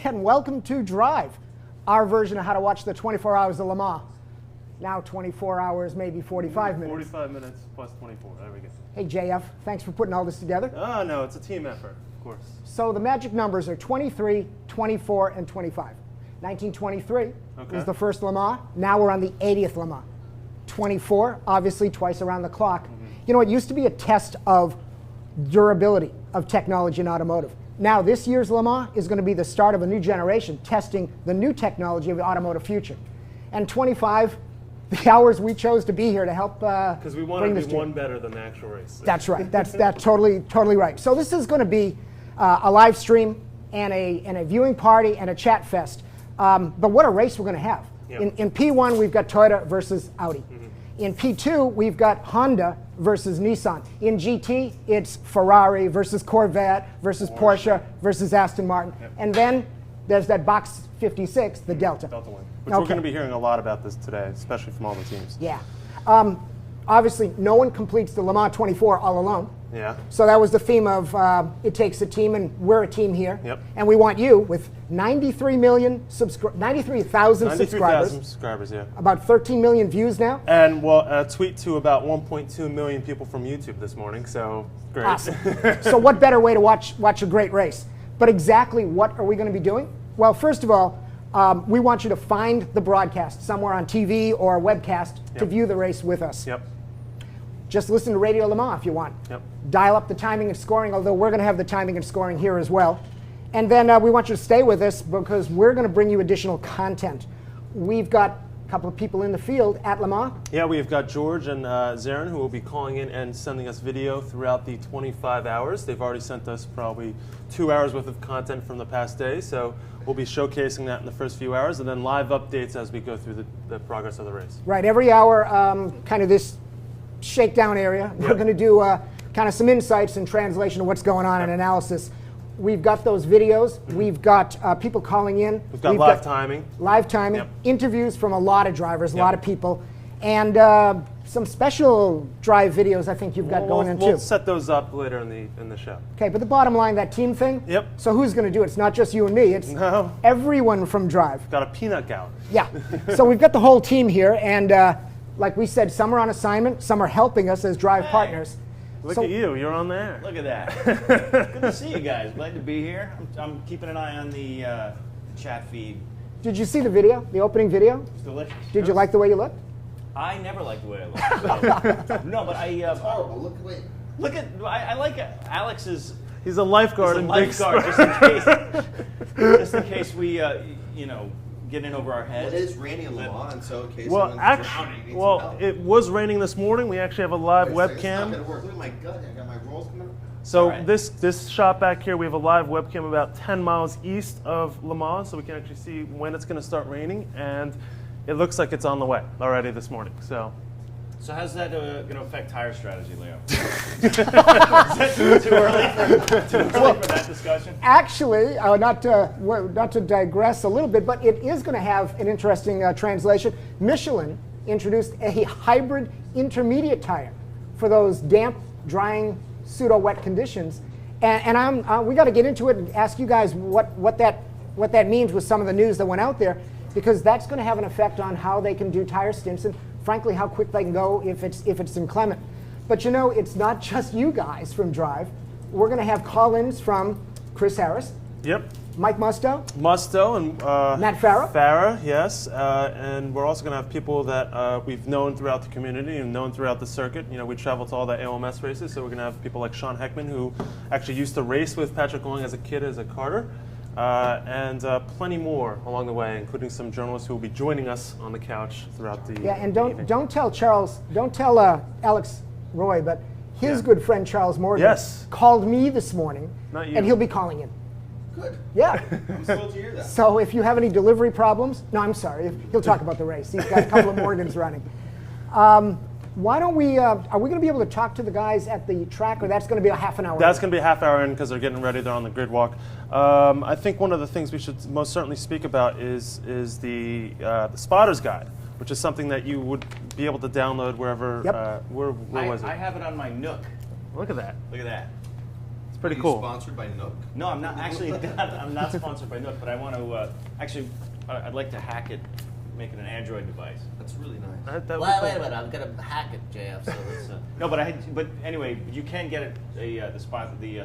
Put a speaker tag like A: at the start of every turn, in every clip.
A: and welcome to Drive, our version of how to watch the 24 hours of Le Mans. Now 24 hours, maybe 45 minutes.
B: 45 minutes plus 24, there we go.
A: Hey JF, thanks for putting all this together.
B: Oh no, it's a team effort, of course.
A: So the magic numbers are 23, 24, and 25. 1923 was the first Le Mans. Now we're on the 80th Le Mans. 24, obviously twice around the clock. You know, it used to be a test of durability of technology in automotive. Now this year's Le Mans is going to be the start of a new generation testing the new technology of the automotive future. And 25, the hours we chose to be here to help
B: because we want to be one better than the actual race.
A: That's right. That's totally right. So this is going to be a live stream and a viewing party and a chat fest. But what a race we're going to have.
B: Yep.
A: In P1, we've got Toyota versus Audi. In P2, we've got Honda versus Nissan. In GT, it's Ferrari versus Corvette versus Porsche versus Aston Martin.
B: Yep.
A: And then there's that box 56, the Delta.
B: Delta one. Which we're going to be hearing a lot about this today, especially from all the teams.
A: Yeah. Obviously, no one completes the Le Mans 24 all alone.
B: Yeah.
A: So that was the theme of it takes a team, and we're a team here.
B: Yep.
A: And we want you with 93,000 subscribers.
B: Yeah.
A: About 13 million views now.
B: And well, a tweet to about 1.2 million people from YouTube this morning. So great.
A: Awesome. So what better way to watch a great race? But exactly what are we going to be doing? Well, first of all, we want you to find the broadcast somewhere on TV or a webcast to view the race with us.
B: Yep.
A: Just listen to Radio Le Mans if you want.
B: Yep.
A: Dial up the timing and scoring, although we're going to have the timing and scoring here as well. And then we want you to stay with us because we're going to bring you additional content. We've got a couple of people in the field at Le Mans.
B: Yeah, we've got George and Zarin who will be calling in and sending us video throughout the 25 hours. They've already sent us probably 2 hours worth of content from the past day, so we'll be showcasing that in the first few hours, and then live updates as we go through the progress of the race.
A: Right, every hour, kind of this shakedown area. We're going to do kind of some insights and translation of what's going on and analysis. We've got those videos. We've got people calling in.
B: We've got live timing.
A: Live timing.
B: Yep.
A: Interviews from a lot of drivers, a lot of people. And some special drive videos I think you've got going in too.
B: We'll set those up later in the show.
A: Okay, but the bottom line, that team thing.
B: Yep.
A: So who's going to do it? It's not just you and me. It's everyone from Drive.
B: Got a peanut gallery.
A: Yeah. So we've got the whole team here, and like we said, some are on assignment, some are helping us as Drive partners.
B: Look at you, you're on there.
C: Look at that. Good to see you guys. Glad to be here. I'm keeping an eye on the chat feed.
A: Did you see the video, the opening video?
C: It's delicious.
A: Did you like the way you looked?
C: I never liked the way I looked. So. No, but I.
D: Horrible.
C: Look at. I like it. Alex is.
B: He's a lifeguard in Big Sur.
C: just in case we, get in over our heads.
D: It is raining in Le Mans, so in case
B: well,
D: anyone's drowning,
B: it was raining this morning. We actually have a live webcam.
D: It's not gonna work. Look at my gut. I got my rolls coming up.
B: So this shot back here, we have a live webcam about 10 miles east of Le Mans, so we can actually see when it's going to start raining, and it looks like it's on the way already this morning. So
C: how's that going to affect tire strategy, Leo? Is that too early for that discussion?
A: Actually, not to digress a little bit, but it is going to have an interesting translation. Michelin introduced a hybrid intermediate tire for those damp, drying, pseudo-wet conditions, and we got to get into it and ask you guys what that means with some of the news that went out there, because that's going to have an effect on how they can do tire stints and, frankly, how quick they can go if it's inclement. But you know, it's not just you guys from Drive. We're going to have call-ins from Chris Harris.
B: Yep.
A: Mike Musto.
B: And
A: Matt Farah.
B: Farah, yes. And we're also going to have people that we've known throughout the community and known throughout the circuit. You know, we travel to all the AOMS races, so we're going to have people like Sean Heckman, who actually used to race with Patrick Long as a kid as a karter. And plenty more along the way, including some journalists who will be joining us on the couch throughout the
A: and
B: evening.
A: don't tell Alex Roy, but his good friend Charles Morgan called me this morning,
B: Not you.
A: and he'll be calling in.
D: Good.
A: Yeah.
D: I'm thrilled to hear that.
A: So if you have any delivery problems, no, I'm sorry, he'll talk about the race. He's got a couple of Morgans running. Why don't we? Are we going to be able to talk to the guys at the track, or that's going to be a half an hour?
B: That's going to be a half hour in because they're getting ready. They're on the grid walk. I think one of the things we should most certainly speak about is the Spotter's Guide, which is something that you would be able to download wherever.
A: Yep.
B: Where was it?
C: I have it on my Nook.
B: Look at that.
C: Look at that. It's
B: pretty
D: Are you
B: cool.
D: sponsored by Nook?
C: No, I'm not actually. I'm not sponsored by Nook, but I want to actually. I'd like to hack it, make it an Android device.
D: That's really nice.
B: That would
E: Wait,
B: be
E: wait a
B: cool.
E: minute, I'm gonna hack it, JF. So let's.
C: No, but anyway, you can get the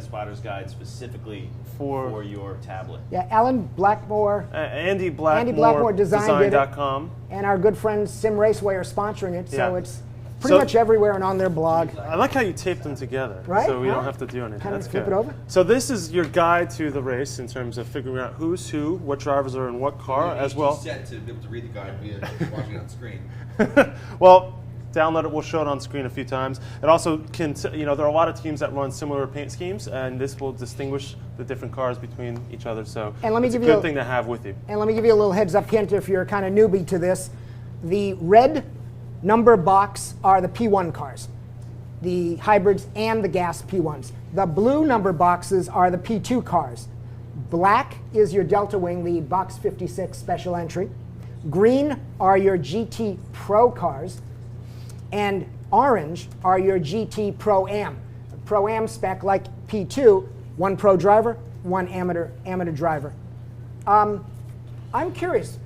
C: Spotter's Guide specifically for your tablet.
A: Yeah, Alan Blackmore
B: Andy Blackmore,
A: Andy Blackmore designed it.
B: Design.com.
A: and our good friends Sim Raceway are sponsoring it, so
B: Yeah.
A: it's pretty much everywhere and on their blog.
B: I like how you taped them together,
A: Right?
B: so we don't
A: Huh?
B: have to do anything.
A: Kind of
B: That's
A: flip
B: good.
A: it over?
B: So this is your guide to the race in terms of figuring out who's who, what drivers are in what car, as well.
D: Set to be able to read the guide via watching it on screen.
B: Well, download it. We'll show it on screen a few times. It also can, there are a lot of teams that run similar paint schemes, and this will distinguish the different cars between each other. So
A: And let me
B: it's a
A: give you
B: good
A: a-
B: thing to have with you.
A: And let me give you a little heads up hint if you're kind of newbie to this. The red number box are the P1 cars, the hybrids and the gas P1s. The blue number boxes are the P2 cars. Black is your Delta Wing, the Box 56 special entry. Green are your GT Pro cars. And orange are your GT Pro-Am. Pro-Am spec like P2, one pro driver, one amateur driver. I'm curious.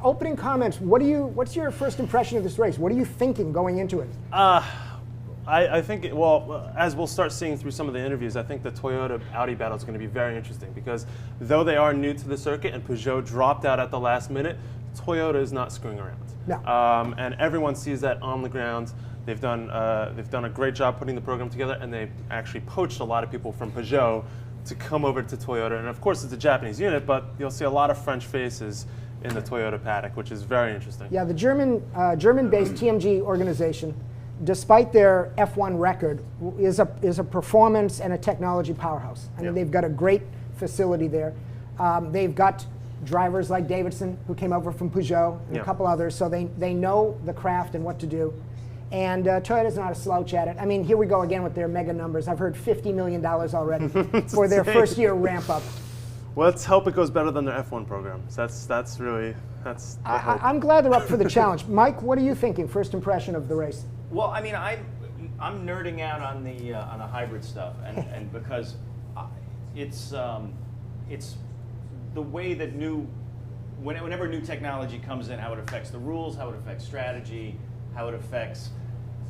A: Opening comments. What's your first impression of this race? What are you thinking going into it?
B: I think, as we'll start seeing through some of the interviews, I think the Toyota-Audi battle is going to be very interesting because though they are new to the circuit and Peugeot dropped out at the last minute, Toyota is not screwing around.
A: No.
B: And everyone sees that on the ground. They've done a great job putting the program together, and they actually poached a lot of people from Peugeot to come over to Toyota. And of course, it's a Japanese unit, but you'll see a lot of French faces in the Toyota paddock, which is very interesting.
A: Yeah, the German-based TMG organization, despite their F1 record, is a performance and a technology powerhouse. I mean, they've got a great facility there. They've got drivers like Davidson, who came over from Peugeot, and a couple others, so they know the craft and what to do. And Toyota's not a slouch at it. I mean, here we go again with their mega numbers. I've heard $50 million already for their first year ramp up.
B: Well, let's hope it goes better than their F1 program. That's the hope.
A: I'm glad they're up for the challenge. Mike, what are you thinking? First impression of the race?
C: Well, I mean, I'm nerding out on the hybrid stuff, and because it's the way that whenever new technology comes in, how it affects the rules, how it affects strategy, how it affects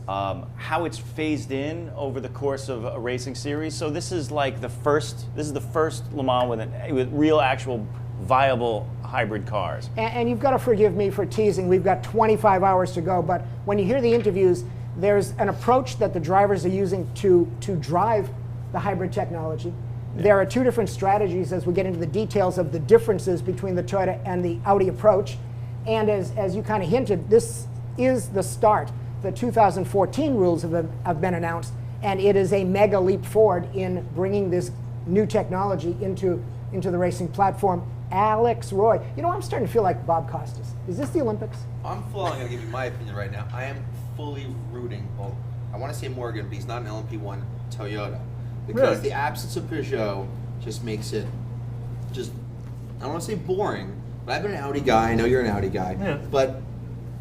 C: how it's phased in over the course of a racing series. So this is like the first Le Mans with real, actual, viable hybrid cars.
A: And you've got to forgive me for teasing. We've got 25 hours to go, but when you hear the interviews, there's an approach that the drivers are using to drive the hybrid technology. Yeah. There are two different strategies as we get into the details of the differences between the Toyota and the Audi approach. And as you kind of hinted, this is the start. The 2014 rules have been announced, and it is a mega leap forward in bringing this new technology into the racing platform. Alex Roy. I'm starting to feel like Bob Costas. Is this the Olympics?
D: I'm going to give you my opinion right now. I am fully rooting. Well, I want to say Morgan, but he's not an LMP1 Toyota. Because the absence of Peugeot just makes it I don't want to say boring, but I've been an Audi guy. I know you're an Audi guy. Yeah. But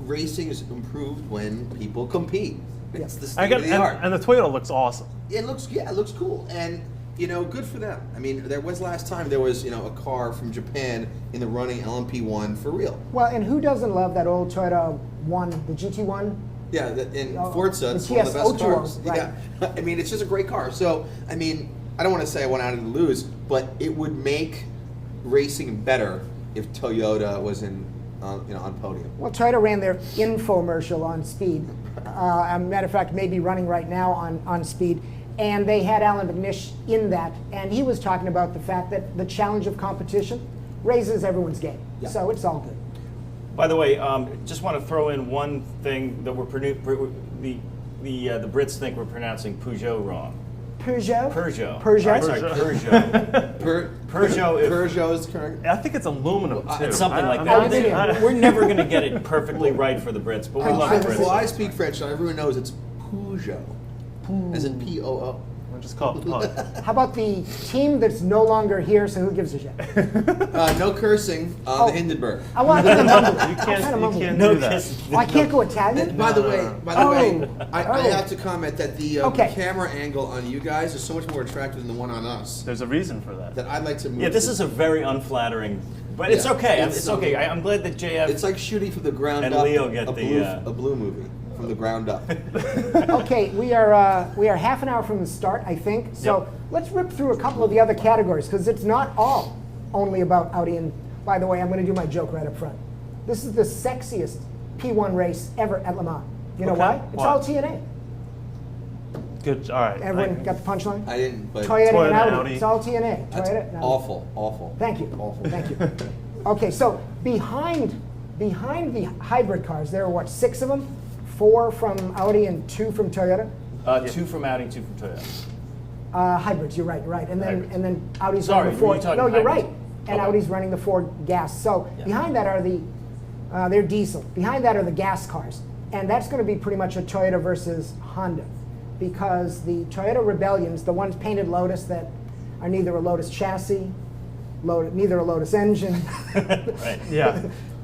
D: racing is improved when people compete. It's the state of the art.
B: And the Toyota looks awesome.
D: It looks cool. And good for them. I mean, there was last time there was, a car from Japan in the running LMP1 for real.
A: Well, and who doesn't love that old Toyota 1, the GT1?
D: Yeah, in Forza, it's
A: the
D: one of the best cars.
A: Right.
D: Yeah, I mean, it's just a great car. So, I mean, I don't want to say I went out to lose, but it would make racing better if Toyota was on podium.
A: Well, Toyota ran their infomercial on Speed. As a matter of fact, maybe running right now on Speed. And they had Alan McNish in that, and he was talking about the fact that the challenge of competition raises everyone's game. Yeah. So it's all good.
C: By the way, just want to throw in one thing that the Brits think we're pronouncing Peugeot wrong.
A: Peugeot?
C: Peugeot.
A: Peugeot?
C: Sorry, Peugeot.
D: Peugeot is correct.
B: I think it's aluminum too.
C: It's something like that. We're never going to get it perfectly right for the Brits, but we love the Brits.
D: Well, I speak French, so everyone knows it's Peugeot. As in P-O-O.
B: I'll just call it the pug.
A: How about the team that's no longer here, so who gives a shit?
D: No cursing on the Hindenburg.
A: I want to do the mumble.
B: You can't
C: No
B: do that.
C: kiss.
A: Oh, I can't go Italian?
D: And by the way, I
A: Oh.
D: have to comment that the
A: Okay.
D: camera angle on you guys is so much more attractive than the one on us.
B: There's a reason for that.
D: That I'd like to move.
C: Yeah, this
D: to-
C: is a very unflattering, but it's
D: Yeah,
C: okay.
D: it's,
C: It's okay. I'm glad that JF.
D: It's like shooting from the ground
C: And
D: up.
C: Leo get
D: a blue movie from the ground up.
A: Okay, we are half an hour from the start, I think. So
B: Yep.
A: let's rip through a couple of the other categories because it's not all only about Audi. And by the way, I'm going to do my joke right up front. This is the sexiest P1 race ever at Le Mans. You know
B: Okay.
A: why? It's
B: Why?
A: all TNA.
B: Good. All right.
A: Everyone got the punchline?
D: I didn't, but
A: Toyota and
B: Toyota and
A: Audi.
B: Audi.
A: It's all TNA.
D: that's
A: Toyota and Audi.
D: awful.
A: Thank you.
D: Awful.
A: Thank you. Okay, so behind the hybrid cars, there are what, 6 of them? 4 from Audi and 2 from Toyota.
C: 2 from Audi, 2 from Toyota.
A: Hybrids, you're right. And then
C: Hybrids.
A: and then Audi's
C: Sorry,
A: running the
C: were
A: 4.
C: you talking
A: No, you're
C: hybrids?
A: right. And
C: Okay.
A: Audi's running the 4 gas. So
C: Yeah.
A: behind that are they're diesel. Behind that are the gas cars. And that's going to be pretty much a Toyota versus Honda. Because the Toyota Rebellions, the ones painted Lotus that are neither a Lotus chassis, neither a Lotus engine,
C: Right.
B: Yeah.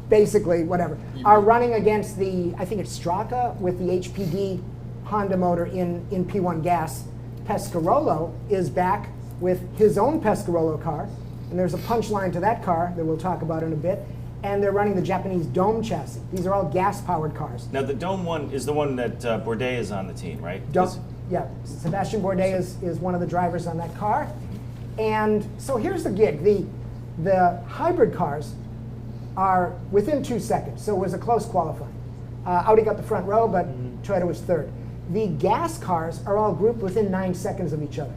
A: basically, whatever, are running against I think it's Straka with the HPD Honda motor in P1 gas. Pescarolo is back with his own Pescarolo car, and there's a punchline to that car that we'll talk about in a bit, and they're running the Japanese Dome chassis. These are all gas-powered cars.
C: Now the Dome one is the one that Bourdais is on the team, right?
A: Yeah, Sebastian Bourdais is one of the drivers on that car. And so here's the gig. The hybrid cars are within 2 seconds, so it was a close qualifying. Audi got the front row, but Toyota was third. The gas cars are all grouped within 9 seconds of each other.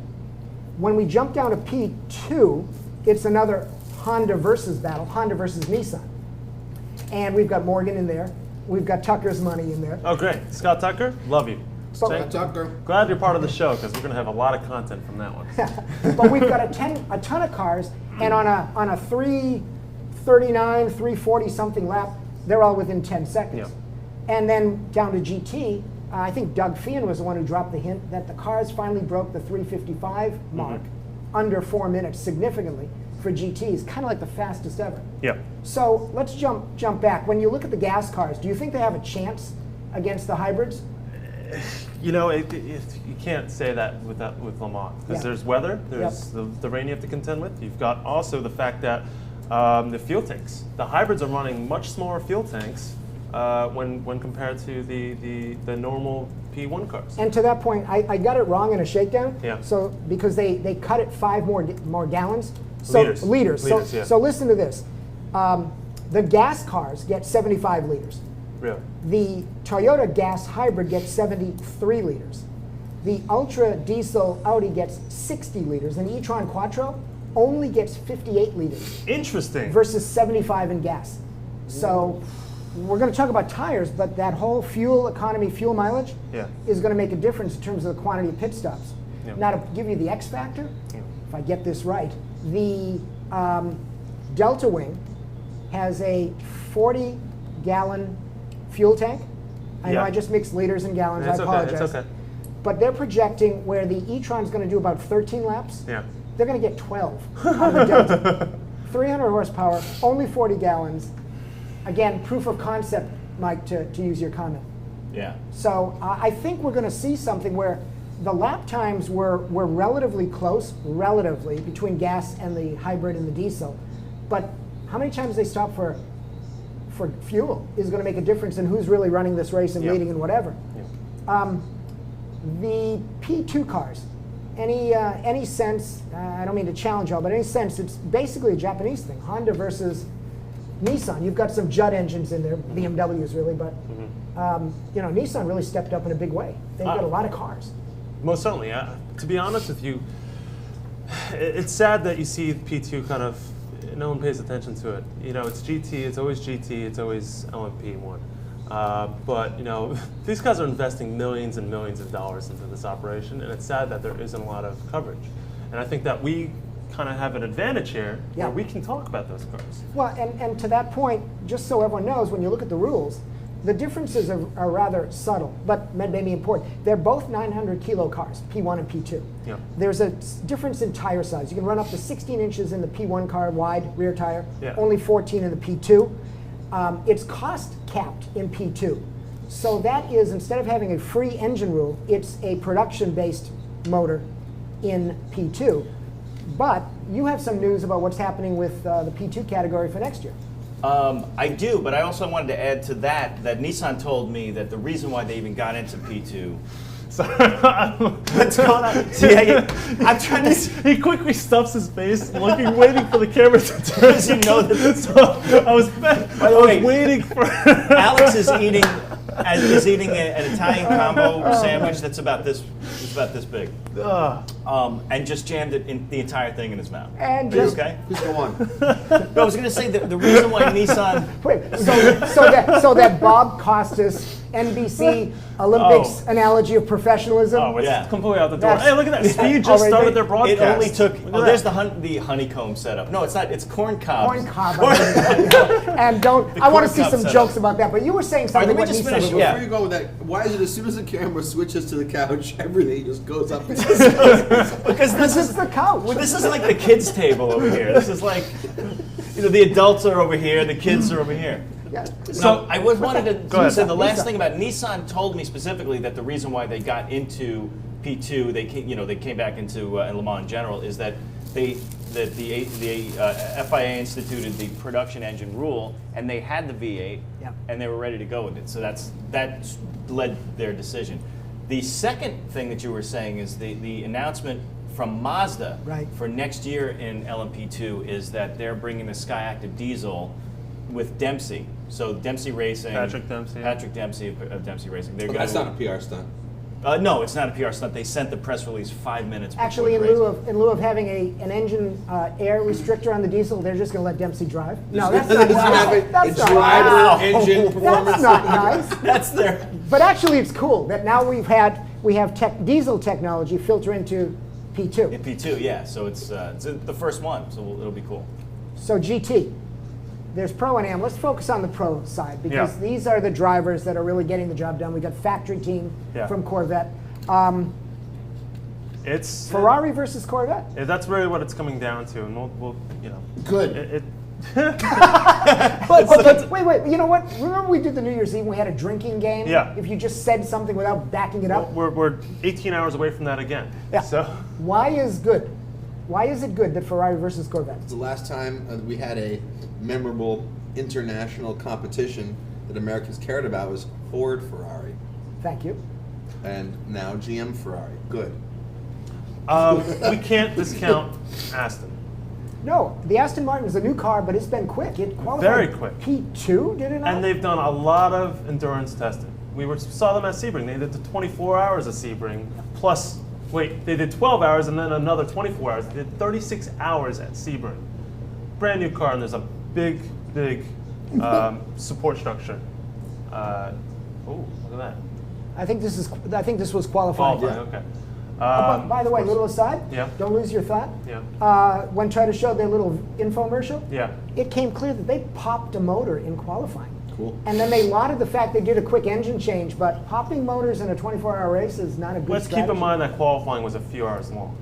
A: When we jump down to P2, it's another Honda versus battle, Honda versus Nissan. And we've got Morgan in there. We've got Tucker's money in there.
B: Oh, great. Scott Tucker, love you.
A: So-
B: Thank-
D: Tucker.
B: Glad you're part of the show because we're going to have a lot of content from that one.
A: But we've got a ton of cars, and on a 339, 340 something lap, they're all within 10 seconds.
B: Yeah.
A: And then down to GT, I think Doug Feehan was the one who dropped the hint that the cars finally broke the 355 mark under 4 minutes significantly for GTs, kind of like the fastest ever.
B: Yeah.
A: So let's jump back. When you look at the gas cars, do you think they have a chance against the hybrids?
B: You know, you can't say that with Le Mans because
A: Yeah.
B: there's weather, there's the rain you have to contend with. You've got also the fact that the fuel tanks. The hybrids are running much smaller fuel tanks when compared to the normal P1 cars.
A: And to that point, I got it wrong in a shakedown.
B: Yeah.
A: So because they cut it 5 more gallons. So
B: Liters.
A: liters.
B: Liters, yeah.
A: So listen to this. The gas cars get 75 liters.
B: Really?
A: The Toyota gas hybrid gets 73 liters. The Ultra diesel Audi gets 60 liters. And the e-tron Quattro only gets 58 liters
B: Interesting.
A: versus 75 in gas. So we're going to talk about tires, but that whole fuel economy, fuel mileage
B: Yeah.
A: is going to make a difference in terms of the quantity of pit stops.
B: Yeah.
A: Now, to give you the X factor,
B: Yeah.
A: if I get this right, the Delta Wing has a 40-gallon fuel tank. I know
B: Yeah.
A: I just mixed liters and gallons.
B: It's
A: I
B: okay,
A: apologize.
B: it's okay.
A: But they're projecting where the e-tron's going to do about 13 laps.
B: Yeah.
A: They're going to get 12 on the Delta. 300 horsepower, only 40 gallons. Again, proof of concept, Mike, to use your comment.
C: Yeah.
A: So I think we're going to see something where the lap times were relatively close, between gas and the hybrid and the diesel. But how many times they stop for fuel is going to make a difference in who's really running this race and
B: Yeah.
A: leading and whatever.
B: Yeah.
A: The P2 cars, any sense, I don't mean to challenge y'all, but any sense, it's basically a Japanese thing, Honda versus Nissan. You've got some Judd engines in there, BMWs really, but Nissan really stepped up in a big way. They've got a lot of cars.
B: Most certainly. To be honest with you, it's sad that you see P2 kind of, no one pays attention to it. You know, it's GT, it's always GT, it's always LMP1. But, these guys are investing millions and millions of dollars into this operation, and it's sad that there isn't a lot of coverage. And I think that we kind of have an advantage here where we can talk about those cars.
A: Well, and to that point, just so everyone knows, when you look at the rules, The differences are rather subtle, but maybe important. They're both 900 kilo cars, P1 and P2.
B: Yeah.
A: There's a difference in tire size. You can run up to 16 inches in the P1 car, wide rear tire,
B: Yeah.
A: only 14 in the P2. It's cost capped in P2. So that is, instead of having a free engine rule, it's a production-based motor in P2. But you have some news about what's happening with the P2 category for next year.
C: I do, but I also wanted to add to that Nissan told me that the reason why they even got into P2.
B: What's going on?
C: See, I'm trying to.
B: He quickly stuffs his face, waiting for the camera to turn.
C: Does he know that?
B: So I was
C: way,
B: waiting for.
C: Alex is eating an Italian combo sandwich that's about this big, and just jammed it in the entire thing in his mouth.
A: And
C: Are you
A: just
C: okay?
D: Please go on.
C: No, I was going to say that the reason why Nissan.
A: wait, so that Bob Costas NBC Olympics analogy of professionalism.
B: Oh, it's
C: Yeah.
B: completely out the door.
A: That's-
B: Hey, look at that! Speed just
A: Already
B: started
A: made-
B: their broadcast.
C: It only took.
B: Look at
C: Oh,
B: that.
C: there's the honeycomb setup. No, it's not. It's corn cob.
A: Corn cob. And don't. I want to
C: corn
A: see
C: cob
A: some
C: setup.
A: jokes about that. But you were saying something.
C: let me
A: about
C: just
A: Nissan
C: finish,
A: was-
C: yeah.
D: Before you go with that, why is it as soon as the camera switches to the couch, everything just goes up?
C: Because
A: This is the couch.
C: Well, this is like the kids' table over here. This is like, the adults are over here, the kids are over here.
A: Yeah.
C: So I wanted to
B: ahead.
C: say the last
A: Nissan.
C: thing about Nissan told me specifically that the reason why they got into P2, they came back into Le Mans in general, is that the FIA instituted the production engine rule, and they had the V8,
A: Yeah.
C: and they were ready to go with it. So that led their decision. The second thing that you were saying is the announcement from Mazda
A: Right.
C: for next year in LMP2 is that they're bringing the Skyactiv diesel with Dempsey. So Dempsey Racing.
B: Patrick Dempsey.
C: Patrick Dempsey of Dempsey Racing. They're
D: That's
C: gonna,
D: not a PR stunt.
C: No, it's not a PR stunt. They sent the press release 5 minutes before
A: Actually,
C: the
A: in
C: race.
A: lieu of having an engine air restrictor on the diesel, they're just going to let Dempsey drive. No, that's
D: It
A: not
D: doesn't have
A: nice.
D: a
A: That's not
D: driver
A: nice.
D: engine performance.
A: That's not nice.
C: That's their.
A: But actually, it's cool that now we have diesel technology filter into P2.
C: In P2, yeah. So it's the first one, so it'll be cool.
A: So GT, there's Pro and Am. Let's focus on the Pro side because
B: Yeah.
A: these are the drivers that are really getting the job done. We got factory team
B: Yeah.
A: from Corvette.
B: It's
A: Ferrari versus Corvette.
B: That's really what it's coming down to, and we'll
D: Good.
A: But wait. You know what? Remember we did the New Year's Eve and we had a drinking game?
B: Yeah.
A: If you just said something without backing it up.
B: we're 18 hours away from that again.
A: Yeah.
B: So
A: Why is it good that Ferrari versus Corvette?
D: It's the last time we had a memorable international competition that Americans cared about was Ford Ferrari,
A: Thank you.
D: and now GM Ferrari. Good.
B: we can't discount Aston.
A: No, the Aston Martin is a new car, but it's been quick. It qualified
B: Very quick.
A: P2, did it not?
B: And they've done a lot of endurance testing. Saw them at Sebring. They did the 24 hours at Sebring. Plus, they did 12 hours and then another 24 hours. They did 36 hours at Sebring. Brand new car, and there's a big support structure. Look at that.
A: I think this was qualified.
B: Qualifying, okay.
A: By the way, little aside.
B: Yeah.
A: Don't lose your thought.
B: Yeah.
A: When Try to show their little infomercial,
B: Yeah.
A: it came clear that they popped a motor in qualifying.
D: Cool.
A: And then they lauded the fact they did a quick engine change, but popping motors in a 24-hour race is not a good
B: Let's
A: strategy.
B: keep in mind that qualifying was a few hours long.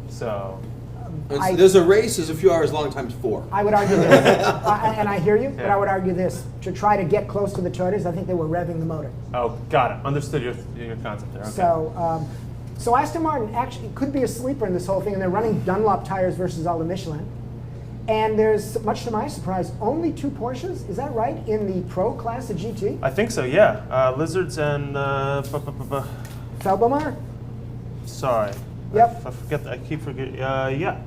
B: So,
D: There's a race is a few hours long times 4.
A: I would argue this, and I hear you, but
B: Yeah.
A: I would argue this. To try to get close to the Toyotas, I think they were revving the motor.
B: got it. Understood your concept there. Okay.
A: So Aston Martin actually could be a sleeper in this whole thing, and they're running Dunlop tires versus all the Michelin. And there's, much to my surprise, only 2 Porsches, is that right, in the Pro class of GT?
B: I think so, yeah. Lizards and
A: Felbermeyer?
B: sorry.
A: Yep.
B: I forget. I keep forgetting. Yeah.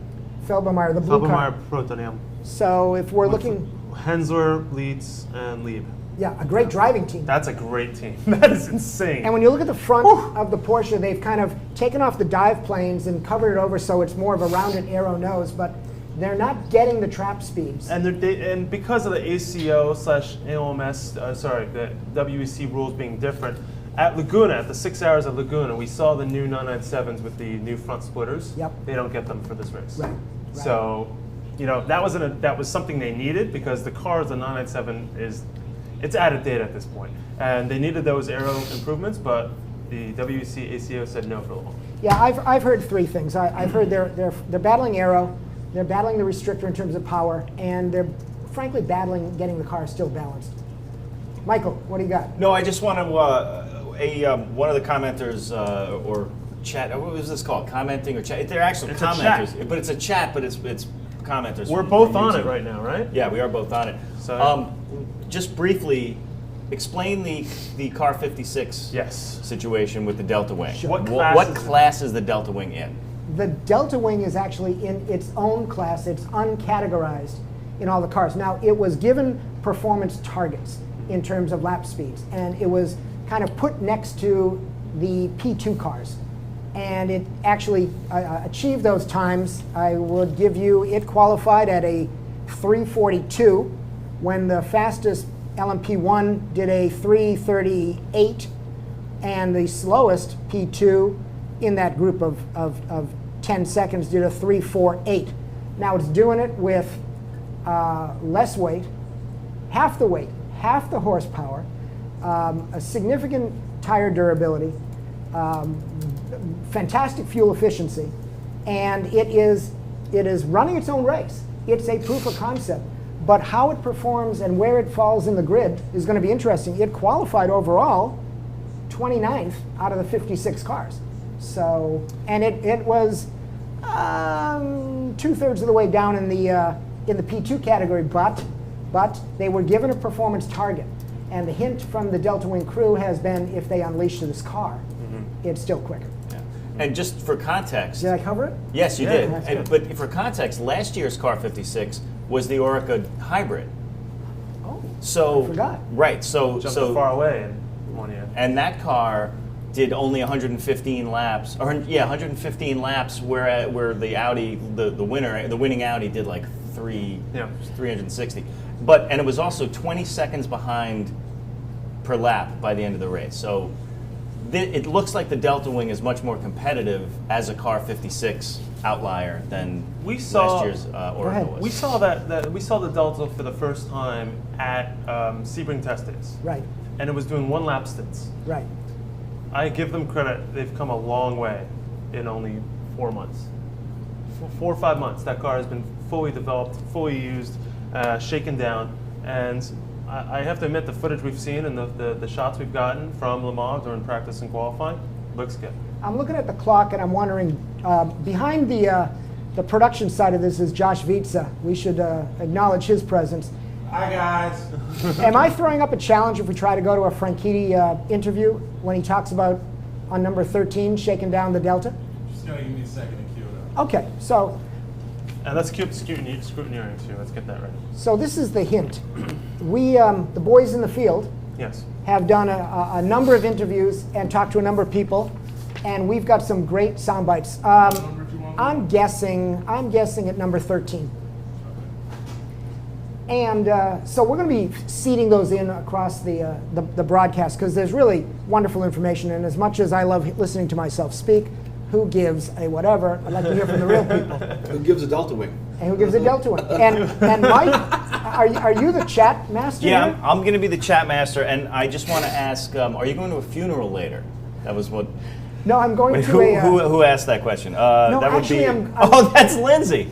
A: Felbermeyer, the blue car.
B: Felbermeyer Protonium.
A: So if we're looking,
B: Hensler, Leeds, and Lieb.
A: yeah, a great driving team.
B: That's a great team. That is insane.
A: And when you look at the front of the Porsche, they've kind of taken off the dive planes and covered it over so it's more of a rounded arrow nose, but they're not getting the trap speeds.
B: And because of the ACO/AOMS, the WEC rules being different, at Laguna, at the 6 hours at Laguna, we saw the new 997s with the new front splitters.
A: Yep.
B: They don't get them for this race.
A: Right.
B: So, that was something they needed because the car, the 997, it's added data at this point. And they needed those aero improvements, but the WEC ACO said no for the moment.
A: Yeah, I've heard three things. I've heard they're battling aero, they're battling the restrictor in terms of power, and they're frankly battling getting the car still balanced. Michael, what do you got?
C: No, I just want to, one of the commenters or chat, what was this called? Commenting or chat? They're actually
B: It's a
C: commenters,
B: chat.
C: but it's a chat, but it's commenters.
B: We're
C: from
B: both on
C: YouTube.
B: it right now, right?
C: Yeah, we are both on it.
B: So-
C: Just briefly, explain the Car 56
B: Yes.
C: situation with the Delta Wing.
A: Sure.
B: What
C: What
B: class is it?
C: class is the Delta Wing in?
A: The Delta Wing is actually in its own class. It's uncategorized in all the cars. Now, it was given performance targets in terms of lap speeds, and it was kind of put next to the P2 cars. And it actually achieved those times. I would give you, it qualified at a 342 when the fastest LMP1 did a 338, and the slowest P2 in that group of 10 seconds did a 348. Now it's doing it with less weight, half the weight, half the horsepower, a significant tire durability, fantastic fuel efficiency, and it is running its own race. It's a proof of concept. But how it performs and where it falls in the grid is going to be interesting. It qualified overall 29th out of the 56 cars. So, and it was 2/3 of the way down in the P2 category, but they were given a performance target. And the hint from the Delta Wing crew has been, if they unleash this car, it's still quicker.
C: Yeah. And just for context,
A: Did I cover it?
C: yes, you
B: Yeah,
C: did.
A: that's
C: And, but for context, last year's Car 56 was the Orica hybrid.
A: Oh,
C: So
A: I forgot.
C: right, so
B: Jumped far away in one year.
C: and that car did only 115 laps, or 115 laps, where the Audi, the winning Audi did like 360. And it was also 20 seconds behind per lap by the end of the race. So it looks like the Delta Wing is much more competitive as a Car 56 outlier than
B: We saw-
C: last year's Orica
A: ahead.
C: was.
B: We saw we saw the Delta for the first time at Sebring test days,
A: Right,
B: and it was doing one lap stints.
A: right.
B: I give them credit; they've come a long way in only 4 months, 4 or 5 months. That car has been fully developed, fully used, shaken down, and I have to admit the footage we've seen and the shots we've gotten from Le Mans during practice and qualifying looks good.
A: I'm looking at the clock and I'm wondering, behind the production side of this is Josh Vitsa. We should acknowledge his presence.
F: Hi guys.
A: Am I throwing up a challenge if we try to go to a Franchitti interview when he talks about on number 13 shaking down the Delta?
F: Just gonna give me a second to cue it up.
A: Okay, so
B: And let's keep scrutineering too. Let's get that ready.
A: so this is the hint. We, the boys in the field,
B: Yes.
A: have done a number of interviews and talked to a number of people, and we've got some great sound bites.
F: Number do you want?
A: I'm guessing at number 13. And so we're going to be seeding those in across the broadcast because there's really wonderful information. And as much as I love listening to myself speak, who gives a whatever? I'd like to hear from the real people.
D: Who gives a Delta Wing?
A: And who gives a Delta Wing? And Mike, are you the chat master?
C: Yeah,
A: here?
C: I'm going to be the chat master, and I just want to ask: are you going to a funeral later? That was what.
A: No, I'm going
C: Wait,
A: to
C: who asked that question?
A: No,
C: that would
A: actually,
C: be.
A: I'm-
C: Oh, that's Lindsay.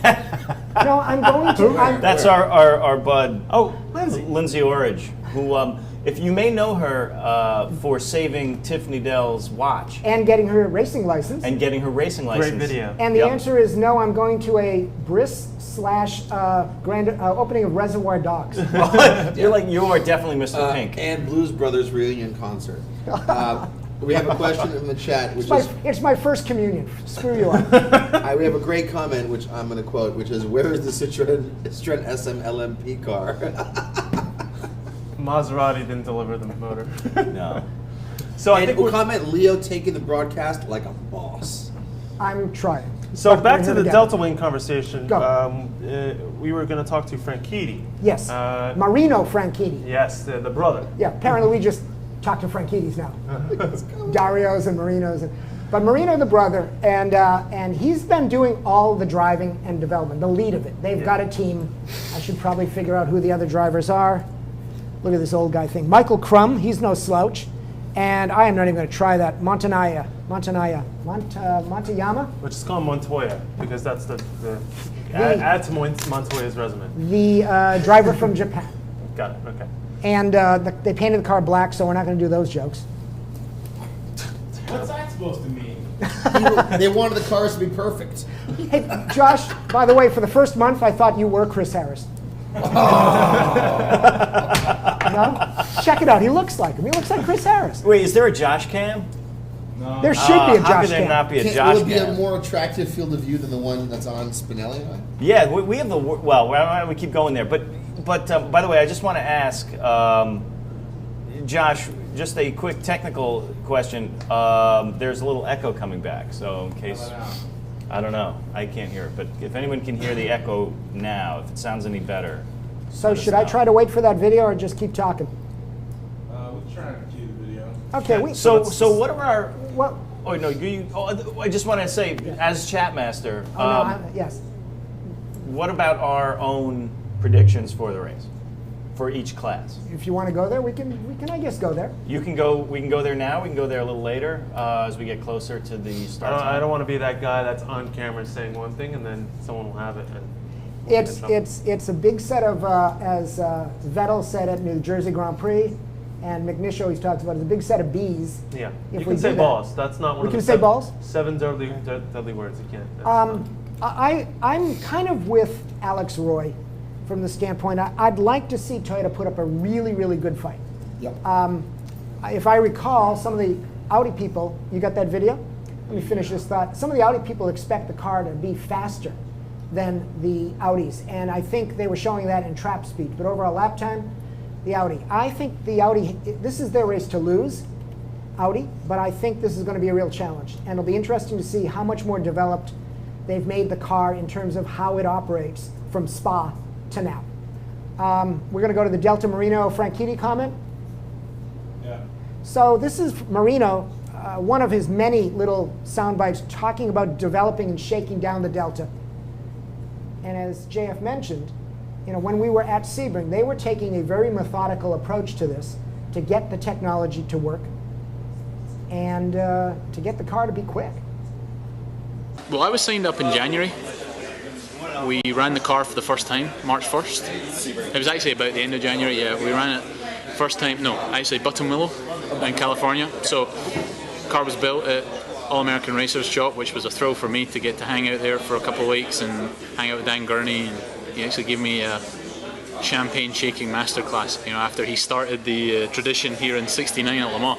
A: No, I'm going to.
C: That's our bud.
B: Oh, Lindsay.
C: Lindsay Orridge, who, if you may know her for saving Tiffany Dell's watch
A: And getting her racing license.
C: and getting her racing
B: Great
C: license.
B: video.
A: And the
C: Yep.
A: answer is no, I'm going to a Briss / grand opening of Reservoir Dogs.
C: You are definitely Mr. Pink.
D: And Blues Brothers reunion concert. We have a question in the chat, which
A: It's my first communion. Screw you all.
D: we have a great comment, which I'm going to quote, which is, "Where is the Citroen SM LMP car?"
B: Maserati didn't deliver the motor.
C: No.
B: So I
D: And
B: think
D: we'll
B: we're,
D: comment Leo taking the broadcast like a boss.
A: I'm trying.
B: so
A: But
B: back
A: we're
B: to
A: here
B: the
A: together.
B: Delta Wing conversation.
A: Go.
B: We were going to talk to Franchitti.
A: Yes. Marino Franchitti.
B: Yes, the brother.
A: Yeah, apparently we just talk to Franchittis now. Darios and Marinos. But Marino, the brother, and he's been doing all the driving and development, the lead of it. They've got a team. I should probably figure out who the other drivers are. Look at this old guy thing. Michael Crum, he's no slouch. And I am not even going to try that. Montayama?
B: Which is called Montoya, because that's add to Montoya's resume.
A: The driver from Japan.
B: Got it, okay.
A: And they painted the car black, so we're not going to do those jokes.
F: What's that supposed to mean?
D: They wanted the cars to be perfect.
A: Hey, Josh, by the way, for the first month, I thought you were Chris Harris. No? Check it out. He looks like him. He looks like Chris Harris.
C: Wait, is there a Josh cam?
F: No.
A: There should be a
C: How
A: Josh
C: could there
A: cam.
C: not be a
D: Will
C: Josh
D: it be a
C: cam?
D: more attractive field of view than the one that's on Spinelli?
C: Yeah, we have the we keep going there, but by the way, I just want to ask Josh, just a quick technical question. There's a little echo coming back, so in case I don't know, I can't hear it, but if anyone can hear the echo now, if it sounds any better.
A: So should I try to wait for that video or just keep talking?
F: We'll try to cue the video.
A: Okay.
C: So what are our?
A: Well,
C: Oh no, I just want to say, as chat master,
A: yes.
C: what about our own predictions for the race, for each class?
A: If you want to go there, we can I guess go there.
C: You can go. We can go there now. We can go there a little later as we get closer to the start time.
B: I don't want to be that guy that's on camera saying one thing and then someone will have it. And
A: It's a big set of as Vettel said at New Jersey Grand Prix, and McNish always talks about it, it's a big set of B's.
B: yeah,
A: If
B: you
A: we
B: can say
A: do that.
B: balls. That's not one
A: We
B: of
A: can
B: the
A: say balls?
B: seven deadly words. You can't. That's not-
A: I'm kind of with Alex Roy from the standpoint, I'd like to see Toyota put up a really, really good fight.
D: Yep.
A: If I recall, some of the Audi people, you got that video? Let me finish this thought. Some of the Audi people expect the car to be faster than the Audis, and I think they were showing that in trap speed. But overall lap time, the Audi. I think the Audi, this is their race to lose, Audi, but I think this is going to be a real challenge. And it'll be interesting to see how much more developed they've made the car in terms of how it operates from Spa to now. We're going to go to the Delta Marino Franchitti comment.
F: Yeah.
A: So this is Marino, one of his many little sound bites talking about developing and shaking down the Delta. And as JF mentioned, when we were at Sebring, they were taking a very methodical approach to this to get the technology to work and to get the car to be quick.
G: Well, I was signed up in January. We ran the car for the first time, March 1st. It was actually about the end of January, yeah. We ran it first time, no, actually Buttonwillow in California. So, the car was built at All-American Racers shop, which was a thrill for me to get to hang out there for a couple of weeks and hang out with Dan Gurney. And he actually gave me a champagne shaking masterclass, after he started the tradition here in '69 at Le Mans.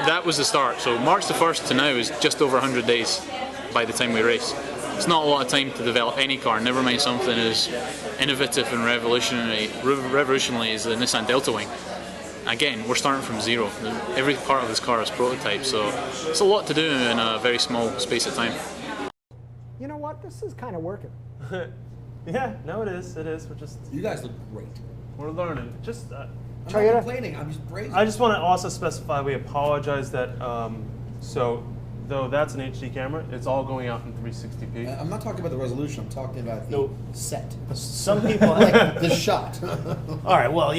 G: That was the start. So March the 1st to now is just over 100 days by the time we race. It's not a lot of time to develop any car, never mind something as innovative and revolutionary as the Nissan Delta Wing. Again, we're starting from zero. Every part of this car is prototype, so it's a lot to do in a very small space of time.
A: You know what? This is kind of working.
B: yeah, no, it is. It is.
D: You guys look great.
B: We're learning.
D: I'm
A: Toyota?
D: not complaining. I'm just praising.
B: I just want to also specify we apologize that though that's an HD camera, it's all going out in 360p.
D: I'm not talking about the resolution. I'm talking about the set.
C: Some people
D: Like the shot.
C: All right, well,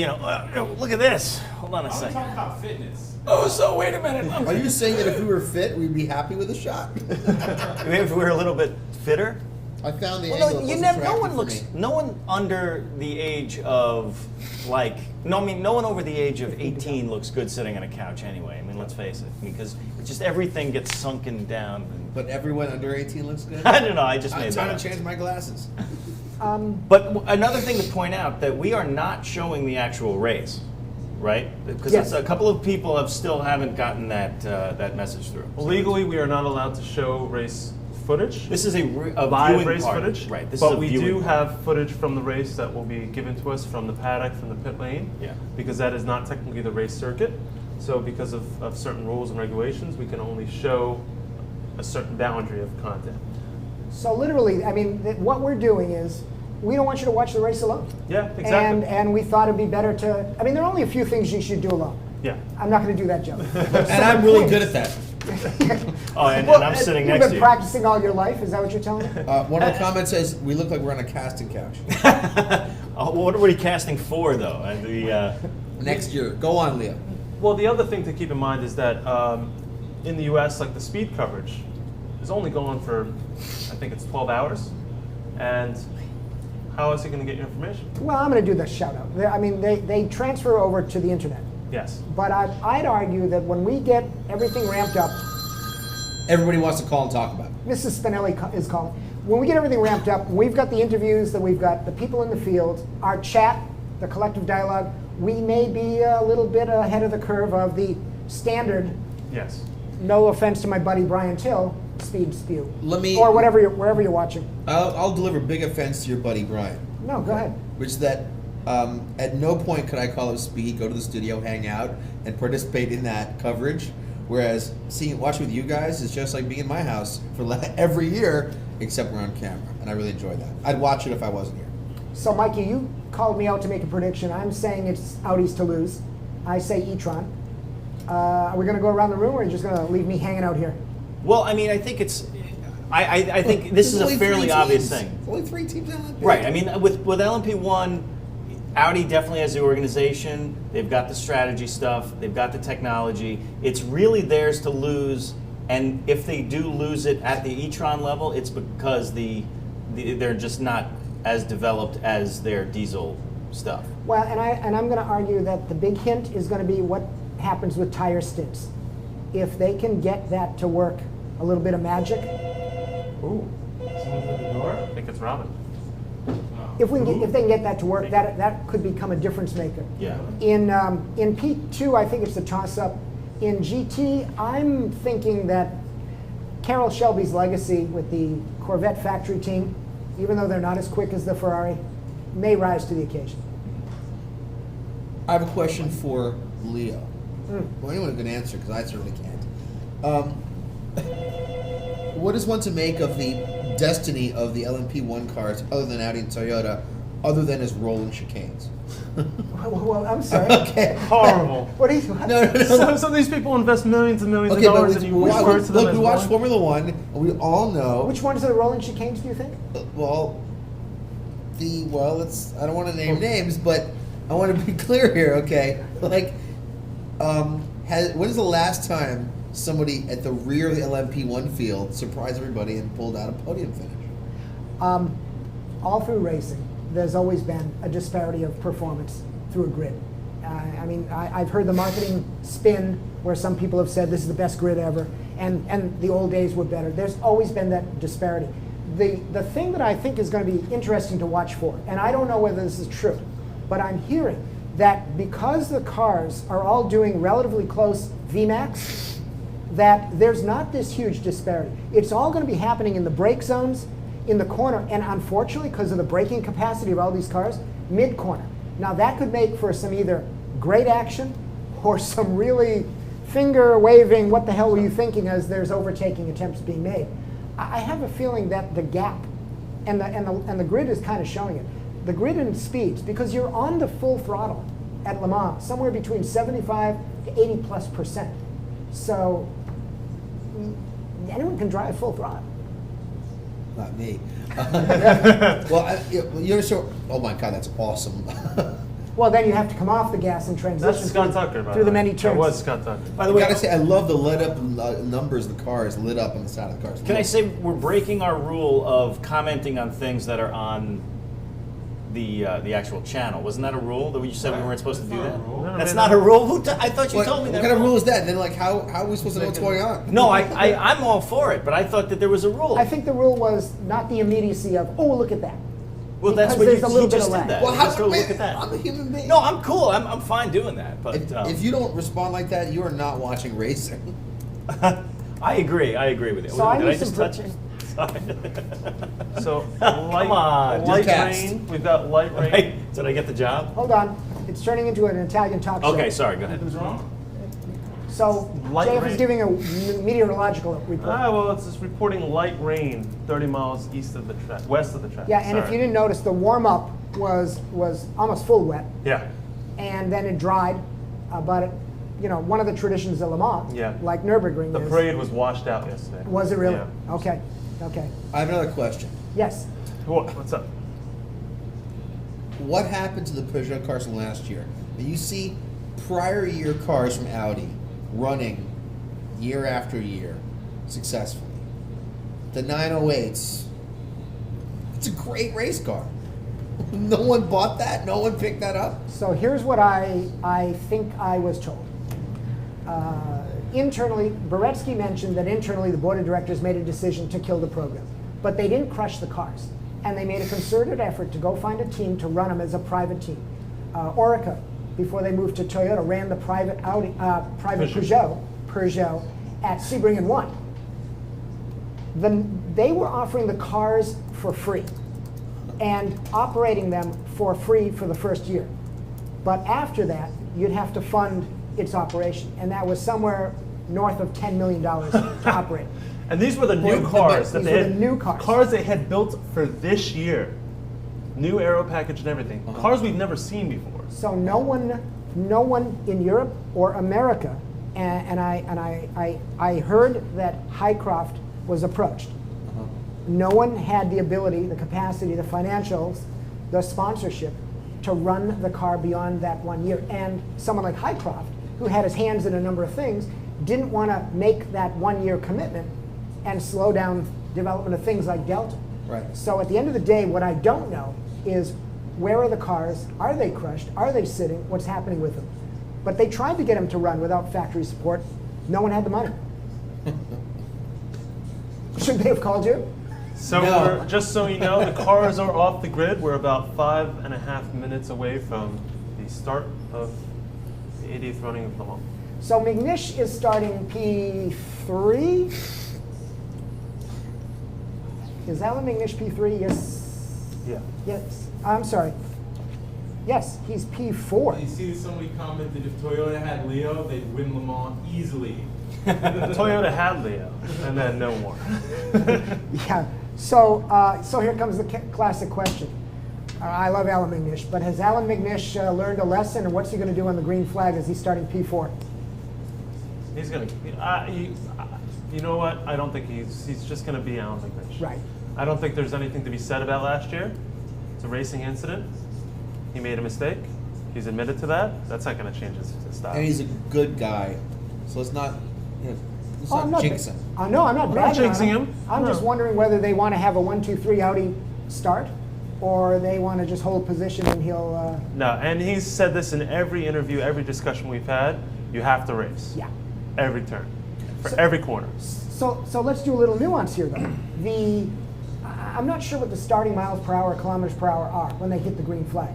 C: look at this. Hold on a
F: I'm
C: second.
F: talking about fitness.
C: Oh, so wait a minute.
D: Are you saying that if we were fit, we'd be happy with the shot?
C: If we're a little bit fitter.
D: I found the
C: Well,
D: angle.
C: no,
D: was
C: no
D: attractive
C: one
D: for
C: looks.
D: me.
C: No one under the age of no one over the age of 18 looks good sitting on a couch anyway. I mean, let's face it, because just everything gets sunken down.
D: But everyone under 18 looks good?
C: I don't know. I just made
D: I'm
C: that
D: trying
C: up.
D: to change my glasses.
C: But another thing to point out that we are not showing the actual race, right? Because
A: Yes.
C: a couple of people haven't gotten that message through.
B: Well, legally, we are not allowed to show race footage.
C: This is a
B: Live
C: viewing
B: race
C: part.
B: footage,
C: Right. This
B: but
C: is a
B: we
C: viewing
B: do
C: part.
B: have footage from the race that will be given to us from the paddock, from the pit lane.
C: Yeah.
B: Because that is not technically the race circuit. So because of certain rules and regulations, we can only show a certain boundary of content.
A: So literally, I mean, what we're doing is we don't want you to watch the race alone.
B: Yeah, exactly.
A: And we thought it'd be better to, I mean, there are only a few things you should do alone.
B: Yeah.
A: I'm not going to do that joke.
D: And I'm really good at that.
C: Oh, and
A: Well,
C: I'm sitting
A: you've
C: next
A: been
C: to you.
A: practicing all your life, is that what you're telling me?
D: One of the comments says, we look like we're on a casting couch.
C: what are we casting for, though?
D: Next year. Go on, Leo.
B: Well, the other thing to keep in mind is that in the U.S., like the speed coverage is only going for, I think it's 12 hours, and how is he going to get your information?
A: Well, I'm going to do the shout out. I mean, they transfer over to the internet.
B: Yes.
A: But I'd argue that when we get everything ramped up,
D: Everybody wants to call and talk about it.
A: Mrs. Spinelli is calling. When we get everything ramped up, we've got the interviews, that we've got the people in the field, our chat, the collective dialogue, we may be a little bit ahead of the curve of the standard,
B: Yes.
A: no offense to my buddy Brian Till, speed spew.
D: Let me-
A: Or wherever you're watching.
D: I'll deliver big offense to your buddy Brian.
A: No, go ahead.
D: Which is that at no point could I call him speed, go to the studio, hang out, and participate in that coverage. Whereas watching with you guys is just like being in my house for every year, except we're on camera, and I really enjoy that. I'd watch it if I wasn't here.
A: So, Mikey, you called me out to make a prediction. I'm saying it's Audis to lose. I say e-tron. Are we going to go around the room, or are you just going to leave me hanging out here?
C: Well, I mean, I think it's. I think this is a fairly obvious thing.
D: There's only 3 teams on LMP.
C: Right. I mean, with LMP1, Audi definitely has the organization. They've got the strategy stuff. They've got the technology. It's really theirs to lose. And if they do lose it at the e-tron level, it's because they're just not as developed as their diesel stuff.
A: Well, and I'm going to argue that the big hint is going to be what happens with tire stints. If they can get that to work, a little bit of magic.
B: Ooh. Someone's at the door? I think it's Robin.
A: If they can get that to work, that could become a difference maker.
C: Yeah.
A: In P2, I think it's a toss-up. In GT, I'm thinking that Carroll Shelby's legacy with the Corvette factory team, even though they're not as quick as the Ferrari, may rise to the occasion.
D: I have a question for Leo. Well, anyone who can answer, because I certainly can't. What is one to make of the destiny of the LMP1 cars, other than Audi and Toyota, other than as rolling chicanes?
A: Well, I'm sorry.
D: Okay.
B: Horrible.
A: What are you?
D: No.
B: Some of these people invest millions and millions of
D: Okay, but
B: dollars, and you refer to them
D: look,
B: as
D: we watch
B: one.
D: Formula One, and we all know.
A: Which ones are the rolling chicanes, do you think?
D: Well, I don't want to name names, but I want to be clear here, okay? Like, when is the last time somebody at the rear of the LMP1 field surprised everybody and pulled out a podium finish?
A: All through racing, there's always been a disparity of performance through a grid. I mean, I've heard the marketing spin where some people have said this is the best grid ever, and the old days were better. There's always been that disparity. The thing that I think is going to be interesting to watch for, and I don't know whether this is true, but I'm hearing that because the cars are all doing relatively close VMAX, that there's not this huge disparity. It's all going to be happening in the brake zones, in the corner, and unfortunately, because of the braking capacity of all these cars, mid-corner. Now that could make for some either great action or some really finger-waving, what the hell were you thinking, as there's overtaking attempts being made. I have a feeling that the gap, and the grid is kind of showing it, the grid and speeds, because you're on the full throttle at Le Mans, somewhere between 75 to 80+%. So anyone can drive full throttle.
D: Not me. Well, you're so. Oh my God, that's awesome.
A: Well, then you have to come off the gas and transition
B: That's Scott Tucker, by
A: through the
B: way.
A: many turns.
B: That was Scott Tucker.
C: By the
D: I
C: way,
D: gotta say, I love the lit up numbers of the cars lit up on the side of the cars.
C: can I say we're breaking our rule of commenting on things that are on the actual channel? Wasn't that a rule that you said we weren't supposed to do that?
B: No,
C: That's
B: man,
C: not a rule. I thought you
D: What,
C: told me that.
D: what kind of rule is that? And then, like, how are we supposed to know what's going on?
C: No, I'm all for it, but I thought that there was a rule.
A: I think the rule was not the immediacy of, oh, look at that.
C: Well, that's
A: because
C: what
A: there's
C: you
A: a little bit
C: just
A: of
C: did
A: lag.
C: that.
D: Well,
C: You
D: how
C: just go look at that.
D: I'm a human being.
C: No, I'm cool. I'm fine doing that. But
D: If you don't respond like that, you are not watching racing.
C: I agree with you.
A: So I
C: Did
A: need
C: I just
A: some
C: touch you? Sorry.
B: So
C: Come on,
B: light
D: just cast.
B: rain. We've got light rain.
C: Right? Did I get the job?
A: Hold on. It's turning into an Italian talk show.
C: Okay, sorry. Go ahead.
F: What's wrong?
A: So
B: Light
A: JF is
B: rain.
A: giving a meteorological report.
B: Well, it's just reporting light rain 30 miles east of the track, west of the track.
A: Yeah, and if
B: Sorry.
A: you didn't notice, the warm-up was almost full wet,
B: Yeah.
A: and then it dried. But one of the traditions of Le Mans,
B: Yeah.
A: like Nürburgring,
B: The
A: is,
B: parade was washed out yesterday.
A: was it really?
B: Yeah.
A: Okay.
D: I have another question.
A: Yes.
B: What's up?
D: what happened to the Peugeot cars from last year? You see prior year cars from Audi running year after year successfully. The 908s, it's a great race car. No one bought that. No one picked that up.
A: So here's what I think I was told. Internally, Boretsky mentioned that internally the board of directors made a decision to kill the program. But they didn't crush the cars. And they made a concerted effort to go find a team to run them as a private team. Orica, before they moved to Toyota, ran the private Peugeot at Sebring and 1. They were offering the cars for free and operating them for free for the first year. But after that, you'd have to fund its operation. And that was somewhere north of $10 million to operate.
B: And these were the new cars that
A: These
B: they
A: were
B: had,
A: the new cars.
B: cars they had built for this year. New aero package and everything. Cars we've never seen before.
A: So no one in Europe or America, and I heard that Highcroft was approached. No one had the ability, the capacity, the financials, the sponsorship to run the car beyond that 1 year. And someone like Highcroft, who had his hands in a number of things, didn't want to make that 1 year commitment and slow down development of things like Delta.
D: Right.
A: So at the end of the day, what I don't know is where are the cars? Are they crushed? Are they sitting? What's happening with them? But they tried to get them to run without factory support. No one had the money. Should they have called you?
B: So
D: No.
B: just so you know, the cars are off the grid. We're about 5.5 minutes away from the start of the 80th running of Le Mans.
A: So McNish is starting P3. Is Alan McNish P3? Yes.
B: Yeah.
A: Yes. I'm sorry. Yes, he's P4.
F: You see, somebody commented if Toyota had Leo, they'd win Le Mans easily.
B: Toyota had Leo, and then no more.
A: Yeah. So here comes the classic question. I love Alan McNish, but has Alan McNish learned a lesson, and what's he going to do on the green flag as he's starting P4?
B: He's gonna. You know what? I don't think he's just gonna be Alan McNish.
A: Right.
B: I don't think there's anything to be said about last year. It's a racing incident. He made a mistake. He's admitted to that. That's not gonna change his style.
D: And he's a good guy, so let's not, let's
A: I'm
D: not
A: not
D: jinx him.
A: No, I'm not
B: We're not
A: bagging on
B: jinxing him.
A: I'm
B: No.
A: just wondering whether they want to have a 1-2-3 Audi start, or they want to just hold position and he'll.
B: No, and he's said this in every interview, every discussion we've had. You have to race.
A: Yeah.
B: Every turn, for every corner.
A: So let's do a little nuance here, though. I'm not sure what the starting miles per hour, kilometers per hour are when they hit the green flag,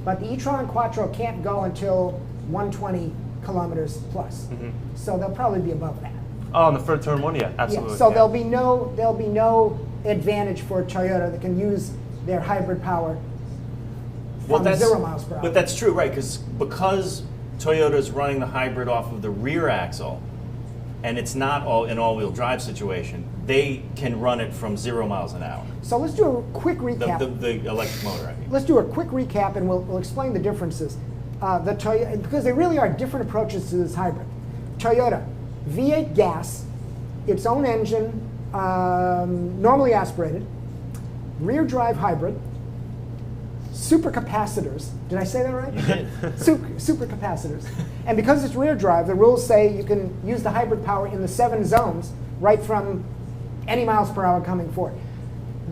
A: but the e-tron Quattro can't go until 120 kilometers plus. So they'll probably be above that.
B: Oh, on the third turn one, yeah, absolutely.
A: Yeah, so
B: yeah.
A: there'll be no advantage for Toyota that can use their hybrid power from 0 miles per hour.
C: But that's true, right? Because Toyota's running the hybrid off of the rear axle, and it's not an all-wheel drive situation, they can run it from 0 miles an hour.
A: So let's do a quick recap.
C: The electric motor, I mean.
A: Let's do a quick recap, and we'll explain the differences. The Toyota, because there really are different approaches to this hybrid. Toyota, V8 gas, its own engine, normally aspirated, rear drive hybrid, supercapacitors. Did I say that right?
C: You did.
A: Supercapacitors. And because it's rear drive, the rules say you can use the hybrid power in the 7 zones right from any miles per hour coming forward.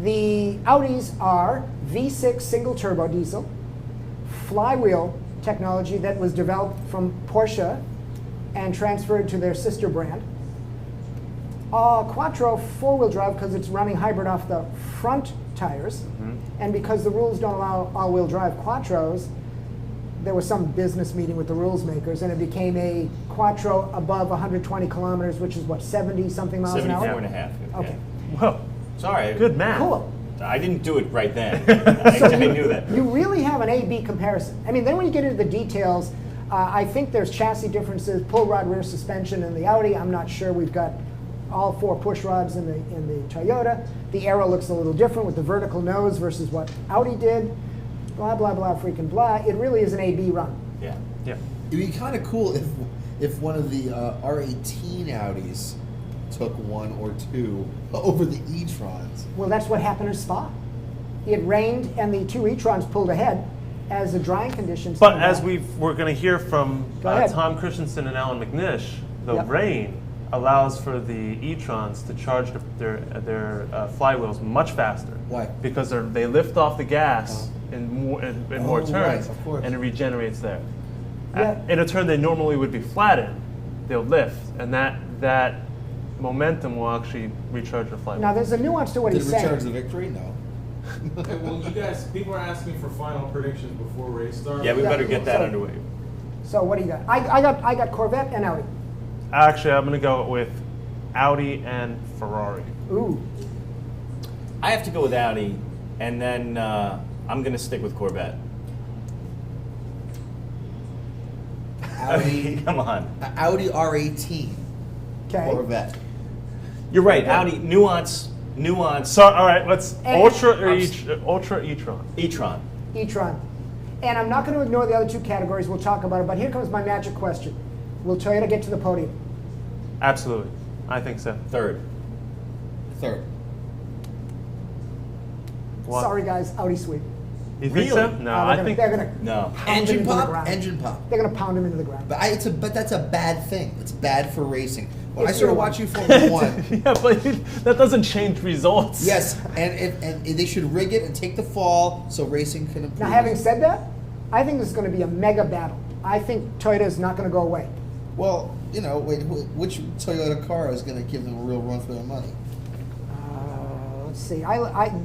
A: The Audis are V6 single turbo diesel, flywheel technology that was developed from Porsche and transferred to their sister brand. Quattro 4-wheel drive because it's running hybrid off the front tires. And because the rules don't allow all-wheel drive Quattros, there was some business meeting with the rules makers, and it became a Quattro above 120 kilometers, which is what, 70-something miles an hour?
C: 74 and a half.
A: Okay.
B: Whoa,
C: Sorry.
B: good math.
A: Cool.
C: I didn't do it right then. I knew that.
A: You really have an A-B comparison. I mean, then when you get into the details, I think there's chassis differences, pull rod rear suspension in the Audi. I'm not sure we've got all 4 push rods in the Toyota. The aero looks a little different with the vertical nose versus what Audi did. Blah, blah, blah, freaking blah. It really is an A-B run.
C: Yeah.
B: Yeah.
D: It'd be kind of cool if one of the R18 Audis took 1 or 2 over the e-trons.
A: Well, that's what happened in Spa. It rained and the 2 e-trons pulled ahead, as the drying conditions.
B: But
A: come
B: as
A: back.
B: we're going to hear from
A: Go ahead.
B: Tom Christensen and Alan McNish, the
A: Yep.
B: rain allows for the e-trons to charge their flywheels much faster.
H: Why?
B: Because they lift off the gas in more
H: Oh,
B: turns,
H: right, of course.
B: and it regenerates there.
A: Yeah.
B: In a turn they normally would be flat in, they'll lift, and that momentum will actually recharge your flywheel.
A: Now, there's a nuance to what
H: Did it
A: he's
H: recharge
A: saying.
H: the victory? No.
F: Okay, well, you guys, people are asking for final predictions before race start.
C: Yeah, we
A: Yeah.
C: better get that
A: So-
C: underway.
A: So what do you got? I got Corvette and Audi.
B: Actually, I'm going to go with Audi and Ferrari.
A: Ooh.
C: I have to go with Audi, and then I'm going to stick with Corvette.
H: Audi,
C: Come on.
H: Audi R18
A: Okay.
H: Corvette.
C: You're right. Audi, nuance.
B: So, all right, let's
A: And-
B: Ultra e-tron.
C: e-tron.
A: e-tron. And I'm not going to ignore the other two categories. We'll talk about it. But here comes my magic question. Will Toyota get to the podium?
B: Absolutely, I think so.
C: Third.
H: Third.
B: What?
A: Sorry, guys. Audi sweep.
B: You think
C: Really?
B: so? No, I think
A: they're gonna
C: No.
A: pound him
H: Engine
A: into the
H: pop.
A: ground.
H: Engine pop.
A: They're going to pound him into the ground.
H: But that's a bad thing. It's bad for racing. When
A: If
H: I started
A: you're-
H: watching Formula One,
B: yeah, but that doesn't change results.
H: yes, and they should rig it and take the fall so racing can improve.
A: Now, having said that, I think this is going to be a mega battle. I think Toyota is not going to go away.
H: Well, you know, which Toyota car is going to give them a real run for their money?
A: Let's see.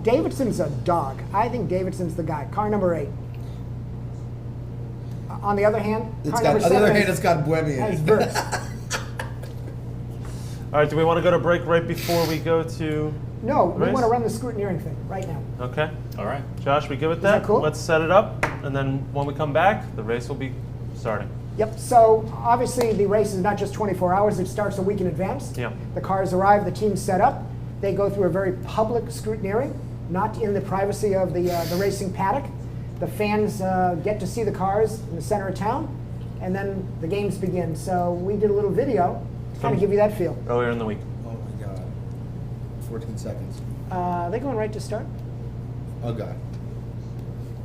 A: Davidson's a dog. I think Davidson's the guy. Car number 8. On the other hand, car number 7
H: it's got Buemi in
A: has
H: it.
A: Verts.
B: All right, do we want to go to break right before we go to?
A: No, we
B: Race?
A: want to run the scrutineering thing right now.
B: Okay,
C: All right.
B: Josh, we good with
A: Is
B: that?
A: that cool?
B: Let's set it up, and then when we come back, the race will be starting.
A: Yep, so obviously the race is not just 24 hours, it starts a week in advance.
B: Yeah.
A: The cars arrive, the team's set up. They go through a very public scrutineering, not in the privacy of the racing paddock. The fans get to see the cars in the center of town, and then the games begin. So we did a little video to kind of give you that feel.
B: Earlier in the week.
H: Oh my God. 14 seconds.
A: They're going right to start.
H: Oh God.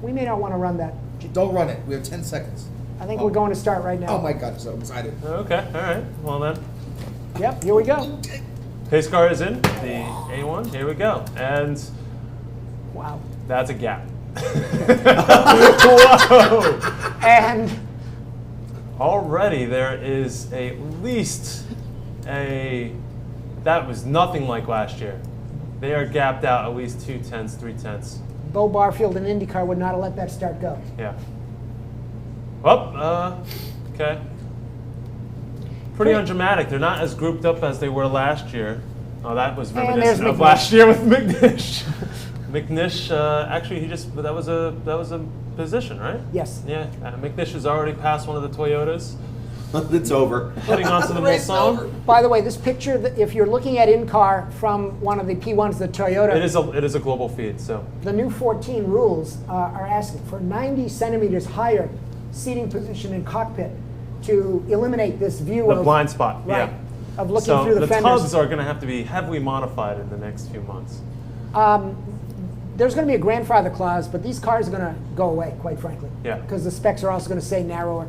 A: We may not want to run that.
H: Don't run it. We have 10 seconds.
A: I think we're going to start right now.
H: Oh my God, I'm so excited.
B: Okay, all right. Well then,
A: Yep, here we go.
B: pace car is in, the A1, here we go. And
A: Wow.
B: that's a gap. Whoa!
A: And
B: Already there is at least that was nothing like last year. They are gapped out at least 2/10, 3/10.
A: Bo Barfield in IndyCar would not have let that start go.
B: Yeah. Well, okay. Pretty undramatic. They're not as grouped up as they were last year. Oh, that was
A: And
B: reminiscent
A: there's
B: of
A: McNish.
B: last year with McNish. McNish, actually, that was a position, right?
A: Yes.
B: Yeah. McNish has already passed one of the Toyotas,
D: It's over.
B: heading on to the
H: Race over.
B: Mulsanne.
A: By the way, this picture, if you're looking at in-car from one of the P1s, the Toyota,
B: It is a global feed, so
A: the new 14 rules are asking for 90 centimeters higher seating position in cockpit to eliminate this view
B: the
A: of
B: blind spot.
A: right,
B: Yeah.
A: of looking
B: So
A: through the
B: the
A: fenders.
B: tubs are going to have to be heavily modified in the next few months.
A: There's going to be a grandfather clause, but these cars are going to go away, quite frankly.
B: Yeah.
A: Because the specs are also going to say narrower.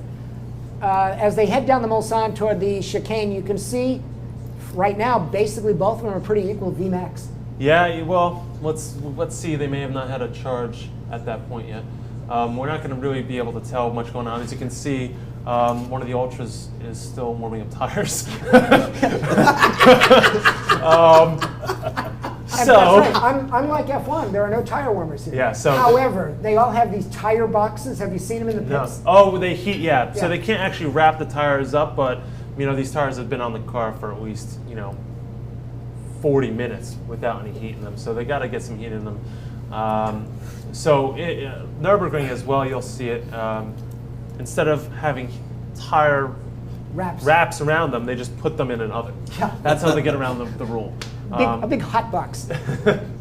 A: As they head down the Mulsanne toward the chicane, you can see right now, basically both of them are pretty equal VMAX.
B: Yeah, well, let's see. They may have not had a charge at that point yet. We're not going to really be able to tell much going on. As you can see, one of the Ultras is still warming up tires.
A: And that's right. Unlike F1, there are no tire warmers here.
B: Yeah, so-
A: However, they all have these tire boxes. Have you seen them in the
B: No.
A: pits?
B: Oh, they heat. Yeah.
A: Yeah.
B: So they can't actually wrap the tires up, but these tires have been on the car for at least 40 minutes without any heat in them. So they got to get some heat in them. Nürburgring as well, you'll see it. Instead of having tire wraps around them, they just put them in an oven.
A: Yeah.
B: That's how they get around the rule.
A: A big hot box.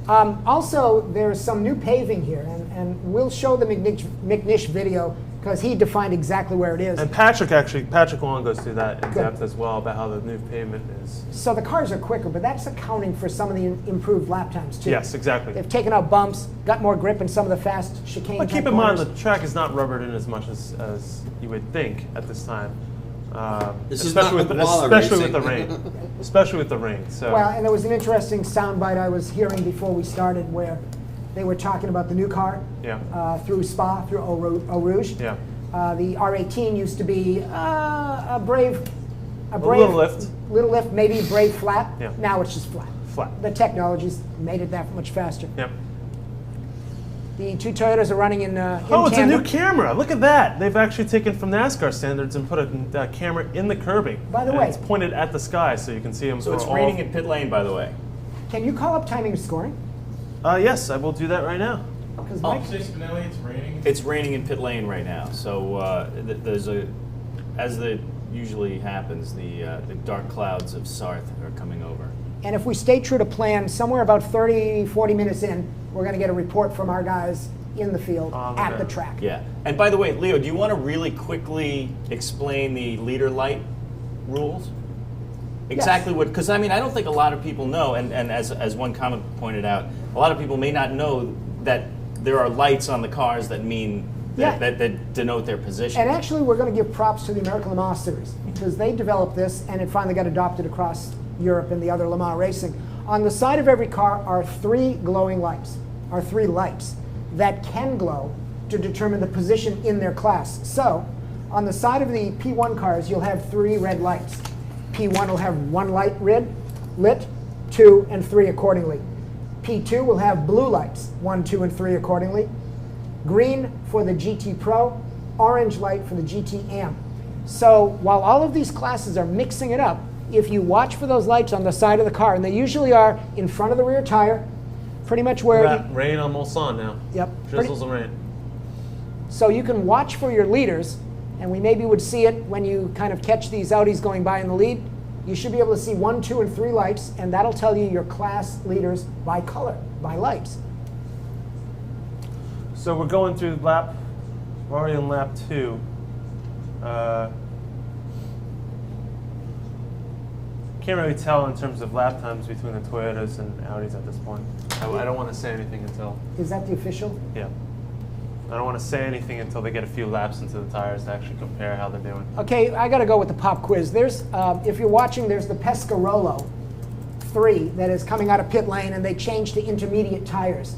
A: Also, there's some new paving here, and we'll show the McNish video because he defined exactly where it is.
B: And Patrick Long goes through that in depth as well about how the new pavement is.
A: So the cars are quicker, but that's accounting for some of the improved lap times too.
B: Yes, exactly.
A: They've taken out bumps, got more grip in some of the fast chicane.
B: But keep
A: type
B: in mind,
A: corners.
B: the track is not rubbered in as much as you would think at this time.
D: This is not
B: with
D: koala
B: especially with the
D: racing.
B: rain. Especially with the rain. So.
A: Well, and there was an interesting soundbite I was hearing before we started where they were talking about the new car through Spa, through Eau Rouge.
B: Yeah.
A: The R18 used to be a brave,
B: little lift,
A: maybe brave flat.
B: Yeah.
A: Now it's just flat.
B: Flat.
A: The technology's made it that much faster.
B: Yep.
A: The two Toyotas are running in
B: Oh, it's
A: tandem.
B: a new camera. Look at that. They've actually taken from NASCAR standards and put a camera in the curbing.
A: By the
B: And
A: way,
B: it's pointed at the sky so you can see them.
C: So it's raining in pit lane, by the way.
A: Can you call up timing and scoring?
B: Yes, I will do that right now.
A: Because
C: Oh.
A: Mike,
F: Say Spinelli, it's raining.
C: It's raining in pit lane right now. So there's as the usually happens, the dark clouds of Sarth are coming over.
A: and if we stay true to plan, somewhere about 30, 40 minutes in, we're going to get a report from our guys in the field at the track.
C: Yeah. And by the way, Leo, do you want to really quickly explain the leader light rules? Exactly what, because I mean, I don't think a lot of people know, and as one comment pointed out, a lot of people may not know that there are lights on the cars that mean that denote their position.
A: And actually, we're going to give props to the American Le Mans Series because they developed this and it finally got adopted across Europe and the other Le Mans racing. On the side of every car are three glowing lights, are three lights that can glow to determine the position in their class. So, on the side of the P1 cars, you'll have three red lights. P1 will have one light lit, 2 and 3 accordingly. P2 will have blue lights, 1, 2, and 3 accordingly. Green for the GT Pro, orange light for the GT Am. So while all of these classes are mixing it up, if you watch for those lights on the side of the car, and they usually are in front of the rear tire, pretty much where...
B: Rain on Mulsanne now.
A: Yep.
B: Drizzles and rain.
A: So you can watch for your leaders, and we maybe would see it when you kind of catch these Audis going by in the lead. You should be able to see 1, 2, and 3 lights, and that'll tell you your class leaders by color, by lights.
B: So we're going through we're already in lap 2. Can't really tell in terms of lap times between the Toyotas and Audis at this point. I don't want to say anything until...
A: Is that the official?
B: Yeah. I don't want to say anything until they get a few laps into the tires to actually compare how they're doing.
A: Okay, I got to go with the pop quiz. There's, if you're watching, there's the Pescarolo 3 that is coming out of pit lane, and they changed to intermediate tires.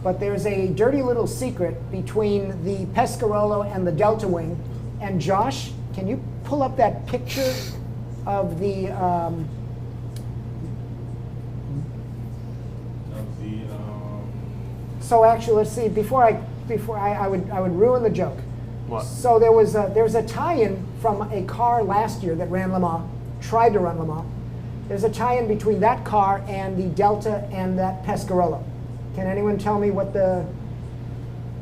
A: But there's a dirty little secret between the Pescarolo and the Delta Wing. And Josh, can you pull up that picture of the... So actually, let's see. Before I would ruin the joke.
B: What?
A: So there's a tie-in from a car last year that ran Le Mans, tried to run Le Mans. There's a tie-in between that car and the Delta and that Pescarolo. Can anyone tell me what the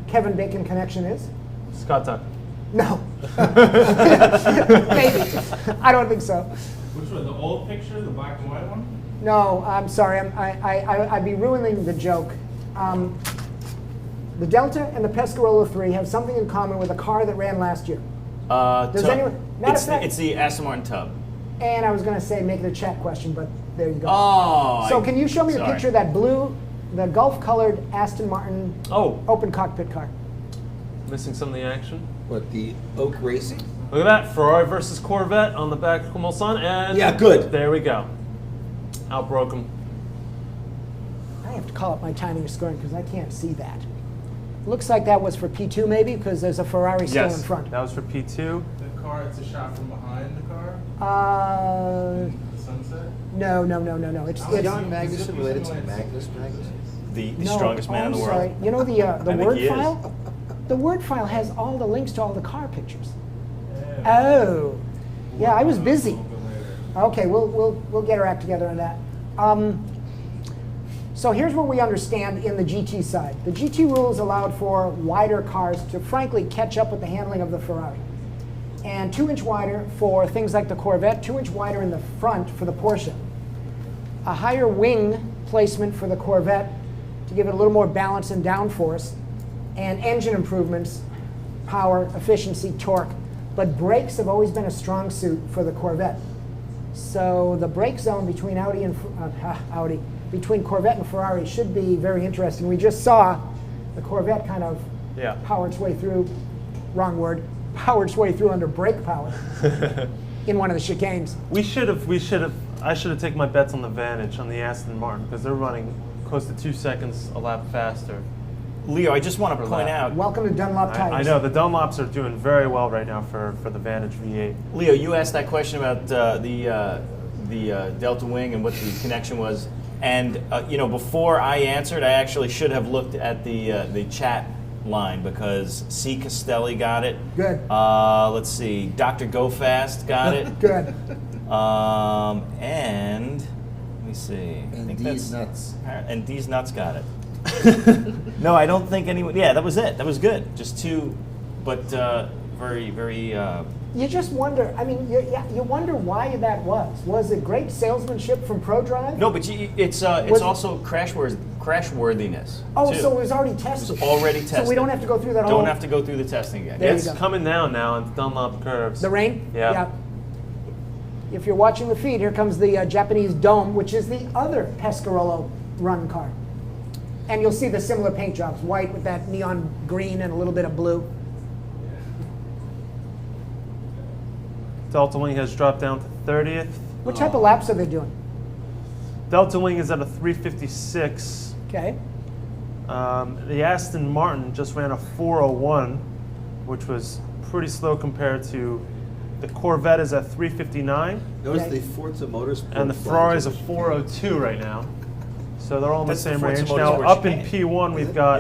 A: Kevin Bacon connection is?
B: Scott Tuck.
A: No. Maybe. I don't think so.
F: Which one? The old picture, the black and white one?
A: No, I'm sorry. I'd be ruining the joke. The Delta and the Pescarolo 3 have something in common with a car that ran last year. Does
C: Tub.
A: anyone? Matter of fact,
C: It's the Aston Martin Tub.
A: and I was going to say make it a chat question, but there you go.
C: Oh.
A: So can you show me a
C: sorry.
A: picture of that blue, the Gulf-colored Aston Martin open cockpit car?
B: Missing some of the action.
D: What, the Oak Racing?
B: Look at that. Ferrari versus Corvette on the back of Mulsanne. And
D: Yeah, good.
B: There we go. Outbroke him.
A: I have to call up my timing and scoring because I can't see that. Looks like that was for P2 maybe because there's a Ferrari still in front.
B: That was for P2.
F: The car, it's a shot from behind the car? The sunset?
A: No. It's
D: John Magnuson related to Magnus Magnuson?
C: The
A: no,
C: strongest man in the
A: I'm
C: world.
A: sorry. You know the
C: think
A: Word
C: he is.
A: file? The Word file has all the links to all the car pictures. Oh, yeah, I was busy. Okay, we'll get our act together on that. So here's what we understand in the GT side. The GT rules allowed for wider cars to frankly catch up with the handling of the Ferrari. And 2-inch wider for things like the Corvette, 2-inch wider in the front for the Porsche. A higher wing placement for the Corvette to give it a little more balance and downforce, and engine improvements power, efficiency, torque, but brakes have always been a strong suit for the Corvette. So the brake zone between between Corvette and Ferrari should be very interesting. We just saw the Corvette kind of power its way through, wrong word, power its way through under brake power in one of the chicanes.
B: I should have taken my bets on the Vantage on the Aston Martin because they're running close to 2 seconds a lap faster.
C: Leo, I just want to point out.
A: Welcome to Dunlop Tires.
B: I know the Dunlops are doing very well right now for the Vantage V8.
C: Leo, you asked that question about the Delta Wing and what the connection was, and before I answered, I actually should have looked at the chat line because C. Castelli got it.
A: Good.
C: Let's see, Dr. Go Fast got it.
A: Good.
C: And let me see.
H: And D's Nuts.
C: And D's Nuts got it. No, I don't think anyone. Yeah, that was it. That was good. Just two, but very, very.
A: You just wonder. I mean, you wonder why that was. Was it great salesmanship from ProDrive?
C: No, but it's also crashworthiness.
A: Oh,
C: too.
A: so it was already tested.
C: It was already tested.
A: So we don't have to go through that whole.
C: Don't have to go through the testing again.
A: There you
B: It's
A: go.
B: coming down now on Dunlop curves.
A: The rain?
B: Yeah.
A: If you're watching the feed, here comes the Japanese Dome, which is the other Pescarolo run car. And you'll see the similar paint jobs, white with that neon green and a little bit of blue.
B: Delta Wing has dropped down to 30th.
A: What type of laps are they doing?
B: Delta Wing is at a 356.
A: Okay.
B: The Aston Martin just ran a 401, which was pretty slow compared to the Corvette is at 359.
D: Notice
A: Okay.
D: the Forza Motorsport.
B: And the Ferrari is a 402 right now. So they're all in the
C: That's the
B: same
C: Forza
B: range. Now
C: Motorsport
B: up in
C: chicane.
B: P1 we've got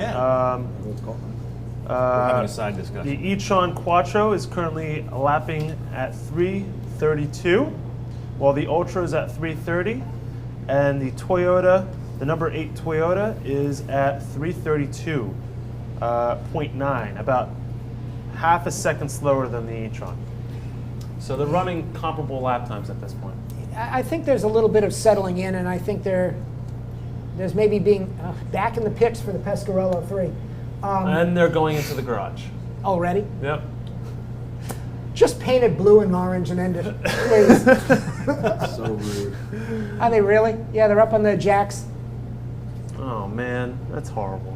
C: We're having a side discussion.
B: the e-tron Quattro is currently lapping at 332, while the Ultra is at 330, and the Toyota, the number 8 Toyota, is at 332.9, about half a second slower than the e-tron. So they're running comparable lap times at this point.
A: I think there's a little bit of settling in, and I think there's maybe being back in the pits for the Pescarolo 3.
B: And they're going into the garage.
A: Already?
B: Yep.
A: Just paint it blue and orange and end it, please.
D: So rude.
A: Are they really? Yeah, they're up on the jacks.
B: Oh man, that's horrible.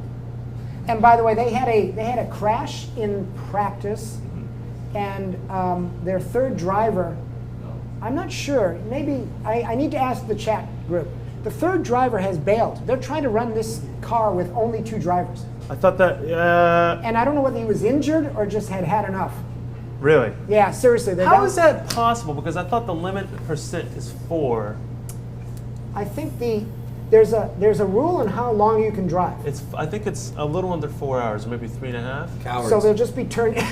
A: And by the way, they had a crash in practice, and their third driver, I'm not sure, maybe I need to ask the chat group. The third driver has bailed. They're trying to run this car with only 2 drivers.
B: I thought that,
A: And I don't know whether he was injured or just had enough.
B: really?
A: Yeah, seriously.
B: How is that possible? Because I thought the limit percent is 4.
A: I think there's a rule on how long you can drive.
B: I think it's a little under 4 hours, maybe 3.5.
D: Cowards.
A: So they'll just be turning.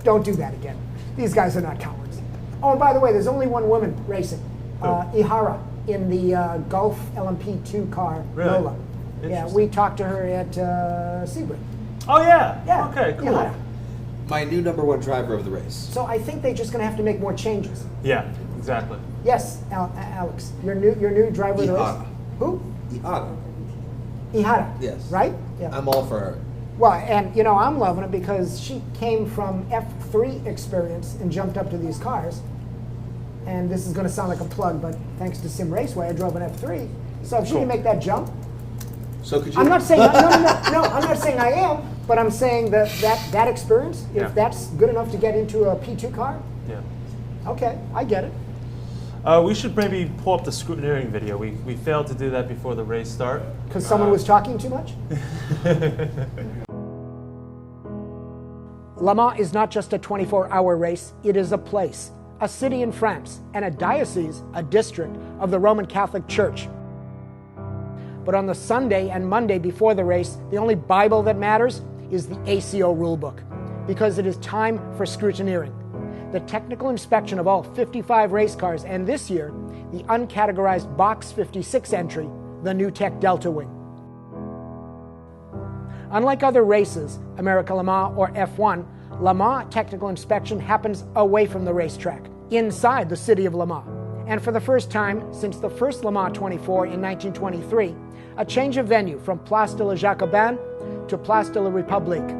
A: Don't do that again. These guys are not cowards. Oh, and by the way, there's only one woman racing, Ihara, in the Gulf LMP2 car,
B: Really?
A: Lola. Yeah,
B: Interesting.
A: we talked to her at Sebring.
B: Oh yeah.
A: Yeah.
B: Okay. Cool.
A: Ihara.
D: My new #1 driver of the race.
A: So I think they're just going to have to make more changes.
B: Yeah. Exactly.
A: Yes, Alex, your new driver of the race.
D: Ihara.
A: Who?
D: Ihara.
A: Ihara.
D: Yes.
A: Right? Yeah.
D: I'm all for her.
A: Well, and I'm loving it because she came from F3 experience and jumped up to these cars. And this is going to sound like a plug, but thanks to Sim Raceway, I drove an F3. So if she can make that jump,
D: So could you?
A: I'm not saying no, I'm not saying I am, but I'm saying that experience,
B: Yeah.
A: if that's good enough to get into a P2 car,
B: Yeah.
A: okay, I get it.
B: We should maybe pull up the scrutineering video. We failed to do that before the race start.
A: Because someone was talking too much. Le Mans is not just a 24-hour race, it is a place, a city in France, and a diocese, a district of the Roman Catholic Church. But on the Sunday and Monday before the race, the only Bible that matters is the ACO rulebook, because it is time for scrutineering, the technical inspection of all 55 race cars, and this year, the uncategorized Box 56 entry, the new Tech Delta Wing. Unlike other races, America Le Mans or F1, Le Mans technical inspection happens away from the racetrack, inside the city of Le Mans. And for the first time since the first Le Mans 24 in 1923, a change of venue from Place de la Jacobin to Place de la République.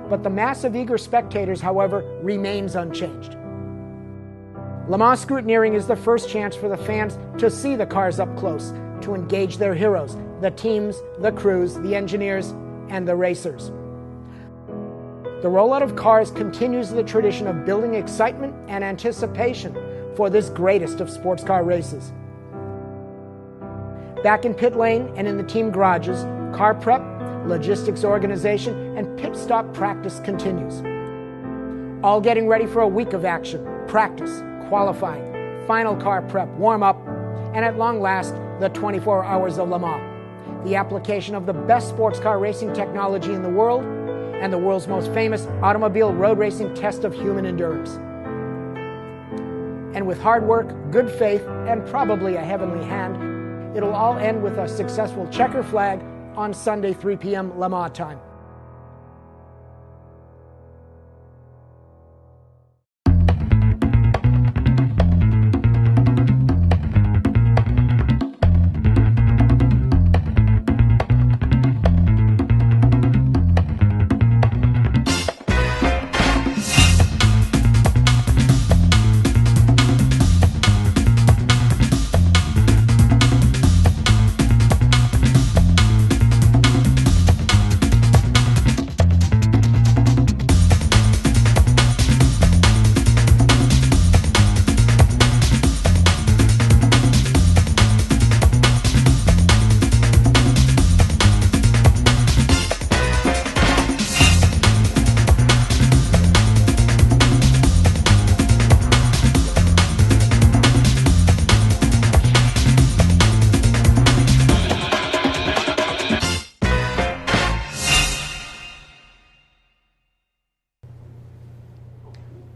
A: but the mass of eager spectators, however, remains unchanged. Le Mans Scrutineering is the first chance for the fans to see the cars up close, to engage their heroes, the teams, the crews, the engineers, and the racers. The rollout of cars continues the tradition of building excitement and anticipation for this greatest of sports car races. Back in pit lane and in the team garages, car prep, logistics organization, and pit stop practice continues. All getting ready for a week of action, practice, qualifying, final car prep, warm-up, and at long last, the 24 hours of Le Mans, the application of the best sports car racing technology in the world and the world's most famous automobile road racing test of human endurance. And with hard work, good faith, and probably a heavenly hand, it'll all end with a successful checker flag on Sunday, 3 p.m. Le Mans time.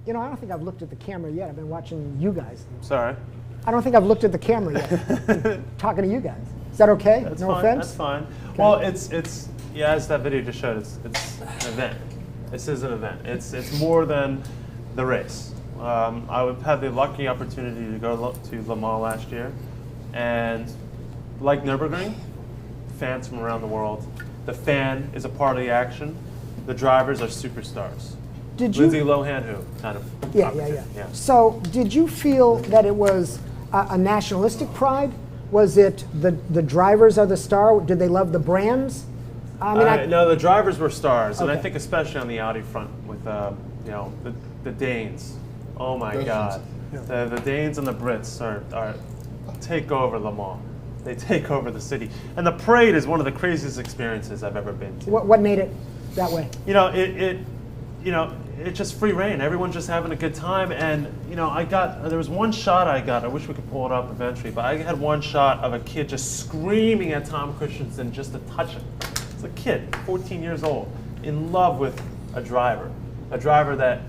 A: You know, I don't think I've looked at the camera yet. I've been watching you guys.
B: Sorry.
A: I don't think I've looked at the camera yet. Talking to you guys. Is that okay?
B: That's
A: no
B: fine.
A: offense?
B: That's fine.
A: Okay.
B: Well, it's yeah, as that video just showed, it's an event. This is an event. It's more than the race. I had the lucky opportunity to go to Le Mans last year, and like Nürburgring, fans from around the world. The fan is a part of the action. The drivers are superstars.
A: Did you?
B: Lindsay Lohan, who kind of
A: Yeah. So, did you feel that it was a nationalistic pride? Was it the drivers are the star? Did they love the brands?
B: No, the drivers were stars, and I
A: Okay.
B: think especially on the Audi front with the Danes. Oh my God, the Danes and the Brits are take over Le Mans. They take over the city, and the parade is one of the craziest experiences I've ever been to.
A: What made it that way?
B: It's just free reign. Everyone's just having a good time, and there was one shot I got. I wish we could pull it up eventually, but I had one shot of a kid just screaming at Tom Christensen just to touch him. It's a kid, 14 years old, in love with a driver that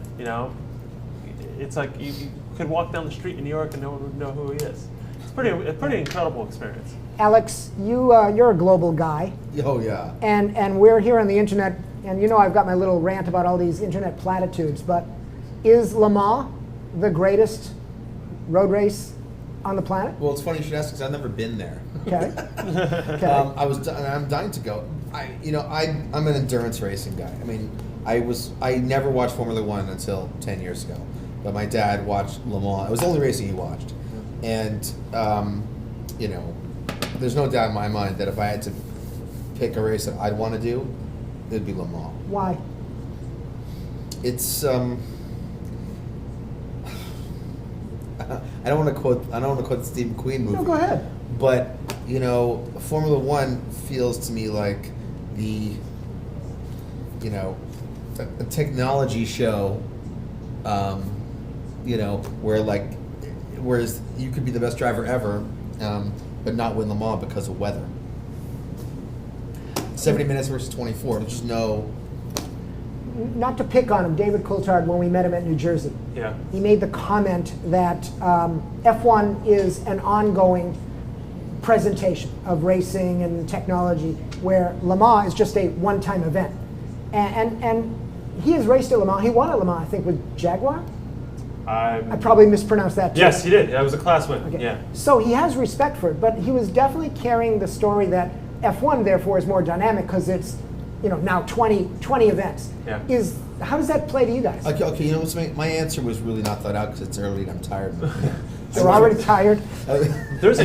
B: it's like you could walk down the street in New York and no one would know who he is. It's a pretty incredible experience.
A: Alex, you're a global guy.
H: Oh yeah.
A: And we're here on the internet, and I've got my little rant about all these internet platitudes, but is Le Mans the greatest road race on the planet?
H: Well, it's funny you should ask because I've never been there.
A: Okay. Okay.
H: I'm dying to go. I'm an endurance racing guy. I mean, I never watched Formula One until 10 years ago, but my dad watched Le Mans. It was the only racing he watched, and there's no doubt in my mind that if I had to pick a race that I'd want to do, it'd be Le Mans.
A: Why?
H: It's I don't want to quote the Steve McQueen movie.
A: No, go ahead.
H: But Formula One feels to me like a technology show. Whereas you could be the best driver ever, but not win Le Mans because of weather. 70 minutes versus 24. There's just no.
A: Not to pick on him, David Coulthard, when we met him at New Jersey, he made the comment that F1 is an ongoing presentation of racing and technology, where Le Mans is just a one-time event. And he has raced at Le Mans. He won at Le Mans, I think, with Jaguar. I probably mispronounced that too.
B: Yes, he did. That was a class win.
A: Okay.
B: Yeah.
A: So he has respect for it, but he was definitely carrying the story that F1 therefore is more dynamic because it's now 20 events.
B: Yeah.
A: How does that play to you guys?
H: Okay, you know what's my answer was really not thought out because it's early and I'm tired.
A: You're already tired.
B: There was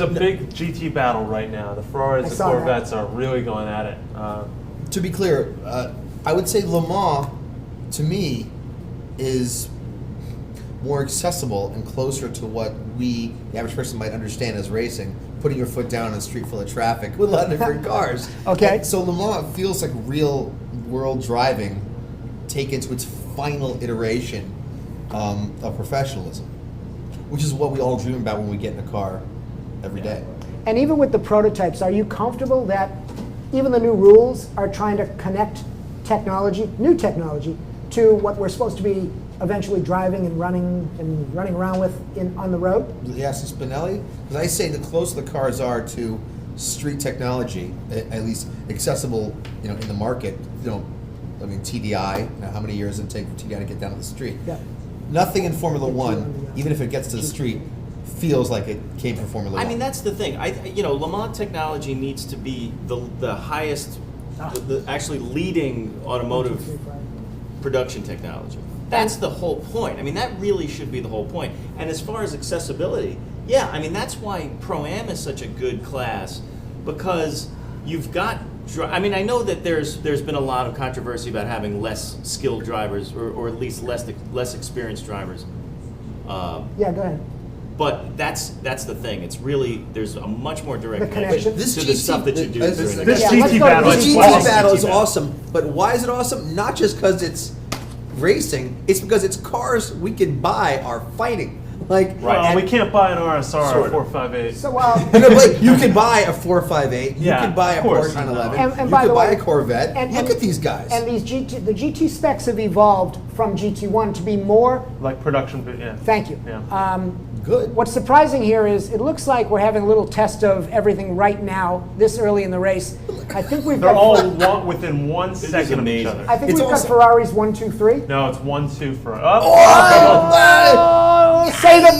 B: a big GT battle right now. The Ferraris and Corvettes are really going at it.
H: To be clear, I would say Le Mans, to me, is more accessible and closer to what the average person might understand as racing, putting your foot down in a street full of traffic with a lot of different cars.
A: Okay.
H: And so Le Mans feels like real world driving taken to its final iteration of professionalism, which is what we all dream about when we get in a car every day.
A: And even with the prototypes, are you comfortable that even the new rules are trying to connect new technology, to what we're supposed to be eventually driving and running around with on the road?
H: Yes, Spinelli. Because I say the closer the cars are to street technology, at least accessible, in the market. I mean, TDI. How many years does it take for TDI to get down to the street?
A: Yeah.
H: Nothing in Formula One, even if it gets to the street, feels like it came from Formula One.
C: I mean, that's the thing. Le Mans technology needs to be the highest, actually leading automotive production technology. That's the whole point. I mean, that really should be the whole point. And as far as accessibility, yeah, I mean, that's why Pro-Am is such a good class, because you've got, I mean, I know that there's been a lot of controversy about having less skilled drivers, or at least less experienced drivers.
A: Yeah, go ahead.
C: But that's the thing. It's really, there's a much more direct
A: The connection.
C: connection to the stuff that you do.
B: This
A: Yeah, let's
B: GT
A: go to
B: battle
A: the
H: The
B: is
H: GT
B: awesome.
H: battle is
C: GT battle.
H: awesome, but why is it awesome? Not just because it's racing, it's because it's cars we can buy are fighting. Like,
B: Well, we can't buy an RSR
C: Sort of.
B: 458.
A: So,
H: you can buy a 458, you
B: Yeah,
H: can buy a
B: of course.
H: Porsche 911,
A: And
H: you
A: by
H: could
A: the
H: buy
A: way-
H: a Corvette.
A: and-
H: Look
A: and-
H: at these guys.
A: and the GT specs have evolved from GT1 to be more.
B: Like production, yeah.
A: Thank you.
B: Yeah.
H: Good.
A: What's surprising here is it looks like we're having a little test of everything right now, this early in the race. I think we've
B: They're
A: got
B: all within 1 second of each
C: amazing.
B: other.
A: I think
H: It's
A: we've got
H: awesome.
A: Ferraris 1, 2, 3.
B: No, it's 1-2 for
A: Save it!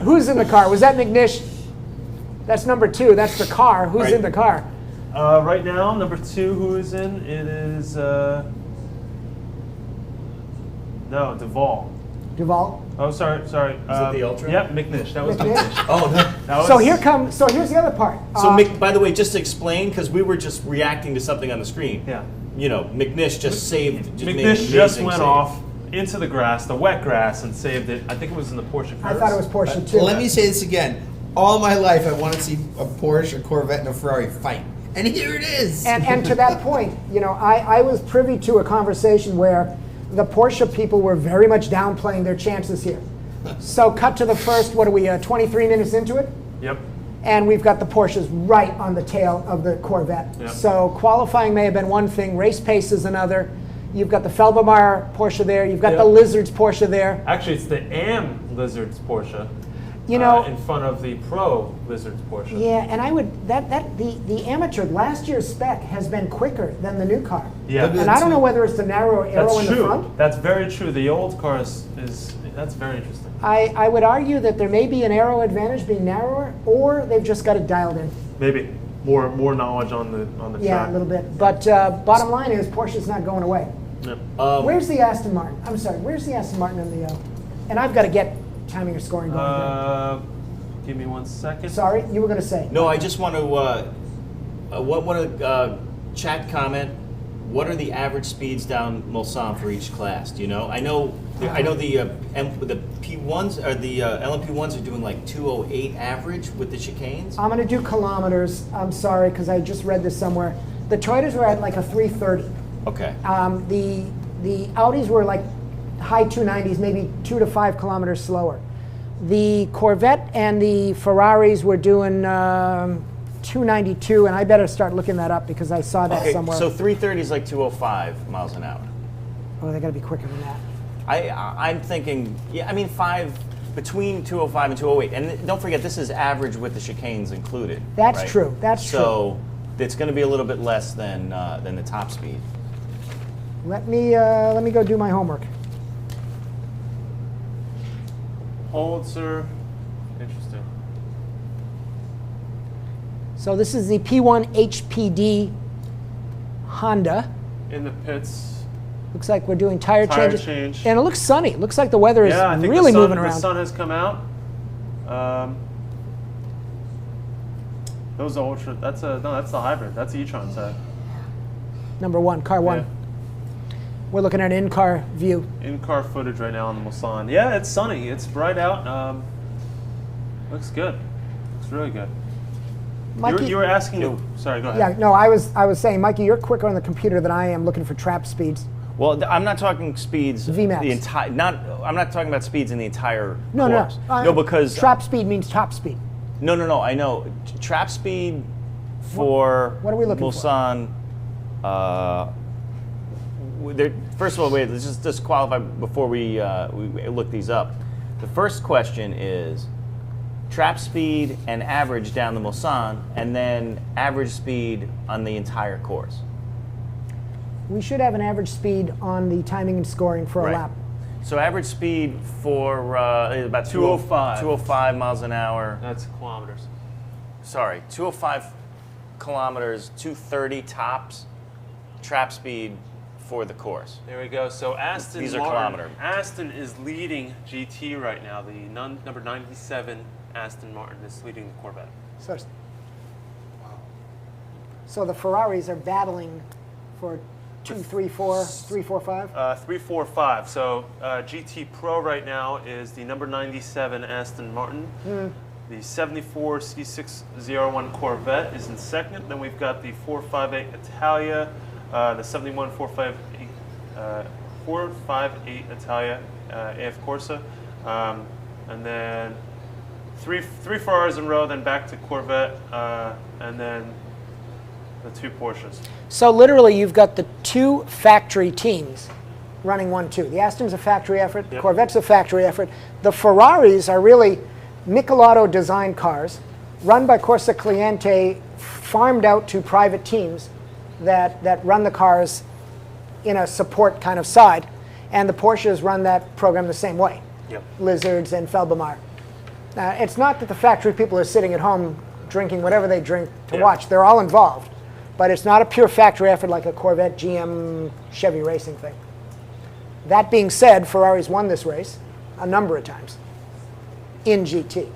A: Who's in the car? Was that McNish? That's number 2. That's the car. Who's
B: Right.
A: in the car?
B: Right now, number 2, who is in? It is no, Duvall.
A: Duval.
B: Oh, sorry.
C: it the Ultra?
B: Yep, McNish. That was
A: McNish?
B: McNish.
C: Oh, no.
B: That was,
A: So here's the other part.
C: So, by the way, just to explain, because we were just reacting to something on the screen.
B: Yeah.
C: McNish just saved. Just made an
B: McNish just
C: amazing
B: went
C: save.
B: off into the grass, the wet grass, and saved it. I think it was in the Porsche
A: I
B: curves.
A: thought it was Porsche too.
H: Let me say this again. All my life, I want to see a Porsche, a Corvette, and a Ferrari fight. And here it is.
A: And to that point, I was privy to a conversation where the Porsche people were very much downplaying their chances here. So cut to the first, 23 minutes into it?
B: Yep.
A: And we've got the Porsches right on the tail of the Corvette.
B: Yep.
A: So qualifying may have been one thing, race pace is another. You've got the Felbermeyer Porsche there, you've got
B: Yep.
A: the Lizards Porsche there.
B: Actually, it's the Am Lizards Porsche. In front of the Pro Lizards Porsche.
A: Yeah, and I would the amateur last year's spec has been quicker than the new car.
B: Yeah.
A: And I don't know whether it's the narrow arrow
B: That's
A: in
B: true.
A: the front.
B: That's very true. The old car is that's very interesting.
A: I would argue that there may be an aero advantage being narrower, or they've just got it dialed in.
B: Maybe more knowledge on the
A: Yeah,
B: track.
A: a little bit. But bottom line is Porsche's not going away.
B: Yep.
A: Where's the Aston Martin? I'm sorry, where's the Aston Martin in the... and I've got to get timing or scoring going here.
B: Give me 1 second.
A: Sorry, you were going to say.
C: No, I just want to chat comment. What are the average speeds down Mulsanne for each class? Do you know? I know the P1s or the LMP1s are doing like 208 average with the chicanes.
A: I'm going to do kilometers. I'm sorry, because I just read this somewhere. The Toyotas were at like a 330.
C: Okay.
A: The Audis were like high 290s, maybe 2 to 5 kilometers slower. The Corvette and the Ferraris were doing 292, and I better start looking that up because I saw that
C: Okay,
A: somewhere.
C: so 330 is like 205 miles an hour.
A: Oh, they got to be quicker than that.
C: I'm thinking, yeah, I mean between 205 and 208, and don't forget this is average with the chicanes included.
A: That's
C: right?
A: true. That's true.
C: So it's going to be a little bit less than the top speed.
A: Let me go do my homework.
B: Hold, sir. Interesting.
A: So this is the P1 HPD Honda.
B: In the pits.
A: Looks like we're doing tire changes.
B: change.
A: And it looks sunny. It looks like the weather is
B: Yeah, I think
A: really moving
B: the
A: around.
B: sun has come out. Those ultra. That's the hybrid. That's e-tron side.
A: Number one, car one.
B: Yeah.
A: We're looking at an in-car view.
B: In-car footage right now on the Mulsanne. Yeah, it's sunny. It's bright out. Looks good. Looks really good.
A: Mikey,
B: You were asking. Sorry, go ahead.
A: yeah, no, I was saying, Mikey, you're quicker on the computer than I am looking for trap speeds.
C: Well, I'm not talking speeds.
A: VMAX.
C: The entire. I'm not talking about speeds in the entire
A: No,
C: course.
A: no.
C: No, because
A: trap speed means top speed.
C: No. I know trap speed for
A: What are we looking for?
C: Mulsanne. First of all, wait. Let's just qualify before we look these up. The first question is trap speed and average down the Mulsanne, and then average speed on the entire course.
A: We should have an average speed on the timing and scoring for a
C: Right.
A: lap.
C: So average speed for is about
B: 205.
C: 205 miles an hour.
B: That's kilometers.
C: Sorry, 205 kilometers, 230 tops. Trap speed for the course.
B: There we go. So Aston
C: These are
B: Martin.
C: kilometer.
B: Aston is leading GT right now. The number 97 Aston Martin is leading the Corvette.
A: So the Ferraris are battling for 2, 3, 4, 3, 4, 5.
B: 3, 4, 5. So GT Pro right now is the number 97 Aston Martin. The 74 C601 Corvette is in second. Then we've got the 458 Italia, the 71 458 Italia AF Corsa, and then three Ferraris in a row. Then back to Corvette, and then the 2 Porsches.
A: So literally, you've got the 2 factory teams running 1-2. The Aston's a factory effort.
B: Yep.
A: Corvette's a factory effort. The Ferraris are really Michelotto designed cars, run by Corsa Cliente, farmed out to private teams that run the cars in a support kind of side, and the Porsches run that program the same way.
B: Yep.
A: Lizards and Felbemar. It's not that the factory people are sitting at home drinking whatever they drink to
B: Yeah.
A: watch. They're all involved. But it's not a pure factory effort like a Corvette, GM, Chevy racing thing. That being said, Ferrari's won this race a number of times in GT.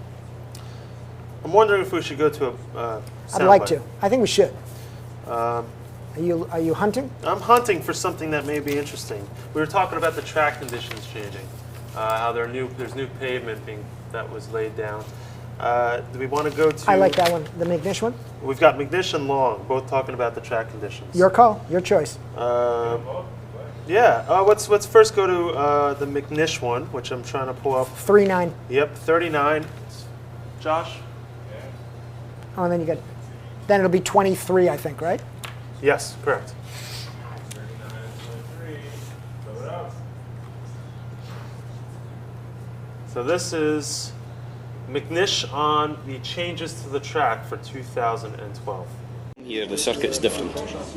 B: I'm wondering if we should go to a
A: I'd like
B: soundbite.
A: to. I think we should. Are you hunting?
B: I'm hunting for something that may be interesting. We were talking about the track conditions changing, how there's new pavement that was laid down. Do we want to go to?
A: I like that one. The McNish one.
B: We've got McNish and Long both talking about the track conditions.
A: Your call. Your choice.
B: Yeah. Let's first go to the McNish one, which I'm trying to pull up.
A: 3.9.
B: Yep, 39. Josh.
A: Oh, and then it'll be 23, I think, right?
B: Yes, correct.
F: 39.3. Fill it up.
B: So this is McNish on the changes to the track for 2012.
I: Here the circuit's different,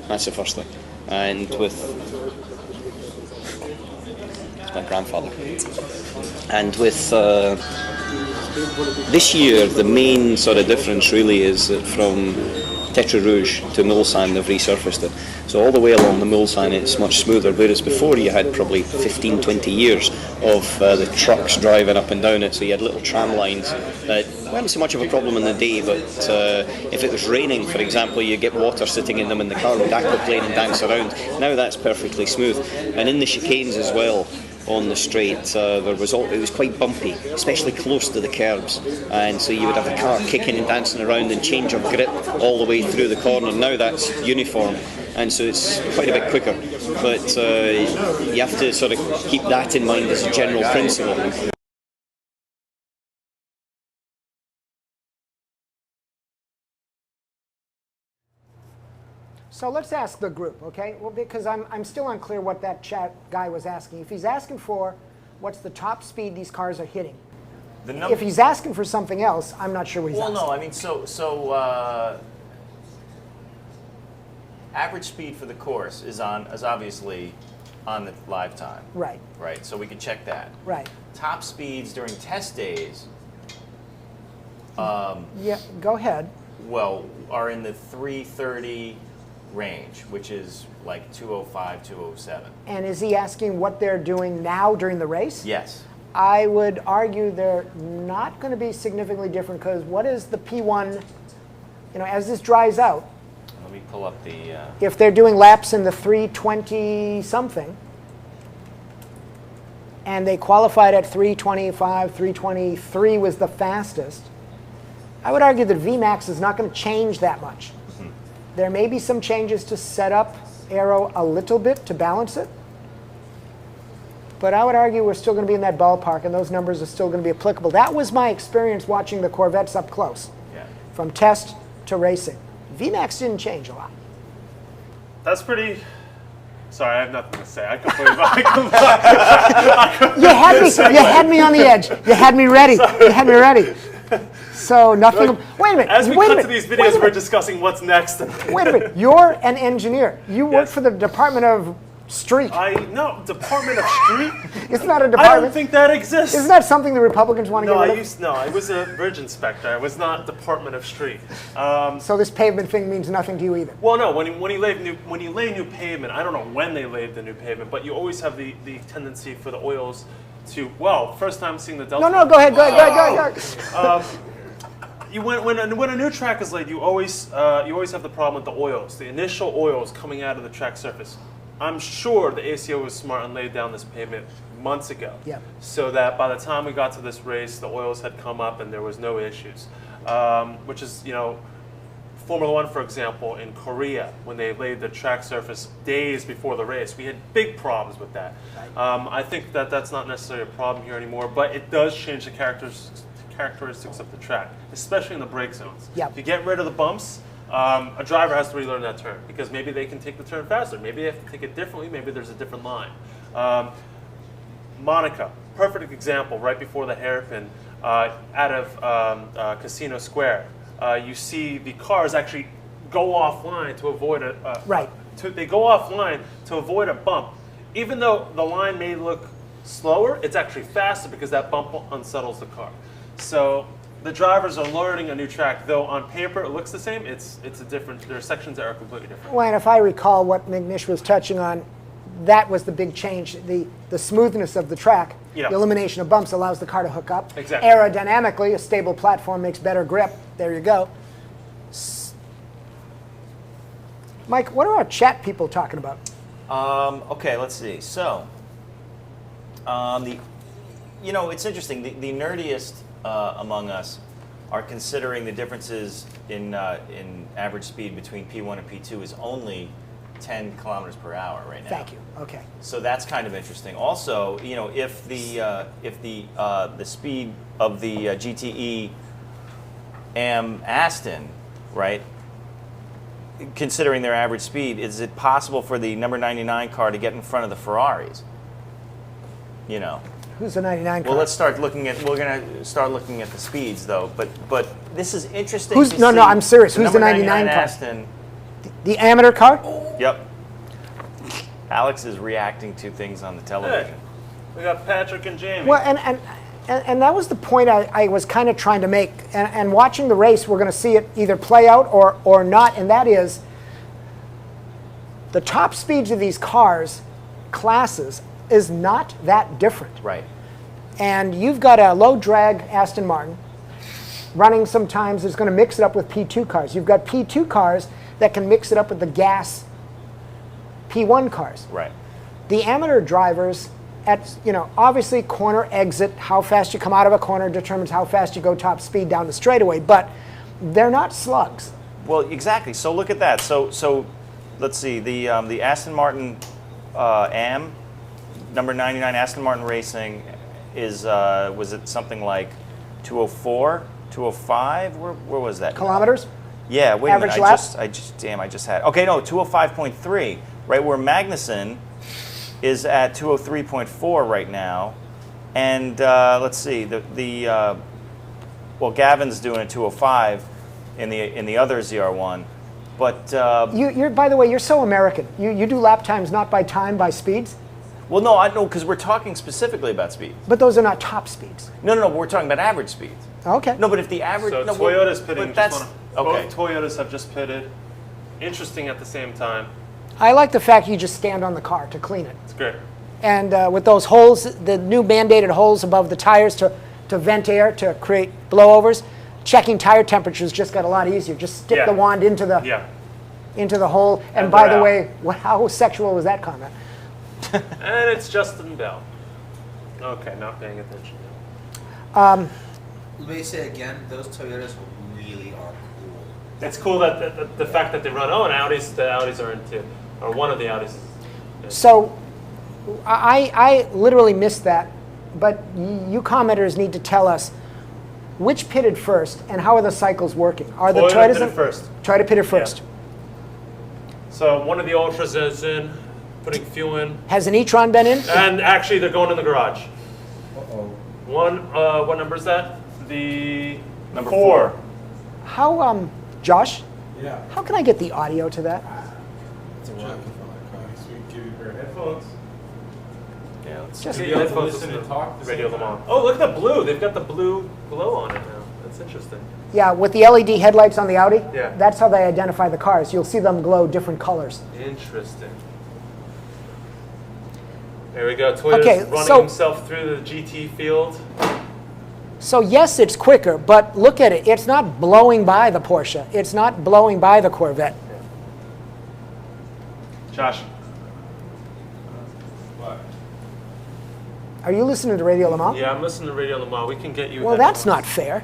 I: that's the first thing. And with it's my grandfather. And with this year the main sort of difference really is that from Tetra Rouge to Mulsanne they've resurfaced it. So all the way along the Mulsanne it's much smoother, whereas before you had probably 15-20 years of the trucks driving up and down it, so you had little tram lines that weren't so much of a problem in the day, but if it was raining, for example, you get water sitting in them and the car would aquaplane and dance around. Now that's perfectly smooth. And in the chicanes as well, on the straight, it was quite bumpy, especially close to the curbs, and so you would have the car kicking and dancing around and change of grip all the way through the corner. Now that's uniform, and so it's quite a bit quicker, but you have to sort of keep that in mind as a general principle.
A: So let's ask the group, okay? Well, because I'm still unclear what that chat guy was asking. If he's asking for what's the top speed these cars are hitting, if he's asking for something else, I'm not sure what he's asking.
C: Well, no, I mean, so average speed for the course is obviously on the live time.
A: Right.
C: Right. So we can check that.
A: Right.
C: Top speeds during test days.
A: Yeah. Go ahead.
C: Well, are in the 330 range, which is like 205, 207.
A: And is he asking what they're doing now during the race?
C: Yes.
A: I would argue they're not going to be significantly different, because what is the P1, as this dries out,
C: Let me pull up the...
A: if they're doing laps in the 320 something, and they qualified at 325, 323 was the fastest, I would argue that VMAX is not going to change that much. There may be some changes to set up aero a little bit to balance it, but I would argue we're still going to be in that ballpark, and those numbers are still going to be applicable. That was my experience watching the Corvettes up close, from test to racing. VMAX didn't change a lot.
B: That's pretty. Sorry, I have nothing to say. I completely.
A: You had me on the edge. You had me ready. You had me ready. So nothing. Wait a minute.
B: As we
A: wait
B: cut
A: a
B: to
A: minute,
B: these
A: wait a
B: videos, we're
A: minute.
B: discussing what's next.
A: Wait a minute. You're an engineer. You work
B: Yes.
A: for the Department of Street.
B: No, Department of Street.
A: Isn't that a
B: I
A: department?
B: don't think that exists.
A: Isn't that something the Republicans want to
B: No,
A: get rid of?
B: I was a bridge inspector. I was not Department of Street.
A: So this pavement thing means nothing to you either.
B: Well, no. When you lay new pavement, I don't know when they laid the new pavement, but you always have the tendency for the oils to. Well, first time seeing the Delta.
A: No, go ahead. Go ahead.
B: When a new track is laid, you always have the problem with the oils, the initial oils coming out of the track surface. I'm sure the ACO was smart and laid down this pavement months ago, so that by the time we got to this race, the oils had come up and there was no issues. Which is, Formula One, for example, in Korea, when they laid the track surface days before the race, we had big problems with that. I think that that's not necessarily a problem here anymore, but it does change the characteristics of the track, especially in the brake zones. If you get rid of the bumps, a driver has to relearn that turn, because maybe they can take the turn faster, maybe they have to take it differently, maybe there's a different line. Monaco, perfect example, right before the hairpin out of Casino Square. You see the cars actually go offline to avoid they go offline to avoid a bump. Even though the line may look slower, it's actually faster because that bump unsettles the car. So the drivers are learning a new track, though on paper it looks the same. It's a different. There are sections that are completely different.
A: Well, and if I recall what McNish was touching on, that was the big change. The smoothness of the track, the elimination of bumps allows the car to hook up.
B: Exactly.
A: Aerodynamically, a stable platform makes better grip. There you go. Mike, what are our chat people talking about?
C: Okay, let's see. So, it's interesting. The nerdiest among us are considering the differences in average speed between P1 and P2 is only 10 kilometers per hour right now.
A: Thank you. Okay.
C: So that's kind of interesting. Also, if the speed of the GTE Am Aston, right, considering their average speed, is it possible for the number 99 car to get in front of the Ferraris?
A: Who's the 99 car?
C: Well, we're gonna start looking at the speeds though. But this is interesting.
A: No, I'm serious. Who's the 99 car?
C: Aston.
A: The amateur car?
C: Yep. Alex is reacting to things on the television.
B: Hey, we got Patrick and Jamie.
A: Well, and that was the point I was kind of trying to make. And watching the race, we're going to see it either play out or not. And that is, the top speeds of these classes, is not that different.
C: Right.
A: And you've got a low drag Aston Martin running sometimes is going to mix it up with P2 cars. You've got P2 cars that can mix it up with the gas P1 cars.
C: Right.
A: The amateur drivers, obviously corner exit, how fast you come out of a corner determines how fast you go top speed down the straightaway, but they're not slugs.
C: Well, exactly. So look at that. So let's see. The Aston Martin Am, number 99 Aston Martin Racing was it something like 204, 205? Where was that?
A: Kilometers?
C: Yeah, wait
A: Average
C: a minute.
A: lap?
C: I just had. Okay, no, 205.3, right where Magnussen is at 203.4 right now. And let's see, Gavin's doing a 205 in the other ZR1. But
A: you're by the way, you're so American. You do lap times not by time, by speeds?
C: Well, no, I know, because we're talking specifically about speed.
A: But those are not top speeds.
C: No, but we're talking about average speeds.
A: Okay.
C: No, but if the average...
B: So
C: no,
B: Toyota's pitting.
C: But that's...
B: Both
C: Okay.
B: Toyotas have just pitted. interesting at the same time.
A: I like the fact you just stand on the car to clean it.
B: It's great.
A: And with those holes, the new mandated holes above the tires to vent air to create blowovers, checking tire temperatures just got a lot easier. Just stick
B: Yeah.
A: the wand into the hole. And
B: And
A: by
B: they're
A: the
B: out.
A: way, how sexual was that comment?
B: And it's Justin Bell. Okay, not paying attention.
D: Let me say again, those Toyotas really are cool.
B: It's cool that the fact that they run. Oh, and the Audis are in too, or one of the Audis is.
A: So I literally missed that, but you commenters need to tell us which pitted first and how are the cycles working? Are the
B: Toyota
A: Toyotas
B: pitted first.
A: Toyota pitted first?
B: So one of the Ultras is in, putting fuel in,
A: Has an e-tron been in?
B: and actually they're going in the garage.
F: Uh-oh.
B: One, what number is that? The
C: Number
B: 4.
A: How, Josh,
F: Yeah.
A: how can I get the audio to that?
F: It's a rocket from that car. Sweet, give you a pair of headphones.
C: Yeah, let's
A: Just
B: Get
F: be
B: your
F: able to
B: headphones
F: listen
B: to
F: and talk at the
B: Radio
F: same
B: Le Mans.
F: time.
B: Oh, look at the blue. They've got the blue glow on it now. That's interesting.
A: Yeah, with the LED headlights on the Audi,
B: Yeah.
A: that's how they identify the cars. You'll see them glow different colors.
B: Interesting. There we go. Toyota's
A: Okay,
B: running
A: so-
B: himself through the GT field.
A: So yes, it's quicker, but look at it. It's not blowing by the Porsche. It's not blowing by the Corvette.
B: Josh.
F: What?
A: Are you listening to Radio Le Mans?
B: Yeah, I'm listening to Radio Le Mans. We can get you.
A: Well, that's
B: headphones.
A: not fair.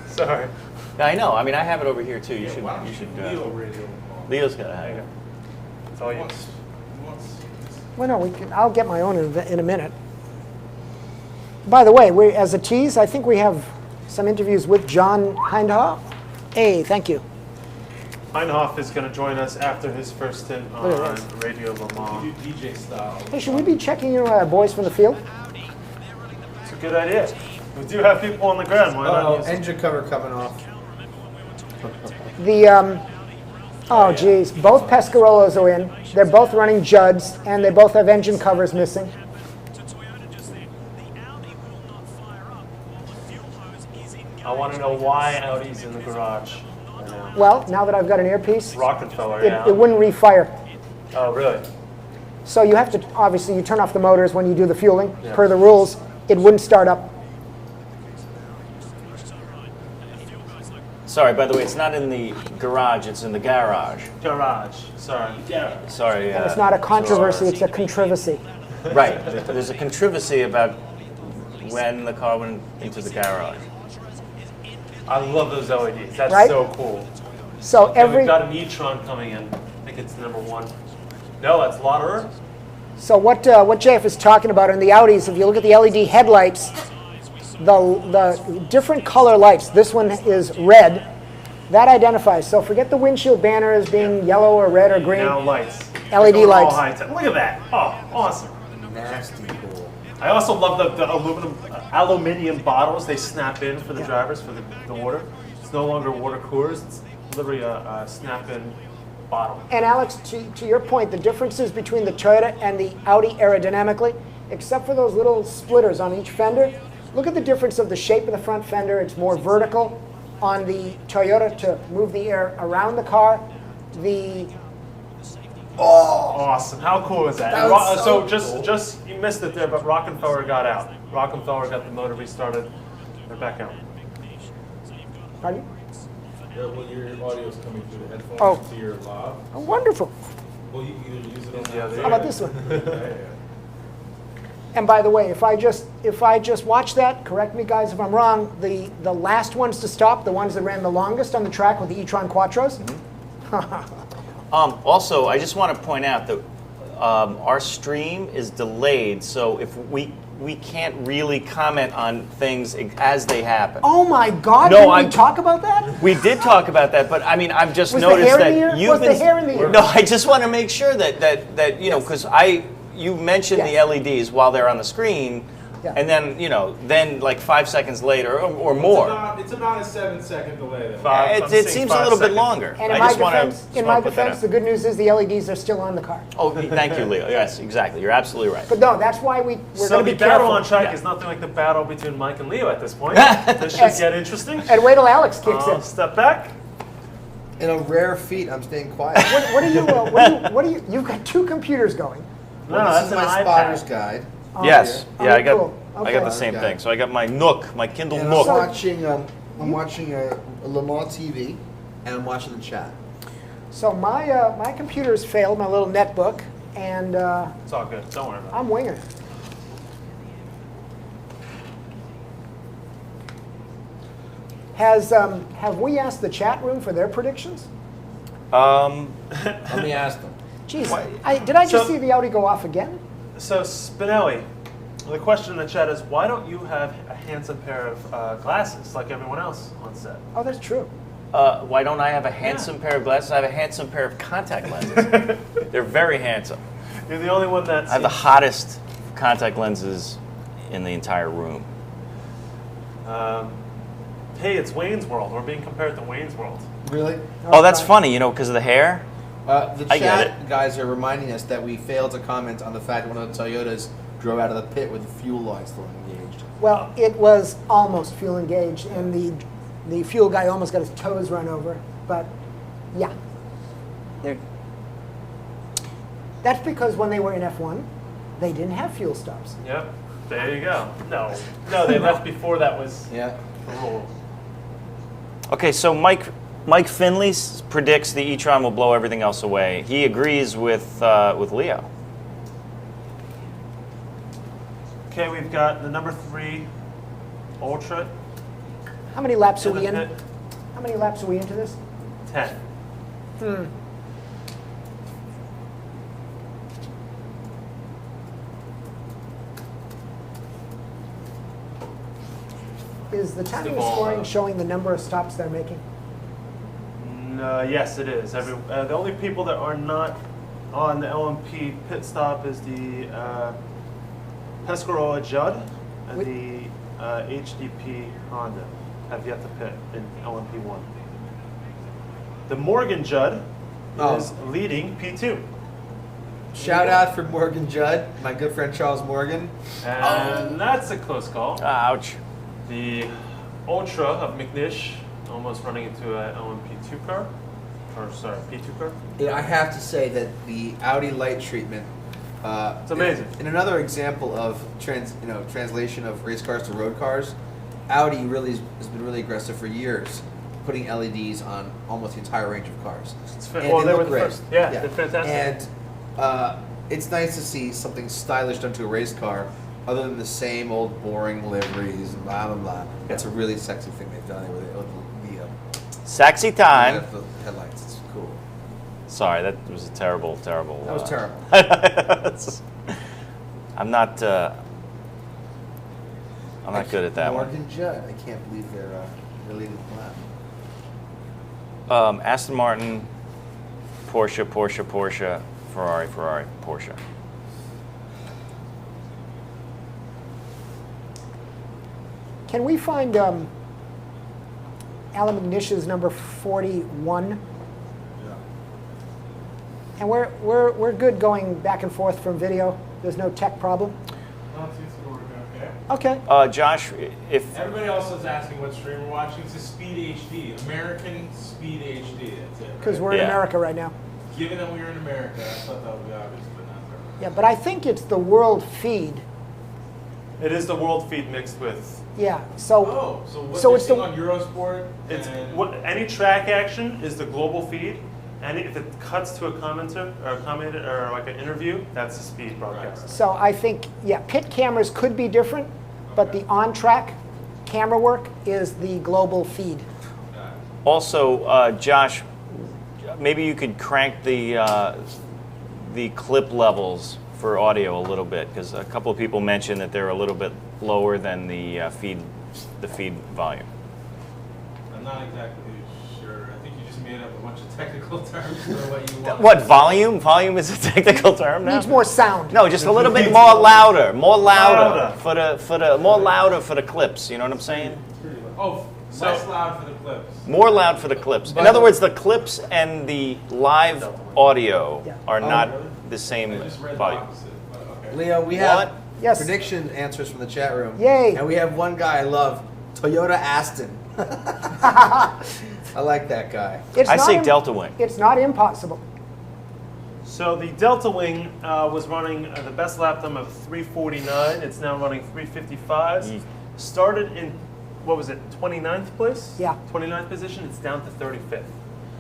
B: Sorry.
C: I know. I mean, I have it over here too. You should.
F: Why don't
C: You should.
F: Leo radio them
C: Leo's got to have it.
B: It's all you.
F: Once.
A: Well, no, I'll get my own in a minute. By the way, as a tease, I think we have some interviews with John Hindhaugh. Hey, thank you.
B: Meinhof is going to join us after his first stint
A: Look at
B: on
A: this.
B: Radio Le Mans.
F: You do DJ style.
A: Hey, should we be checking your boys from the field?
B: It's a good idea. We do have people on the ground. Why not
H: Oh,
B: use
H: engine cover coming off.
A: The oh geez, both Pescarolos are in. They're both running Judds, and they both have engine covers missing.
B: I want to know why Audi's in the garage right now.
A: Well, now that I've got an earpiece,
B: Rockefeller,
A: it,
B: yeah.
A: it wouldn't refire.
B: Oh, really?
A: So you have to, obviously, you turn off the motors when you do the fueling.
B: Yeah.
A: Per the rules, it wouldn't start up.
C: Sorry, by the way, it's not in the garage. It's in the garage.
B: Garage. Sorry. Garage.
C: Sorry.
A: And it's not a controversy, it's a controversy.
C: Right. There's a controversy about when the car went into the garage.
B: I love those LEDs. That's
A: Right?
B: so cool.
A: So
B: And we've
A: every,
B: got an e-tron coming in. I think it's number 1. No, that's Lauderer.
A: so what JF is talking about in the Audis, if you look at the LED headlights, the different color lights, this one is red, that identifies. So forget the windshield banner as being yellow or red or green.
B: Now lights.
A: LED
B: Going all
A: lights.
B: high tech. Look at that. Oh, awesome.
D: Nasty cool.
B: I also love the aluminium bottles they snap in for the drivers for the water. It's no longer water coolers. It's literally a snap-in bottle.
A: And Alex, to your point, the differences between the Toyota and the Audi aerodynamically, except for those little splitters on each fender, look at the difference of the shape of the front fender. It's more vertical on the Toyota to move the air around the car. The
B: Awesome. How cool is that?
H: That
B: And
H: was so
B: just you missed it there, but Rockefeller got out. Rockefeller got the motor restarted. They're back out.
A: pardon?
F: Yeah, well, your audio is coming through the headphones
A: Oh.
F: to your lav.
A: Oh, wonderful.
F: Well, you can either use it on
B: Yeah,
F: that.
B: there
A: How about this one?
F: Yeah, yeah.
A: And by the way, if I just watch that, correct me guys if I'm wrong, the last ones to stop, the ones that ran the longest on the track with the e-tron Quattros,
C: Also, I just want to point out that our stream is delayed, so if we can't really comment on things as they happen.
A: oh my God,
C: No,
A: did we
C: I'm-
A: talk about that?
C: We did talk about that, but I mean, I've just
A: Was the
C: noticed
A: hair in
C: that
A: the ear?
C: you've
A: Was the
C: been.
A: hair in the ear?
C: No, I just want to make sure that you know, because you mentioned
A: Yes.
C: the LEDs while they're on the screen,
A: Yeah.
C: and then like 5 seconds later or more.
F: It's about a 7-second delay. Then.
B: Five. I'm
C: It
B: seeing
C: seems a
B: 5
C: little bit
B: seconds.
C: longer.
A: And
C: I
A: in my
C: just want
A: defense,
C: to
A: the good news is the LEDs are still on the car.
C: Oh, thank you, Leo. Yes, exactly. You're absolutely right.
A: But no, that's why we're
B: So
A: going to
B: the
A: be
B: battle
A: careful.
B: on track
C: Yeah.
B: is nothing like the battle between Mike and Leo at this point. This should get interesting.
A: And wait till Alex kicks
B: I'll
A: in.
B: step back.
H: In a rare feat, I'm staying quiet.
A: What do you? You've got two computers going.
H: Well, this is my spotter's guide.
C: Yes.
A: Oh,
C: Yeah, I got.
A: cool.
C: I got the
A: Okay.
C: same thing. So I got my Nook, my Kindle
H: And
C: Nook.
H: I'm watching a Le Mans TV, and I'm watching the chat.
A: So my computer's failed, my little netbook, and
B: It's all good. Don't worry about it.
A: I'm winging it. Have we asked the chat room for their predictions?
H: Let me ask them.
A: Jeez, did I just
B: So-
A: see the Audi go off again?
B: So Spinelli, the question in the chat is, why don't you have a handsome pair of glasses like everyone else on set?
A: Oh, that's true.
C: Why don't I have a handsome pair of glasses? I have a handsome pair of contact lenses. They're very handsome.
B: You're the only one that's.
C: I have the hottest contact lenses in the entire room.
B: Hey, it's Wayne's World. We're being compared to Wayne's World.
H: Really?
C: Oh, that's funny, you know, because of the hair.
H: The
C: I get
H: chat guys are reminding us that we failed to comment on the fact that one of the Toyotas drove out of the pit with the fuel line still engaged.
A: Well, it was almost fuel engaged, and the fuel guy almost got his toes run over. But yeah, that's because when they were in F1, they didn't have fuel stops.
B: Yep. There you go. No, they left before that was
H: Yeah.
B: the rule.
C: Okay, so Mike Finley predicts the e-tron will blow everything else away. He agrees with Leo.
B: Okay, we've got the number 3 Ultra
A: How many laps are
B: in
A: we
B: the
A: in?
B: pit.
A: How many laps are we into this?
B: 10.
A: Is the timing of
B: Ball,
A: scoring showing the number of stops they're making?
B: Yes, it is. The only people that are not on the LMP pit stop is the Pescarola Judd and the HDP Honda have yet to pit in LMP1. The Morgan Judd is leading P2.
H: Shout out for Morgan Judd, my good friend Charles Morgan.
B: And that's a close call.
C: Ouch.
B: The Ultra of McNish almost running into an LMP2 car. Or sorry, P2 car.
H: Yeah, I have to say that the Audi light treatment.
B: It's amazing.
H: In another example of translation of race cars to road cars, Audi really has been really aggressive for years, putting LEDs on almost the entire range of cars. And
B: Well,
H: they
B: they were
H: look
B: the
H: great.
B: first. Yeah, they're fantastic.
H: And it's nice to see something stylish done to a race car, other than the same old boring liveries and blah blah blah. It's a really sexy thing they've done with the
C: Sexy time.
H: the headlights. It's cool.
C: Sorry, that was a terrible.
H: That was terrible.
C: I'm not good at that one.
H: Morgan Judd. I can't believe they're leading the lap.
C: Aston Martin, Porsche, Ferrari, Porsche.
A: Can we find Alan McNish's number 41? And we're good going back and forth from video. There's no tech problem.
F: Not too sure we're okay.
A: Okay.
C: Josh, if
F: Everybody else is asking what stream we're watching. It's a Speed HD, American Speed HD. That's it.
A: Because
F: right?
A: we're in
C: Yeah.
A: America right now.
F: Given that we're in America, I thought that would be obvious, but not there.
A: Yeah, but I think it's the world feed.
B: It is the world feed mixed with.
A: Yeah. So.
F: Oh, so what
A: So
F: they're
A: it's the-
F: seeing on Eurosport?
B: It's
F: and
B: what any track action is the global feed, and if it cuts to a commenter or like an interview, that's the speed broadcast.
A: So I think, yeah, pit cameras could be different, but the on-track camera work is the global feed.
C: also, Josh, maybe you could crank the clip levels for audio a little bit, because a couple of people mentioned that they're a little bit lower than the feed volume.
F: I'm not exactly sure. I think you just made up a bunch of technical terms for what you want.
C: What, volume? Volume is a technical term now?
A: Needs more sound.
C: No, just a little bit more louder for the clips. You know what I'm saying?
F: Oh, less loud for the clips.
C: More loud for the clips. In other words, the clips and the live audio are not the same
F: I just read the
C: volume.
F: opposite, but okay.
H: Leo, we have
A: Yes.
H: prediction answers from the chat room.
A: Yay.
H: And we have one guy I love, Toyota Aston. I like that guy.
A: It's
C: I
A: not
C: say Delta Wing.
A: It's not impossible.
B: So the Delta Wing was running the best lap time of 3:49. It's now running 3:55. Started in, what was it, 29th place?
A: Yeah.
B: 29th position. It's down to 35th.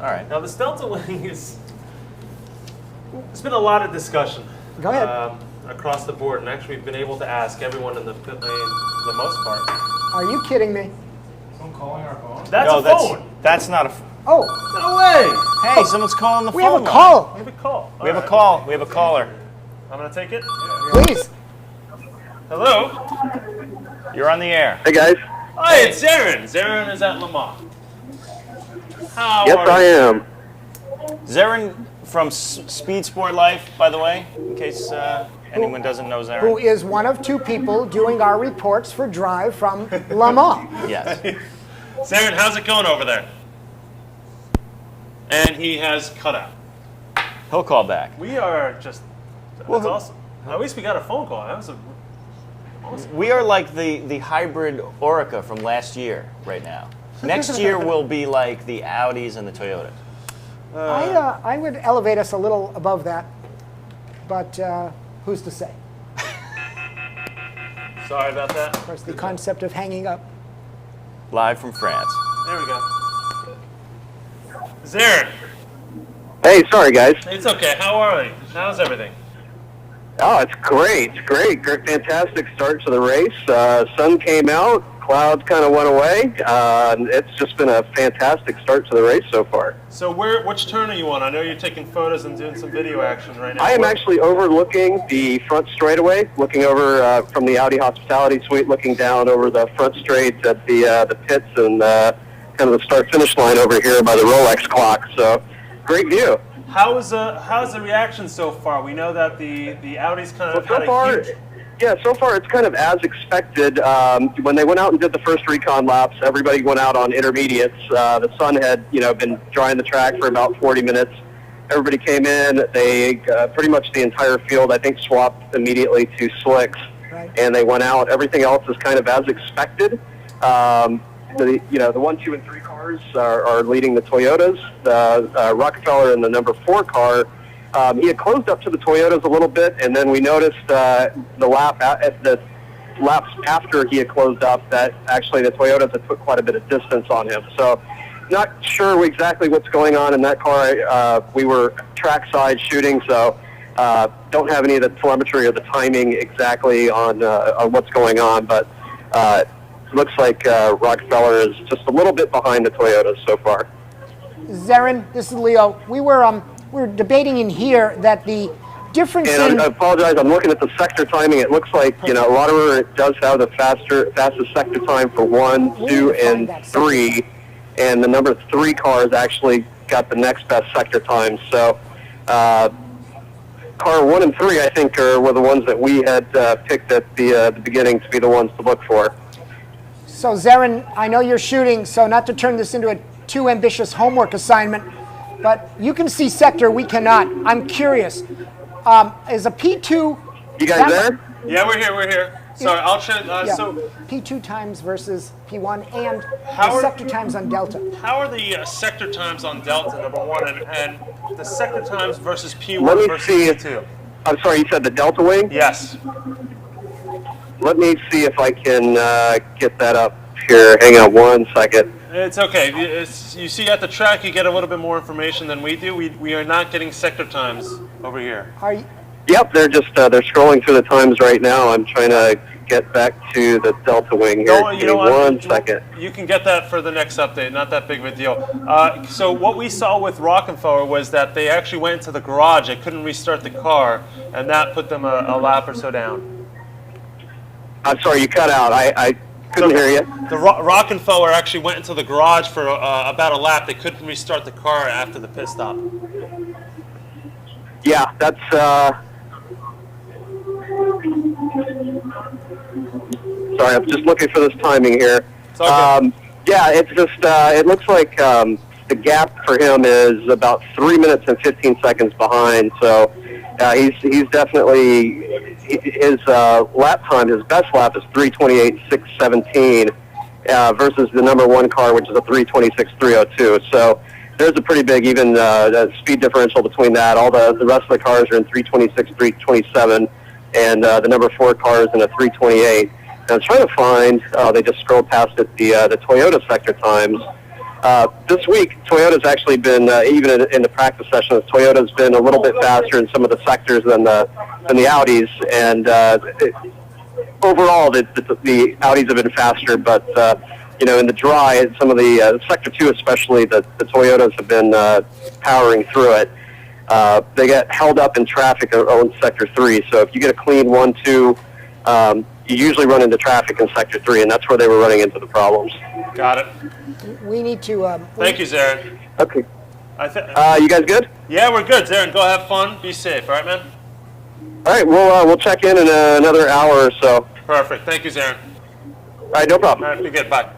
C: All right.
B: Now this Delta Wing is, there's been a lot of discussion.
A: Go ahead.
B: Across the board, and actually we've been able to ask everyone in the pit lane for the most part.
A: Are you kidding me?
F: Someone calling our phone?
B: That's
C: No,
B: a phone.
C: that's not a.
A: Oh,
B: No way.
C: Hey, someone's calling the
A: we
C: phone.
A: have a
C: line.
A: call.
B: We have a call.
C: We have a
B: All
C: call. We have a caller.
B: right. I'm gonna take it.
A: Please.
B: Hello.
C: You're on the air.
J: Hey guys.
B: Hi, it's Zarin. Zarin is at Le Mans. How
J: Yes,
B: are
J: I
B: you?
J: am.
C: Zarin from Speed Sport Life, by the way, in case anyone doesn't know Zarin.
A: Who is one of two people doing our reports for Drive from Le Mans.
C: Yes.
B: Zarin, how's it going over there? And he has cut out.
C: He'll call back.
B: We are just, that's
C: Well,
B: awesome. At least we got a phone call. That was awesome.
C: We are like the hybrid Orica from last year right now. Next year will be like the Audis and the Toyotas.
A: I would elevate us a little above that, but who's to say?
B: Sorry about that.
A: Of course, the concept of hanging up.
C: Live from France.
B: There we go. Zarin,
J: Hey, sorry guys.
B: it's okay. How are you? How's everything?
J: Oh, it's great. It's great. Fantastic start to the race. Sun came out, clouds kind of went away. It's just been a fantastic start to the race so far.
B: So which turn are you on? I know you're taking photos and doing some video action right now.
J: I am actually overlooking the front straightaway, looking over from the Audi Hospitality Suite, looking down over the front straight at the pits and kind of the start-finish line over here by the Rolex clock. So, great view.
B: How's the reaction so far? We know that the Audi's kind of had a huge.
J: So far it's kind of as expected. When they went out and did the first recon laps, everybody went out on intermediates. The sun had, been drying the track for about 40 minutes. Everybody came in. They pretty much the entire field, I think, swapped immediately to slicks, and they went out. Everything else is kind of as expected. The 1, 2, and 3 cars are leading the Toyotas. The Rockefeller in the number 4 car. He had closed up to the Toyotas a little bit, and then we noticed the laps after he had closed up that actually the Toyotas had put quite a bit of distance on him. So not sure exactly what's going on in that car. We were trackside shooting, so don't have any of the telemetry or the timing exactly on what's going on, but looks like Rockefeller is just a little bit behind the Toyotas so far.
A: Zarin, this is Leo. We were debating in here that the difference
J: And I apologize, I'm looking at the sector timing. It looks like, Lauderer does have the fastest sector time for 1, 2, and 3. And the number 3 cars actually got the next best sector time. So car 1 and 3, I think, were the ones that we had picked at the beginning to be the ones to look for.
A: So Zarin, I know you're shooting, so not to turn this into a too ambitious homework assignment, but you can see sector, we cannot. I'm curious, is a P2...
J: You guys there?
B: Yeah, we're here. Sorry, I'll check. So
A: P2 times versus P1 and
B: How
A: the
B: are-
A: sector times on Delta.
B: how are the sector times on Delta, number 1, and the sector times versus P1
J: Let me
B: versus
J: see
B: P2?
J: I'm sorry, you said the Delta Wing?
B: Yes.
J: Let me see if I can get that up here. Hang on one second.
B: It's okay. You see at the track, you get a little bit more information than we do. We are not getting sector times over here.
A: Are you,
J: Yep, they're just they're scrolling through the times right now. I'm trying to get back to the Delta Wing here.
B: No,
J: Give me one second.
B: You can get that for the next update. Not that big of a deal. So what we saw with Rockefeller was that they actually went into the garage. They couldn't restart the car, and that put them a lap or so down.
J: I'm sorry, you cut out. I couldn't hear you.
B: The Rockefeller actually went into the garage for about a lap. They couldn't restart the car after the pit stop.
J: Yeah, that's. Sorry, I'm just looking for this timing here.
B: It's all good.
J: Yeah, it's just. It looks like the gap for him is about 3 minutes and 15 seconds behind. So he's definitely his lap time. His best lap is 3:28.617, versus the number 1 car, which is a 326-302. So there's a pretty big even speed differential between that. All the rest of the cars are in 326, 327, and the number 4 car is in a 328. And I'm trying to find, they just scrolled past it, the Toyota sector times. This week, Toyota's actually been, even in the practice sessions, Toyota's been a little bit faster in some of the sectors than the Audis. And overall, the Audis have been faster, but in the dry, some of the Sector 2 especially, the Toyotas have been powering through it. They get held up in traffic on Sector 3, so if you get a clean 1-2, you usually run into traffic in Sector 3, and that's where they were running into the problems.
B: Got it.
A: We need to...
B: Thank you, Zarin.
J: Okay.
B: You
J: guys good?
B: Yeah, we're good. Zarin, go have fun. Be safe, all right, man?
J: All right, we'll check in another hour or so.
B: Perfect. Thank you, Zarin.
J: All right, no problem.
B: All right, be good. Bye.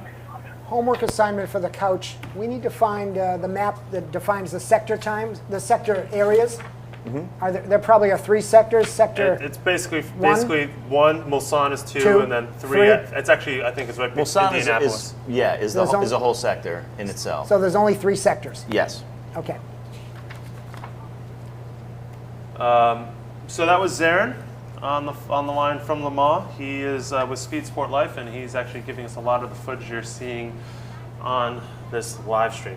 A: Homework assignment for the couch. We need to find the map that defines the sector times, the sector areas.
C: Mm-hmm.
A: There probably are 3 sectors. Sector.
B: It's basically 1. Mulsanne is 2, and then 3. It's actually, I think, it's right.
C: Mulsanne
B: Indianapolis.
C: is a whole sector in itself.
A: So there's only 3 sectors.
C: Yes.
A: Okay.
B: So that was Zarin on the line from Le Mans. He is with Speed Sport Life, and he's actually giving us a lot of the footage you're seeing on this live stream.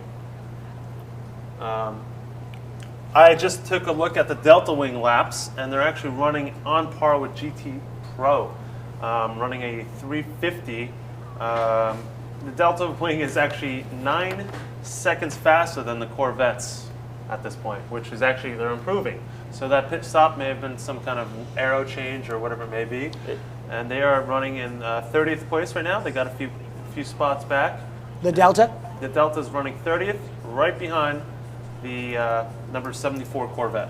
B: I just took a look at the Delta Wing laps, and they're actually running on par with GT Pro, running a 350. The Delta Wing is actually 9 seconds faster than the Corvettes at this point, which is actually, they're improving. So that pit stop may have been some kind of aero change or whatever it may be. And they are running in 30th place right now. They got a few spots back.
A: The Delta?
B: The Delta's running 30th, right behind the number 74 Corvette.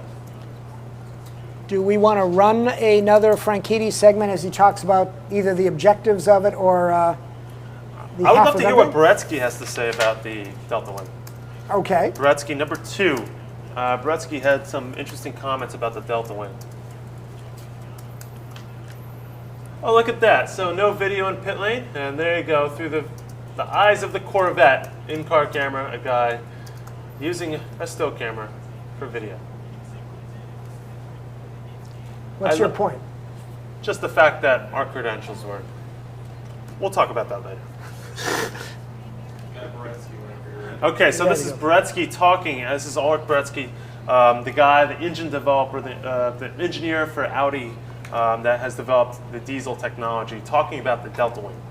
A: Do we want to run another Franchitti segment as he talks about either the objectives of it or the
B: I would
A: half
B: love
A: of
B: to hear what
A: everything?
B: Boretsky has to say about the Delta Wing.
A: Okay.
B: Boretsky, number 2. Boretsky had some interesting comments about the Delta Wing. Oh, look at that. So no video in pit lane, and there you go, through the eyes of the Corvette, in-car camera, a guy using a still camera for video.
A: What's your point?
B: Just the fact that our credentials work. We'll talk about that later. Okay, so this is Boretsky talking. This is Ulrich Boretsky, the guy, the engine developer, the engineer for Audi that has developed the diesel technology, talking about the Delta Wing.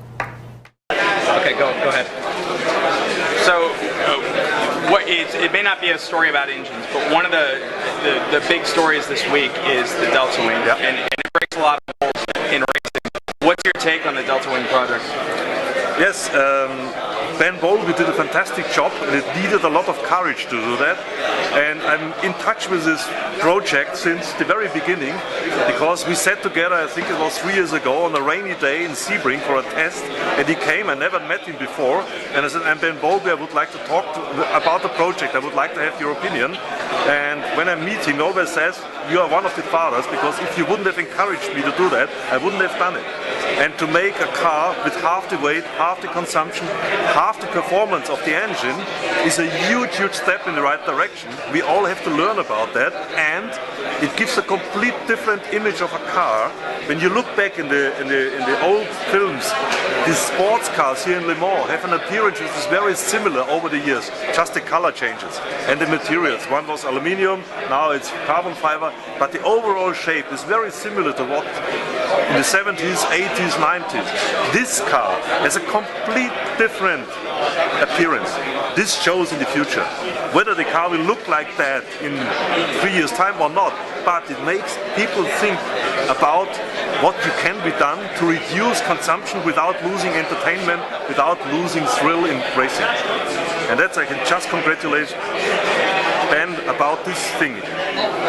K: Okay, go ahead. So, it may not be a story about engines, but one of the big stories this week is the Delta Wing, and it breaks a lot of holes in racing. What's your take on the Delta Wing project?
L: Yes, Ben Bowlby did a fantastic job, and it needed a lot of courage to do that. And I'm in touch with this project since the very beginning, because we sat together, I think it was 3 years ago, on a rainy day in Sebring for a test, and he came. I never met him before, and I said, "I'm Ben Bowlby, I would like to talk about the project. I would like to have your opinion." And when I meet him, he always says, "You are one of the fathers, because if you wouldn't have encouraged me to do that, I wouldn't have done it." And to make a car with half the weight, half the consumption, half the performance of the engine is a huge, huge step in the right direction. We all have to learn about that, and it gives a complete different image of a car. When you look back in the old films, the sports cars here in Le Mans have an appearance which is very similar over the years, just the color changes and the materials. One was aluminium, now it's carbon fiber, but the overall shape is very similar to what in the 70s, 80s, 90s. This car has a complete different appearance. This shows in the future. Whether the car will look like that in 3 years' time or not, but it makes people think about what can be done to reduce consumption without losing entertainment, without losing thrill in racing. And that's, I can just congratulate Ben about this thing.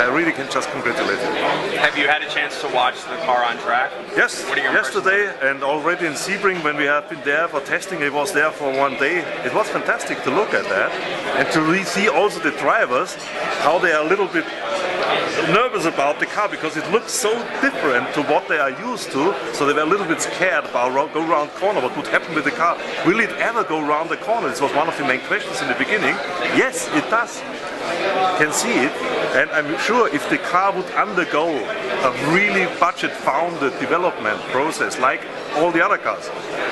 L: I really can just congratulate him.
K: Have you had a chance to watch the car on track?
L: Yes,
K: what are your
L: yesterday and already in Sebring when we have been there for testing. It was there for 1 day. It was fantastic to look at that and to see also the drivers, how they are a little bit nervous about the car because it looks so different to what they are used to. So they were a little bit scared about go around corner. What would happen with the car? Will it ever go around the corner? This was one of the main questions in the beginning. Yes, it does. You can see it, and I'm sure if the car would undergo a really budget-founded development process like all the other cars,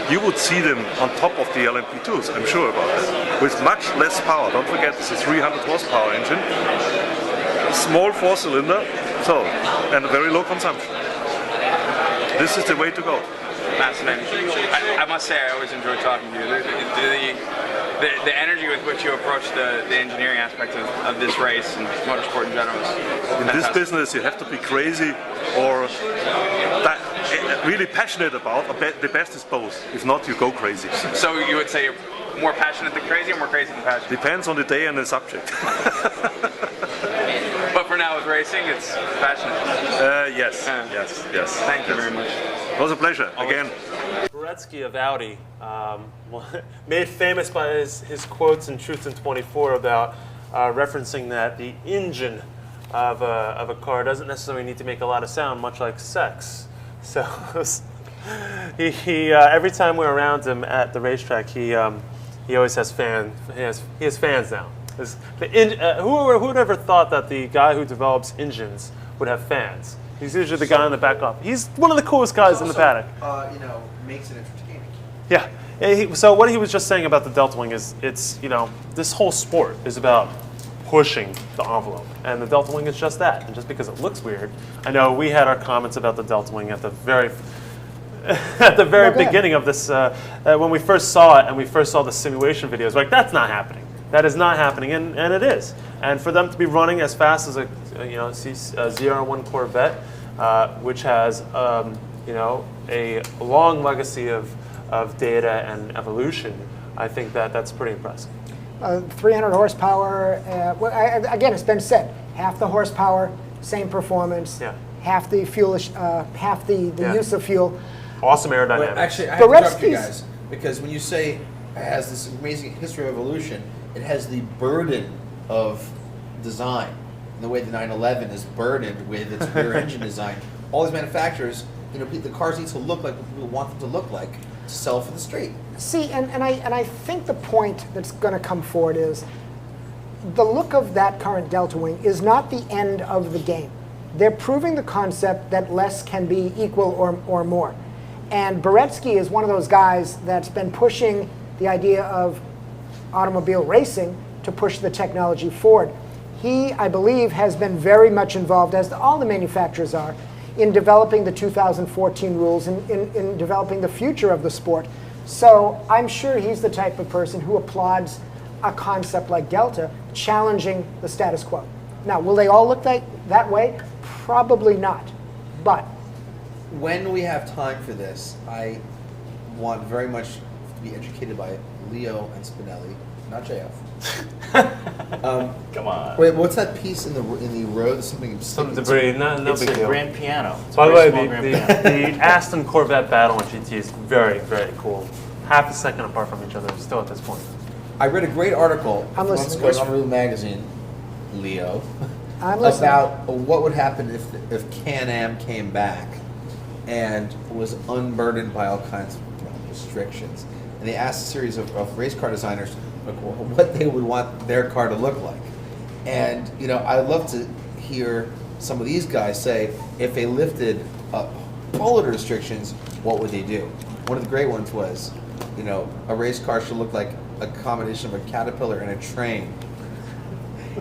L: you would see them on top of the LMP2s, I'm sure about that, with much less power. Don't forget, it's a 300 horsepower engine, small four-cylinder, so, and a very low consumption. This is the way to go.
K: Fascinating. I must say, I always enjoy talking to you. The energy with which you approach the engineering aspect of this race and motorsport in general is
L: in this business, you have to be crazy or really passionate about. The best is both. If not, you go crazy.
K: So you would say you're more passionate than crazy, or more crazy than passionate?
L: Depends on the day and the subject.
K: But for now, with racing, it's passionate.
L: Yes.
K: Thank you very much.
L: It was a pleasure. Again.
B: Boretsky of Audi, made famous by his quotes in Truth in 24 about referencing that the engine of a car doesn't necessarily need to make a lot of sound, much like sex. So he every time we're around him at the racetrack, he always has fans. He has fans now. Who would ever thought that the guy who develops engines would have fans? He's usually the guy in the back off. He's one of the coolest guys in the paddock.
H: Makes it entertaining.
B: Yeah. So what he was just saying about the Delta Wing is, this whole sport is about pushing the envelope, and the Delta Wing is just that. And just because it looks weird, I know we had our comments about the Delta Wing at the very beginning of this when we first saw it and we first saw the simulation videos. Like, that's not happening. That is not happening, and it is. And for them to be running as fast as a ZR1 Corvette, which has a long legacy of data and evolution, I think that's pretty impressive.
A: 300 horsepower. Again, it's been said, half the horsepower, same performance.
B: Yeah.
A: Half the fuel, half the use of fuel.
B: Awesome aerodynamics.
H: But actually, I have to interrupt you guys, because when you say it has this amazing history of evolution, it has the burden of design, in the way the 911 is burdened with its rear engine design. All these manufacturers, the cars need to look like what people want them to look like to sell for the street.
A: See, and I think the point that's going to come forward is the look of that current Delta Wing is not the end of the game. They're proving the concept that less can be equal or more. And Boretsky is one of those guys that's been pushing the idea of automobile racing to push the technology forward. He, I believe, has been very much involved, as all the manufacturers are, in developing the 2014 rules and in developing the future of the sport. So I'm sure he's the type of person who applauds a concept like Delta, challenging the status quo. Now, will they all look that way? Probably not. But
H: when we have time for this, I want very much to be educated by Leo and Spinelli, not JF.
C: Come on.
H: Wait, what's that piece in the road?
B: Some debris. No
C: It's
B: big
C: a
B: deal.
C: grand piano. It's a
B: By the
C: very
B: way,
C: small grand piano.
B: the Aston Corvette battle on GT is very, very cool. Half a second apart from each other still at this point.
H: I read a great article
A: I'm
H: from
A: listening.
H: Automotive Magazine, Leo,
A: I'm listening.
H: about what would happen if Can-Am came back and was unburdened by all kinds of restrictions. And they asked a series of race car designers what they would want their car to look like. And I'd love to hear some of these guys say, if they lifted bullet restrictions, what would they do? One of the great ones was, a race car should look like a combination of a caterpillar and a train,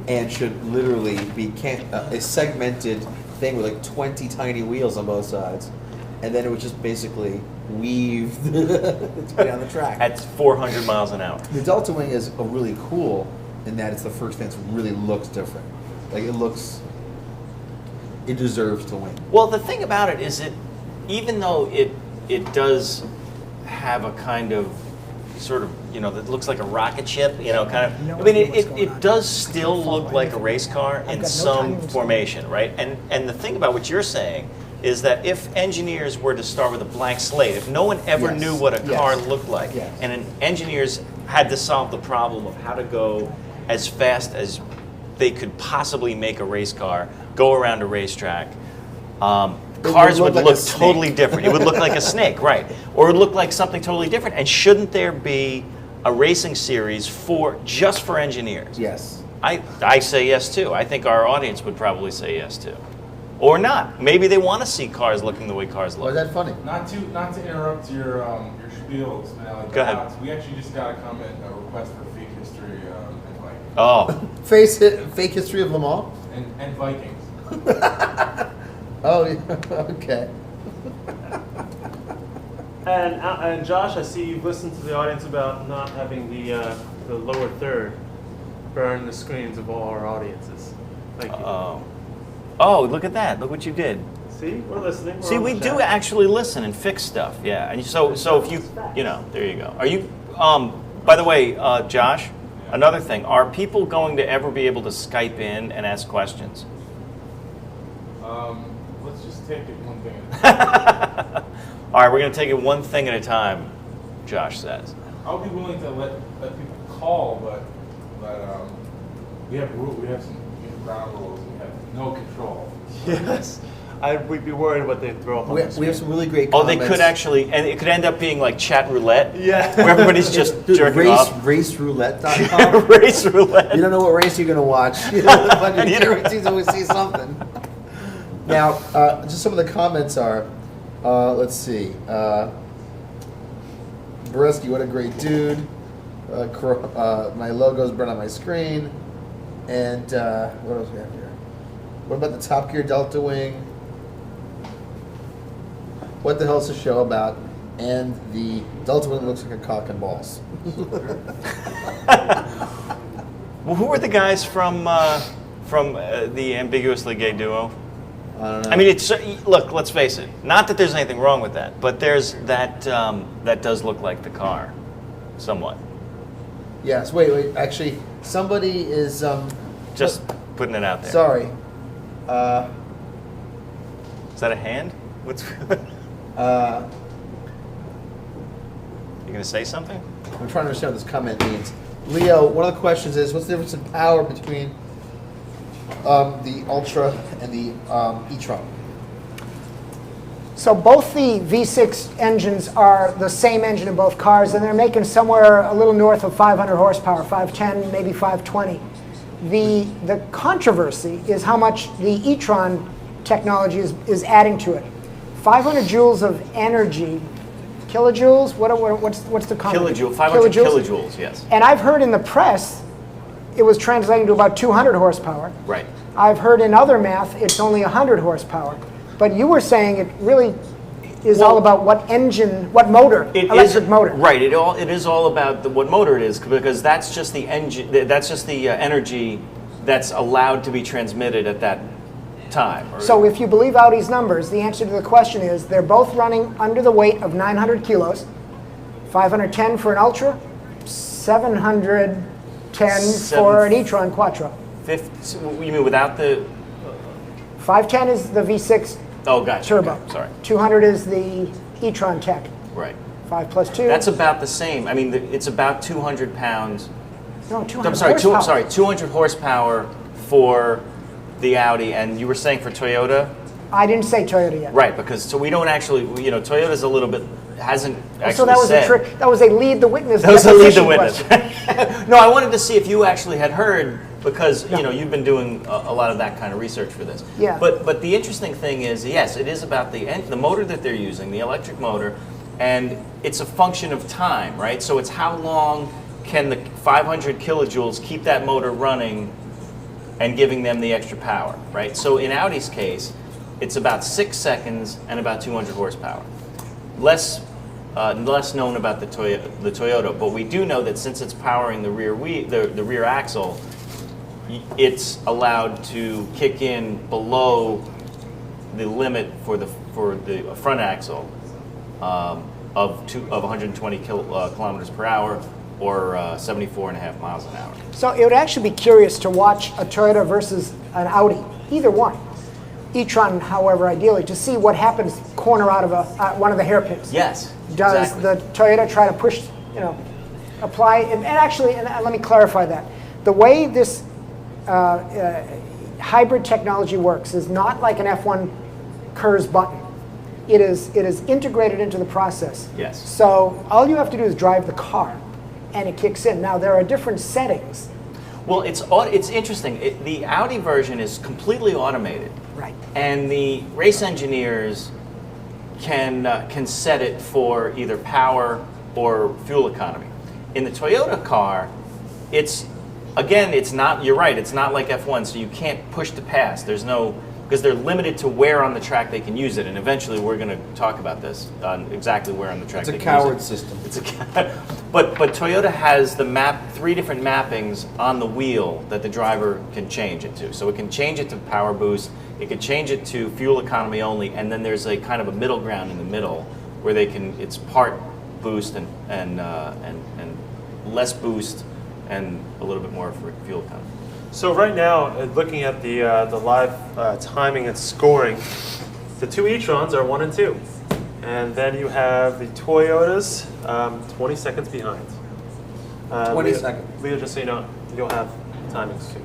H: and should literally be a segmented thing with like 20 tiny wheels on both sides, and then it would just basically weave down the track.
C: At 400 miles an hour.
H: The Delta Wing is really cool in that it's the first thing that really looks different. Like it deserves to win.
C: Well, the thing about it is even though it does have a kind of sort of, that looks like a rocket ship, it does still look like a race car in some formation, right? And the thing about what you're saying is that if engineers were to start with a blank slate, if no one ever knew what a car looked like, and engineers had to solve the problem of how to go as fast as they could possibly make a race car go around a racetrack. Cars would
H: look like
C: look
H: a snake.
C: totally different. It would look like a snake, right? Or it would look like something totally different. And shouldn't there be a racing series just for engineers?
H: Yes.
C: I say yes too. I think our audience would probably say yes too. Or not. Maybe they want to see cars looking the way cars look.
H: Was that funny?
F: Not to interrupt your spiel, Spinelli.
C: Go ahead.
F: We actually just got a comment, a request for fake history and like
C: Oh.
H: Fake history of Le Mans?
F: and Vikings.
H: Oh, yeah. Okay.
B: And Josh, I see you've listened to the audience about not having the lower third burn the screens of all our audiences. Thank you.
C: Oh, look at that! Look what you did.
B: See, we're listening. We're
C: See,
B: on
C: we
B: the
C: do
B: chat.
C: actually listen and fix stuff. Yeah, and so if you know, there you go. Are you? By the way, Josh, another thing: are people going to ever be able to Skype in and ask questions?
F: Let's just take it one thing at a time.
C: All right, we're going to take it one thing at a time. Josh says.
F: I'll be willing to let people call, but we have some ground rules. And we have no control.
B: Yes. We'd be worried what they'd throw up on the
H: We
B: screen.
H: have some really great
C: Oh,
H: comments.
C: they could actually, and it could end up being like chat roulette.
B: Yeah.
C: Where everybody's just
H: Dude,
C: jerking off.
H: Raceroulette.com.
C: Race roulette.
H: You don't know what race you're going to watch. You know, but you guarantees always see something. Now, just some of the comments are, let's see. Boreski, what a great dude. My logo's burned on my screen. And what else we have here? What about the Top Gear Delta Wing? What the hell's the show about? And the Delta Wing looks like a cock and balls.
C: Well, who are the guys from the ambiguously gay duo?
H: I don't know.
C: I mean, it's look. Let's face it. Not that there's anything wrong with that, but there's that that does look like the car, somewhat.
H: Yes. Wait. Actually, somebody is.
C: Just putting it out there.
H: Sorry.
C: Is that a hand? What's? You gonna say something?
H: I'm trying to understand what this comment means. Leo, one of the questions is, what's the difference in power between the Ultra and the e-tron?
A: So both the V6 engines are the same engine in both cars, and they're making somewhere a little north of 500 horsepower, 510, maybe 520. The controversy is how much the e-tron technology is adding to it. 500 joules of energy, kilojoules? What's the concept?
C: Kilojoule, 500 kilojoules, yes.
A: And I've heard in the press it was translating to about 200 horsepower.
C: Right.
A: I've heard in other math it's only 100 horsepower. But you were saying it really is all about what engine, what motor, electric motor.
C: Right. It is all about what motor it is, because that's just the engine. That's just the energy that's allowed to be transmitted at that time.
A: So if you believe Audi's numbers, the answer to the question is they're both running under the weight of 900 kilos, 510 for an Ultra, 710 for an e-tron Quattro.
C: You mean without the?
A: 510 is the V6 turbo.
C: Okay, sorry.
A: 200 is the e-tron tech.
C: Right.
A: 5 plus 2.
C: That's about the same. I mean, it's about 200 pounds.
A: No, 200
C: I'm sorry,
A: horsepower.
C: 200 horsepower for the Audi, and you were saying for Toyota?
A: I didn't say Toyota yet.
C: Right, because so we don't actually, Toyota's a little bit, hasn't actually
A: So that was
C: said.
A: a trick. That was a lead the witness.
C: That was a lead the
A: deposition
C: witness.
A: question.
C: No, I wanted to see if you actually had heard, because you've been doing a lot of that kind of research for this.
A: Yeah.
C: But the interesting thing is, yes, it is about the motor that they're using, the electric motor, and it's a function of time, right? So it's how long can the 500 kilojoules keep that motor running and giving them the extra power, right? So in Audi's case, it's about 6 seconds and about 200 horsepower. Less known about the Toyota, but we do know that since it's powering the rear axle, it's allowed to kick in below the limit for the front axle of 120 kilometers per hour, or 74.5 miles an hour.
A: So it would actually be curious to watch a Toyota versus an Audi, either one. E-tron, however, ideally, to see what happens corner out of one of the hairpins.
C: Yes.
A: Does
C: exactly.
A: the Toyota try to push, apply, and actually, and let me clarify that. The way this hybrid technology works is not like an F1 KERS button. It is integrated into the process.
C: Yes.
A: So all you have to do is drive the car, and it kicks in. Now there are different settings.
C: Well, it's interesting. The Audi version is completely automated.
A: Right.
C: And the race engineers can set it for either power or fuel economy. In the Toyota car, it's not, you're right, it's not like F1, so you can't push to pass. There's no, because they're limited to where on the track they can use it, and eventually we're going to talk about this, on exactly where on the track they can use it.
H: It's a coward system.
C: It's but Toyota has the 3 different mappings on the wheel that the driver can change it to. So it can change it to power boost, it can change it to fuel economy only, and then there's a kind of a middle ground in the middle where it's part boost and less boost and a little bit more for fuel economy.
B: So right now, looking at the live timing and scoring, the 2 e-trons are 1 and 2. And then you have the Toyotas 20 seconds behind.
H: 20 seconds.
B: Leo, just so you know, you'll have timings too.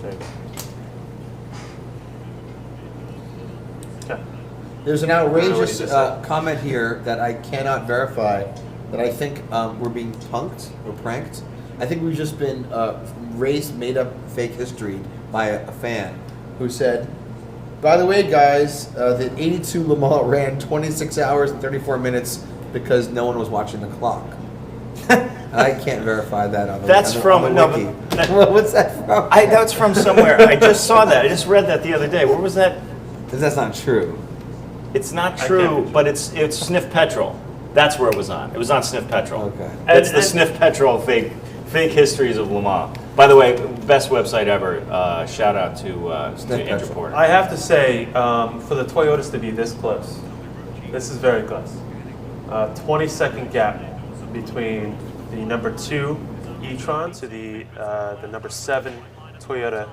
B: There you go. Okay.
H: There's an outrageous comment here that I cannot verify that I think we're being punked or pranked. I think we've just been made up fake history by a fan who said, by the way, guys, the 82 Le Mans ran 26 hours and 34 minutes because no one was watching the clock. I can't verify that on the
C: That's
H: on the,
C: from
H: on the wiki. What's that from?
C: That's from somewhere. I just saw that. I just read that the other day. Where was that?
H: That's not true.
C: It's not true, but it's Sniff Petrol. That's where it was on. It was on Sniff Petrol.
H: Okay.
C: It's the Sniff Petrol fake histories of Le Mans. By the way, best website ever. Shout out to Interport.
B: I have to say, for the Toyotas to be this close, this is very close. 20-second gap between the number 2 e-tron to the number 7 Toyota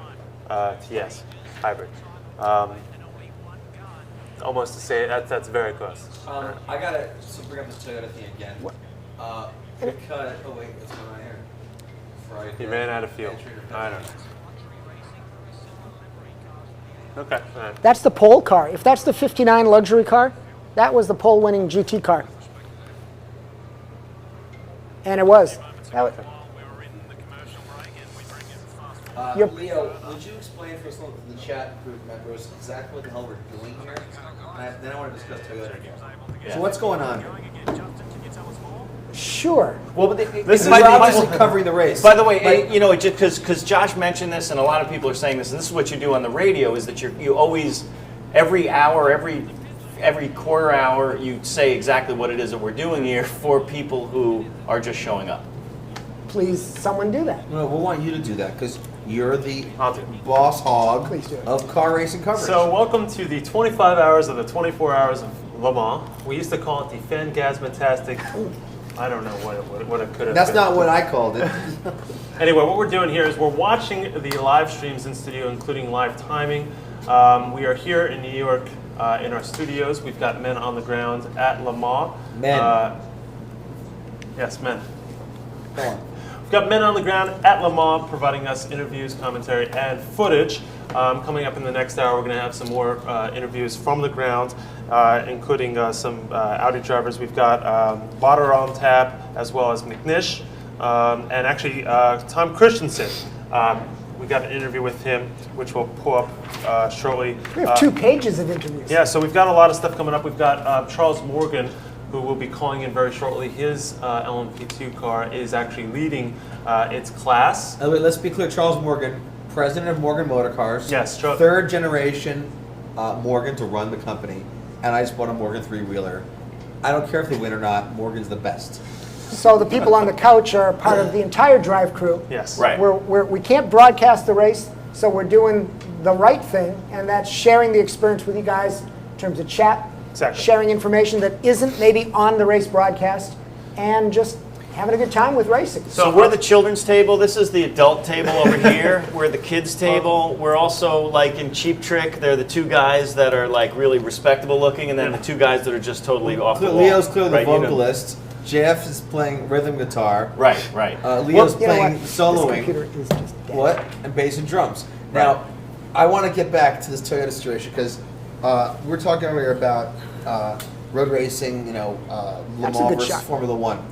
B: TS hybrid. Almost to say that's very close.
H: I gotta bring up this Toyota thing again. Because wait, what's going on here?
B: He ran out of fuel. I don't know. Okay. All right.
A: That's the pole car. If that's the 59 luxury car, that was the pole-winning GT car. And it was.
H: Leo, would you explain for us in the chat group members exactly what the hell we're doing here? Then I want to discuss Toyota again. Yeah. So what's going on here?
A: Sure.
C: Well, but
H: this is obviously covering the race.
C: By the way, because Josh mentioned this, and a lot of people are saying this, and this is what you do on the radio, is that you always, every hour, every quarter hour, you say exactly what it is that we're doing here for people who are just showing up.
A: Please, someone do that.
H: No, we want you to do that because you're the boss hog of car racing coverage.
B: So welcome to the 25 hours of the 24 hours of Le Mans. We used to call it the Fangasmatastic. I don't know what it could have been.
H: That's not what I called it.
B: Anyway, what we're doing here is we're watching the live streams in studio, including live timing. We are here in New York in our studios. We've got men on the ground at Le Mans.
H: Men.
B: Yes, men.
H: Go on.
B: We've got men on the ground at Le Mans providing us interviews, commentary, and footage. Coming up in the next hour, we're going to have some more interviews from the ground, including some Audi drivers. We've got Botter on tap, as well as McNish, and actually Tom Christensen. We got an interview with him, which we'll pull up shortly.
A: We have 2 pages of interviews.
B: Yeah, so we've got a lot of stuff coming up. We've got Charles Morgan, who will be calling in very shortly. His LMP2 car is actually leading its class.
H: Let's be clear, Charles Morgan, president of Morgan Motor Cars.
B: Yes,
H: 3rd generation Morgan to run the company. And I just bought a Morgan 3-wheeler. I don't care if they win or not, Morgan's the best.
A: So the people on the couch are part of the entire drive crew.
B: Yes.
C: Right.
A: We can't broadcast the race, so we're doing the right thing, and that's sharing the experience with you guys in terms of chat, sharing information that isn't maybe on the race broadcast, and just having a good time with racing.
C: So we're the children's table. This is the adult table over here. We're the kids table. We're also like in Cheap Trick. They're the 2 guys that are like really respectable looking, and then the 2 guys that are just totally off the wall.
H: Leo's clearly the
C: right,
H: vocalist. JF is playing rhythm guitar.
C: Right.
H: Leo's playing soloing.
A: This computer is just
H: What? And bass and drums. Now, I want to get back to this Toyota situation because we were talking earlier about road racing, Le Mans versus Formula One.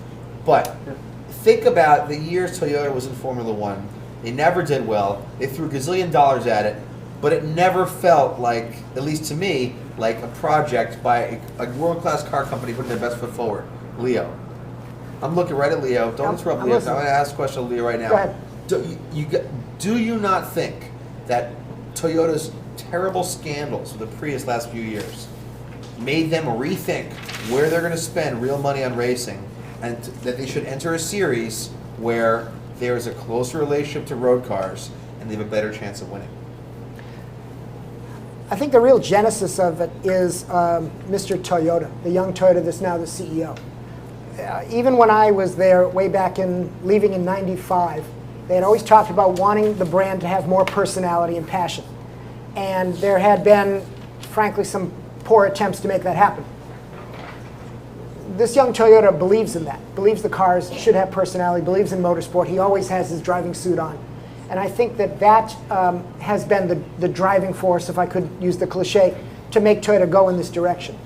H: But think about the years Toyota was in Formula One. They never did well. They threw $gazillion at it, but it never felt like, at least to me, like a project by a world-class car company putting their best foot forward. Leo. I'm looking right at Leo. Don't interrupt Leo. I'm going to ask a question to Leo right now.
A: Go ahead.
H: Do you not think that Toyota's terrible scandals with the Prius last few years made them rethink where they're going to spend real money on racing, and that they should enter a series where there is a closer relationship to road cars and they have a better chance of winning?
A: I think the real genesis of it is Mr. Toyota, the young Toyota that's now the CEO. Even when I was there way back leaving in '95, they had always talked about wanting the brand to have more personality and passion. And there had been, frankly, some poor attempts to make that happen. This young Toyota believes in that, believes the cars should have personality, believes in motorsport. He always has his driving suit on. And I think that has been the driving force, if I could use the cliche, to make Toyota go in this direction.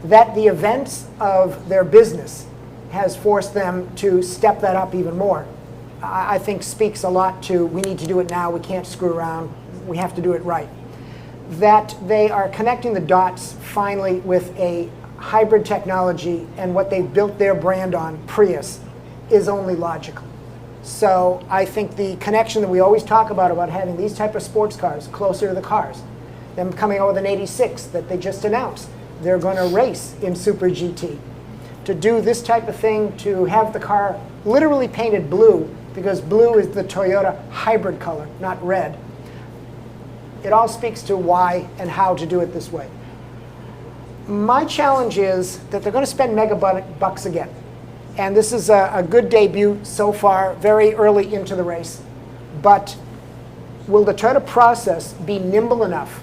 A: That the events of their business has forced them to step that up even more, I think speaks a lot to, we need to do it now, we can't screw around, we have to do it right. That they are connecting the dots finally with a hybrid technology and what they've built their brand on, Prius, is only logical. So I think the connection that we always talk about having these type of sports cars closer to the cars, them coming out with an 86 that they just announced, they're going to race in Super GT. To do this type of thing, to have the car literally painted blue, because blue is the Toyota hybrid color, not red. It all speaks to why and how to do it this way. My challenge is that they're going to spend mega bucks again. And this is a good debut so far, very early into the race. But will the Toyota process be nimble enough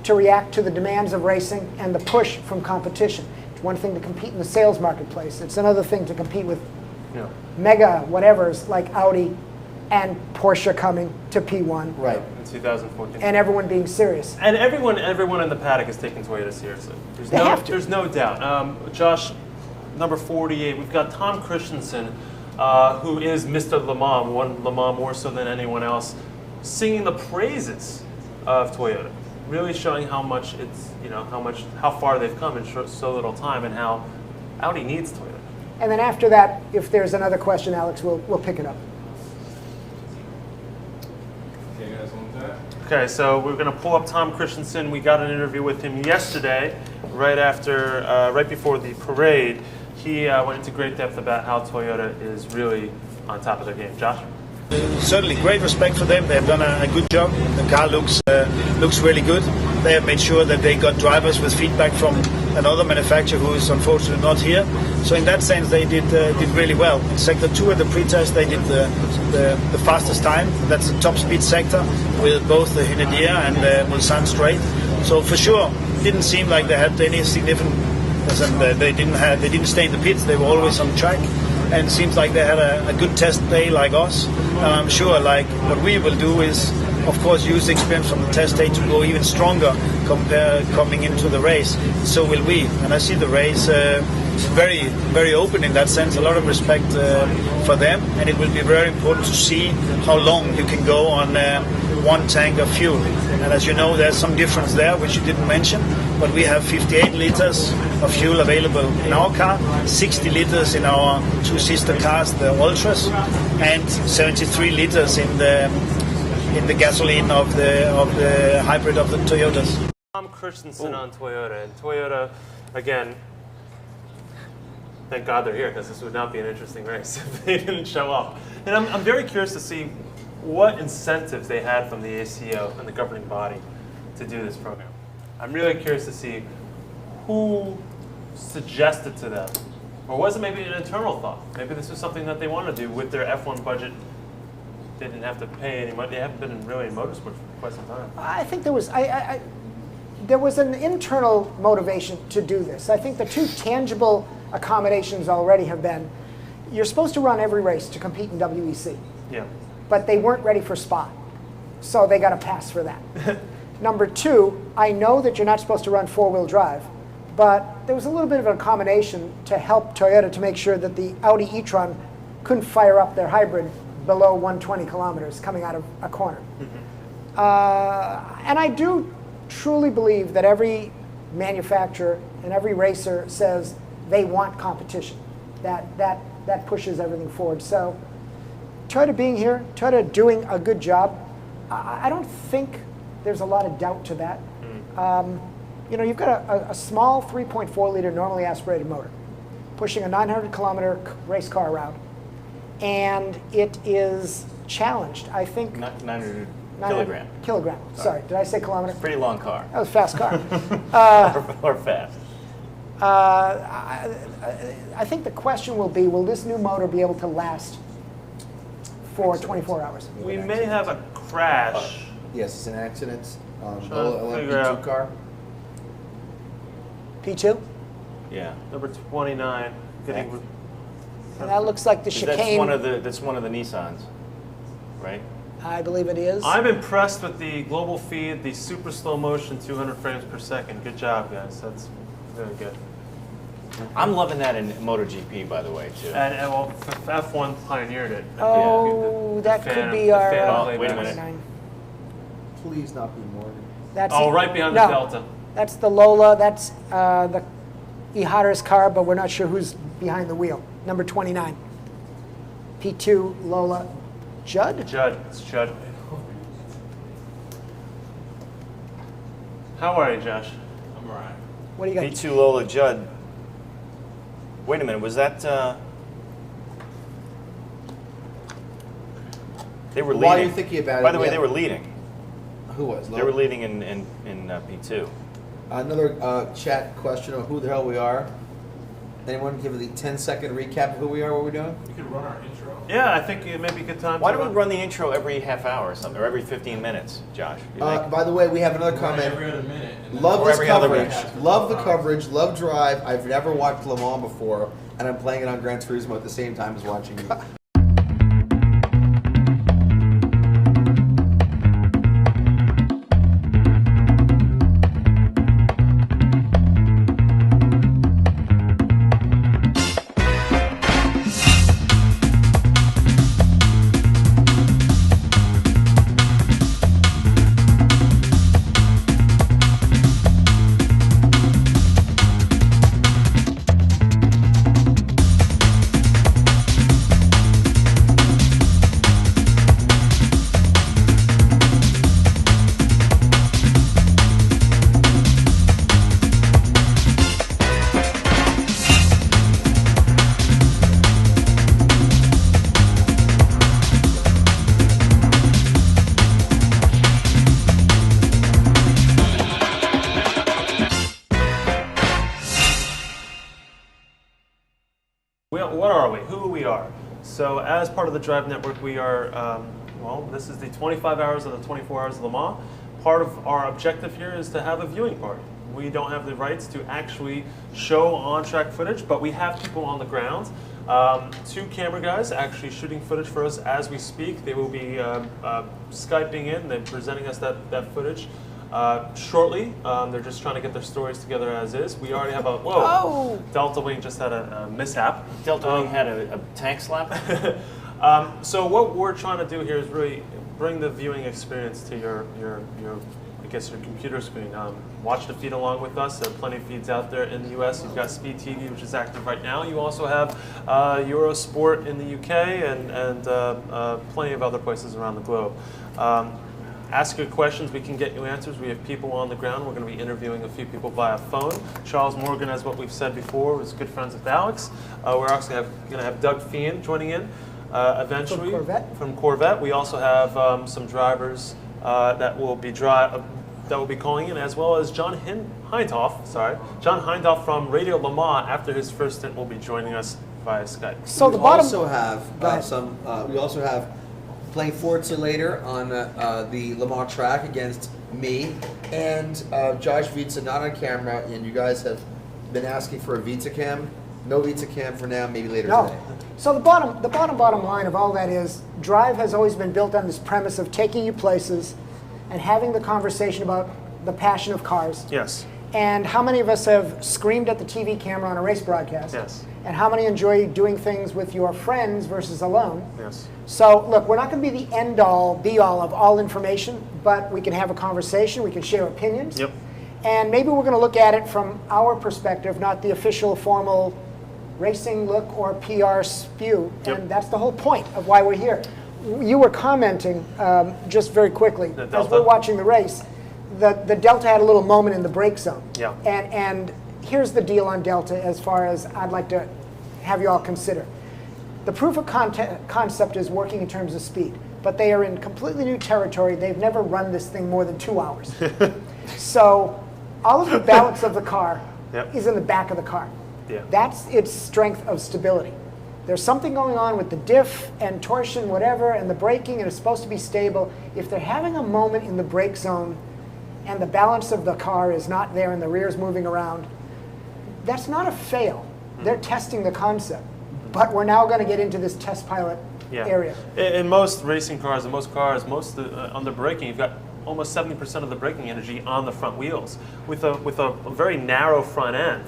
A: to react to the demands of racing and the push from competition? It's one thing to compete in the sales marketplace. It's another thing to compete with mega whatevers like Audi and Porsche coming to P1.
B: Right. In 2014.
A: And everyone being serious.
B: And everyone in the paddock is taking Toyota seriously. There's no doubt. Josh, number 48, we've got Tom Christensen, who is Mr. Le Mans, won Le Mans more so than anyone else, singing the praises of Toyota, really showing how much how far they've come in so little time, and how Audi needs Toyota.
A: And then after that, if there's another question, Alex, we'll pick it up.
B: Okay, so we're going to pull up Tom Christensen. We got an interview with him yesterday, right before the parade. He went into great depth about how Toyota is really on top of their game. Josh?
M: Certainly, great respect for them. They have done a good job. The car looks really good. They have made sure that they got drivers with feedback from another manufacturer who is unfortunately not here. So in that sense, they did really well. In Sector 2 at the pre-test, they did the fastest time. That's the top speed sector with both the Hinedia and the Mulsanne straight. So for sure, it didn't seem like they had any significant. They didn't stay in the pits. They were always on track. And it seems like they had a good test day like us. And I'm sure like what we will do is, of course, use the experience from the test day to go even stronger coming into the race. So will we. And I see the race very, very open in that sense. A lot of respect for them. And it will be very important to see how long you can go on one tank of fuel. And as you know, there's some difference there, which you didn't mention. But we have 58 liters of fuel available in our car, 60 liters in our two sister cars, the Ultras, and 73 liters in the gasoline of the hybrid of the Toyotas.
B: Tom Christensen on Toyota, and Toyota, again, thank God they're here, because this would not be an interesting race if they didn't show up. And I'm very curious to see what incentives they had from the ACO and the governing body to do this program. I'm really curious to see who suggested to them, or was it maybe an internal thought? Maybe this was something that they wanted to do with their F1 budget. They didn't have to pay any money. They haven't been really in motorsport for quite some time.
A: I think there was an internal motivation to do this. I think the two tangible accommodations already have been, you're supposed to run every race to compete in WEC.
B: Yeah.
A: but they weren't ready for Spa. So they got a pass for that. Number two, I know that you're not supposed to run four-wheel drive, but there was a little bit of a combination to help Toyota to make sure that the Audi e-tron couldn't fire up their hybrid below 120 kilometers coming out of a corner. And I do truly believe that every manufacturer and every racer says they want competition. That pushes everything forward. So Toyota being here, Toyota doing a good job, I don't think there's a lot of doubt to that. You know, you've got a small 3.4 liter normally aspirated motor pushing a 900 kilometer race car around, and it is challenged. I think
C: 900
A: kilogram. Sorry, did I say kilometer?
C: Pretty long car.
A: That was a fast car.
C: or fast.
A: I think the question will be, will this new motor be able to last for 24 hours?
B: We may have a crash.
H: Yes, it's an accident.
B: LMP2
H: car.
A: P2?
C: Yeah.
B: Number 29. Getting
A: And that looks like the chicane.
C: That's one of the Nissans, right?
A: I believe it is.
B: I'm impressed with the global feed, the super slow motion, 200 frames per second. Good job, guys. That's very good.
C: I'm loving that in MotoGP, by the way, too.
B: And well, F1 pioneered it.
A: Oh, that could be our.
C: Wait a minute.
H: Please not be Morgan.
A: That's
B: right behind the Delta.
A: That's the Lola. That's the Ihara's car, but we're not sure who's behind the wheel. Number 29. P2 Lola. Judd?
B: Judd. It's Judd. How are you, Josh?
F: I'm all right.
A: What do you got?
C: P2 Lola Judd. Wait a minute, was that... They were leading.
H: While you're thinking about it...
C: By the way, they were leading.
H: Who was?
C: They were leading in P2.
H: Another chat question of who the hell we are. Anyone give the 10-second recap of who we are, what we're doing?
F: You could run our intro.
B: Yeah, I think it may be a good time.
C: Why don't we run the intro every half hour or something, or every 15 minutes, Josh?
H: By the way, we have another comment.
F: Every other minute.
H: Love this
C: every other
H: coverage.
C: minute.
H: Love the coverage. Love Drive. I've never watched Le Mans before, and I'm playing it on Gran Turismo at the same time as watching you.
B: What are we? Who we are? So as part of the Drive Network, we are, well, this is the 25 hours of the 24 hours of Le Mans. Part of our objective here is to have a viewing party. We don't have the rights to actually show on-track footage, but we have people on the ground. Two camera guys actually shooting footage for us as we speak. They will be Skyping in and presenting us that footage shortly. They're just trying to get their stories together as is. We already have a, Delta Wing just had a mishap.
C: Delta Wing had a tank slap?
B: So what we're trying to do here is really bring the viewing experience to your I guess your computer screen. Watch the feed along with us. There are plenty of feeds out there in the US. You've got Speed TV, which is active right now. You also have Eurosport in the UK and plenty of other places around the globe. Ask your questions, we can get you answers. We have people on the ground. We're going to be interviewing a few people via phone. Charles Morgan, as what we've said before, was good friends with Alex. We're also going to have Doug Feehan joining in eventually. From Corvette. We also have some drivers that will be calling in, as well as John Hindhoff from Radio Le Mans after his first stint will be joining us via Skype.
A: So
H: we also have we also have playing Forza later on the Le Mans track against me and Josh Vitsa, not on camera, and you guys have been asking for a VitaCam. No pizza camp for now, maybe later
A: No.
H: today.
A: So the bottom line of all that is, Drive has always been built on this premise of taking you places and having the conversation about the passion of cars.
B: Yes.
A: And how many of us have screamed at the TV camera on a race broadcast?
B: Yes.
A: And how many enjoy doing things with your friends versus alone?
B: Yes.
A: So look, we're not going to be the end-all, be-all of all information, but we can have a conversation, we can share opinions.
B: Yep.
A: And maybe we're going to look at it from our perspective, not the official, formal racing look or PR spew.
B: Yep.
A: And that's the whole point of why we're here. You were commenting just very quickly as we're watching the race. The Delta had a little moment in the brake zone.
B: Yeah.
A: And here's the deal on Delta as far as I'd like to have you all consider. The proof of concept is working in terms of speed, but they are in completely new territory. They've never run this thing more than 2 hours. So all of the balance of the car is in the back of the car.
B: Yeah.
A: That's its strength of stability. There's something going on with the diff and torsion, whatever, and the braking, and it's supposed to be stable. If they're having a moment in the brake zone and the balance of the car is not there and the rear's moving around, that's not a fail. They're testing the concept. But we're now going to get into this test pilot area.
B: In most racing cars, on the braking, you've got almost 70% of the braking energy on the front wheels. With a very narrow front end,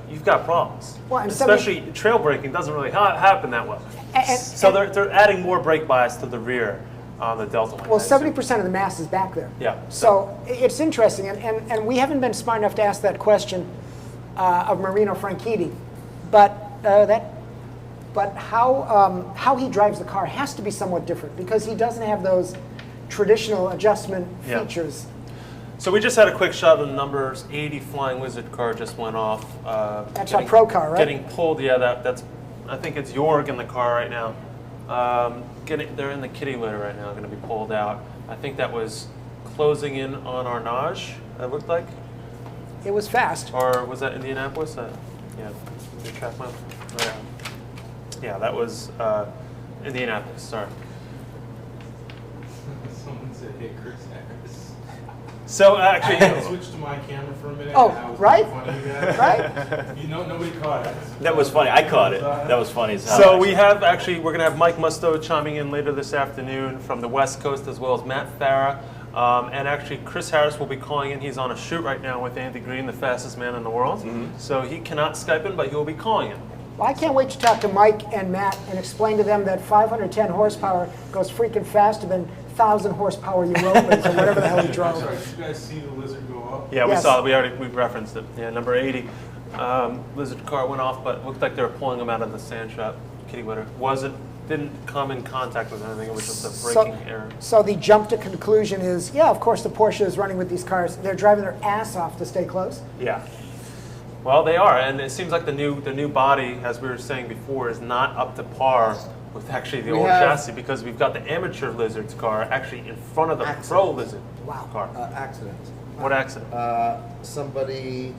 B: you've got problems.
A: Well, and
B: especially trail braking doesn't really happen that well. So they're adding more brake bias to the rear on the Delta line.
A: Well, 70% of the mass is back there.
B: Yeah.
A: So it's interesting, and we haven't been smart enough to ask that question of Marino Franchitti, but how he drives the car has to be somewhat different because he doesn't have those traditional adjustment features.
B: So we just had a quick shot of the numbers. 80 Flying Lizard car just went off.
A: That's our pro car, right?
B: Getting pulled. Yeah, that's. I think it's Jorg in the car right now. They're in the kitty litter right now. Going to be pulled out. I think that was closing in on Arnage. It looked like.
A: It was fast.
B: Or was that Indianapolis? Yeah, your track map. Yeah, that was Indianapolis. Sorry.
F: Someone said, "Hey, Chris Harris."
B: So actually,
F: I switched to my camera for a minute.
A: Oh,
F: and I was
A: right?
F: Funny, you guys.
A: Right?
F: You know, nobody caught it.
C: That was funny. I caught it. That was funny as hell.
B: So we're going to have Mike Musto chiming in later this afternoon from the West Coast, as well as Matt Farah. And actually, Chris Harris will be calling in. He's on a shoot right now with Andy Green, the fastest man in the world. So he cannot Skype in, but he will be calling in.
A: Well, I can't wait to talk to Mike and Matt and explain to them that 510 horsepower goes freaking faster than 1,000 horsepower Europas or whatever the hell he drove.
F: Sorry, did you guys see the Lizard go up?
B: Yeah, we saw it. We referenced it. Yeah, number 80. Lizard car went off, but it looked like they were pulling him out of the sand trap. Kitty litter. Didn't come in contact with anything. It was just a braking error.
A: So the jump to conclusion is, of course the Porsche is running with these cars. They're driving their ass off to stay close.
B: Yeah. Well, they are, and it seems like the new body, as we were saying before, is not up to par with actually the old chassis because we've got the amateur Lizard's car actually in front of the pro Lizard car.
H: Accident.
B: What accident?
H: Somebody.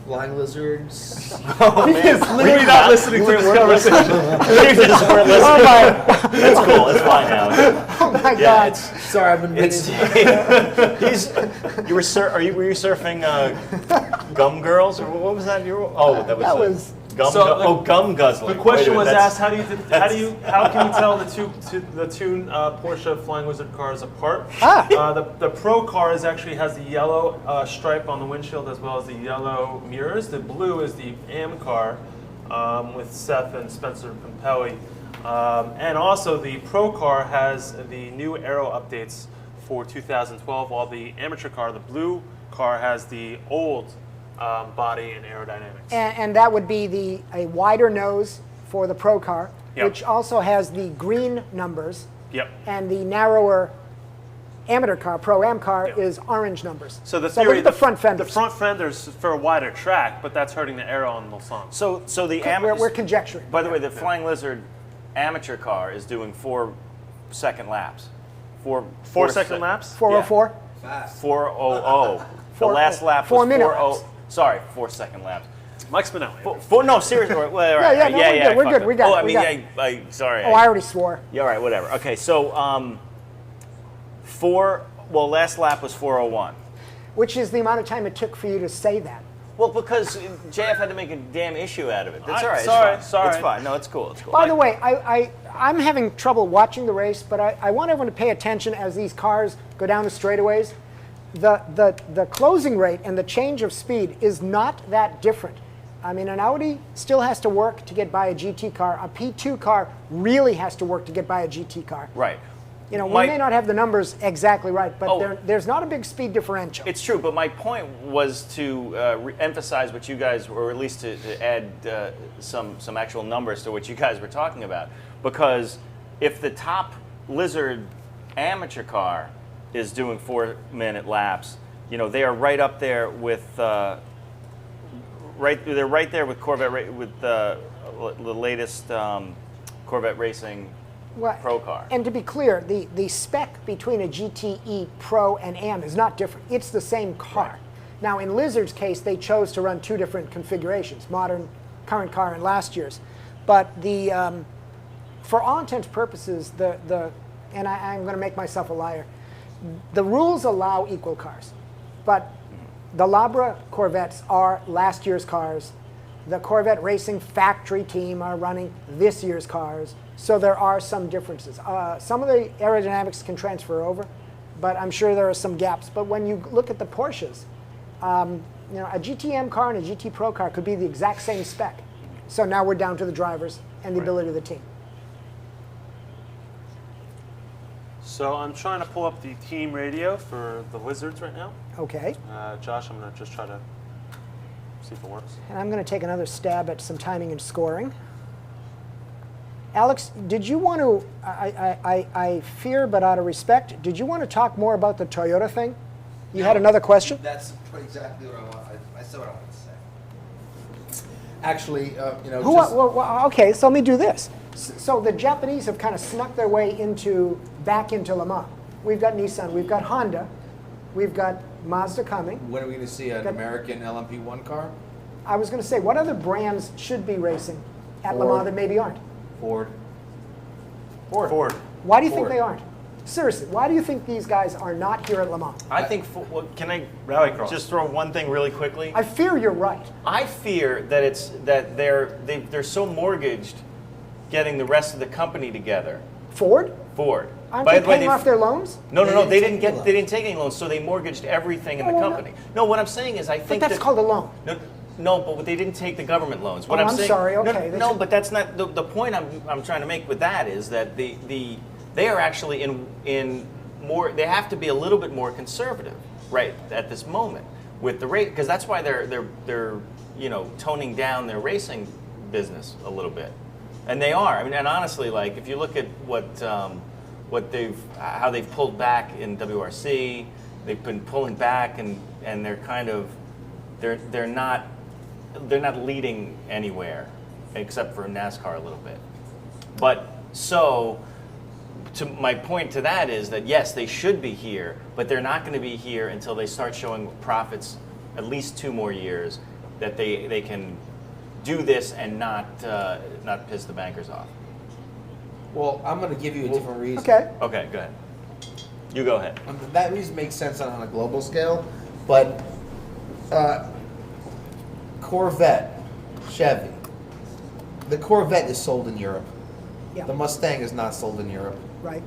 H: Flying lizards.
C: Oh, man.
B: He's literally not listening to this conversation.
C: You just weren't listening. That's cool. It's fine now.
A: Oh my God!
H: Sorry, I've been waiting.
C: Were you surfing Gum Girls or what was that? That was Gum Guzzling.
B: The question was asked: How can you tell the two Porsche Flying Lizard cars apart? The Pro car actually has the yellow stripe on the windshield as well as the yellow mirrors. The blue is the AM car with Seth and Spencer Pompelli, and also the Pro car has the new aero updates for 2012. While the amateur car, the blue car, has the old body and aerodynamics.
A: And that would be a wider nose for the Pro car, which also has the green numbers.
B: Yep.
A: And the narrower amateur car, Pro-Am car, is orange numbers.
B: So look
A: at the front fenders.
B: The front fenders for a wider track, but that's hurting the aero on Mulsanne.
C: So the amateur.
A: We're conjecturing.
C: By the way, the Flying Lizard amateur car is doing 4-second laps.
B: 4-second laps?
A: 404?
C: Yeah. 400. The last lap was 4:00. Sorry, 4-second laps.
B: Mike Spinelli.
C: No, seriously. Well,
A: we're good. We got it.
C: Sorry.
A: Oh, I already swore.
C: Yeah, all right, whatever. Okay, so last lap was 4:01.
A: Which is the amount of time it took for you to say that.
C: Well, because JF had to make a damn issue out of it. That's all right.
B: Sorry,
C: it's fine.
B: sorry.
C: It's fine. No, it's cool. It's cool.
A: By the way, I'm having trouble watching the race, but I want everyone to pay attention as these cars go down the straightaways. The closing rate and the change of speed is not that different. I mean, an Audi still has to work to get by a GT car. A P2 car really has to work to get by a GT car.
C: Right.
A: You know, we may not have the numbers exactly right, but there's not a big speed differential.
C: It's true, but my point was to emphasize what you guys, or at least to add some actual numbers to what you guys were talking about. Because if the top Lizard amateur car is doing 4-minute laps, you know, they are right up there with they're right there with Corvette with the latest Corvette Racing Pro car.
A: And to be clear, the spec between a GTE Pro and AM is not different. It's the same car. Right. Now, in Lizard's case, they chose to run 2 different configurations, modern, current car, and last year's. But the for all intents and purposes, and I'm going to make myself a liar, the rules allow equal cars. But the Labra Corvettes are last year's cars. The Corvette Racing factory team are running this year's cars. So there are some differences. Some of the aerodynamics can transfer over, but I'm sure there are some gaps. But when you look at the Porsches, you know, a GTM car and a GT Pro car could be the exact same spec. So now we're down to the drivers and the ability of the team.
B: So I'm trying to pull up the team radio for the Lizards right now.
A: Okay.
B: Josh, I'm going to just try to see if it works.
A: And I'm going to take another stab at some timing and scoring. Alex, did you want to, I fear but out of respect, did you want to talk more about the Toyota thing? You had another question?
H: That's exactly what I want. I said what I wanted to say. Actually, you know,
A: well, okay, so let me do this. So the Japanese have kind of snuck their way back into Le Mans. We've got Nissan, we've got Honda, we've got Mazda coming.
H: When are we going to see an American LMP1 car?
A: I was going to say, what other brands should be racing at Le Mans that maybe aren't?
H: Ford.
A: Why do you think they aren't? Seriously, why do you think these guys are not here at Le Mans?
C: I think, can I just throw one thing really quickly?
A: I fear you're right.
C: I fear that they're so mortgaged getting the rest of the company together.
A: Ford. Aren't they paying off their loans?
C: No. They didn't take any loans, so they mortgaged everything in the company. No, what I'm saying is I think
A: that's called a loan.
C: No, but they didn't take the government loans.
A: I'm sorry. Okay.
C: No, but that's not the point. I'm trying to make with that is that they are actually in more. They have to be a little bit more conservative right at this moment with the rate, because that's why they're you know, toning down their racing business a little bit, and they are. I mean, and honestly, like if you look at how they've pulled back in WRC, they've been pulling back, and they're kind of they're not leading anywhere except for NASCAR a little bit. But so to my point to that is that yes, they should be here, but they're not going to be here until they start showing profits at least 2 more years that they can do this and not piss the bankers off.
H: Well, I'm going to give you a different reason.
A: Okay.
C: Okay, go ahead. You go ahead.
H: That reason makes sense on a global scale, but Corvette, Chevy. The Corvette is sold in Europe.
A: Yeah.
H: The Mustang is not sold in Europe.
A: Right.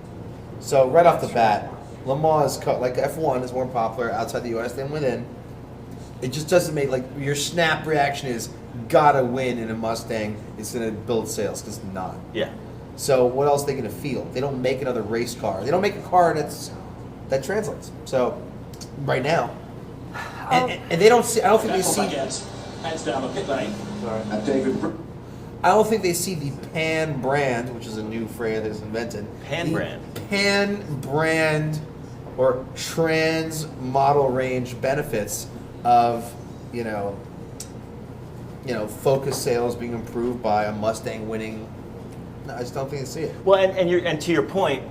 H: So right off the bat, Le Mans is like F1 is more popular outside the U.S. than within. It just doesn't make, like, your snap reaction is gotta win in a Mustang. It's gonna build sales, because it's not.
C: Yeah.
H: So what else are they gonna feel? They don't make another race car. They don't make a car that translates. So right now, and they don't see. I don't think they see.
N: Hands down the pit lane.
H: Sorry. David. I don't think they see the Pan brand, which is a new phrase that's invented.
C: Pan brand.
H: Pan brand or trans model range benefits of, you know, Focus sales being improved by a Mustang winning. No, I just don't think they see it.
C: Well, and to your point,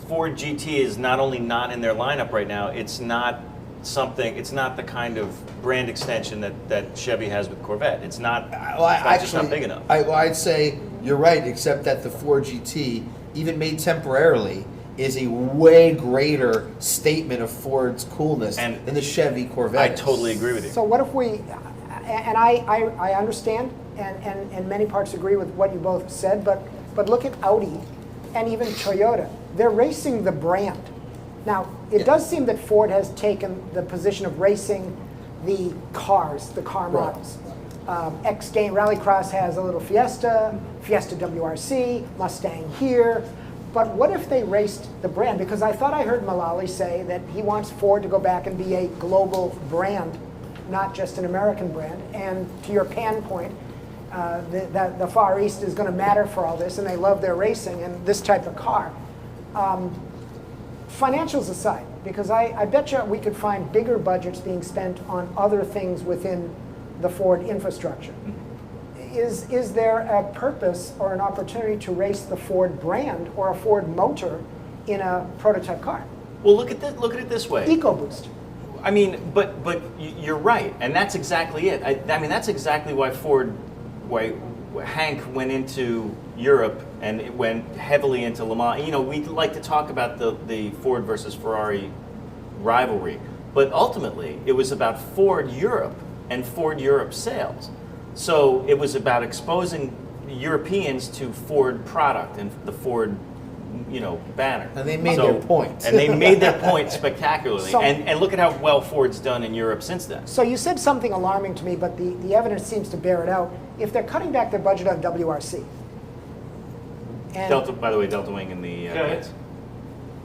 C: Ford GT is not only not in their lineup right now, it's not the kind of brand extension that Chevy has with Corvette. It's not, just not big enough.
H: I'd say you're right, except that the Ford GT, even made temporarily, is a way greater statement of Ford's coolness than the Chevy Corvette.
C: I totally agree with you.
A: So what if we, and I understand, and many parts agree with what you both said, but look at Audi and even Toyota. They're racing the brand. Now, it does seem that Ford has taken the position of racing the cars, the car models. X Game Rallycross has a little Fiesta, Fiesta WRC, Mustang here. But what if they raced the brand? Because I thought I heard Mullally say that he wants Ford to go back and be a global brand, not just an American brand. And to your Pan point, the Far East is going to matter for all this, and they love their racing and this type of car. Financials aside, because I bet you we could find bigger budgets being spent on other things within the Ford infrastructure. Is there a purpose or an opportunity to race the Ford brand or a Ford motor in a prototype car?
C: Well, look at it this way.
A: EcoBoost.
C: I mean, but you're right, and that's exactly it. I mean, that's exactly why Hank went into Europe and it went heavily into Le Mans. You know, we like to talk about the Ford versus Ferrari rivalry, but ultimately it was about Ford Europe and Ford Europe sales. So it was about exposing Europeans to Ford product and the Ford, banner.
H: And they made their point.
C: And they made their point spectacularly.
A: So-
C: and look at how well Ford's done in Europe since then.
A: So you said something alarming to me, but the evidence seems to bear it out. If they're cutting back their budget on WRC, and,
C: By the way, Delta Wing in the hits.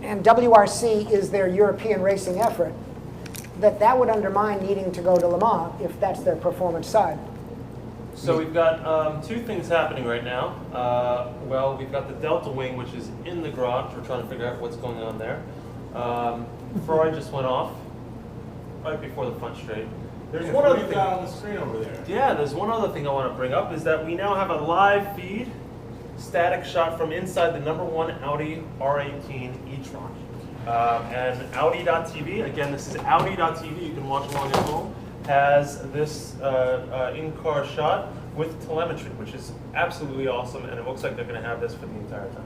A: and WRC is their European racing effort, that would undermine needing to go to Le Mans if that's their performance side.
B: So we've got two things happening right now. Well, we've got the Delta Wing, which is in the garage. We're trying to figure out what's going on there. Ferrari just went off right before the front straight. There's one other thing
F: on the screen over there.
B: Yeah, there's one other thing I want to bring up is that we now have a live feed, static shot from inside the #1 Audi R18 e-tron. And Audi.tv, again, this is Audi.tv, you can watch along at home, has this in-car shot with telemetry, which is absolutely awesome, and it looks like they're going to have this for the entire time.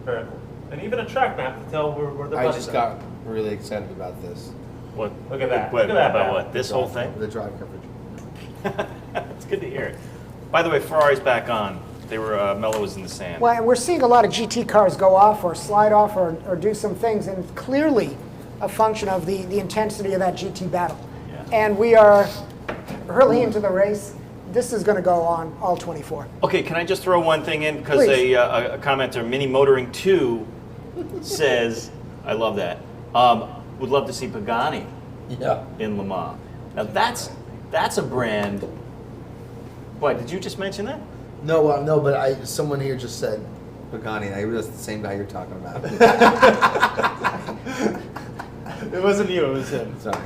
B: Very cool. And even a track map to tell where the
H: I
B: buttons
H: just
B: are.
H: got really excited about this.
C: What?
B: Look at that.
C: What,
B: Look at that.
C: about
B: map.
C: what? This whole thing?
H: The drive coverage.
C: It's good to hear it. By the way, Ferrari's back on. They were Mello was in the sand.
A: Well, and we're seeing a lot of GT cars go off or slide off or do some things, and clearly a function of the intensity of that GT battle.
C: Yeah.
A: And we are early into the race. This is going to go on all 24.
C: Okay, can I just throw one thing in? Because
A: Please.
C: a commenter, Mini Motoring 2, says, I love that, would love to see Pagani in Le Mans. Now that's a brand. What, did you just mention that?
H: No, no, but someone here just said Pagani, and I realized it's the same guy you're talking about.
B: It wasn't you, it was him.
H: Sorry.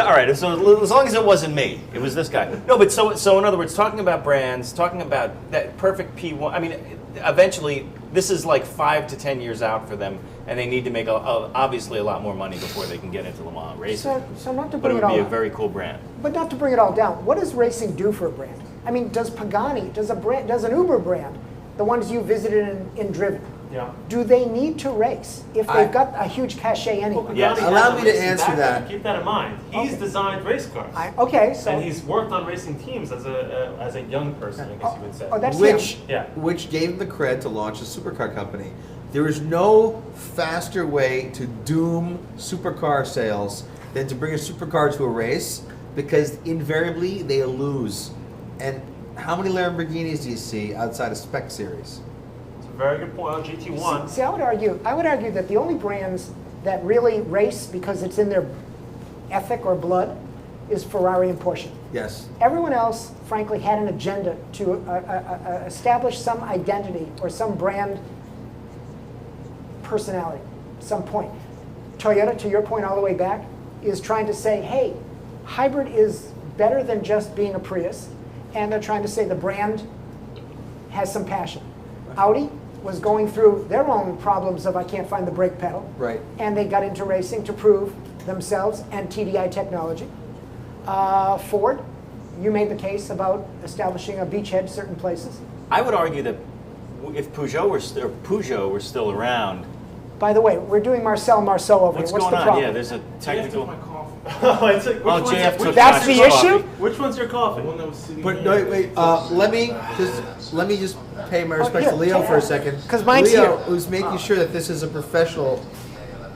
C: All right, so as long as it wasn't me, it was this guy. No, but so in other words, talking about brands, talking about that perfect P1, I mean, eventually, this is like 5 to 10 years out for them, and they need to make obviously a lot more money before they can get into Le Mans racing.
A: So not to
C: But
A: bring
C: it
A: it
C: would
A: all
C: be a
A: down.
C: very cool brand.
A: But not to bring it all down. What does racing do for a brand? I mean, does Pagani, does an Uber brand, the ones you visited and driven,
B: Yeah.
A: do they need to race if they've got a huge cachet anyway?
C: Yes.
B: Pagani
H: Allow
B: has a
H: me to
B: racing
H: answer
B: background.
H: that.
B: Keep that in mind. He's designed race cars.
A: Okay, so
B: And he's worked on racing teams as a young person, I guess you would say.
A: oh, that's
H: Which,
A: him.
B: Yeah.
H: which gave him the cred to launch a supercar company. There is no faster way to doom supercar sales than to bring a supercar to a race, because invariably they lose. And how many Lamborghinis do you see outside of Spec Series?
B: It's a very good point on GT1.
A: See, I would argue that the only brands that really race because it's in their ethic or blood is Ferrari and Porsche.
H: Yes.
A: Everyone else, frankly, had an agenda to establish some identity or some brand personality, some point. Toyota, to your point all the way back, is trying to say, hey, hybrid is better than just being a Prius, and they're trying to say the brand has some passion. Audi was going through their own problems of I can't find the brake pedal,
H: Right.
A: and they got into racing to prove themselves and TDI technology. Ford, you made the case about establishing a beachhead certain places.
C: I would argue that if Peugeot were still around.
A: By the way, we're doing Marcel Marceau over
C: What's
A: here. What's
C: going
A: the
C: on?
A: problem?
C: Yeah, there's a technical.
F: My coffee.
B: It's like,
C: Oh, JF took
A: That's the
C: Josh's
A: issue?
C: coffee.
B: which one's your coffee?
F: The one that was sitting
H: But
F: here.
H: no, wait. Let me just pay my respects to
A: here,
H: Leo
A: take
H: for a
A: that.
H: second.
A: 'Cause mine's
H: Leo,
A: here.
H: who's making sure that this is a professional.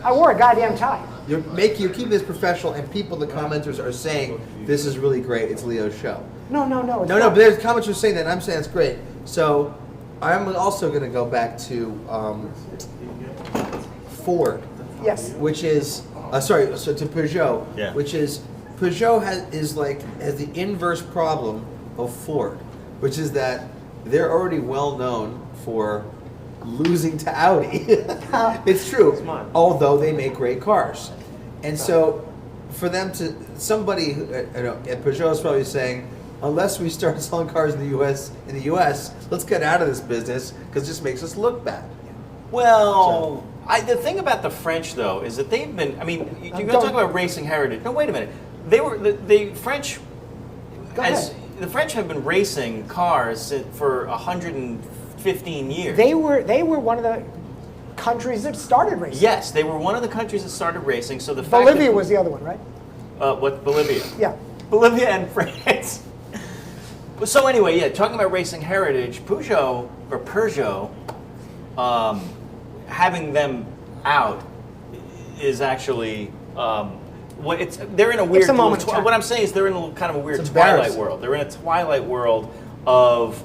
A: I wore a goddamn tie.
H: You're keep this professional, and people, the commenters are saying this is really great. It's Leo's show.
A: No. It's
H: No,
A: not.
H: but there's commenters saying that, and I'm saying it's great. So I'm also going to go back to Ford,
A: Yes.
H: which is so to Peugeot,
C: Yeah.
H: which is Peugeot has the inverse problem of Ford, which is that they're already well known for losing to Audi. It's true, although they make great cars, and so for them to somebody at Peugeot is probably saying, unless we start selling cars in the U.S., let's get out of this business because it just makes us look bad.
C: Well, the thing about the French, though, is that they've been. I mean, you're going to talk about racing heritage. No, wait a minute. They were the French. The French have been racing cars for 115 years.
A: They were one of the countries that started racing.
C: Yes, they were one of the countries that started racing. So the fact
A: Bolivia
C: that,
A: was the other one, right?
C: what Bolivia?
A: Yeah.
C: Bolivia and France. So anyway, yeah, talking about racing heritage, Peugeot, having them out is actually they're in a weird.
A: It's a moment in time.
C: What I'm saying is they're in a kind of a weird
H: It's
C: twilight
H: embarrassing.
C: world. They're in a twilight world of,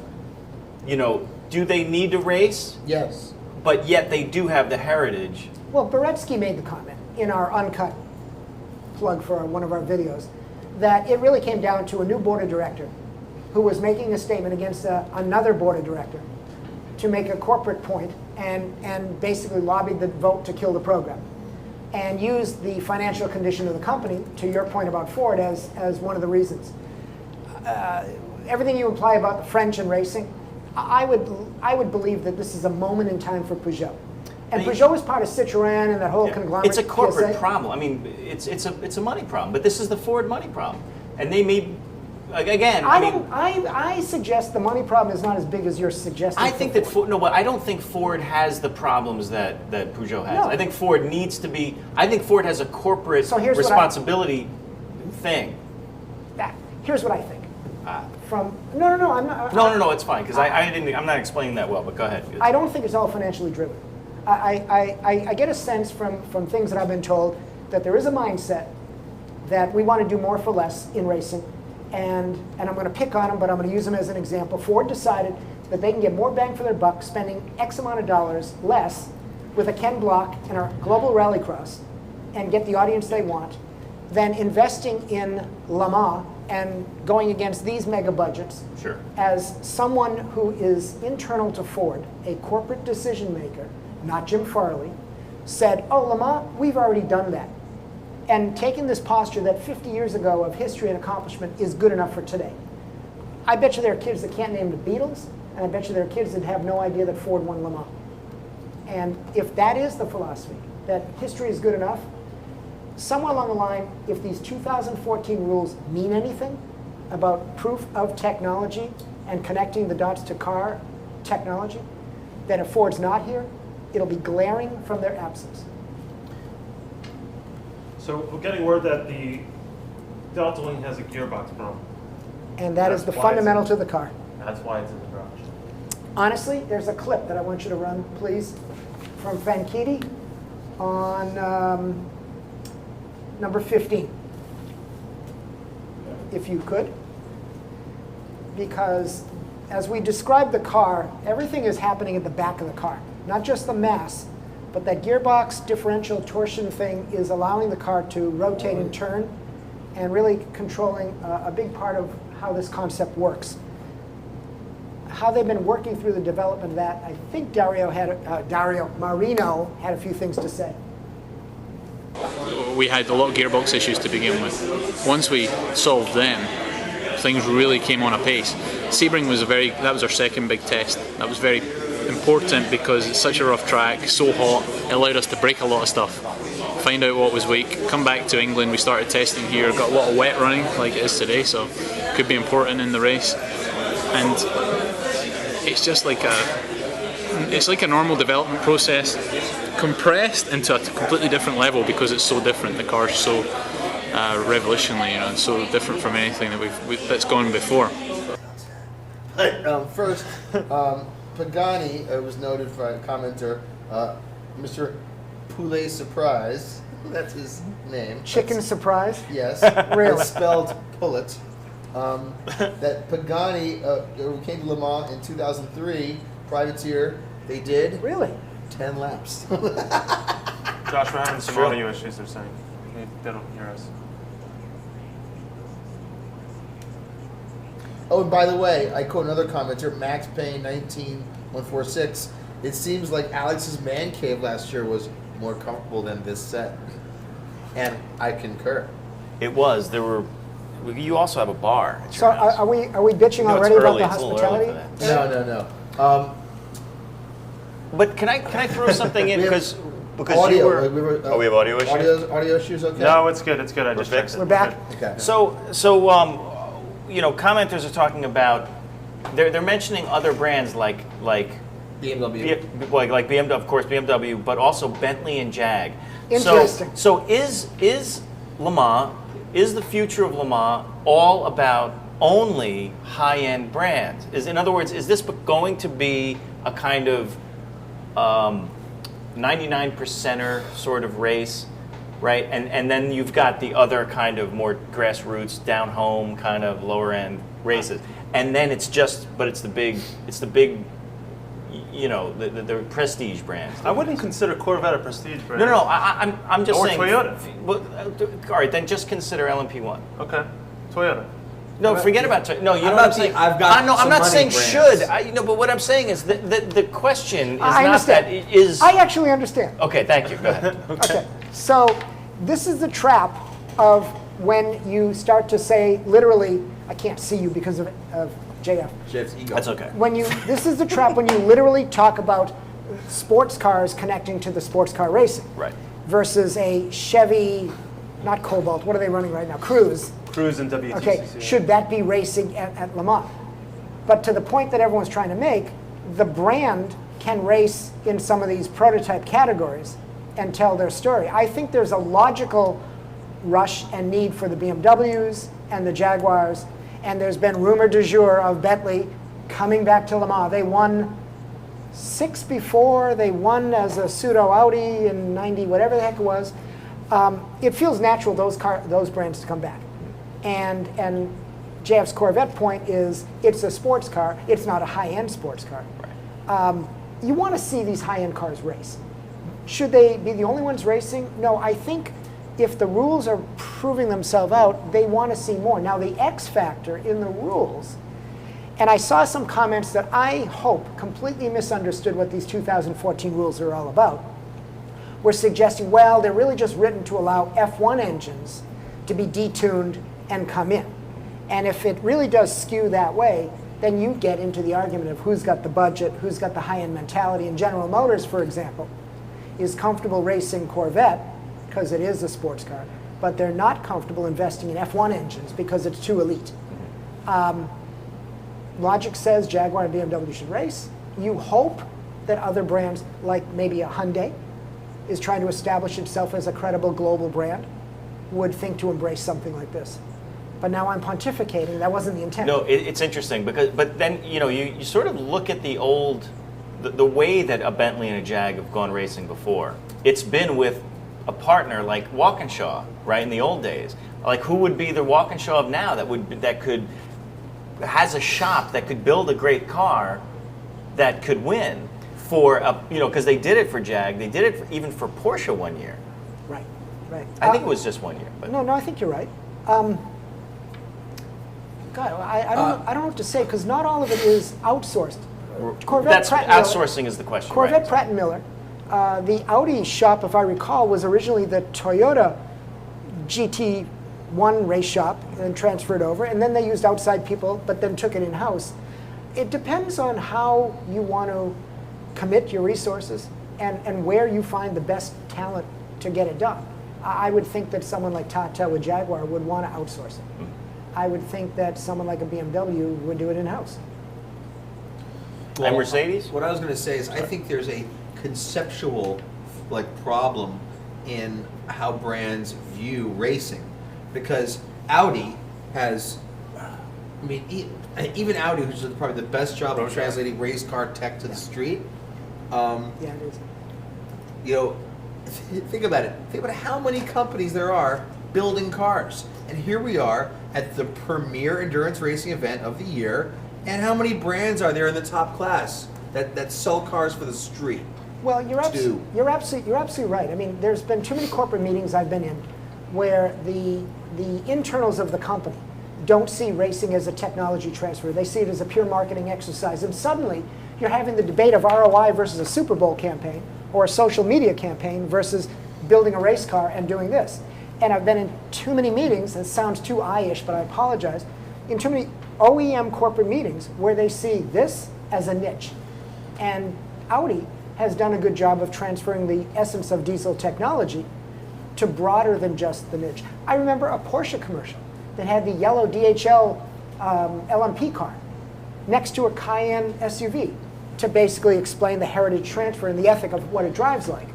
C: do they need to race?
H: Yes.
C: But yet they do have the heritage.
A: Well, Beretsky made the comment in our uncut plug for one of our videos that it really came down to a new board of director who was making a statement against another board of director to make a corporate point and basically lobbied the vote to kill the program and used the financial condition of the company, to your point about Ford, as one of the reasons. Everything you imply about the French and racing, I would believe that this is a moment in time for Peugeot. And Peugeot was part of Citroën and that whole conglomerate.
C: It's a corporate
A: PSA.
C: problem. I mean, it's a money problem. But this is the Ford money problem, and they may, again.
A: I suggest the money problem is not as big as you're suggesting.
C: I think that but I don't think Ford has the problems that Peugeot has.
A: No.
C: I think Ford needs to be. I think Ford has a corporate
A: So here's what
C: responsibility thing.
A: Here's what I think. No, I'm not.
C: No, it's fine because I'm not explaining that well. But go ahead.
A: I don't think it's all financially driven. I get a sense from things that I've been told that there is a mindset that we want to do more for less in racing, and I'm going to pick on them, but I'm going to use them as an example. Ford decided that they can get more bang for their buck spending X amount of dollars less with a Ken Block and a global rallycross and get the audience they want than investing in Le Mans and going against these mega budgets.
C: Sure.
A: As someone who is internal to Ford, a corporate decision maker, not Jim Farley, said, oh, Le Mans, we've already done that. And taking this posture that 50 years ago of history and accomplishment is good enough for today. I bet you there are kids that can't name the Beatles, and I bet you there are kids that have no idea that Ford won Le Mans. And if that is the philosophy, that history is good enough, somewhere along the line, if these 2014 rules mean anything about proof of technology and connecting the dots to car technology, then if Ford's not here, it'll be glaring from their absence.
B: So we're getting word that the Delta Wing has a gearbox problem.
A: And that is the
B: That's why
A: fundamental
B: it's
A: to the car.
B: That's why it's in the garage.
A: Honestly, there's a clip that I want you to run, please, from Fankiti on number 15, if you could. Because as we describe the car, everything is happening at the back of the car. Not just the mass, but that gearbox differential torsion thing is allowing the car to rotate and turn and really controlling a big part of how this concept works. How they've been working through the development of that, I think Dario Marino had a few things to say.
G: We had a lot of gearbox issues to begin with. Once we solved them, things really came on apace. Sebring was that was our second big test. That was very important because it's such a rough track, so hot, it allowed us to break a lot of stuff, find out what was weak, come back to England, we started testing here, got a lot of wet running like it is today, so it could be important in the race. And it's just like a normal development process compressed into a completely different level because it's so different. The car's so revolutionary, and so different from anything that that's gone before.
H: First, Pagani was noted by a commenter, Mr. Poulet Surprise. That's his name.
A: Chicken Surprise?
H: Yes.
A: Really?
H: It's spelled pullet. That Pagani came to Le Mans in 2003, privateer. They did
A: really
H: 10 laps.
B: Josh, we're having some audio issues, they're saying. They don't hear us.
H: Oh, and by the way, I quote another commenter, Max Payne 19146. It seems like Alex's man cave last year was more comfortable than this set. And I concur.
C: It was. There were. You also have a bar.
A: So are we bitching already about the hospitality?
H: No.
C: But can I throw something in because
H: audio.
C: you were. We have audio issues.
H: Audio issues. Okay.
B: No, it's good. It's good. I just
C: fixed
B: checked
C: it.
A: We're back.
H: Okay.
C: So commenters are talking about. They're mentioning other brands like
H: BMW.
C: Like BMW, of course, BMW, but also Bentley and Jag.
A: Interesting.
C: So is Le Mans, is the future of Le Mans all about only high-end brands? In other words, is this going to be a kind of 99%er sort of race, right? And then you've got the other kind of more grassroots, down home kind of lower end races, and then it's the big. The prestige brands.
B: I wouldn't consider Corvette a prestige brand.
C: No, I'm just saying.
B: Or Toyota.
C: Well, all right, then just consider LMP1.
B: Okay, Toyota.
C: No, forget about Toyota. No, you know
H: I'm
C: what I'm
H: not
C: saying.
H: saying I've got
C: I'm not
H: some
C: saying
H: money
C: should. But what I'm saying is the question is
A: I
C: not
A: understand.
C: that it is.
A: I actually understand.
C: Okay, thank you. Go ahead.
A: Okay, so this is the trap of when you start to say literally, I can't see you because of JF.
H: Jeff's ego.
C: That's okay.
A: This is the trap when you literally talk about sports cars connecting to the sports car racing.
C: Right.
A: Versus a Chevy, not Cobalt, what are they running right now? Cruise.
B: Cruise and WTCC.
A: Okay, should that be racing at Le Mans? But to the point that everyone's trying to make, the brand can race in some of these prototype categories and tell their story. I think there's a logical rush and need for the BMWs and the Jaguars, and there's been rumor du jour of Bentley coming back to Le Mans. They won 6 before, they won as a pseudo Audi in 90, whatever the heck it was. It feels natural those brands to come back. And JF's Corvette point is it's a sports car, it's not a high-end sports car. Right. You want to see these high-end cars race. Should they be the only ones racing? No, I think if the rules are proving themselves out, they want to see more. Now, the X factor in the rules, and I saw some comments that I hope completely misunderstood what these 2014 rules are all about, were suggesting, well, they're really just written to allow F1 engines to be detuned and come in. And if it really does skew that way, then you get into the argument of who's got the budget, who's got the high-end mentality. And General Motors, for example, is comfortable racing Corvette because it is a sports car, but they're not comfortable investing in F1 engines because it's too elite. Logic says Jaguar and BMW should race. You hope that other brands, like maybe a Hyundai, is trying to establish itself as a credible global brand, would think to embrace something like this. But now I'm pontificating. That wasn't the intent.
C: No, it's interesting but then you sort of look at the old, the way that a Bentley and a Jag have gone racing before. It's been with a partner like Walkinshaw, right? In the old days, like who would be the Walkinshaw of now has a shop that could build a great car that could win for because they did it for Jag, they did it even for Porsche one year.
A: Right.
C: I think it was just 1 year. But
A: No, I think you're right. God, I don't know what to say because not all of it is outsourced. Corvette
C: outsourcing is the question.
A: Corvette
C: right?
A: Pratt and Miller. The Audi shop, if I recall, was originally the Toyota GT1 race shop and transferred over, and then they used outside people, but then took it in-house. It depends on how you want to commit your resources and where you find the best talent to get it done. I would think that someone like Tata with Jaguar would want to outsource it. I would think that someone like a BMW would do it in-house.
H: Well,
C: and Mercedes?
H: What I was going to say is I think there's a conceptual problem in how brands view racing. because Audi has, I mean, even Audi, which does probably the best job of translating race car tech to the street.
A: Yeah, it is.
H: You know, think about it. Think about how many companies there are building cars. And here we are at the premier endurance racing event of the year. And how many brands are there in the top class that sell cars for the street?
A: Well, you're absolutely right. I mean, there's been too many corporate meetings I've been in where the internals of the company don't see racing as a technology transfer. They see it as a pure marketing exercise. And suddenly, you're having the debate of ROI versus a Super Bowl campaign or a social media campaign versus building a race car and doing this. And I've been in too many meetings, that sounds too I-ish, but I apologize, in too many OEM corporate meetings where they see this as a niche. And Audi has done a good job of transferring the essence of diesel technology to broader than just the niche. I remember a Porsche commercial that had the yellow DHL LMP car next to a Cayenne SUV to basically explain the heritage transfer and the ethic of what it drives like.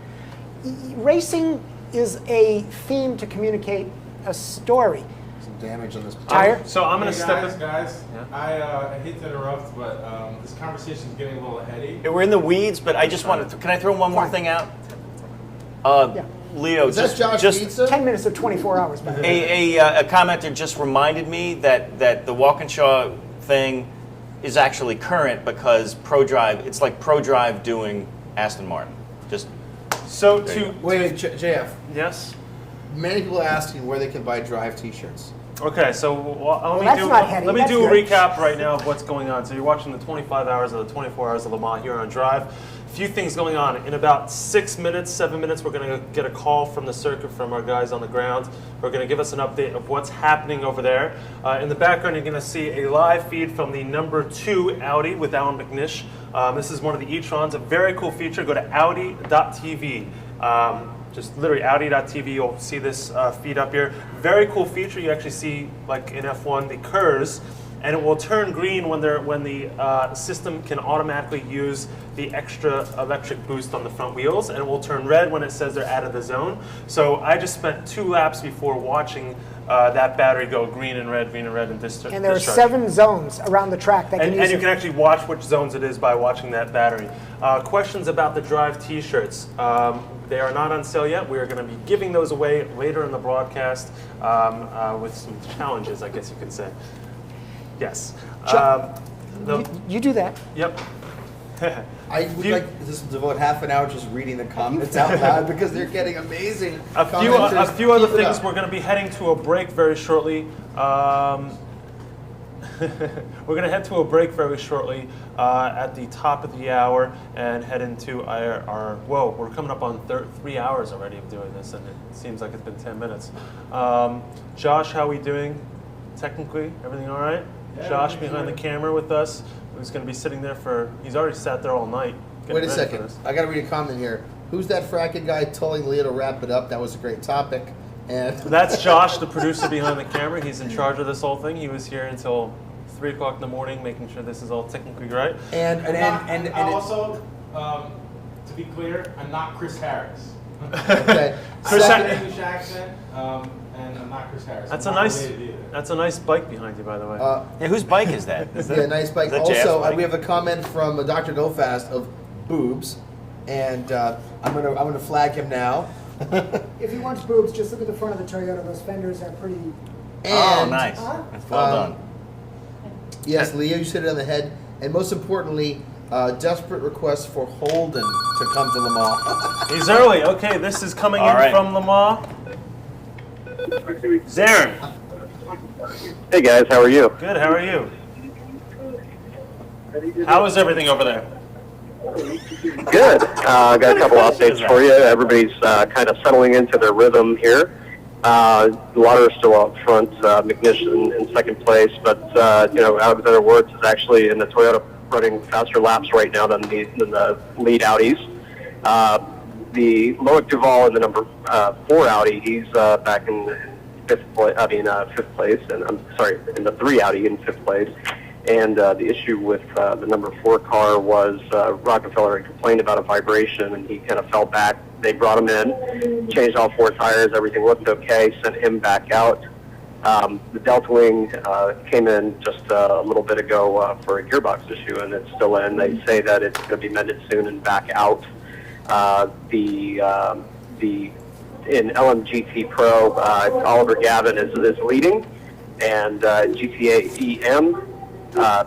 A: Racing is a theme to communicate a story.
H: Some damage on this
A: tire.
B: So I'm going to step in.
F: Guys, I hate to interrupt, but this conversation is getting a little heady.
C: We're in the weeds, but I just wanted to, can I throw one more thing out? Leo, just
A: 10 minutes of 24 hours. By the way.
C: A commenter just reminded me that the Walkinshaw thing is actually current because ProDrive, it's like ProDrive doing Aston Martin. Just
B: so to
H: wait, JF.
B: Yes.
H: Many people are asking where they can buy Drive T-shirts.
B: Okay, so let me do a recap right now of what's going on. So you're watching the 25 hours of the 24 hours of Le Mans here on Drive. A few things going on. In about 6 minutes, 7 minutes, we're going to get a call from the circuit from our guys on the ground. We're going to give us an update of what's happening over there. In the background, you're going to see a live feed from the #2 Audi with Alan McNish. This is one of the e-trons, a very cool feature. Go to Audi.tv. Just literally Audi.tv, you'll see this feed up here. Very cool feature. You actually see, like in F1, the curves, and it will turn green when the system can automatically use the extra electric boost on the front wheels, and it will turn red when it says they're out of the zone. So I just spent 2 laps before watching that battery go green and red, and discharge.
A: And there are 7 zones around the track that can use
B: and you can actually watch which zones it is by watching that battery. Questions about the Drive T-shirts. They are not on sale yet. We are going to be giving those away later in the broadcast with some challenges, I guess you could say. Yes.
A: You do that.
B: Yep.
H: I would like to devote half an hour just reading the comments out loud because they're getting amazing.
B: A few other things. We're going to be heading to a break very shortly. We're going to head to a break very shortly at the top of the hour and head into our whoa, we're coming up on 3 hours already of doing this, and it seems like it's been 10 minutes. Josh, how are we doing technically? Everything all right? Yeah, Josh behind the camera with us, who's going to be sitting there he's already sat there all night.
H: Wait a second. I got to read a comment here. Who's that fracking guy telling Leah to wrap it up? That was a great topic. And
B: that's Josh, the producer behind the camera. He's in charge of this whole thing. He was here until 3 o'clock in the morning, making sure this is all technically right.
F: And also, to be clear, I'm not Chris Harris.
H: Okay.
F: English accent, and I'm not Chris Harris.
B: That's a nice bike behind you, by the way.
C: Yeah, whose bike is that?
H: Nice bike. Also, we have a comment from Dr. Go Fast of boobs, and I'm gonna flag him now.
A: If he wants boobs, just look at the front of the Toyota. Those fenders are pretty.
C: And, nice. That's well done.
H: Yes, Leo, you hit it on the head. And most importantly, desperate request for Holden to come to Le Mans.
B: He's early. Okay, this is coming from Le Mans. Zarin.
J: Hey guys, how are you?
B: Good, how are you? How is everything over there?
J: Good. Got a couple updates for you. Everybody's kind of settling into their rhythm here. Water is still out front. McNish in second place, but Alexander Wurz is actually in the Toyota running faster laps right now than the lead Audis. The Loic Duval in the number 4 Audi, he's back in fifth place, and I'm sorry, in the 3 Audi in 5th place. And the issue with the number 4 car was Rockefeller had complained about a vibration, and he kind of fell back. They brought him in, changed all 4 tires, everything looked okay, sent him back out. The Delta Wing came in just a little bit ago for a gearbox issue, and it's still in. They say that it's going to be mended soon and back out. In LMGT Pro, Oliver Gavin is leading, and GTA EM,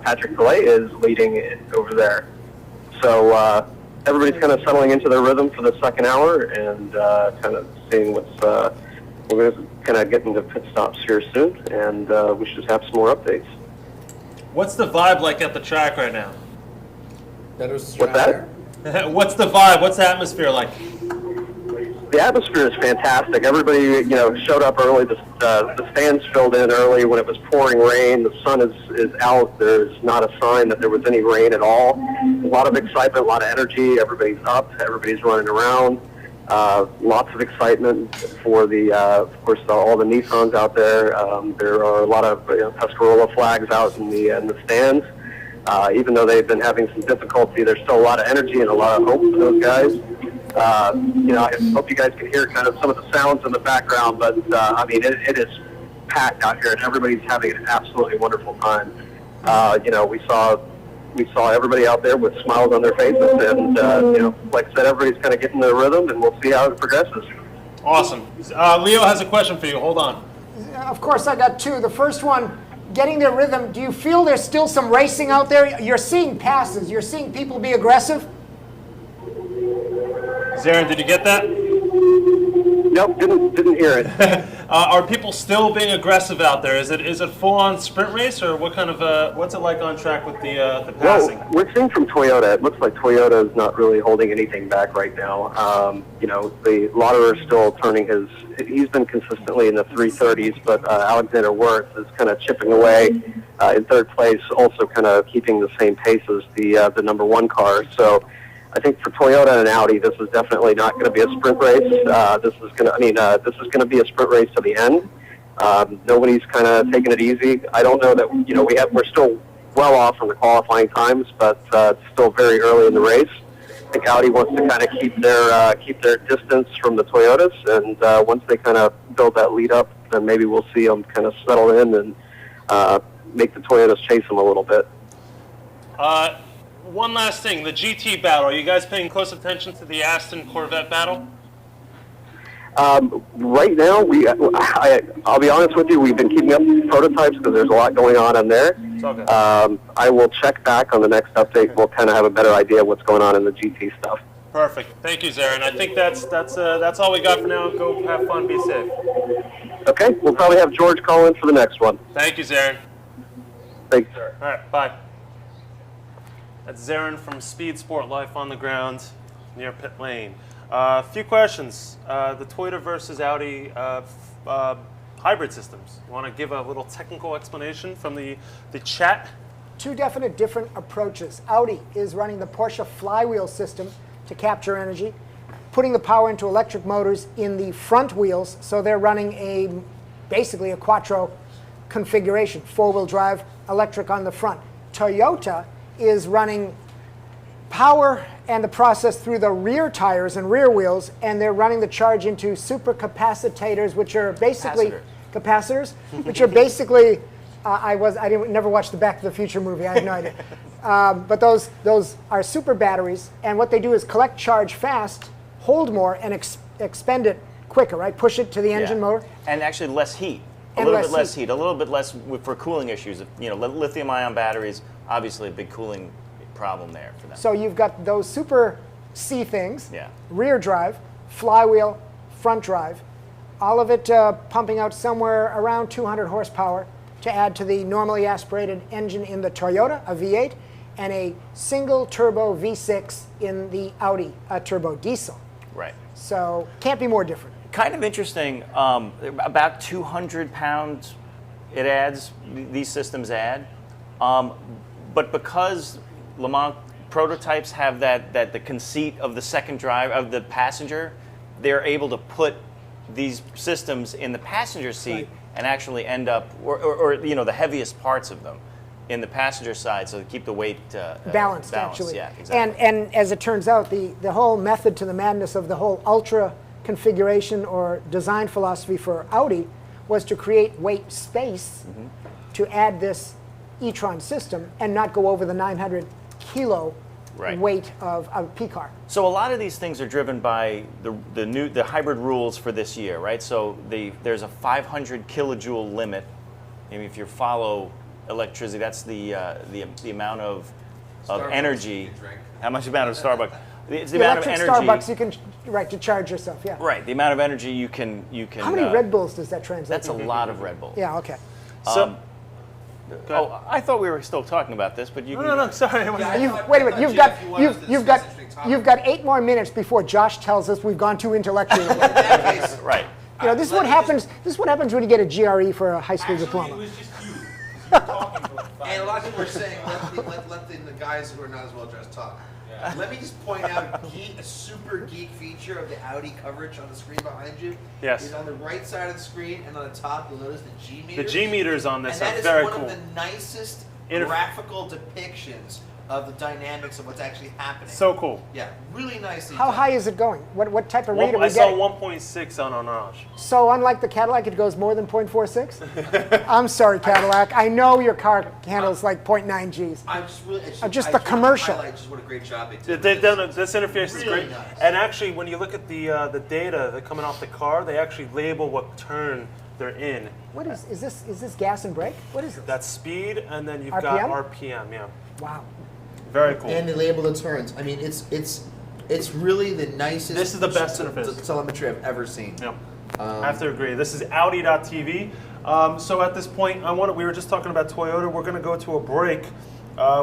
J: Patrick Delay is leading it over there. So everybody's kind of settling into their rhythm for the second hour, and kind of seeing what's. We're going to kind of get into pit stops here soon, and we should have some more updates.
B: What's the vibe like at the track right now?
J: What's that?
B: What's the vibe? What's the atmosphere like?
J: The atmosphere is fantastic. Everybody, showed up early. The stands filled in early when it was pouring rain. The sun is out. There's not a sign that there was any rain at all. A lot of excitement, a lot of energy. Everybody's up. Everybody's running around. Lots of excitement for of course, all the Nissans out there. There are a lot of Tuscarora flags out in the stands. Even though they've been having some difficulty, there's still a lot of energy and a lot of hope for those guys. I hope you guys can hear kind of some of the sounds in the background, but it is packed out here, and everybody's having an absolutely wonderful time. We saw everybody out there with smiles on their faces, and like I said, everybody's kind of getting their rhythm, and we'll see how it progresses.
B: Awesome. Leo has a question for you. Hold on.
A: Of course, I got two. The first one, getting their rhythm. Do you feel there's still some racing out there? You're seeing passes. You're seeing people be aggressive.
B: Zarin, did you get that?
J: Nope, didn't hear it.
B: Are people still being aggressive out there? Is it full-on sprint race, or what kind of what's it like on track with the passing?
J: Well, we're seeing from Toyota. It looks like Toyota is not really holding anything back right now. The Lauderer is still turning he's been consistently in the 330s, but Alexander Wirth is kind of chipping away in third place, also kind of keeping the same pace as the number one car. So I think for Toyota and Audi, this is definitely not going to be a sprint race. This is going to be a sprint race to the end. Nobody's kind of taking it easy. I don't know that we're still well off from the qualifying times, but it's still very early in the race. I think Audi wants to kind of keep their distance from the Toyotas, and once they kind of build that lead up, then maybe we'll see them kind of settle in and make the Toyotas chase them a little bit.
B: One last thing, the GT battle. Are you guys paying close attention to the Aston Corvette battle?
J: Right now, I'll be honest with you, we've been keeping up with prototypes because there's a lot going on in there.
B: It's okay.
J: I will check back on the next update. We'll kind of have a better idea of what's going on in the GT stuff.
B: Perfect. Thank you, Zarin. I think that's all we got for now. Go have fun. Be safe.
J: Okay, we'll probably have George call in for the next one.
B: Thank you, Zarin.
J: Thanks, sir.
B: All right, bye. That's Zarin from Speed Sport Life on the Ground near pit lane. A few questions. The Toyota versus Audi hybrid systems. You want to give a little technical explanation from the chat?
A: Two definite different approaches. Audi is running the Porsche flywheel system to capture energy, putting the power into electric motors in the front wheels, so they're running basically a quattro configuration, four-wheel drive, electric on the front. Toyota is running power and the process through the rear tires and rear wheels, and they're running the charge into supercapacitors, which are basically capacitors, which are basically I never watched the Back to the Future movie. I have no idea, but those are super batteries, and what they do is collect charge fast, hold more, and expend it quicker. Right, push it to the engine motor,
C: and actually less heat. A little bit less heat, a little bit less for cooling issues. Lithium-ion batteries, obviously a big cooling problem there for them.
A: So you've got those super C things, rear drive, flywheel, front drive, all of it pumping out somewhere around 200 horsepower to add to the normally aspirated engine in the Toyota, a V8, and a single turbo V6 in the Audi, a turbo diesel.
C: Right.
A: So can't be more different.
C: Kind of interesting, about 200 pounds it adds, these systems add. But because Le Mans prototypes have the conceit of the second drive, of the passenger, they're able to put these systems in the passenger seat and actually end up, or the heaviest parts of them in the passenger side, so to keep the weight
A: balanced, actually.
C: Yeah, exactly.
A: And as it turns out, the whole method to the madness of the whole ultra configuration or design philosophy for Audi was to create weight space to add this e-tron system and not go over the 900 kilo weight of a P car.
C: So a lot of these things are driven by the hybrid rules for this year, right? So there's a 500 kilojoule limit. Maybe if you follow electricity, that's the amount of energy. How much amount of Starbucks? It's the amount of energy.
A: Starbucks you can to charge yourself. Yeah.
C: Right. The amount of energy you can.
A: How many Red Bulls does that translate?
C: That's a lot of Red Bulls.
A: Yeah. Okay.
C: So. I thought we were still talking about this, but you.
B: No, sorry.
A: Wait a minute. You've got 8 more minutes before Josh tells us we've gone too intellectual.
C: Right.
A: You know, this is what happens. This is what happens when you get a GRE for a high school diploma.
D: It was just you. And a lot of people are saying, let the guys who are not as well dressed talk. Yeah. Let me just point out a super geek feature of the Audi coverage on the screen behind you.
B: Yes.
D: Is on the right side of the screen, and on the top you'll notice the G meters.
B: The G meters on this
D: are
B: very cool.
D: And that is one of the nicest graphical depictions of the dynamics of what's actually happening.
B: So cool.
D: Yeah, really nicely
A: How
D: done.
A: high is it going? What type of read are we
B: I saw
A: getting?
B: 1.6 on Orange.
A: So unlike the Cadillac, it goes more than 0.46? I'm sorry, Cadillac. I know your car handles like 0.9 Gs.
D: I'm just really,
A: just the commercial.
D: Just what a great job they did.
B: They've done this interface is
D: Really
B: great.
D: nice.
B: And actually, when you look at the data that coming off the car, they actually label what turn they're in.
A: What is this? Is this gas and brake? What is it?
B: That's speed, and then you've
A: RPM?
B: got RPM. Yeah.
A: Wow.
B: Very cool.
H: And they label the turns. I mean, it's really the nicest.
B: This is the best interface.
H: Telemetry I've ever seen.
B: Yep. I have to agree. This is Audi.tv. So at this point, we were just talking about Toyota. We're going to go to a break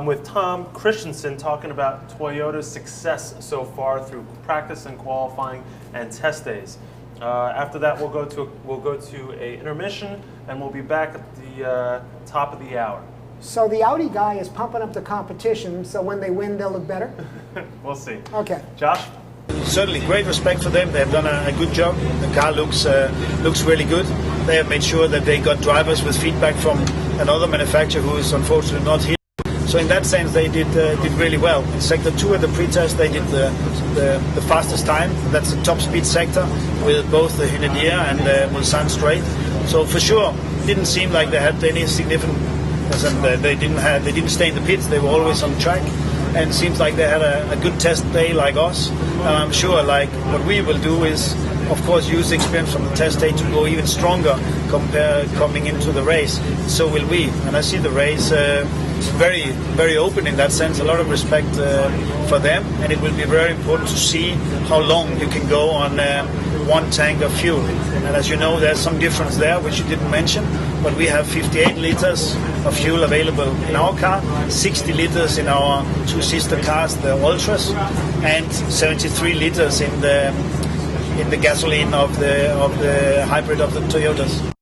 B: with Tom Christensen talking about Toyota's success so far through practice and qualifying and test days. After that, we'll go to a intermission, and we'll be back at the top of the hour.
A: So the Audi guy is pumping up the competition, so when they win, they'll look better?
B: We'll see.
A: Okay.
B: Josh?
M: Certainly, great respect for them. They have done a good job. The car looks really good. They have made sure that they got drivers with feedback from another manufacturer who is unfortunately not here. So in that sense, they did really well. In Sector 2 at the pre-test, they did the fastest time. That's the top speed sector with both the Grenadier and the Mulsanne straight. So for sure, it didn't seem like they had any significant. They didn't stay in the pits. They were always on track, and it seems like they had a good test day like us. And I'm sure, like what we will do is, of course, use the experience from the test day to go even stronger coming into the race. So will we. And I see the race very, very open in that sense. A lot of respect for them, and it will be very important to see how long you can go on one tank of fuel. And as you know, there's some difference there, which you didn't mention, but we have 58 liters of fuel available in our car, 60 liters in our 2 sister cars, the Ultras, and 73 liters in the gasoline of the hybrid of the Toyotas.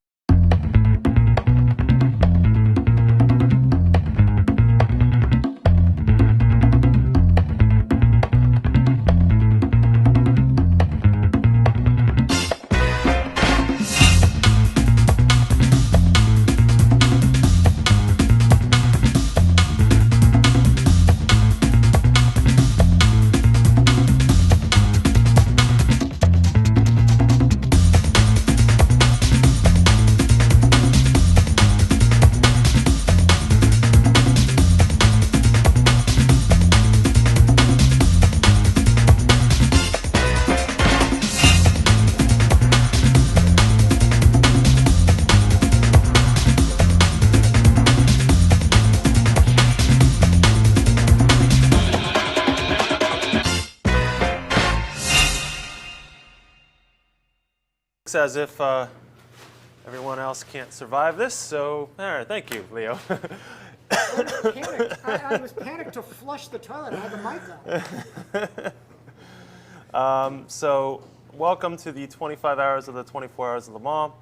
B: As if everyone else can't survive this, so all right, thank you, Leo.
A: I was panicked to flush the toilet. I had the mic on.
B: So welcome to the 25 hours of the 24 hours of Le Mans.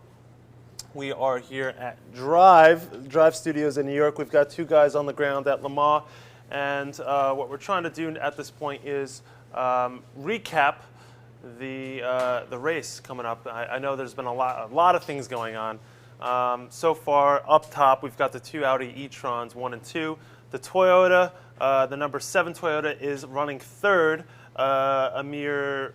B: We are here at Drive Studios in New York. We've got 2 guys on the ground at Le Mans, and what we're trying to do at this point is recap the race coming up. I know there's been a lot of things going on. So far, up top, we've got the 2 Audi e-trons, 1 and 2. The Toyota, the number 7 Toyota is running 3rd. a mere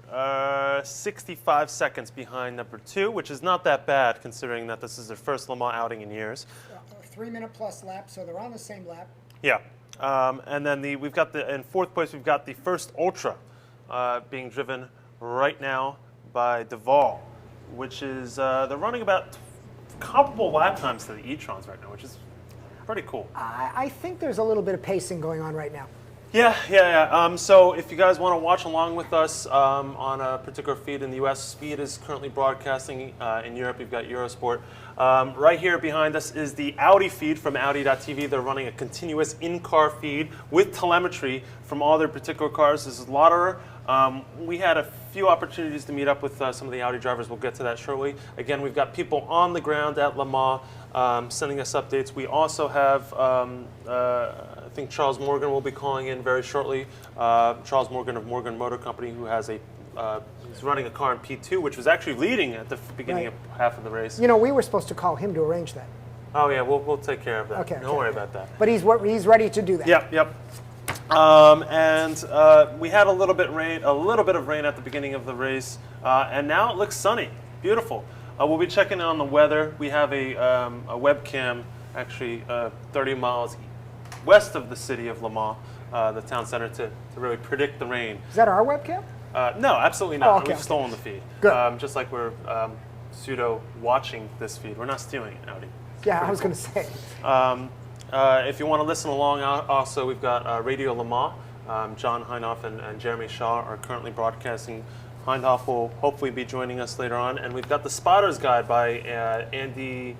B: 65 seconds behind number 2, which is not that bad considering that this is their first Le Mans outing in years.
A: 3-minute plus lap, so they're on the same lap.
B: Yeah, and then we've got in 4th place we've got the first Ultra being driven right now by Duval, which is they're running about comparable lap times to the e-trons right now, which is pretty cool.
A: I think there's a little bit of pacing going on right now.
B: Yeah. So if you guys want to watch along with us on a particular feed in the U.S., Speed is currently broadcasting. In Europe, you've got Eurosport. Right here behind us is the Audi feed from Audi.tv. They're running a continuous in-car feed with telemetry from all their particular cars. This is Lauderer. We had a few opportunities to meet up with some of the Audi drivers. We'll get to that shortly. Again, we've got people on the ground at Le Mans sending us updates. We also have, I think Charles Morgan will be calling in very shortly. Charles Morgan of Morgan Motor Company, who has he's running a car in P2, which was actually leading at the beginning of half of the race.
A: You know, we were supposed to call him to arrange that.
B: Oh yeah, we'll take care of that.
A: Okay.
B: Don't worry about that.
A: But he's ready to do that.
B: Yep. And we had a little bit of rain at the beginning of the race, and now it looks sunny, beautiful. We'll be checking on the weather. We have a webcam actually 30 miles west of the city of Le Mans, the town center, to really predict the rain.
A: Is that our webcam?
B: No, absolutely not.
A: Oh, okay,
B: We've stolen the feed.
A: Good.
B: Just like we're pseudo watching this feed. We're not stealing it, Audi.
A: Yeah, I was going to say.
B: If you want to listen along, also we've got Radio Le Mans. John Heinhoff and Jeremy Shaw are currently broadcasting. Heinhoff will hopefully be joining us later on. And we've got the Spotter's Guide by Andy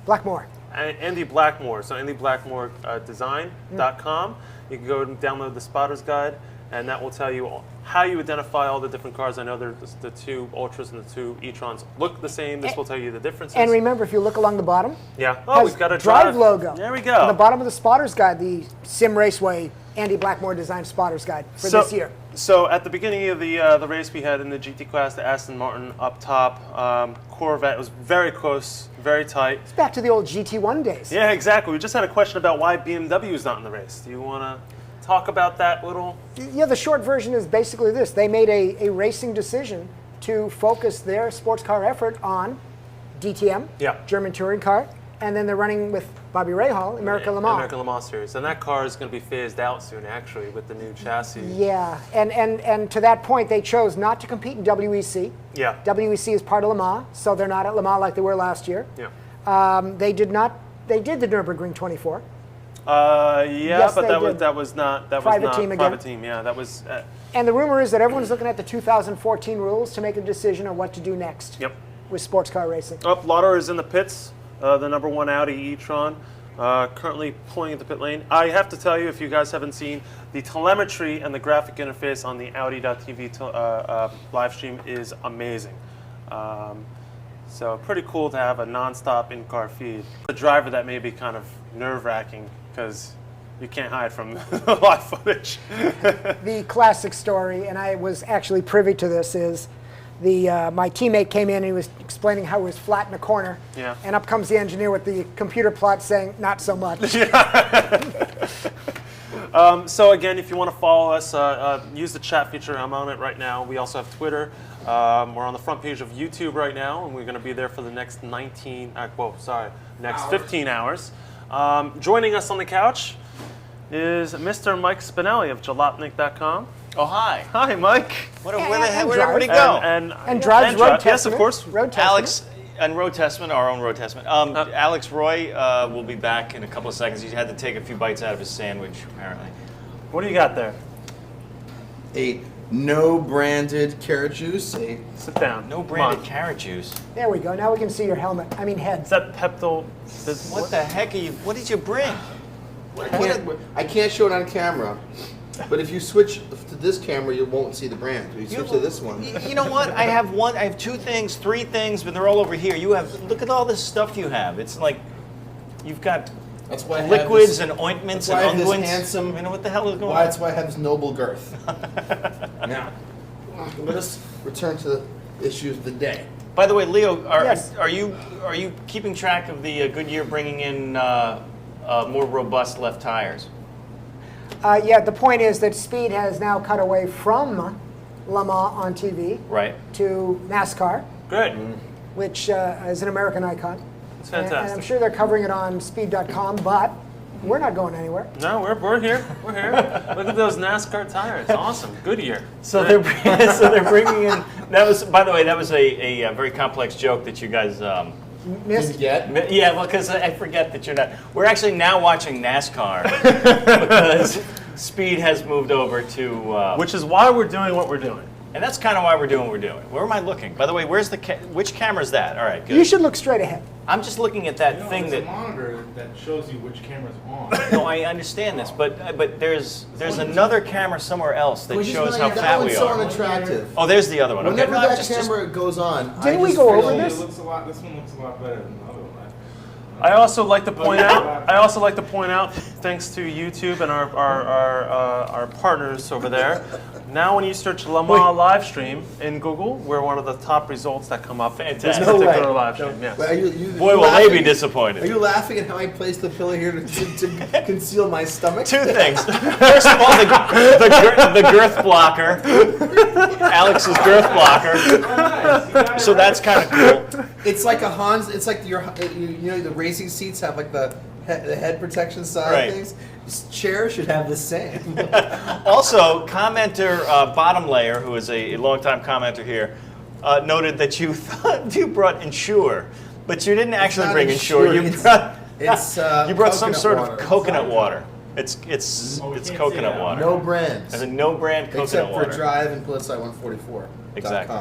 A: Blackmore.
B: Andy Blackmore. So andyblackmoredesign.com. You can go and download the Spotter's Guide, and that will tell you how you identify all the different cars. I know the 2 Ultras and the 2 e-trons look the same. This will tell you the differences.
A: And remember, if you look along the bottom,
B: we've got a
A: drive logo.
B: There we go.
A: On the bottom of the Spotter's Guide, the Sim Raceway Andy Blackmore designed Spotter's Guide for this year.
B: So at the beginning of the race, we had in the GT class the Aston Martin up top. Corvette was very close, very tight.
A: It's back to the old GT1 days.
B: Yeah, exactly. We just had a question about why BMW is not in the race. Do you want to talk about that little?
A: Yeah, the short version is basically this. They made a racing decision to focus their sports car effort on DTM, German touring car, and then they're running with Bobby Rahal, America Le Mans.
B: America Le Mans series. And that car is going to be phased out soon, actually, with the new chassis.
A: Yeah, and to that point, they chose not to compete in WEC.
B: Yeah.
A: WEC is part of Le Mans, so they're not at Le Mans like they were last year.
B: Yeah.
A: They did the Nürburgring 24.
B: Yes, but that was
A: private
B: not
A: team again.
B: Private team. Yeah, that was.
A: And the rumor is that everyone's looking at the 2014 rules to make a decision on what to do next.
B: Yep.
A: With sports car racing.
B: Lauderer is in the pits. The number 1 Audi e-tron, currently pulling into pit lane. I have to tell you, if you guys haven't seen, the telemetry and the graphic interface on the Audi.tv live stream is amazing. So pretty cool to have a non-stop in-car feed. The driver, that may be kind of nerve-wracking because you can't hide from the live footage.
A: The classic story, and I was actually privy to this, is my teammate came in and he was explaining how he was flat in a corner.
B: Yeah.
A: And up comes the engineer with the computer plot saying, not so much.
B: So again, if you want to follow us, use the chat feature. I'm on it right now. We also have Twitter. We're on the front page of YouTube right now, and we're going to be there for the next 15 hours. Joining us on the couch is Mr. Mike Spinelli of Jalopnik.com.
C: Oh, hi.
B: Hi, Mike.
C: Where'd everybody go?
A: And drives Road Testament.
B: Yes, of course.
A: Road Testament.
C: Alex and Road Testament, our own Road Testament. Alex Roy will be back in a couple of seconds. He had to take a few bites out of his sandwich, apparently.
B: What do you got there?
H: A no branded carrot juice.
B: Sit down.
C: No branded carrot juice.
A: There we go. Now we can see your helmet. I mean head.
B: Is that Pepto?
C: What the heck are you? What did you bring?
D: I can't show it on camera, but if you switch to this camera, you won't see the brand. If you switch to this one.
C: You know what? I have 2 things, 3 things, but they're all over here. You have, look at all this stuff you have. It's like you've got liquids and ointments and unguents.
D: Handsome.
C: You know what the hell is going on?
D: That's why I have this noble girth. Now, let us return to the issues of the day.
C: By the way, Leo, are you keeping track of the Goodyear bringing in more robust left tires?
A: Yeah, the point is that Speed has now cut away from Le Mans on TV
C: Right.
A: to NASCAR,
B: Great.
A: which is an American icon.
B: It's
A: And
B: fantastic.
A: I'm sure they're covering it on speed.com, but we're not going anywhere.
B: No, we're here. We're here. Look at those NASCAR tires. Awesome. Goodyear.
C: So they're bringing in. That was, by the way, that was a very complex joke that you guys
A: Missed?
C: Yeah, well, because I forget that you're not. We're actually now watching NASCAR because Speed has moved over to.
B: Which is why we're doing what we're doing.
C: And that's kind of why we're doing what we're doing. Where am I looking? By the way, where's the which camera is that? All right, good.
A: You should look straight ahead.
C: I'm just looking at that thing
F: there's
C: that.
F: a monitor that shows you which camera's on.
C: No, I understand this, but there's another camera somewhere else that
H: Which is
C: shows
H: not-
C: how
H: that
C: fat
H: one's
C: we
H: so
C: are.
H: unattractive.
C: Oh, there's the other one. Okay.
H: Whenever
C: No,
H: that
C: just-
H: camera goes on,
A: Didn't
H: I
A: we
H: just
A: go
H: feel-
A: over this?
F: It looks a lot. This one looks a lot better than the other one.
B: I also like to point out. I also like to point out, thanks to YouTube and our partners over there. Now, when you search Le Mans live stream in Google, we're one of the top results that come up.
C: Fantastic.
B: This
H: No
B: particular
H: way.
B: live stream. Yes.
H: But are you
C: Boy, will they be disappointed.
H: Are you laughing at how I placed the pillow here to conceal my stomach?
C: Two things. First of all, the girth blocker, Alex's girth blocker. So that's kind of cool.
H: It's like a Hans. It's like you know the racing seats have like the head protection side
C: Right.
H: things. This chair should have the same.
C: Also, commenter Bottom Layer, who is a longtime commenter here, noted that you thought you brought Ensure, but you didn't actually
H: not
C: bring Ensure.
H: Ensure,
C: You
H: it's-
C: brought
H: it's,
C: you brought some
H: coconut
C: sort
H: water.
C: of coconut water. It's coconut water.
H: No brands.
C: As a no brand coconut
H: Except
C: water.
H: for Drive and Pulitsai 144.
C: Exactly.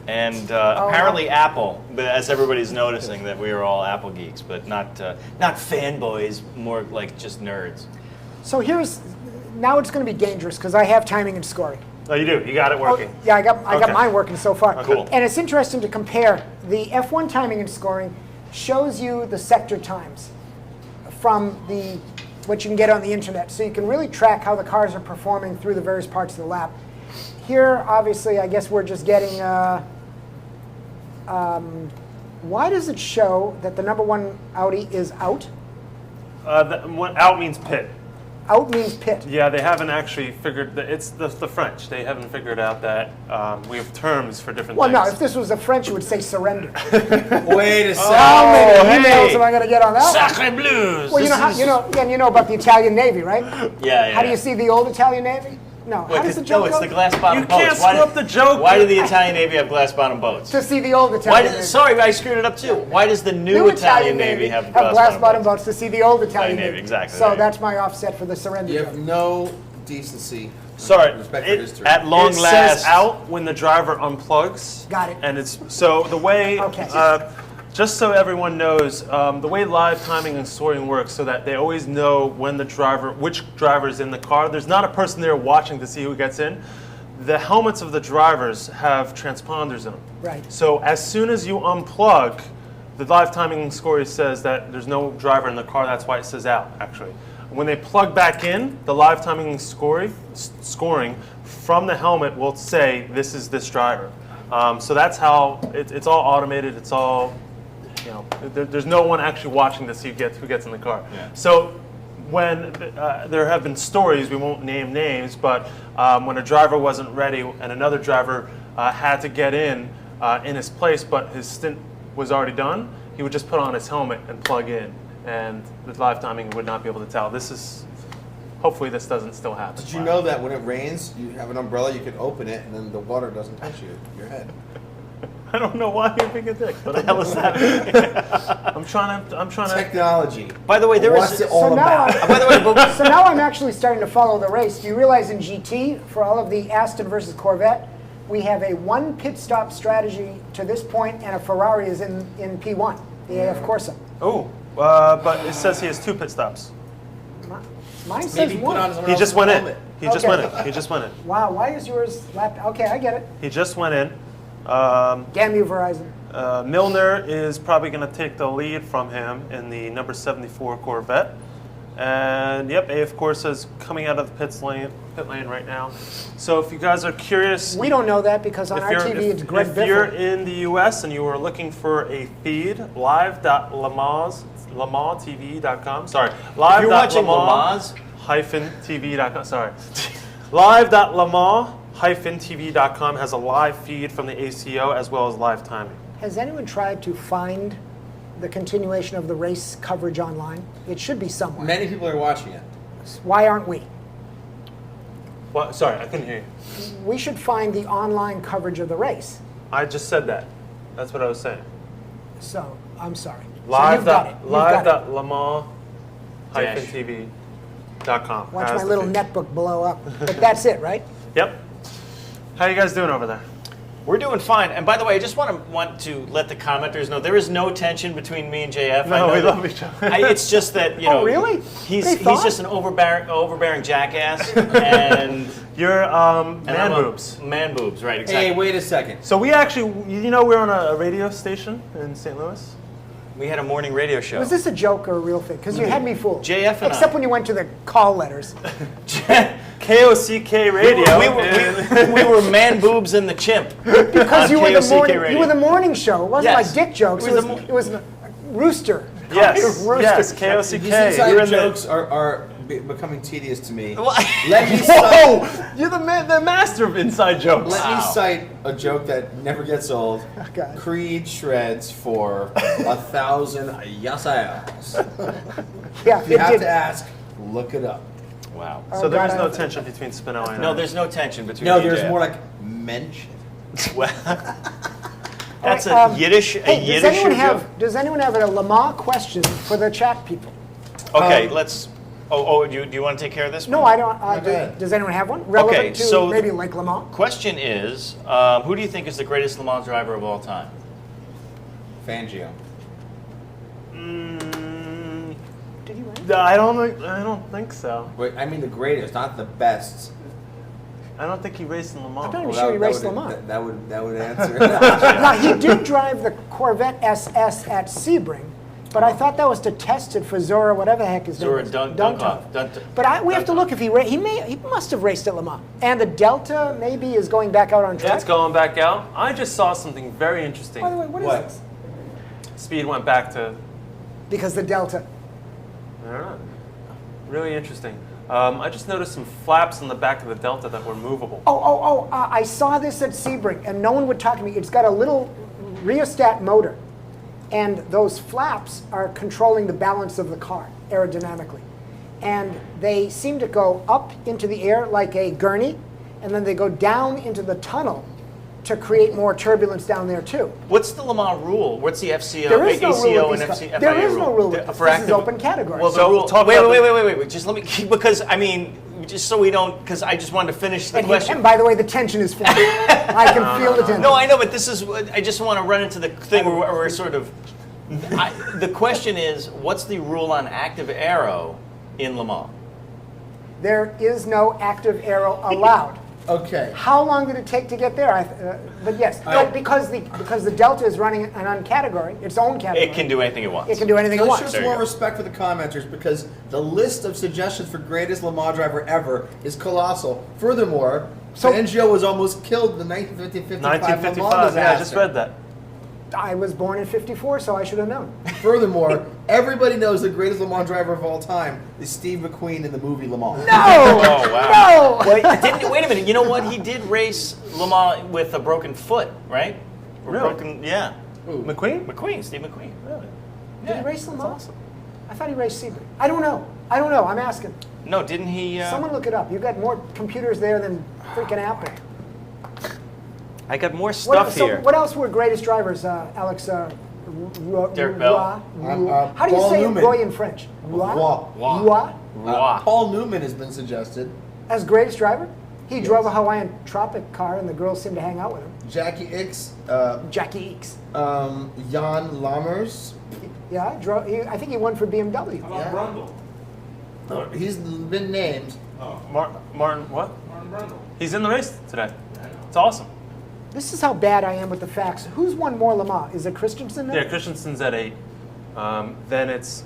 C: And apparently Apple, but as everybody's noticing that we are all Apple geeks, but not fanboys, more like just nerds.
A: So now it's going to be dangerous because I have timing and scoring.
B: Oh, you do. You got it working.
A: Oh, yeah, I got
B: Okay.
A: mine working so far.
C: Cool.
A: And it's interesting to compare. The F1 timing and scoring shows you the sector times from what you can get on the internet. So you can really track how the cars are performing through the various parts of the lap. Here, obviously, I guess we're just getting, why does it show that the number one Audi is out?
B: Out means pit.
A: Out means pit.
B: Yeah, they haven't actually figured that it's the French. They haven't figured out that we have terms for different
A: Well,
B: things.
A: no, if this was the French, it would say surrender.
H: Wait a second.
A: How many emails
C: hey.
A: am I going to get on that?
C: Sacre blues!
A: Well, you know about the Italian Navy, right?
C: Yeah.
A: How do you see the old Italian Navy? No.
C: Wait,
A: How does the joke
C: it's
A: go?
C: the glass bottom
B: You
C: boats.
B: can't screw up the joke.
C: Why do the Italian Navy have glass bottom boats?
A: To see the old Italian Navy.
C: Sorry, I screwed it up too. Why does the new Italian Navy have
A: glass bottom boats to see the old Italian
C: Navy,
A: Navy?
C: exactly,
A: So
C: there you
A: that's my offset for the surrender
H: You
A: joke.
H: have no decency.
C: Sorry,
H: Respect for history.
C: at long
B: it
C: last.
B: says out when the driver unplugs.
A: Got it.
B: And it's so the way.
A: Okay.
B: Just so everyone knows, the way live timing and scoring works, so that they always know when which driver is in the car. There's not a person there watching to see who gets in. The helmets of the drivers have transponders in them.
A: Right.
B: So as soon as you unplug, the live timing and scoring says that there's no driver in the car. That's why it says out, actually. When they plug back in, the live timing and scoring from the helmet will say, this is this driver. So that's how it's all automated. It's all, there's no one actually watching to see who gets in the car.
C: Yeah.
B: So when there have been stories, we won't name names, but when a driver wasn't ready and another driver had to get in his place, but his stint was already done, he would just put on his helmet and plug in, and the live timing would not be able to tell. Hopefully this doesn't still happen.
H: Did you know that when it rains, you have an umbrella, you can open it, and then the water doesn't touch your head?
B: I don't know why you're being a dick, but what the hell is that? I'm trying to.
H: Technology.
C: By the way, there
H: What's
C: is.
H: it all about?
C: By the way,
A: So now I'm actually starting to follow the race. Do you realize in GT, for all of the Aston versus Corvette, we have a one pit stop strategy to this point, and a Ferrari is in P1, the AF Corsa.
B: Oh, but it says he has 2 pit stops.
A: Mine says
H: Maybe put on
A: one.
H: someone
B: He just
H: else's
B: went in.
H: helmet.
B: He just
A: Okay.
B: went in. He just went in.
A: Wow, why is yours lap? Okay, I get it.
B: He just went in.
A: Damn you, Verizon.
B: Milner is probably going to take the lead from him in the number 74 Corvette. And yep, AF Corsa is coming out of the pit lane right now. So if you guys are curious,
A: We don't know that because on our TV it's Greg
B: if you're
A: Biffle.
B: in the US and you are looking for a feed, live.lemans.com. Sorry,
C: if you're watching Le Mans,
B: live.lemans-tv.com. Sorry. Live.lemans-tv.com has a live feed from the ACO as well as live timing.
A: Has anyone tried to find the continuation of the race coverage online? It should be somewhere.
D: Many people are watching it.
A: Why aren't we?
B: What? Sorry, I couldn't hear you.
A: We should find the online coverage of the race.
B: I just said that. That's what I was saying.
A: So, I'm sorry.
B: Live.lemans-tv.com.
A: Watch my little netbook blow up. But that's it, right?
B: Yep. How you guys doing over there?
C: We're doing fine. And by the way, I just want to let the commenters know there is no tension between me and JF.
B: No, we love each other.
C: It's just that, you know,
A: really?
C: He's just an overbearing jackass, and
B: you're man boobs.
C: Man boobs, right? Exactly.
D: Hey, wait a second.
B: So we actually, you know, we're on a radio station in St. Louis.
C: We had a morning radio show.
A: Was this a joke or a real thing? Because you had me fooled.
C: JF and
A: Except when you went to the call letters.
B: KOCK radio.
C: We were man boobs and the chimp.
A: Because you were the morning show. It wasn't
C: Yes.
A: like dick jokes. It was a rooster.
B: Yes.
A: Rooster.
B: Yes. KOCK.
D: These inside jokes are becoming tedious to me.
B: Let me Whoa! You're the master of inside jokes.
D: Let me cite a joke that never gets old.
A: God.
D: Creed shreds for 1,000 yasayas.
A: Yeah,
D: If you have to ask, look it up.
C: Wow.
B: So there is no tension between Spinelli and I.
C: No, there's no tension between.
D: No,
C: me and
D: there's
C: JF.
D: more like mention.
C: That's
A: All right,
C: a Yiddish.
A: Hey, does anyone have a Le Mans question for the chat people?
C: Okay, let's. Do you want to take care of this?
A: No,
C: one?
A: I don't. Does anyone have one relevant to maybe like Le Mans?
C: Question is, who do you think is the greatest Le Mans driver of all time?
D: Fangio.
A: Did you win?
B: I don't think so.
D: Wait, I mean the greatest, not the best.
B: I don't think he raced in Le Mans.
A: I'm not even sure he raced Le Mans.
D: That would answer.
A: Now, he did drive the Corvette SS at Sebring, but I thought that was to test it for Zora, whatever the heck his name is.
C: Dunkov.
A: But we have to look if he must have raced at Le Mans. And the Delta maybe is going back out on track.
B: Yeah, it's going back out. I just saw something very interesting.
A: By the way, what is this?
B: Speed went back to...
A: Because the Delta.
B: I don't know. Really interesting. I just noticed some flaps on the back of the Delta that were movable.
A: I saw this at Sebring, and no one would talk to me. It's got a little rheostat motor, and those flaps are controlling the balance of the car aerodynamically. And they seem to go up into the air like a gurney, and then they go down into the tunnel to create more turbulence down there too.
C: What's the Le Mans rule? What's the FCO,
A: There is no
C: ACO,
A: rule
C: and
A: with these
C: FIA
A: There is no rule
C: The-
A: with this.
C: for
A: This is
C: active-
A: open category.
C: Well,
B: So
C: rule,
B: talk
C: wait,
B: about
C: wait. Just let me keep, because I mean, just so we don't, because I just wanted to finish the question.
A: And by the way, the tension is formed. I can feel the tension.
C: No, I know, but this is, I just want to run into the thing where we're sort of, the question is, what's the rule on active aero in Le Mans?
A: There is no active aero allowed.
D: Okay.
A: How long did it take to get there? But yes, but because the Delta is running an uncategory, its own category.
C: It can do anything it wants.
A: It can do anything it
D: Let's
A: wants.
D: show some more respect for the commenters, because the list of suggestions for greatest Le Mans driver ever is colossal. Furthermore, Fangio was almost killed in the 1955 Le Mans
B: 1955, yeah, I just
D: disaster.
B: read that.
A: I was born in '54, so I should have known.
D: Furthermore, everybody knows the greatest Le Mans driver of all time is Steve McQueen in the movie Le Mans.
A: No!
C: Oh, wow.
A: No!
C: Wait a minute. You know what? He did race Le Mans with a broken foot, right? Or
B: Really?
C: broken, yeah.
B: McQueen?
C: McQueen, Steve McQueen.
B: Really?
A: Did he race Le Mans? I thought he raced Sebring. I don't know. I'm asking.
C: No, didn't he?
A: Someone look it up. You've got more computers there than freaking Apple.
C: I got more stuff here.
A: So what else were greatest drivers, Alex?
C: Derek Bell.
A: How do you
D: Paul
A: say
D: Newman.
A: Roy in French?
D: Roy.
A: Roy?
D: Paul Newman has been suggested.
A: As greatest driver? He drove a Hawaiian Tropic car, and the girls seemed to hang out with him.
D: Jackie Ickx.
A: Jackie Ickx.
D: Jan Lammers.
A: Yeah, I think he won for BMW.
F: How about Brundle?
D: He's been named.
B: Martin, what?
F: Martin Brundle.
B: He's in the race today. It's awesome.
A: This is how bad I am with the facts. Who's won more Le Mans? Is it Christensen now?
B: Yeah, Christensen's at 8. Then it's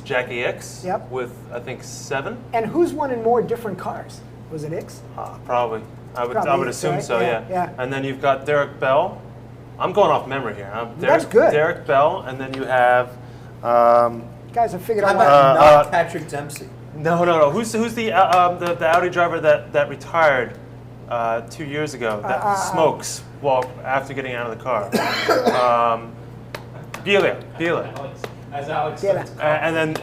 B: Jackie Ickx,
A: Yep.
B: with, I think, 7.
A: And who's won in more different cars? Was it Ickx?
B: Probably. I would
A: Probably,
B: assume
A: right?
B: so,
A: Yeah,
B: yeah.
A: yeah.
B: And then you've got Derek Bell. I'm going off memory here.
A: That's good.
B: Derek Bell, and then you have
A: Guys have figured
D: How
A: out
D: about
A: why.
D: not Patrick Dempsey?
B: No. Who's the Audi driver that retired 2 years ago that smokes after getting out of the car? Biela.
K: As Alex
A: Biela.
B: And then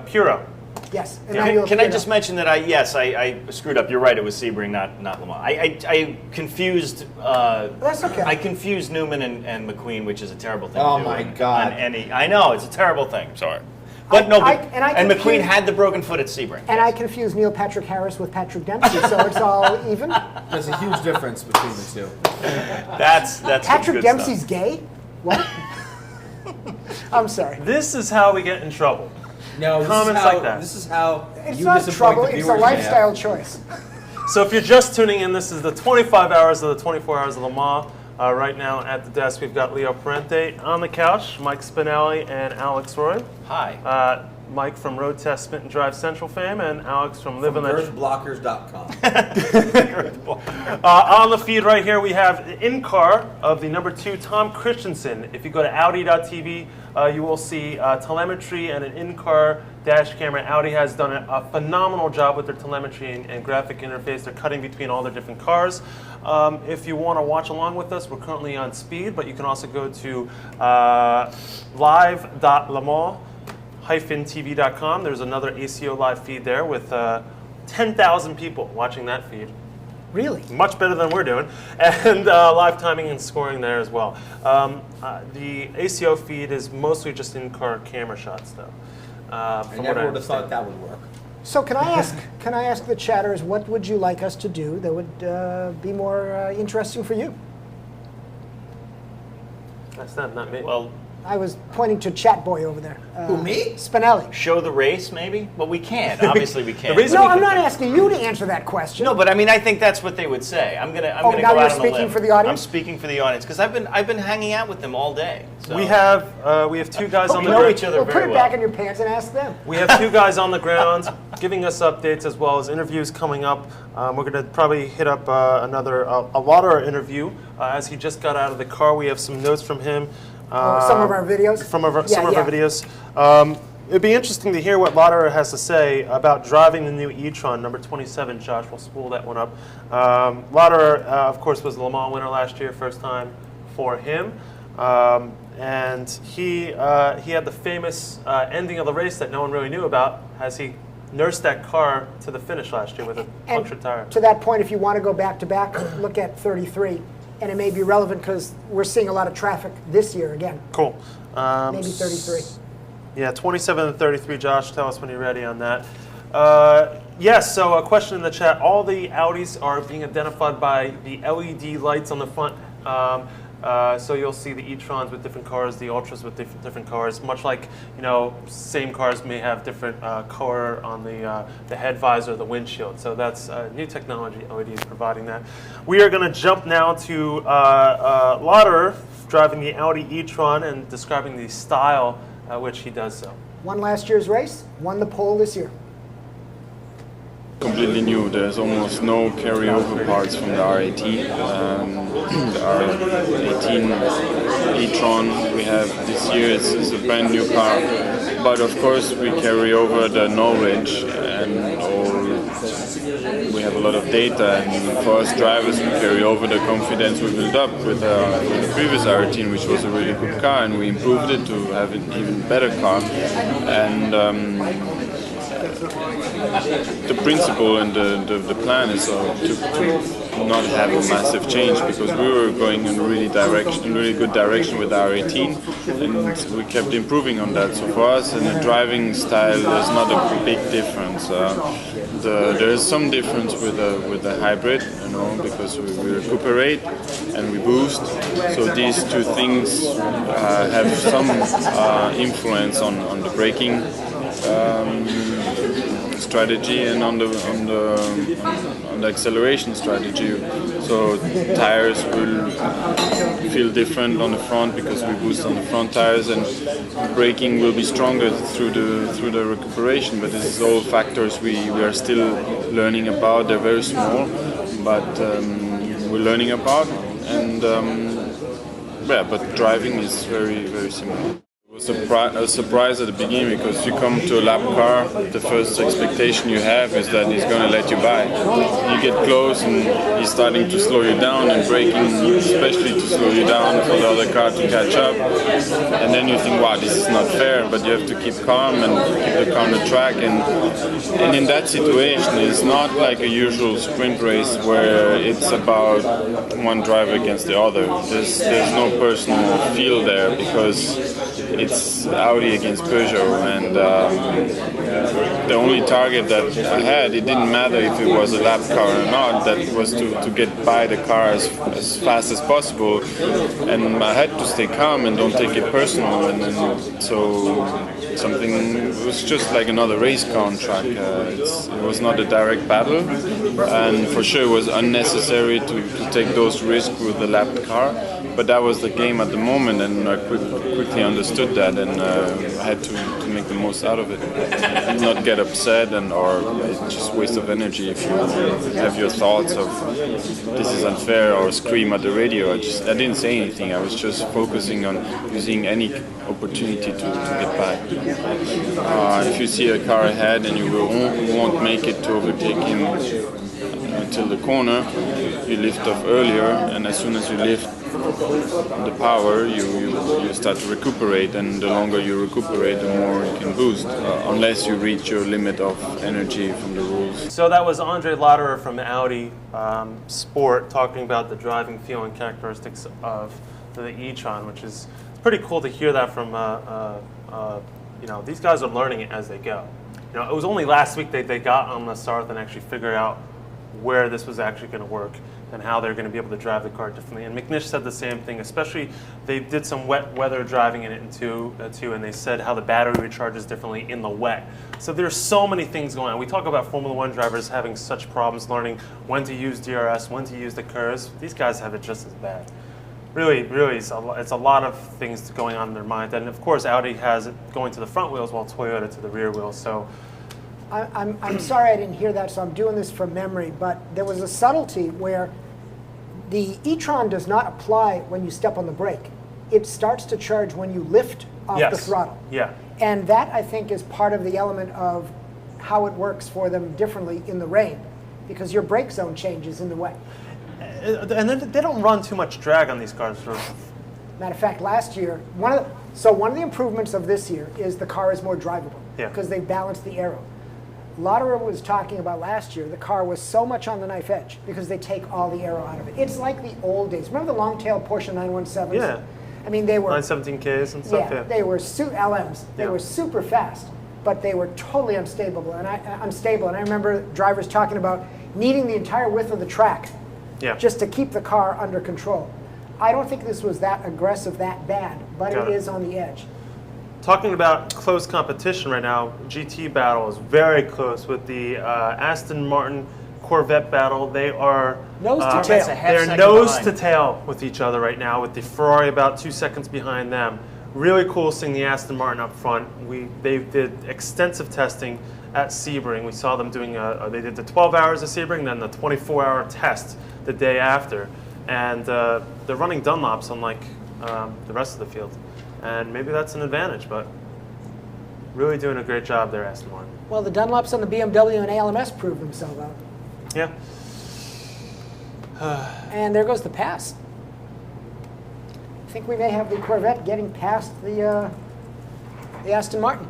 B: Puro.
A: Yes.
C: Can I just mention that I screwed up. You're right. It was Sebring, not Lamar. I confused.
A: That's okay.
C: I confused Newman and McQueen, which is a terrible thing.
H: Oh
C: to do
H: my
C: on
H: God.
C: any, I know it's a terrible thing. Sorry. But and McQueen had the broken foot at Sebring.
A: And I confused Neil Patrick Harris with Patrick Dempsey, so it's all even.
H: There's a huge difference between the two.
C: That's
A: Patrick
C: good
A: Dempsey's
C: stuff.
A: gay? What? I'm sorry.
B: This is how we get in trouble.
H: No,
B: Comments like that.
H: This is how
A: It's
H: you
A: not
H: disappoint
A: trouble,
H: the
A: it's a
H: viewers,
A: lifestyle
H: man.
A: choice.
B: So if you're just tuning in, this is the 25 hours of the 24 hours of Le Mans. Right now at the desk, we've got Leo Parente on the couch, Mike Spinelli and Alex Roy.
C: Hi.
B: Mike from Road Test Spit and Drive Central fame, and Alex from Live on the
H: Earthblockers.com.
B: On the feed right here, we have the in-car of the number 2, Tom Christensen. If you go to Audi.tv, you will see telemetry and an in-car dash camera. Audi has done a phenomenal job with their telemetry and graphic interface. They're cutting between all their different cars. If you want to watch along with us, we're currently on speed, but you can also go to live.lemans-tv.com. There's another ACO live feed there with 10,000 people watching that feed.
A: Really?
B: Much better than we're doing. And live timing and scoring there as well. The ACO feed is mostly just in-car camera shots, though.
H: I never would have thought that would work.
A: So can I ask the chatters, what would you like us to do that would be more interesting for you?
B: That's not me.
C: Well,
A: I was pointing to Chat Boy over there.
H: Who, me?
A: Spinelli.
C: show the race, maybe? Well, we can't. Obviously, we can't.
A: No, I'm not asking you to answer that question.
C: No, but I mean, I think that's what they would say. I'm gonna
A: now
C: go
A: you're
C: out on a
A: speaking
C: limb.
A: for the audience?
C: I'm speaking for the audience because I've been hanging out with them all day. So.
B: We have 2 guys on the
C: know
B: ground.
C: each other
A: Well,
C: very
A: put it
C: well.
A: back in your pants and ask them.
B: We have 2 guys on the ground giving us updates as well as interviews coming up. We're going to probably hit up another Lauder interview as he just got out of the car. We have some notes from him.
A: Some of our videos?
B: Some of our videos. It'd be interesting to hear what Lauder has to say about driving the new e-tron, number 27. Josh, we'll spool that one up. Lauder, of course, was the Le Mans winner last year, first time for him. And he had the famous ending of the race that no one really knew about as he nursed that car to the finish last year with a punctured tire.
A: To that point, if you want to go back to back, look at 33. And it may be relevant because we're seeing a lot of traffic this year again.
B: Cool.
A: Maybe 33.
B: Yeah, 27 and 33. Josh, tell us when you're ready on that. Yes, so a question in the chat. All the Audis are being identified by the LED lights on the front. So you'll see the e-trons with different cars, the Ultras with different cars. Much like, same cars may have different color on the head visor, the windshield. So that's new technology. LED is providing that. We are going to jump now to Lauder driving the Audi e-tron and describing the style which he does so.
A: Won last year's race, won the pole this year.
O: Completely new. There's almost no carryover parts from the R18. The R18 e-tron we have this year is a brand new car. But of course we carry over the knowledge and we have a lot of data, and for us drivers we carry over the confidence we built up with the previous R18, which was a really good car, and we improved it to have an even better car. And the principle and the plan is to not have a massive change, because we were going in a really good direction with R18, and we kept improving on that. So for us in the driving style, there's not a big difference. There is some difference with the hybrid, because we recuperate and we boost. So these two things have some influence on the braking strategy and on the acceleration strategy. So tires will feel different on the front because we boost on the front tires, and braking will be stronger through the recuperation. But this is all factors we are still learning about. They're very small, but we're learning about, and but driving is very, very similar. It I was surprised at the beginning because you come to a lap car, the first expectation you have is that he's going to let you by. You get close and he's starting to slow you down and braking, especially to slow you down for the other car to catch up. And then you think, wow, this is not fair, but you have to keep calm and keep the car on the track. And in that situation, it's not like a usual sprint race where it's about one driver against the other. There's no personal feel there because it's Audi against Peugeot, and the only target that I had, it didn't matter if it was a lap car or not, that was to get by the car as fast as possible, and I had to stay calm and don't take it personal, and so it was just like another race car on track. It was not a direct battle, and for sure it was unnecessary to take those risks with the lapped car, but that was the game at the moment, and I quickly understood that, and I had to make the most out of it. Not get upset or it's just waste of energy if you have your thoughts of this is unfair or scream at the radio. I didn't say anything. I was just focusing on using any opportunity to get by. If you see a car ahead and you won't make it to overtake him until the corner, you lift off earlier, and as soon as you lift the power, you start to recuperate, and the longer you recuperate, the more you can boost, unless you reach your limit of energy from the rules.
B: So that was Andre Lauderer from Audi Sport talking about the driving feel and characteristics of the e-tron, which is pretty cool to hear that from, these guys are learning it as they go. It was only last week they got on the Sarth and actually figured out where this was actually going to work and how they're going to be able to drive the car differently. And McNish said the same thing, especially they did some wet weather driving in it too, and they said how the battery recharges differently in the wet. So there's so many things going on. We talk about Formula One drivers having such problems learning when to use DRS, when to use the curves. These guys have it just as bad. Really, it's a lot of things going on in their mind. And of course, Audi has it going to the front wheels while Toyota to the rear wheels. So
A: I'm sorry I didn't hear that, so I'm doing this from memory, but there was a subtlety where the e-tron does not apply when you step on the brake. It starts to charge when you lift off the throttle.
B: Yeah.
A: And that, I think, is part of the element of how it works for them differently in the rain, because your brake zone changes in the wet.
B: And then they don't run too much drag on these cars.
A: Matter of fact, last year, one of the improvements of this year is the car is more drivable, because they balanced the aero. Lauderer was talking about last year, the car was so much on the knife edge because they take all the aero out of it. It's like the old days. Remember the long-tail Porsche 917s?
B: Yeah.
A: I mean, they were
B: 917Ks and stuff.
A: Yeah, they were LMs. They were super fast, but they were totally unstable. And I remember drivers talking about needing the entire width of the track just to keep the car under control. I don't think this was that aggressive, that bad, but it is on the edge.
B: Talking about close competition right now, GT battle is very close with the Aston Martin Corvette battle. They are
A: nose to tail.
B: They're nose to tail with each other right now, with the Ferrari about 2 seconds behind them. Really cool seeing the Aston Martin up front. They did extensive testing at Sebring. We saw them doing they did the 12 hours of Sebring, then the 24-hour test the day after, and they're running Dunlops unlike the rest of the field. And maybe that's an advantage, but really doing a great job there, Aston Martin.
A: Well, the Dunlops on the BMW and ALMS proved themselves out.
B: Yeah.
A: And there goes the pass. I think we may have the Corvette getting past the Aston Martin.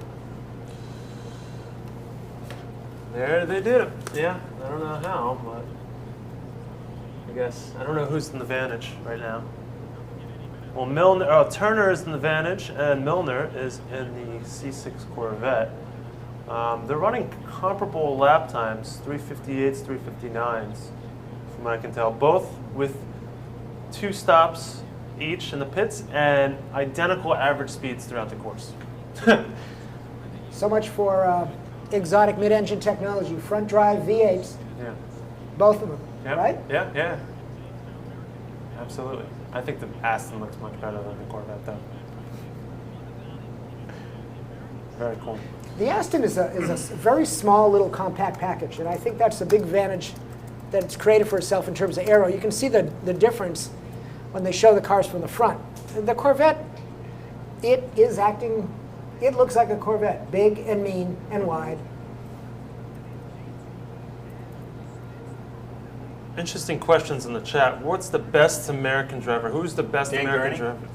B: There they did it. Yeah, I don't know how, but I guess I don't know who's in the advantage right now. Well, Turner is in the advantage, and Milner is in the C6 Corvette. They're running comparable lap times, 358s, 359s, from what I can tell, both with 2 stops each in the pits and identical average speeds throughout the course.
A: So much for exotic mid-engine technology, front drive V8s, both of them, right?
B: Yeah. Absolutely. I think the Aston looks much better than the Corvette, though. Very cool.
A: The Aston is a very small little compact package, and I think that's a big advantage that it's created for itself in terms of aero. You can see the difference when they show the cars from the front. The Corvette, It is acting, it looks like a Corvette, big and mean and wide.
B: Interesting questions in the chat. What's the best American driver? Who's the best
C: Dan
B: American
C: Gurney?
B: driver?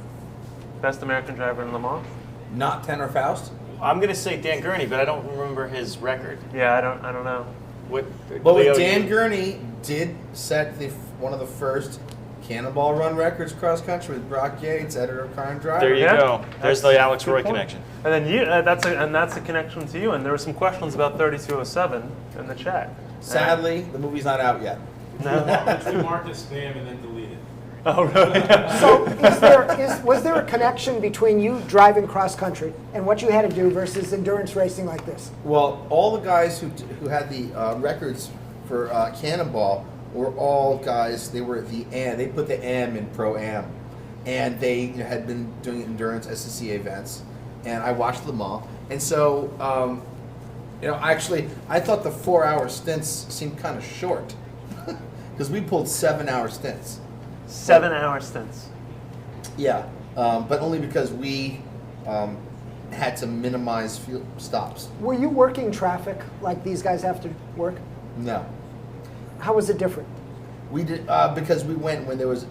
B: Best American driver in Le Mans?
H: Not Tanner Faust?
C: I'm going to say Dan Gurney, but I don't remember his record.
B: Yeah, I don't know.
C: What?
H: But
C: Leo,
H: Dan Gurney did set one of the first Cannonball Run records cross country with Brock Yates, editor of Car and Driver.
C: There you go. There's the Alex Roy connection.
B: And then you, that's a connection to you. And there were some questions about 3207 in the chat.
H: Sadly, the movie's not out yet.
B: No.
F: We marked it spam and then deleted.
B: Oh, really?
A: So was there a connection between you driving cross country and what you had to do versus endurance racing like this?
H: Well, all the guys who had the records for Cannonball were all guys. They were they put the M in Pro-Am, and they had been doing endurance SCCA events. And I watched Le Mans, and so actually I thought the 4-hour stints seemed kind of short because we pulled 7-hour stints.
B: 7-hour stints.
H: Yeah, but only because we had to minimize fuel stops.
A: Were you working traffic like these guys have to work?
H: No.
A: How was it different?
H: We did because we went when there was.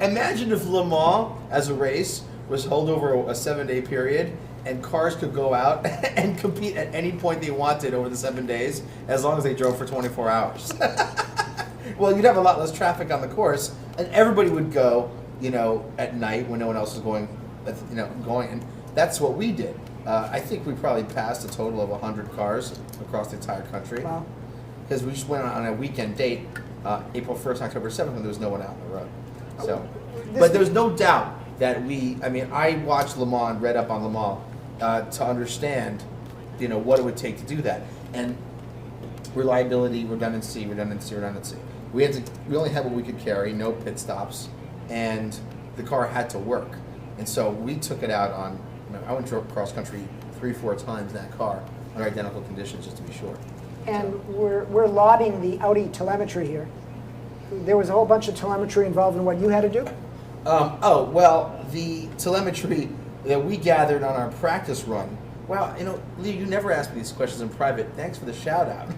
H: Imagine if Le Mans as a race was held over a 7-day period, and cars could go out and compete at any point they wanted over the 7 days, as long as they drove for 24 hours. Well, you'd have a lot less traffic on the course, and everybody would go, at night when no one else was going, And that's what we did. I think we probably passed a total of 100 cars across the entire country.
A: Wow.
H: Because we just went on a weekend date, April 1st, October 7th, when there was no one out on the road. So, but there's no doubt that I watched Le Mans, read up on Le Mans to understand, what it would take to do that. And reliability, redundancy. We only had what we could carry, no pit stops, and the car had to work. And so we took it out on, I went to cross country 3-4 times in that car under identical conditions just to be sure.
A: And we're lauding the Audi telemetry here. There was a whole bunch of telemetry involved in what you had to do?
H: The telemetry that we gathered on our practice run. Well, Lee, you never asked me these questions in private. Thanks for the shout out.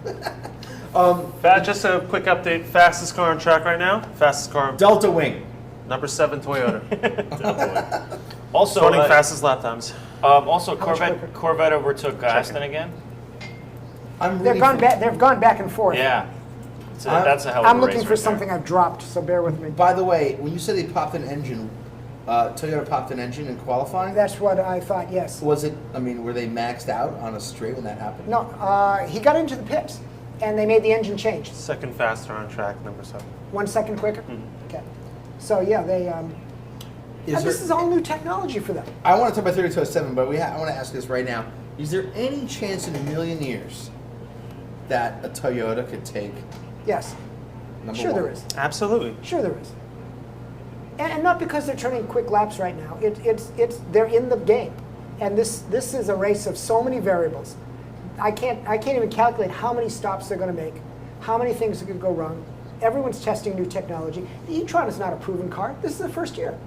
B: Just a quick update. Fastest car on track right now. Fastest car.
H: Delta Wing.
B: Number 7 Toyota.
C: Also,
B: running fastest lap times.
C: Also, Corvette overtook Aston again.
A: They've gone back and forth.
C: Yeah. That's a hell of a race.
A: I'm looking for something I've dropped, so bear with me.
H: By the way, when you said they popped an engine, Toyota popped an engine in qualifying?
A: That's what I thought, yes.
H: Was it, were they maxed out on a straight when that happened?
A: No, he got into the pits, and they made the engine change.
B: Second faster on track, number 7.
A: 1 second quicker?
B: Mm-hmm.
A: Okay. So, yeah, this is all new technology for them.
H: I want to talk about 3207, but I want to ask this right now. Is there any chance in a million years that a Toyota could take?
A: Yes. Sure there is.
B: Absolutely.
A: Sure there is. And not because they're turning quick laps right now. They're in the game, and this is a race of so many variables. I can't even calculate how many stops they're going to make, how many things could go wrong. Everyone's testing new technology. The e-tron is not a proven car. This is the first year.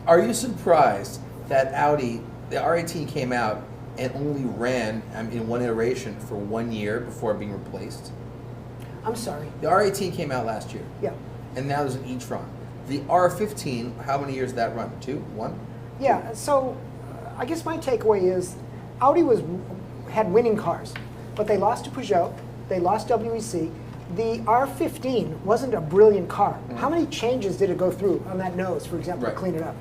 H: Are you surprised that Audi, the R18 came out and only ran in one iteration for 1 year before being replaced?
A: I'm sorry.
H: The R18 came out last year.
A: Yeah.
H: And now there's an e-tron. The R15, how many years did that run? 2? 1?
A: Yeah, so I guess my takeaway is Audi had winning cars, but they lost to Peugeot, they lost WEC. The R15 wasn't a brilliant car. Mm-hmm. How many changes did it go through on that nose, for example, to clean it up?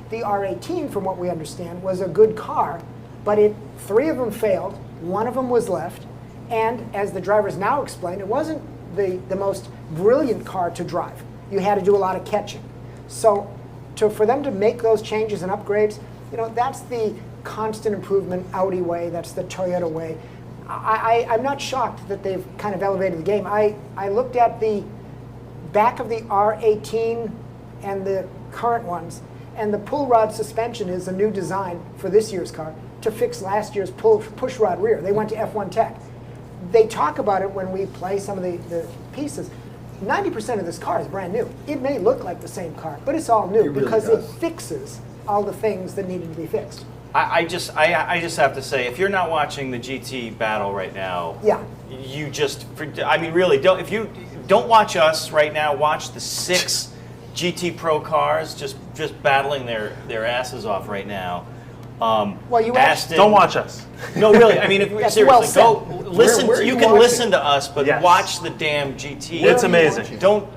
A: The R18, from what we understand, was a good car, but 3 of them failed, 1 of them was left, and as the drivers now explain, it wasn't the most brilliant car to drive. You had to do a lot of catching. So for them to make those changes and upgrades, that's the constant improvement Audi way, that's the Toyota way. I'm not shocked that they've kind of elevated the game. I looked at the back of the R18 and the current ones, and the pull rod suspension is a new design for this year's car to fix last year's push rod rear. They went to F1 Tech. They talk about it when we play some of the pieces. 90% of this car is brand new. It may look like the same car, but it's all new because it fixes all the things that needed to be fixed.
C: I just have to say, if you're not watching the GT battle right now,
A: Yeah.
C: you just, I mean, really, if you don't watch us right now, watch the 6 GT Pro cars just battling their asses off right now.
A: Well, you
C: Aston,
B: Don't watch us.
C: No, really. I mean, if,
A: That's
C: seriously,
A: well
C: go listen.
H: Where are
C: you
H: you
C: can
H: watching?
C: listen to us, but
B: Yes.
C: watch the damn GT.
B: It's amazing.
C: Don't.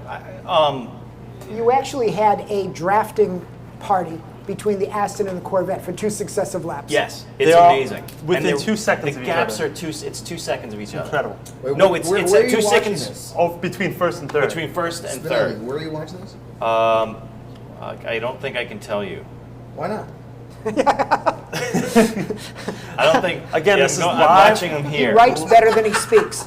A: You actually had a drafting party between the Aston and the Corvette for 2 successive laps.
C: Yes,
B: They
C: it's
B: are
C: amazing.
B: within
C: And
B: 2 seconds
C: The
B: of each
C: gaps
B: other.
C: are it's 2 seconds of each other.
B: Incredible.
H: Wait,
C: No, it's
H: where are
C: 2
H: you watching
C: seconds
H: this?
B: Oh, between first and third.
C: between first and
H: Spinelli,
C: third.
H: where are you watching this?
C: I don't think I can tell you.
H: Why not?
C: I don't think.
B: Again,
C: yeah,
B: this is
C: I'm
B: live.
C: watching him
A: He
C: here.
A: writes better than he speaks.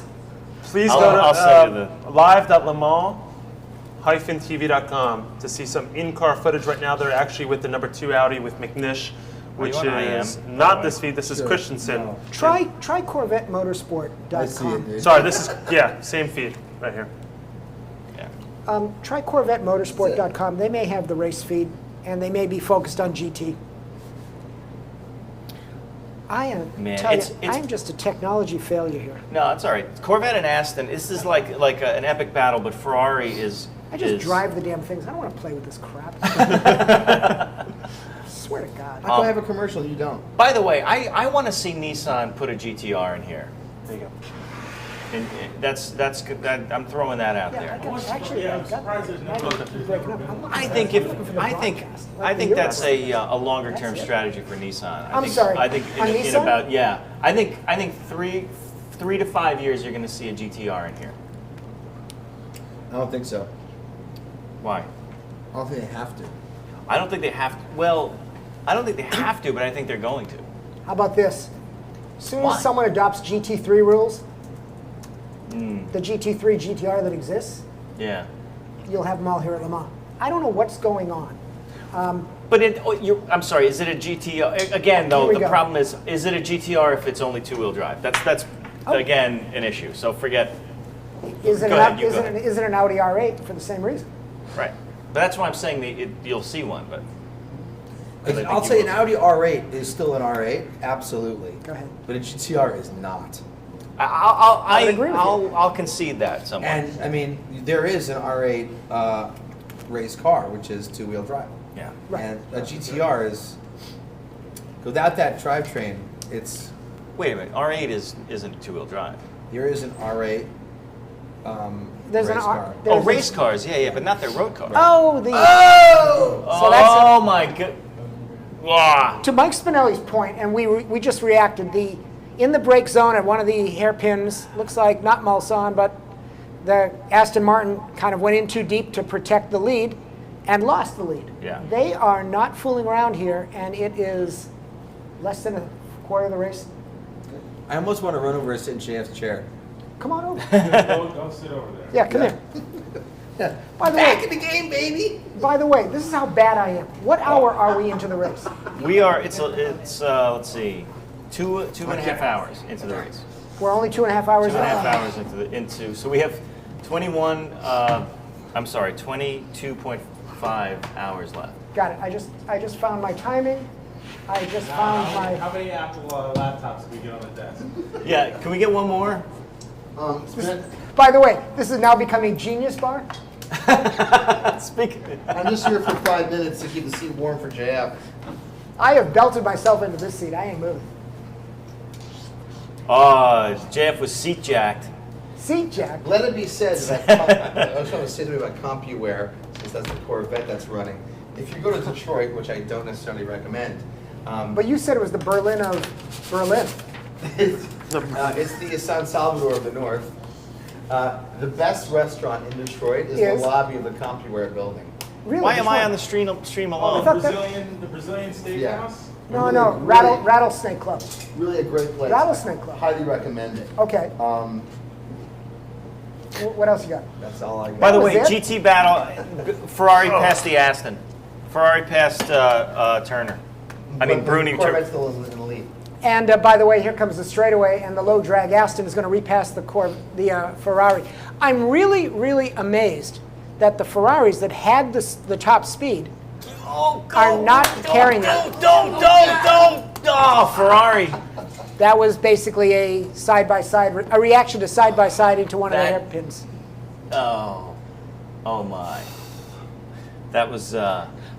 B: Please
C: I'll-
B: go to
C: I'll send you
B: live.lemans-tv.com to see some in-car footage right now. They're actually with the number 2 Audi with McNish, which
C: you on IM,
B: is
C: by the
B: not
C: way?
B: this feed. This is
H: Sure.
B: Christensen.
H: No.
A: Try
H: I see
A: CorvetteMotorsport.com.
H: it, dude.
B: Sorry, this is same feed right here.
C: Yeah.
A: Try CorvetteMotorsport.com. They may have the race feed, and they may be focused on GT. I am
C: Man,
A: tell you,
C: it's-
A: I am just a technology failure here.
C: No, it's all right. Corvette and Aston. This is like an epic battle, but Ferrari is.
A: I just
C: is,
A: drive the damn things. I don't want to play with this crap. Swear to God.
H: How come I have a commercial and you don't?
C: By the way, I want to see Nissan put a GTR in here.
B: There you go.
C: And that's good. I'm throwing that out there.
A: Actually, I got breaking up.
C: I think I think that's a longer term strategy for Nissan.
A: I'm sorry,
C: I think
A: on
C: in
A: Nissan?
C: about I think 3 to 5 years you're going to see a GTR in here.
H: I don't think so.
C: Why?
H: I don't think they have to.
C: I don't think they have to. Well, I don't think they have to, but I think they're going to.
A: How about this? As soon
C: Why?
A: as someone adopts GT3 rules, the GT3 GTR that exists,
C: Yeah.
A: you'll have them all here at Le Mans. I don't know what's going on.
C: But I'm sorry. Is it a GTR? Again, though,
A: Here we
C: the
A: go.
C: problem is it a GTR if it's only 2-wheel drive? That's again an issue. So forget.
A: Is it,
C: Go ahead, you go ahead.
A: is it an Audi R8 for the same reason?
C: Right. But that's why I'm saying you'll see one. But I think
H: I'll
C: you
H: say
C: will.
H: an Audi R8 is still an R8, absolutely.
A: Go ahead.
H: But a GTR is not.
A: I would agree with you.
C: I'll concede that somewhat.
H: And I mean, there is an R8 race car, which is 2-wheel drive.
C: Yeah.
A: Right.
H: And a GTR is, without that drivetrain, it's,
C: Wait a minute. R8 isn't 2-wheel drive.
H: there is an R8
A: There's
H: race
A: an
H: car.
C: Oh, race cars. Yeah, but not their road cars.
A: Oh, the.
C: So
A: that's
C: oh my god. Wow.
A: To Mike Spinelli's point, and we just reacted, in the brake zone at one of the hairpins, looks like not Mulsanne, but the Aston Martin kind of went in too deep to protect the lead and lost the lead.
C: Yeah.
A: They are not fooling around here, and it is less than a quarter of the race.
H: I almost want to run over and sit in JF's chair.
A: Come on over.
F: Don't sit over there.
A: Yeah, come here. By the
H: Back
A: way,
H: in the game, baby!
A: by the way, this is how bad I am. What hour are we into the race?
C: We are. It's let's see, two and a half hours into the race.
A: We're only 2.5 hours
C: 2.5
A: in.
C: hours into. So we have 22.5 hours left.
A: Got it. I just found my timing. I just found my.
F: How many Apple laptops did we get on the desk?
C: Yeah. Can we get one more?
A: By the way, this is now becoming Genius Bar.
C: Speak.
H: I'm just here for 5 minutes to keep the seat warm for JF.
A: I have belted myself into this seat. I ain't moving.
C: JF was seat jacked.
A: Seat jack.
H: Let it be said that I was trying to say something about CompuWare, since that's the Corvette that's running. If you go to Detroit, which I don't necessarily recommend,
A: But you said it was the Berlin of Berlin.
H: it's the San Salvador of the North. The best restaurant in Detroit is
A: Yes.
H: the lobby of the CompuWare building.
A: Really?
C: Why am I
A: Which
C: on
A: one?
C: the stream
A: I
C: alone?
A: thought that-
F: The Brazilian steakhouse?
H: Yeah.
A: No,
H: Really,
A: no.
H: really-
A: Rattlesnake Club.
H: Really a great place.
A: Rattlesnake Club.
H: Highly recommend it.
A: Okay. What else you got?
H: That's all I got.
C: By the
A: That
C: way,
A: was it?
C: GT battle. Ferrari passed the Aston. Ferrari passed Turner. I mean,
H: But the
C: Bruni.
H: Corvette's still in the lead.
A: And by the way, here comes the straightaway, and the low drag Aston is going to repass the Ferrari. I'm really, really amazed that the Ferraris that had the top speed are not carrying it.
C: Don't! Oh, Ferrari.
A: That was basically a side-by-side, a reaction to side-by-side into one of the
C: That-
A: hairpins.
C: Oh my. That was.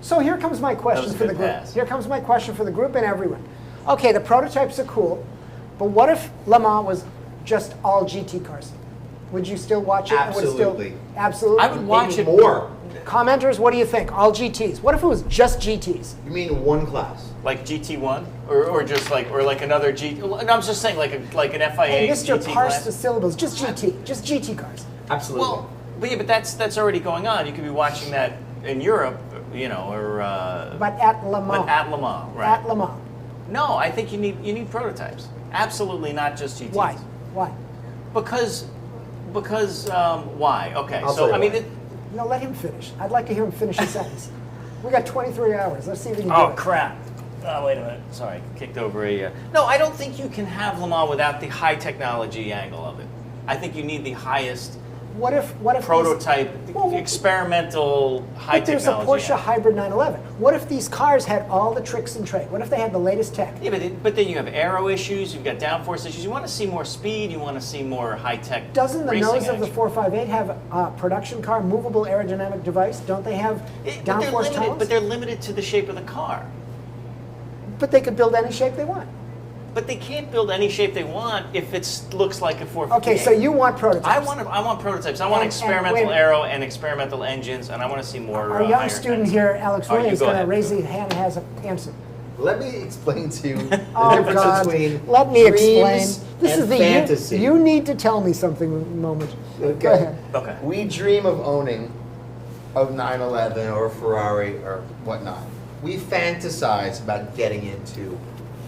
A: So here comes my question
C: was a
A: for the
C: good
A: group.
C: pass.
A: Here comes my question for the group and everyone. Okay, the prototypes are cool, but what if Le Mans was just all GT cars? Would you still watch it?
H: Absolutely.
A: Absolutely.
C: I would watch
H: Maybe
C: it
H: more.
A: Commenters, what do you think? All GTs. What if it was just GTs?
H: You mean one class?
C: Like GT1, or just like another GT. No, I'm just saying like an FIA
A: Hey, Mr.
C: GT
A: Parse
C: class.
A: the syllables. Just GT cars.
H: Absolutely.
C: Well, but that's already going on. You could be watching that in Europe, or.
A: But at Le Mans.
C: But at Le Mans, right?
A: At Le Mans.
C: No, I think you need prototypes. Absolutely not just GTs.
A: Why? Why?
C: Because why? Okay,
H: I'll
C: so
H: tell
C: I
H: you
C: mean,
A: No, let him finish. I'd like to hear him finish the sentence. We got 23 hours. Let's see if we can do
C: oh
A: it.
C: crap! Oh wait a minute. Sorry, kicked over a. No, I don't think you can have Le Mans without the high technology angle of it. I think you need the highest
A: What if
C: prototype, experimental high
A: But there's a
C: technology.
A: Porsche Hybrid 911. What if these cars had all the tricks and trade? What if they had the latest tech?
C: Yeah, but then you have aero issues, you've got downforce issues. You want to see more speed, you want to see more high-tech
A: Doesn't the
C: racing
A: nose of the
C: action.
A: 458 have a production car, movable aerodynamic device? Don't they have
C: But
A: downforce tolerance?
C: they're limited to the shape of the car.
A: But they could build any shape they want.
C: But they can't build any shape they want if it looks like a 458.
A: Okay, so you want prototypes.
C: I want prototypes. I want
A: And-
C: experimental
A: wait.
C: aero and experimental engines, and I want to see more.
A: Our young
C: higher
A: student
C: ends.
A: here, Alex
C: Oh,
A: Roy,
C: you
A: is
C: go
A: going to
C: ahead.
A: raise his hand and has an answer.
H: Let me explain to you the
A: Oh,
H: difference
A: God.
H: between
A: Let me explain.
H: dreams
A: This
H: and
A: is the
H: fantasy.
A: you need to tell me something moment.
H: Okay.
A: Go ahead.
C: Okay.
H: We dream of owning a 911 or a Ferrari or whatnot. We fantasize about getting into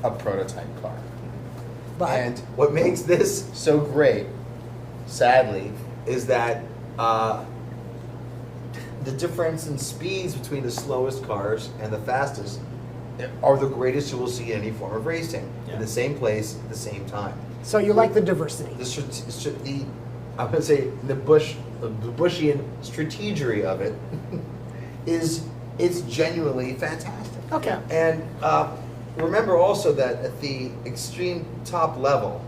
H: a prototype car.
A: But
H: And what makes this so great, sadly, is that the difference in speeds between the slowest cars and the fastest are the greatest you will see in any form of racing in the same place at the same time.
A: so you like the diversity.
H: I'm going to say the Bushian strategery of it is it's genuinely fantastic.
A: Okay.
H: And remember also that at the extreme top level,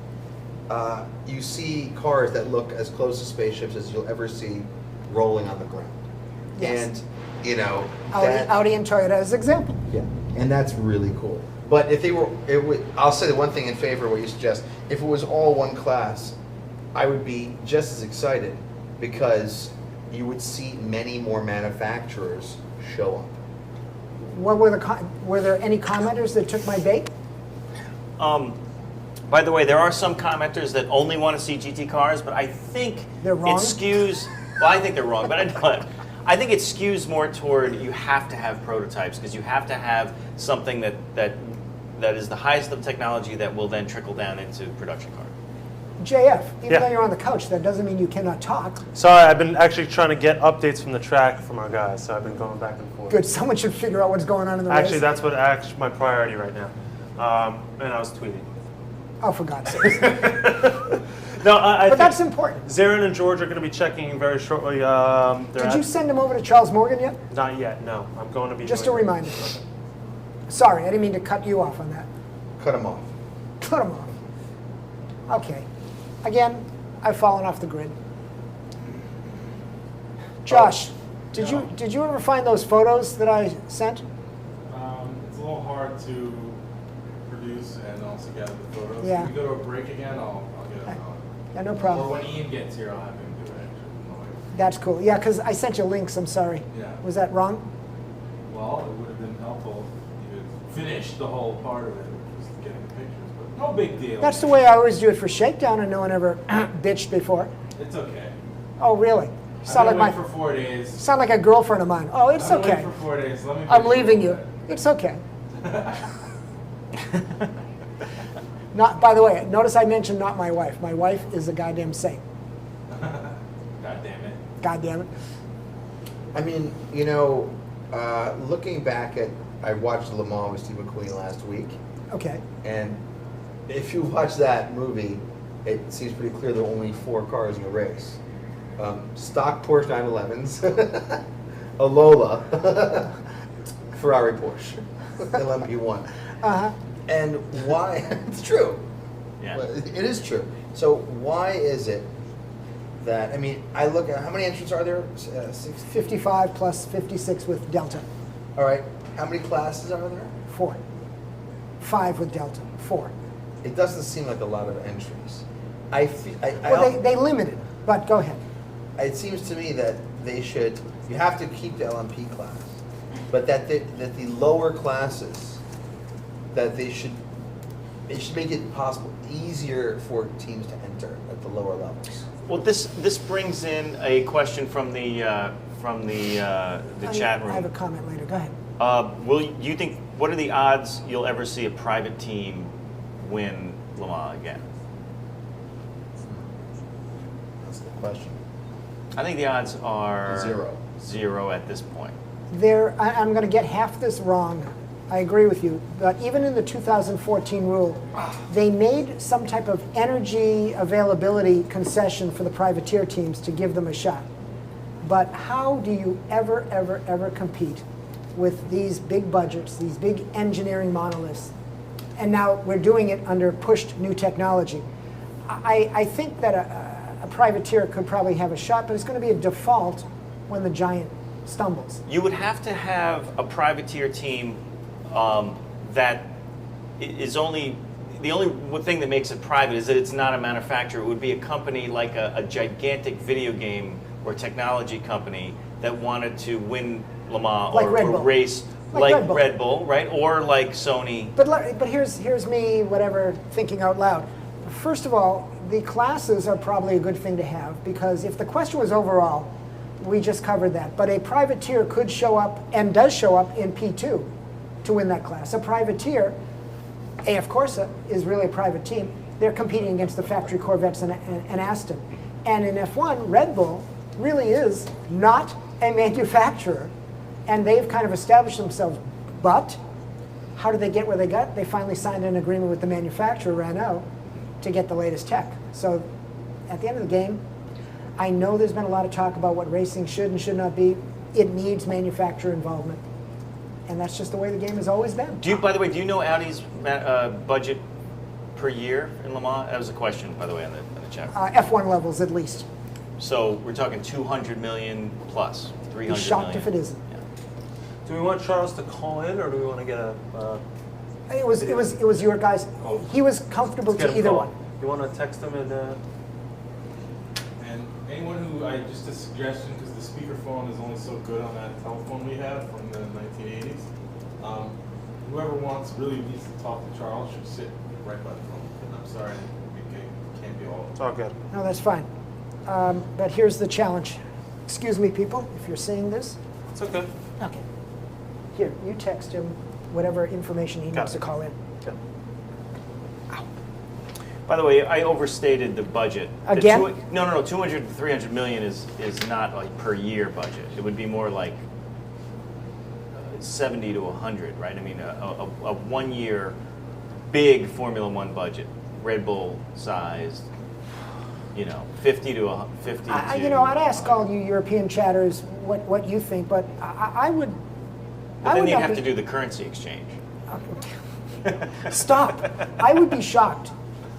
H: you see cars that look as close to spaceships as you'll ever see rolling on the ground.
A: Yes.
H: And,
A: Audi and Toyota as example.
H: yeah, and that's really cool. But if they were, I'll say the one thing in favor of what you suggest. If it was all one class, I would be just as excited because you would see many more manufacturers show up.
A: What were there any commenters that took my bait?
C: By the way, there are some commenters that only want to see GT cars, but I think
A: They're wrong?
C: it skews. Well, I think they're wrong, but I think it skews more toward you have to have prototypes because you have to have something that is the highest of technology that will then trickle down into production cars.
A: JF, even
B: Yeah.
A: though you're on the couch, that doesn't mean you cannot talk.
B: Sorry, I've been actually trying to get updates from the track from our guys, so I've been going back and forth.
A: Good, someone should figure out what's going on in the
B: Actually,
A: race.
B: that's what my priority right now. And I was tweeting.
A: Oh, for God's sake.
B: No, I
A: But
B: think
A: that's important.
B: Zarin and George are going to be checking very shortly.
A: Did you send him over to Charles Morgan yet?
B: Not yet, no. I'm going to be
A: Just a
B: doing it.
A: reminder. Sorry, I didn't mean to cut you off on that.
H: Cut them off.
A: Cut him off. Okay. Again, I've fallen off the grid. Josh, did you ever find those photos that I sent?
F: It's a little hard to produce and also gather the photos.
A: Yeah.
F: Can we go to a break again? I'll get them out.
A: Yeah, no problem.
F: Or when Ian gets here, I'll have him do it. Actually.
A: That's cool. Yeah, because I sent you links. I'm sorry.
F: Yeah.
A: Was that wrong?
F: Well, it would have been helpful if you had finished the whole part of it, which was getting the pictures, but no big deal.
A: That's the way I always do it for Shakedown, and no one ever bitched before.
F: It's okay.
A: Oh, really? Sound
F: I've
A: like
F: been away for 4 days.
A: sound like a girlfriend of mine. Oh, it's
F: I've been
A: okay.
F: away for 4 days. Let me
A: I'm
F: finish
A: leaving
F: a
A: you.
F: little
A: It's okay. Not. By the way, notice I mentioned not my wife. My wife is a goddamn saint.
F: bit. God damn it.
A: God damn it.
H: I mean, looking back at, I watched Le Mans with Steve McQueen last week,
A: Okay.
H: and if you watch that movie, it seems pretty clear there are only 4 cars in the race. Stock Porsche 911s, a Lola, Ferrari, Porsche, LMP1. And why? It's true.
C: Yeah.
H: Well, it is true. So why is it that, I mean, I look at, how many entrants are there?
A: 55 plus 56 with Delta.
H: All right. How many classes are there?
A: 4. 5 with Delta. 4.
H: It doesn't seem like a lot of entries.
A: They limited, but go ahead.
H: It seems to me that you have to keep the LMP class, but that the lower classes, that they should make it possible, easier for teams to enter at the lower levels.
C: Well, this brings in a question from the chat room.
A: I have a comment later. Go ahead.
C: Do you think, what are the odds you'll ever see a private team win Le Mans again?
H: That's the question.
C: I think the odds are
H: Zero
C: at this point.
A: I'm going to get half this wrong. I agree with you. But even in the 2014 rule, they made some type of energy availability concession for the privateer teams to give them a shot. But how do you ever compete with these big budgets, these big engineering monoliths? And now we're doing it under pushed new technology. I think that a privateer could probably have a shot, but it's going to be a default when the giant stumbles.
C: You would have to have a privateer team that is the only thing that makes it private is that it's not a manufacturer. It would be a company like a gigantic video game or technology company that wanted to win Le Mans
A: Like Red
C: or
A: Bull.
C: race like Red Bull, right? Or like Sony.
A: But here's me, whatever, thinking out loud. First of all, the classes are probably a good thing to have, because if the question was overall, we just covered that. But a privateer could show up, and does show up, in P2 to win that class. A privateer, AF Corsa, is really a private team. They're competing against the factory Corvettes and Aston. And in F1, Red Bull really is not a manufacturer, and they've kind of established themselves. But how did they get where they got? They finally signed an agreement with the manufacturer, Renault, to get the latest tech. So at the end of the game, I know there's been a lot of talk about what racing should and should not be. It needs manufacturer involvement. And that's just the way the game has always been.
C: By the way, do you know Audi's budget per year in Le Mans? That was a question, by the way, in the chat.
A: F1 levels, at least.
C: So we're talking 200 million plus, 300 million.
A: Be shocked if it isn't.
C: Yeah.
B: Do we want Charles to call in, or do we want to get a?
A: It was your guys. He was comfortable to either one.
B: You want to text him and?
F: And anyone who just a suggestion, because the speakerphone is only so good on that telephone we have from the 1980s. Whoever really needs to talk to Charles should sit right by the phone. I'm sorry, it can't be all.
B: It's all good.
A: No, that's fine. But here's the challenge. Excuse me, people, if you're seeing this.
B: It's okay.
A: Okay. Here, you text him whatever information he needs to call in.
B: Okay.
C: By the way, I overstated the budget.
A: Again?
C: No. 200 to 300 million is not like per year budget. It would be more like 70 to 100, right? I mean, a 1 year big Formula One budget, Red Bull sized, 50 to 50.
A: I'd ask all you European chatters what you think, but I would.
C: But then you'd have to do the currency exchange.
A: Stop! I would be shocked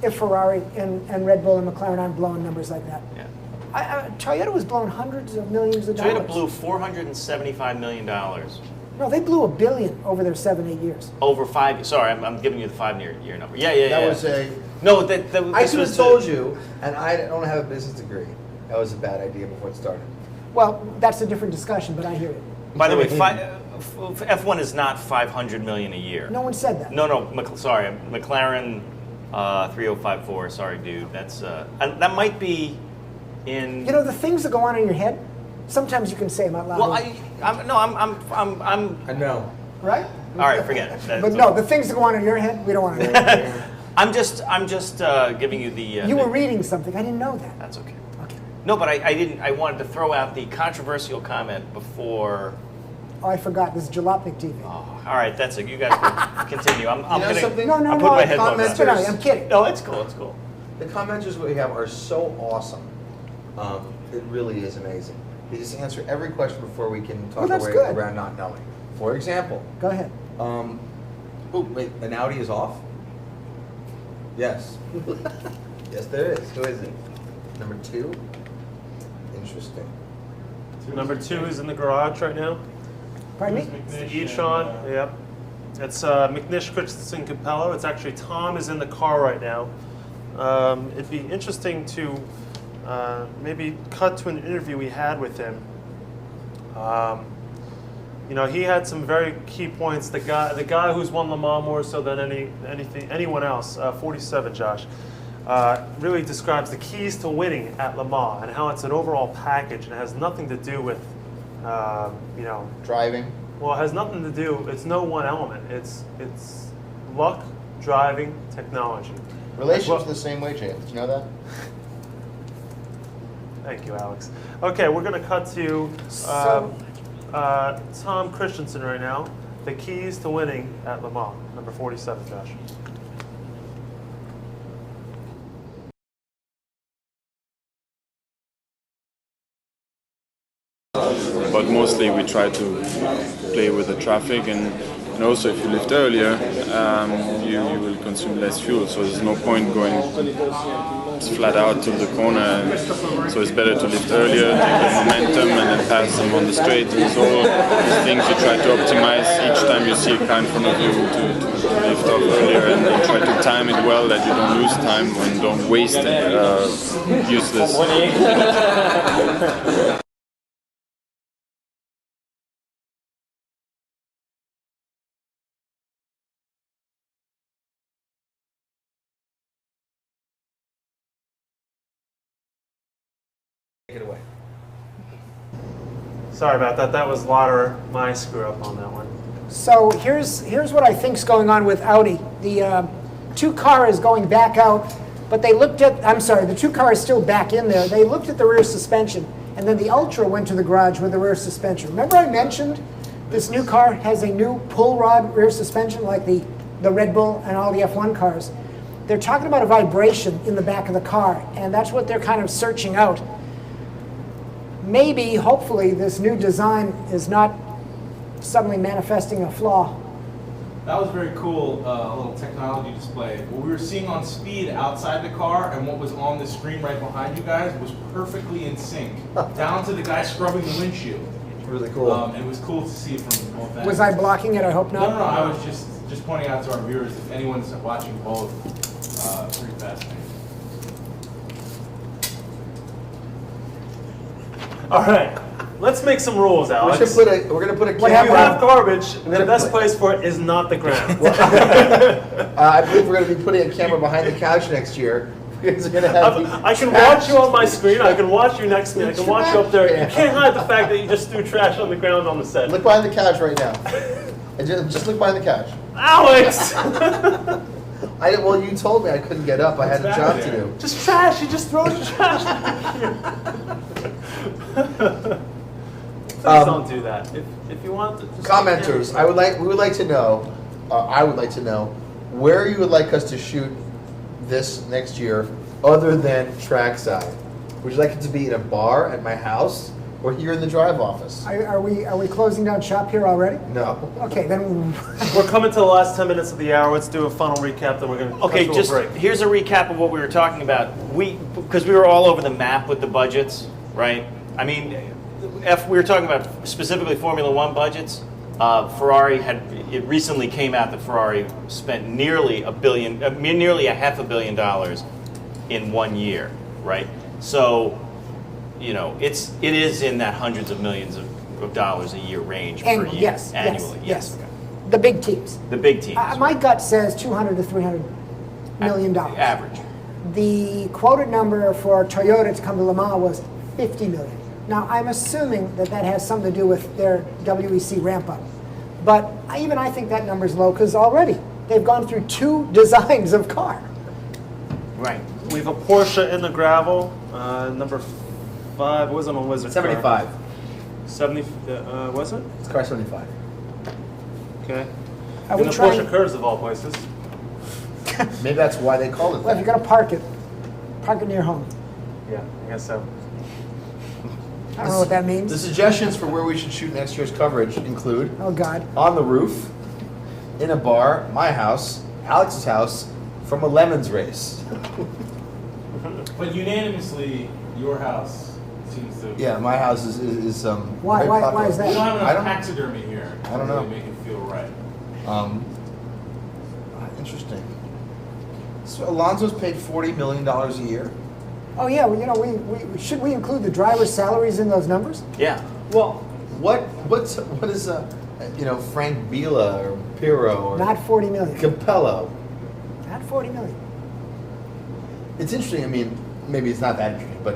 A: if Ferrari and Red Bull and McLaren aren't blowing numbers like that.
C: Yeah.
A: Toyota was blowing hundreds of millions of dollars.
C: Toyota blew $475 million.
A: No, they blew $1 billion over their 7-8 years.
C: Over 5. Sorry, I'm giving you the 5-year number. Yeah.
H: That was a.
C: No,
H: I could have told you, and I don't have a business degree. That was a bad idea before it started.
A: Well, that's a different discussion, but I hear it.
C: By the way, F1 is not $500 million a year.
A: No one said that.
C: No. Sorry, McLaren 3054. Sorry, dude. That's that might be in.
A: The things that go on in your head. Sometimes you can say them out loud.
C: Well,
H: I know.
A: Right?
C: All right, forget it.
A: But no, the things that go on in your head, we don't want to know.
C: I'm just giving you the.
A: You were reading something. I didn't know that.
C: That's okay.
A: Okay.
C: No, but I didn't. I wanted to throw out the controversial comment before.
A: Oh, I forgot. This is Jalopnik TV.
C: Oh, all right, that's it. You guys can continue. I'm gonna.
H: Something?
A: No.
C: I'll put my headphones on.
A: I'm kidding.
C: No, it's cool. It's cool.
H: The commenters we have are so awesome. It really is amazing. They just answer every question before we can talk our way around not knowing. For example.
A: Go ahead.
H: Oh, wait, an Audi is off? Yes. Yes, there is. Who is it? Number 2? Interesting.
B: Number 2 is in the garage right now.
A: Pardon me?
B: It's the E-Tron, yep. It's McNish, Christensen, Capello. It's actually Tom is in the car right now. It'd be interesting to maybe cut to an interview we had with him. You know, he had some very key points. The guy who's won Le Mans more so than anyone else, 47, Josh, really describes the keys to winning at Le Mans and how it's an overall package and it has nothing to do with, you know,
H: driving.
B: Well, it has nothing to do. It's no one element. It's luck, driving, technology.
H: Relationships are the same way, Jay. Did you know that?
B: Thank you, Alex. Okay, we're going to cut to Tom Christensen right now. The keys to winning at Le Mans, number 47, Josh.
O: But mostly we try to play with the traffic, and also if you lift earlier, you will consume less fuel, so there's no point going flat out to the corner. So it's better to lift earlier, take the momentum, and then pass them on the straight. And so these things you try to optimize each time you see a car in front of you to lift off earlier, and then try to time it well that you don't lose time and don't waste useless.
H: Take it away.
B: Sorry about that. That was a lot of my screw up on that one.
A: So here's what I think's going on with Audi. The 2 car is going back out, but they looked at, I'm sorry, the 2 car is still back in there. They looked at the rear suspension, and then the Ultra went to the garage with the rear suspension. Remember I mentioned this new car has a new pull rod rear suspension like the Red Bull and all the F1 cars. They're talking about a vibration in the back of the car, and that's what they're kind of searching out. Maybe, hopefully, this new design is not suddenly manifesting a flaw.
F: That was very cool, a little technology display. What we were seeing on speed outside the car and what was on the screen right behind you guys was perfectly in sync, down to the guy scrubbing the windshield.
H: Really cool.
F: And it was cool to see from both ends.
A: Was I blocking it? I hope not.
F: No, I was just pointing out to our viewers, if anyone's watching both, pretty fascinating.
B: All right, let's make some rules, Alex.
H: We're going to put a camera.
B: If you have garbage, the best place for it is not the ground.
H: I believe we're going to be putting a camera behind the couch next year. Because we're going to have
B: I can watch you on my screen. I can watch you next to me. I can watch you up there. You can't hide the fact that you just threw trash on the ground on the set.
H: Look behind the couch right now. And just look behind the couch.
B: Alex!
H: Well, you told me I couldn't get up. I had a job to do.
B: Just trash. You just throw the trash. Please don't do that. If you want to. Just
H: Commenters, I would like to know where you would like us to shoot this next year, other than trackside. Would you like it to be in a bar at my house, or here in the drive office?
A: Are we closing down shop here already?
H: No.
A: Okay, then.
B: We're coming to the last 10 minutes of the hour. Let's do a final recap, then we're going to
C: Okay,
B: cut to
C: just
B: a break.
C: here's a recap of what we were talking about. Because we were all over the map with the budgets, right? I mean, we were talking about specifically Formula One budgets. Ferrari it recently came out that Ferrari spent nearly $500 million in 1 year, right? So, you know, it is in that hundreds of millions of dollars a year range per year,
A: yes,
C: annually.
A: Yes. The big teams.
C: The big teams.
A: My gut says $200 to $300 million.
C: Average.
A: The quoted number for Toyota to come to Le Mans was $50 million. Now, I'm assuming that has something to do with their WEC ramp-up. But I think that number's low, because already they've gone through 2 designs of car.
C: Right.
B: We have a Porsche in the gravel, number 5. It wasn't a Wizard
H: 75.
B: car. 70, was it?
H: It's car 75.
B: Okay.
A: Are
B: in
A: we
B: the
A: trying-
B: Porsche curves of all places.
H: Maybe that's why they call it
A: Well, if
H: that.
A: you're going to park it near home.
B: Yeah, I guess so.
A: I don't know what that means.
H: The suggestions for where we should shoot next year's coverage include
A: Oh, God.
H: on the roof, in a bar, my house, Alex's house, from a Lemons race.
F: But unanimously, your house seems to.
H: Yeah, my house is
A: Why
H: very popular.
A: is that?
F: We don't have
H: I
F: enough
H: don't-
F: taxidermy here.
H: I don't
F: to
H: know.
F: really make it feel right.
H: Interesting. So Alonso's paid $40 million a year.
A: Oh, yeah, well, you know, we should we include the driver's salaries in those numbers?
C: Yeah.
H: Well, what is Frank Bila or Pirro or
A: Not 40 million.
H: Capello?
A: Not 40 million.
H: It's interesting. I mean, maybe it's not that interesting, but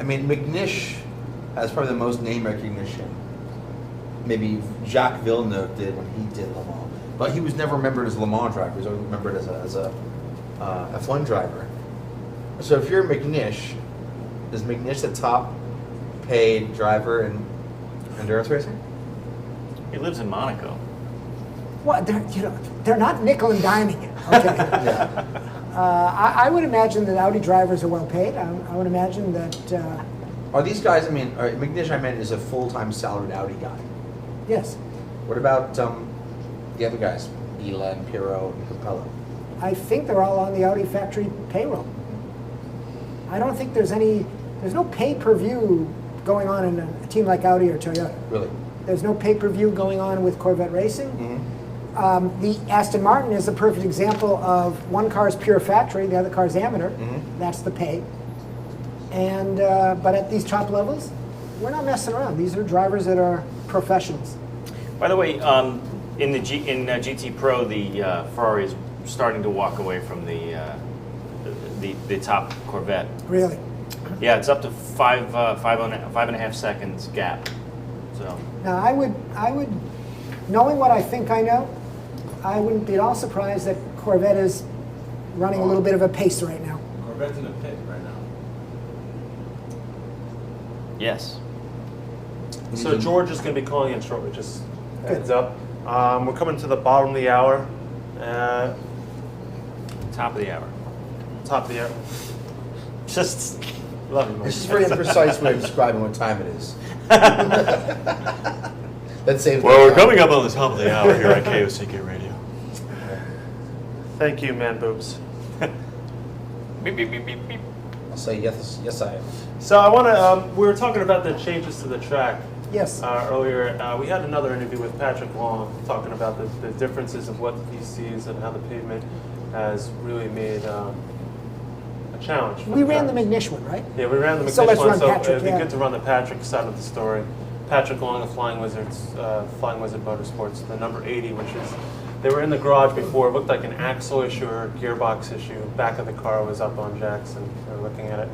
H: McNish has probably the most name recognition. Maybe Jacques Villeneuve did when he did Le Mans, but he was never remembered as a Le Mans driver. He was always remembered as a F1 driver. So if you're McNish, is McNish the top paid driver in endurance racing?
C: He lives in Monaco.
A: Well, they're not nickel and diming it. Okay.
H: Yeah.
A: I would imagine that Audi drivers are well paid. I would imagine that.
H: Are these guys? I mean, McNish, I meant, is a full-time salaried Audi guy.
A: Yes.
H: What about the other guys, Bila and Pirro and Capello?
A: I think they're all on the Audi factory payroll. I don't think there's no pay-per-view going on in a team like Audi or Toyota.
H: Really?
A: There's no pay-per-view going on with Corvette Racing.
H: Mm-hmm.
A: The Aston Martin is a perfect example of one car's pure factory, the other car's amateur.
H: Mm-hmm.
A: That's the pay. And but at these top levels, we're not messing around. These are drivers that are professionals.
C: By the way, in GT Pro, the Ferrari is starting to walk away from the top Corvette.
A: Really?
C: Yeah, it's up to five and a half seconds gap. So
A: Now, I would, knowing what I think I know, I wouldn't be at all surprised that Corvette is running a little bit of a pace right now.
F: Corvette's in the pit right now.
C: yes.
B: So George is going to be calling in shortly, just heads up. We're coming to the bottom of the hour.
C: Top of the hour.
B: Top of the hour.
C: Just love you, Mike.
H: This is a very imprecise way of describing what time it is. Let's say.
C: Well, we're coming up on the top of the hour here at KOCK Radio.
B: Thank you, man boobs.
C: Beep, beep, beep, beep, beep.
H: I'll say yes, I am.
B: So I want to. We were talking about the changes to the track.
A: Yes.
B: Earlier, we had another interview with Patrick Long talking about the differences of what he sees and how the pavement has really made a challenge.
A: We ran the McNish one, right?
B: Yeah, we ran the McNish
A: So let's
B: one,
A: run
B: so
A: Patrick,
B: it'd be
A: yeah.
B: good to run the Patrick side of the story. Patrick Long of Flying Wizard Motorsports, the number 80, which is, they were in the garage before. It looked like an axle issue or a gearbox issue. Back of the car was up on jacks, and they were looking at it.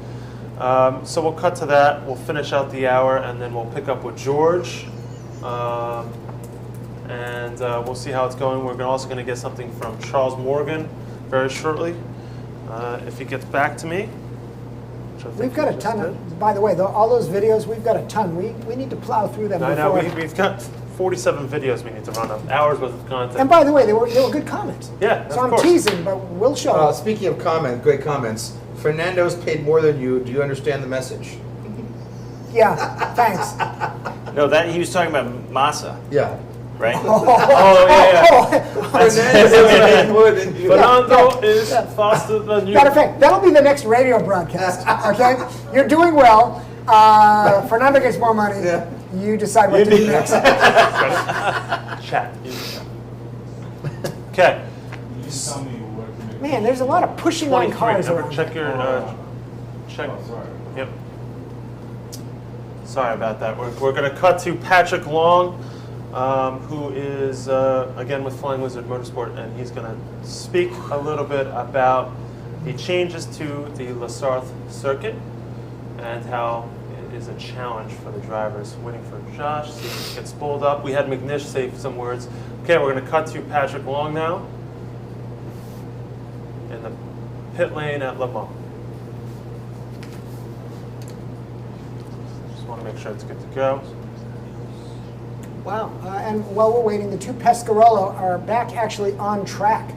B: So we'll cut to that. We'll finish out the hour, and then we'll pick up with George, and we'll see how it's going. We're also going to get something from Charles Morgan very shortly, if he gets back to me. which I think
A: We've got
B: we
A: a
B: just
A: ton
B: did.
A: of, by the way, all those videos, we've got a ton. We need to plow through them
B: I know,
A: before.
B: we've got 47 videos we need to run up, hours worth of content.
A: And by the way, they were good comments.
B: Yeah,
A: So
B: of
A: I'm
B: course.
A: teasing, but we'll show.
H: Speaking of great comments, Fernando's paid more than you. Do you understand the message?
A: Yeah, thanks.
C: No, that he was talking about Massa,
H: Yeah.
C: right?
B: Oh, yeah.
H: Fernando's paid more than you.
B: Fernando is faster than you.
A: Matter of fact, that'll be the next radio broadcast. Okay, you're doing well. Fernando gets more money.
H: Yeah.
A: You decide what to do next.
B: Chat. Okay.
F: You can tell me where to make.
A: Man, there's a lot of pushing on
B: 23.
A: cars
B: Number,
A: around.
B: check your check.
F: Oh, sorry.
B: Yep. Sorry about that. We're going to cut to Patrick Long, who is again with Flying Wizard Motorsport, and he's going to speak a little bit about the changes to the La Sarthe circuit and how it is a challenge for the drivers. Waiting for Josh, see if he gets pulled up. We had McNish say some words. Okay, we're going to cut to Patrick Long now in the pit lane at Le Mans. Just want to make sure it's good to go.
A: Wow. And while we're waiting, the two Pescarolo are back actually on track.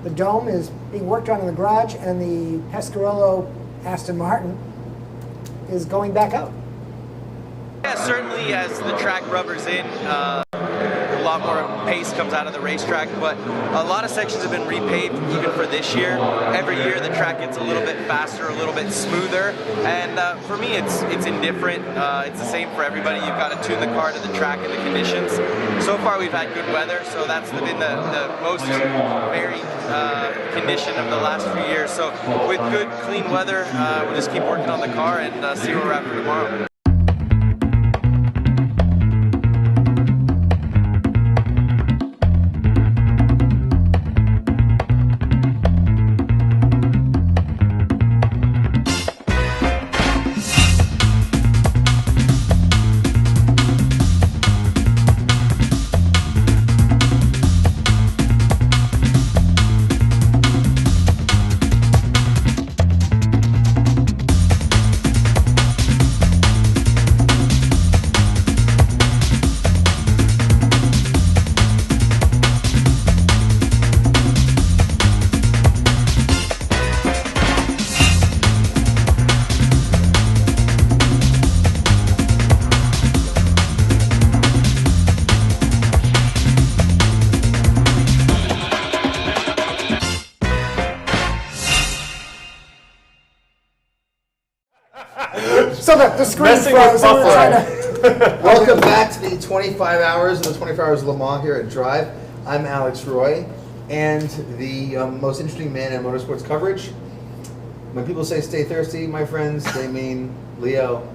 A: The dome is being worked on in the garage, and the Pescarolo Aston Martin is going back out.
P: Yeah, certainly as the track rubbers in, a lot more pace comes out of the racetrack, but a lot of sections have been repaved even for this year. Every year the track gets a little bit faster, a little bit smoother, and for me it's indifferent. It's the same for everybody. You've got to tune the car to the track and the conditions. So far we've had good weather, so that's been the most varied condition of the last few years. So with good, clean weather, we'll just keep working on the car and see where we're at for tomorrow.
A: So the screen froze. And we were trying to
H: Welcome back to the 25 hours of the 24 Hours of Le Mans here at Drive. I'm Alex Roy, and the most interesting man in motorsports coverage. When people say stay thirsty, my friends, they mean Leo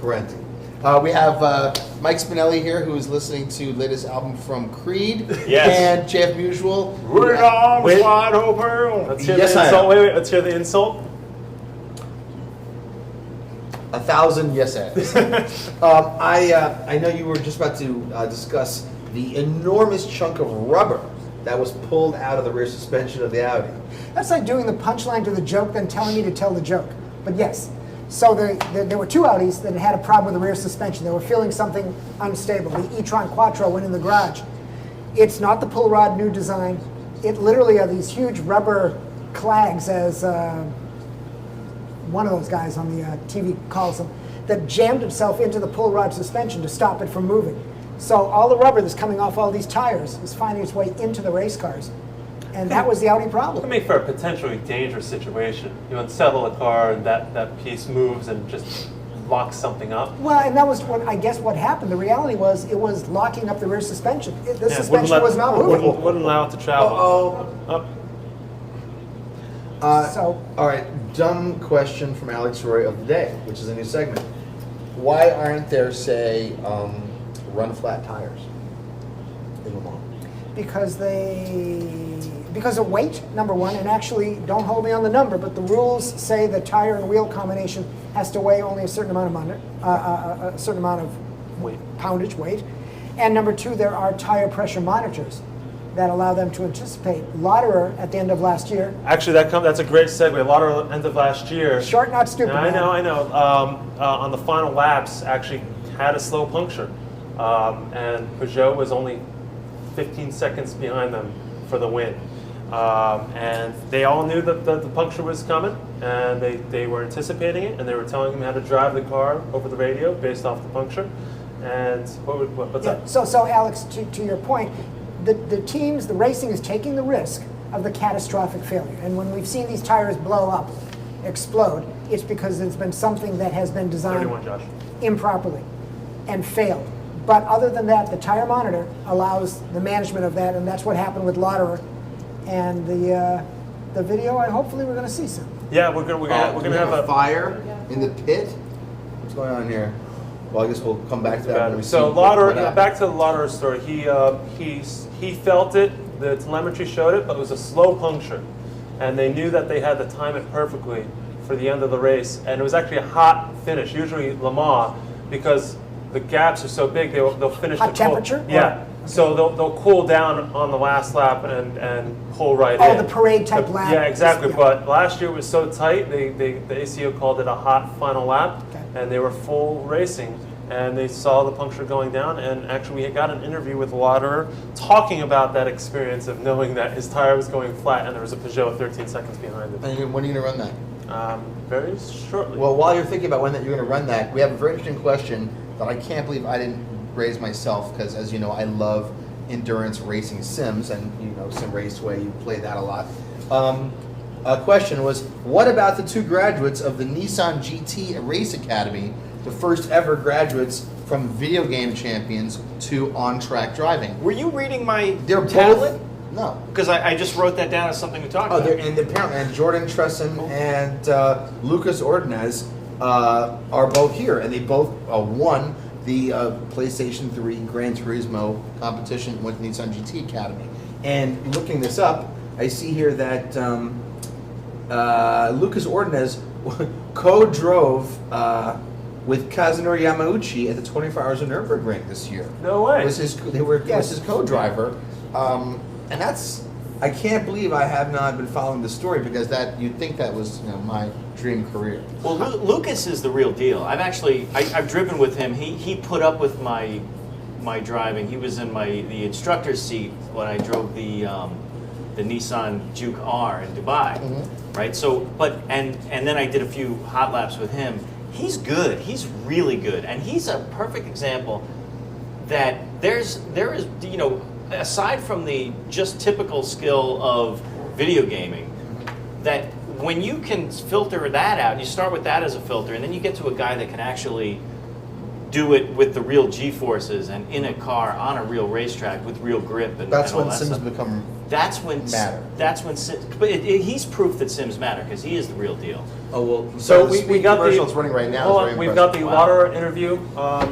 H: Parenti. We have Mike Spinelli here, who is listening to the latest album from Creed.
B: Yes.
H: And JF Musial.
B: We're arms wide open. Let's hear
H: Yes,
B: the
H: I
B: insult.
H: am.
B: Wait, let's hear the insult.
H: 1,000 yes ands. I know you were just about to discuss the enormous chunk of rubber that was pulled out of the rear suspension of the Audi.
A: That's like doing the punchline to the joke, then telling me to tell the joke. But yes, so there were two Audis that had a problem with the rear suspension. They were feeling something unstable. The e-tron Quattro went in the garage. It's not the pull rod new design. It literally are these huge rubber clags, as one of those guys on the TV calls them, that jammed itself into the pull rod suspension to stop it from moving. So all the rubber that's coming off all these tires is finding its way into the race cars. And that was the Audi
B: It
A: problem.
B: can make for a potentially dangerous situation. You unsettle a car and that piece moves and just locks something up.
A: Well, and that was I guess what happened. The reality was it was locking up the rear suspension. The
B: Yeah,
A: suspension was not moving.
B: Wouldn't allow it to travel. Up.
H: All right, dumb question from Alex Roy of the day, which is a new segment. Why aren't there, say, run flat tires in Le Mans?
A: Because of weight, number one, and actually, don't hold me on the number, but the rules say the tire and wheel combination has to weigh only a certain amount of
B: weight,
A: poundage weight, and number two, there are tire pressure monitors that allow them to anticipate. Lauderer at the end of last year.
B: Actually, that's a great segue. Lauderer end of last year.
A: Short, not stupid.
B: I know. On the final laps, actually had a slow puncture, and Peugeot was only 15 seconds behind them for the win. And they all knew that the puncture was coming, and they were anticipating it, and they were telling him how to drive the car over the radio based off the puncture. And what's up?
A: So Alex, to your point, the teams, the racing is taking the risk of the catastrophic failure. And when we've seen these tires blow up, explode, it's because it's been something that has been designed
B: 31, Josh.
A: improperly and failed. But other than that, the tire monitor allows the management of that, and that's what happened with Lauderer. And the video, and hopefully we're going to see some.
B: Yeah, we're gonna have a
H: fire in the pit. What's going on here? Well, I guess we'll come back to that when we see.
B: So
H: what
B: Lauderer,
H: happened.
B: back to the Lauderer story. He felt it. The telemetry showed it, but it was a slow puncture, and they knew that they had to time it perfectly for the end of the race. And it was actually a hot finish. Usually Le Mans, because the gaps are so big, they'll finish
A: Hot
B: the cool-
A: temperature?
B: Yeah. So they'll cool down on the last lap and pull right in.
A: Oh, the parade type lap.
B: Yeah, exactly.
A: Yeah.
B: But last year it was so tight, the ACO called it a hot final lap, and they were full racing. And they saw the puncture going down, and actually we got an interview with Lauderer talking about that experience of knowing that his tire was going flat and there was a Peugeot 13 seconds behind it.
H: And when are you going to run that?
B: Very shortly.
H: Well, while you're thinking about when that you're going to run that, we have a very interesting question that I can't believe I didn't raise myself, because as you know, I love endurance racing sims, and you know, Sim Raceway, you play that a lot. A question was, what about the 2 graduates of the Nissan GT Race Academy, the first ever graduates from video game champions to on-track driving?
C: Were you reading my
H: They're
C: tablet?
H: both, no.
C: Because I just wrote that down as something to talk about.
H: And apparently, and Jordan Tresson and Lucas Ordonez are both here, and they both won the PlayStation 3 Gran Turismo competition with Nissan GT Academy. And looking this up, I see here that Lucas Ordonez co-drove with Kazunori Yamauchi at the 24 Hours of Nürburgring this year.
B: No way.
H: Was his co-driver, and that's, I can't believe I have not been following the story, because that, you'd think that was, you know, my dream career.
C: Well, Lucas is the real deal. I've driven with him. He put up with my driving. He was in the instructor's seat when I drove the Nissan Juke R in Dubai, right? So, and then I did a few hot laps with him. He's good. He's really good, and he's a perfect example that there is, you know, aside from the just typical skill of video gaming, that when you can filter that out, you start with that as a filter, and then you get to a guy that can actually do it with the real G-forces and in a car on a real racetrack with real grip and
H: That's
C: and all
H: when
C: that
H: sims
C: stuff.
H: become
C: matter. That's when sims, but he's proof that sims matter, because he is the real deal.
H: Oh well.
B: So
H: the
B: we got
H: commercial
B: the
H: is running right now.
B: Hold
H: It's
B: on,
H: very
B: we've got the
H: impressive.
B: Lauderer interview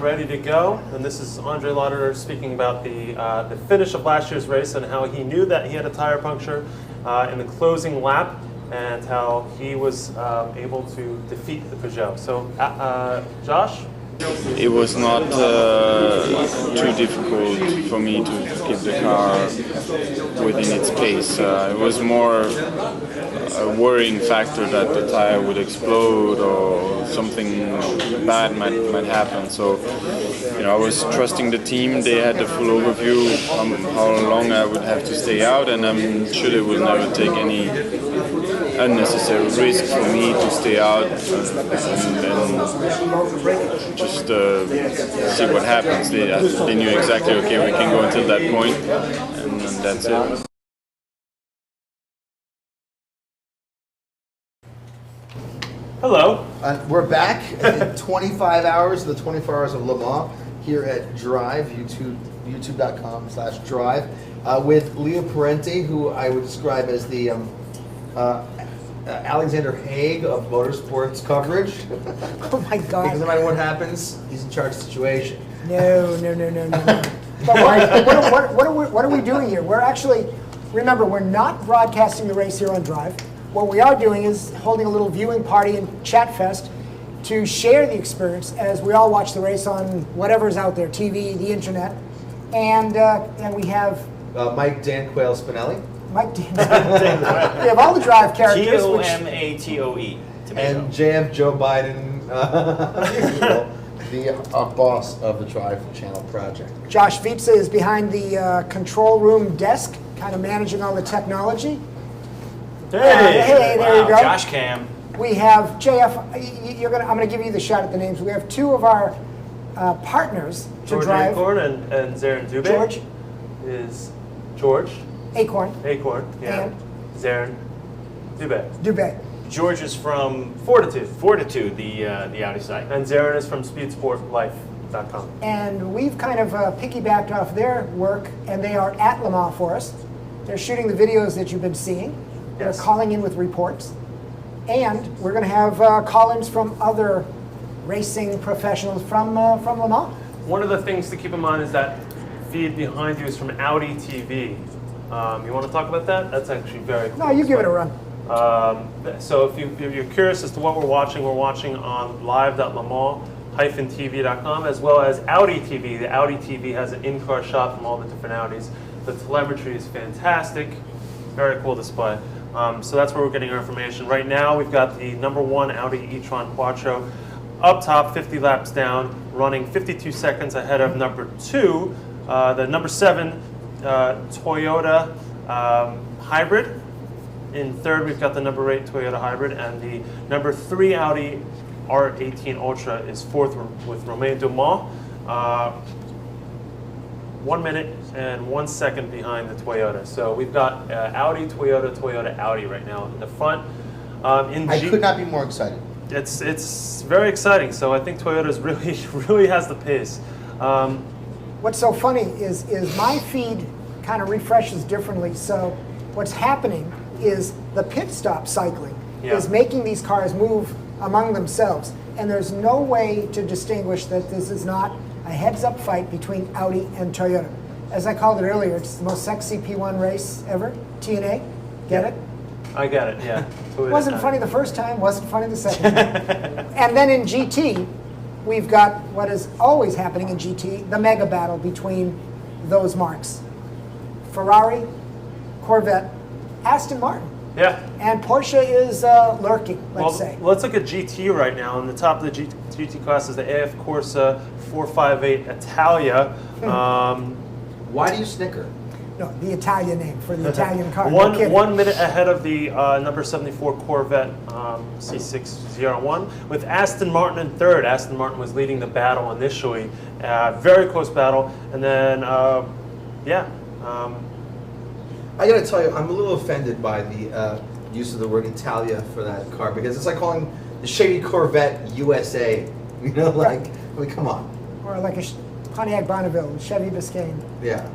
B: ready to go, and this is Andre Lauderer speaking about the finish of last year's race and how he knew that he had a tire puncture in the closing lap, and how he was able to defeat the Peugeot. So, Josh.
O: It was not too difficult for me to keep the car within its pace. It was more a worrying factor that the tire would explode or something bad might happen. So, you know, I was trusting the team. They had the full overview how long I would have to stay out, and I'm sure they would never take any unnecessary risk for me to stay out and just see what happens. They knew exactly, okay, we can go until that point, and that's it.
B: Hello.
H: We're back at 25 hours of the 24 Hours of Le Mans here at Drive, youtube.com/drive, with Leah Parente, who I would describe as the Alexander Haig of motorsports coverage.
A: Oh my God.
H: Because no matter what happens, he's in charge of the situation.
A: No. But what are we doing here? We're actually, remember, we're not broadcasting the race here on Drive. What we are doing is holding a little viewing party and chat fest to share the experience as we all watch the race on whatever's out there, TV, the internet, and we have
H: Mike Dan Quayle Spinelli.
A: Mike Dan. We have all the Drive characters.
C: Tomatoe.
H: And JF Joe Biden, the boss of the Drive Channel project.
A: Josh Vitsa is behind the control room desk, kind of managing all the technology. Hey, there you go.
C: Josh Cam.
A: We have JF. I'm going to give you the shot at the names. We have two of our partners to
B: George
A: drive.
B: Acorn and Zarin Dubé.
A: George
B: is George
A: Acorn.
B: Yeah.
A: And
B: Zarin
A: Dubé.
C: George is from Fortitude, the Audi site.
B: And Zarin is from SpeedSportLife.com.
A: And we've kind of piggybacked off their work, and they are at Le Mans for us. They're shooting the videos that you've been seeing. They're calling in with reports. And we're going to have call-ins from other racing professionals from Le Mans.
B: One of the things to keep in mind is that feed behind you is from Audi TV. You want to talk about that? That's actually very cool.
A: No, you give it a run.
B: So if you're curious as to what we're watching on live.lemans-tv.com, as well as Audi TV. The Audi TV has an in-car shot from all the different Audis. The telemetry is fantastic. Very cool display. So that's where we're getting our information. Right now, we've got the #1 Audi e-tron Quattro up top, 50 laps down, running 52 seconds ahead of #2, the #7 Toyota Hybrid. In third, we've got the #8 Toyota Hybrid, and the #3 Audi R18 Ultra is fourth with Romain Dumas. 1 minute and 1 second behind the Toyota. So we've got Audi, Toyota, Toyota, Audi right now in the front.
H: I could not be more excited.
B: It's very exciting. So I think Toyota's really has the pace.
A: What's so funny is my feed kind of refreshes differently. So what's happening is the pit stop cycling is making these cars move among themselves. And there's no way to distinguish that this is not a heads-up fight between Audi and Toyota. As I called it earlier, it's the most sexy P1 race ever, TNA. Get it?
B: I get it, yeah.
A: Wasn't funny the first time, wasn't funny the second time. And then in GT, we've got what is always happening in GT, the mega battle between those marques. Ferrari, Corvette, Aston Martin.
B: Yeah.
A: And Porsche is lurking, let's say.
B: Let's look at GT right now. On the top of the GT class is the AF Corsa 458 Italia.
H: Why do you snicker?
A: No, the Italian name for the Italian car.
B: 1 minute ahead of the number 74 Corvette C601 with Aston Martin in third. Aston Martin was leading the battle initially. Very close battle. And then,
H: I gotta tell you, I'm a little offended by the use of the word Italia for that car because it's like calling the Chevy Corvette USA. You know, like, I mean, come on.
A: Or like a Pontiac Bonneville, Chevy Biscayne.
H: Yeah.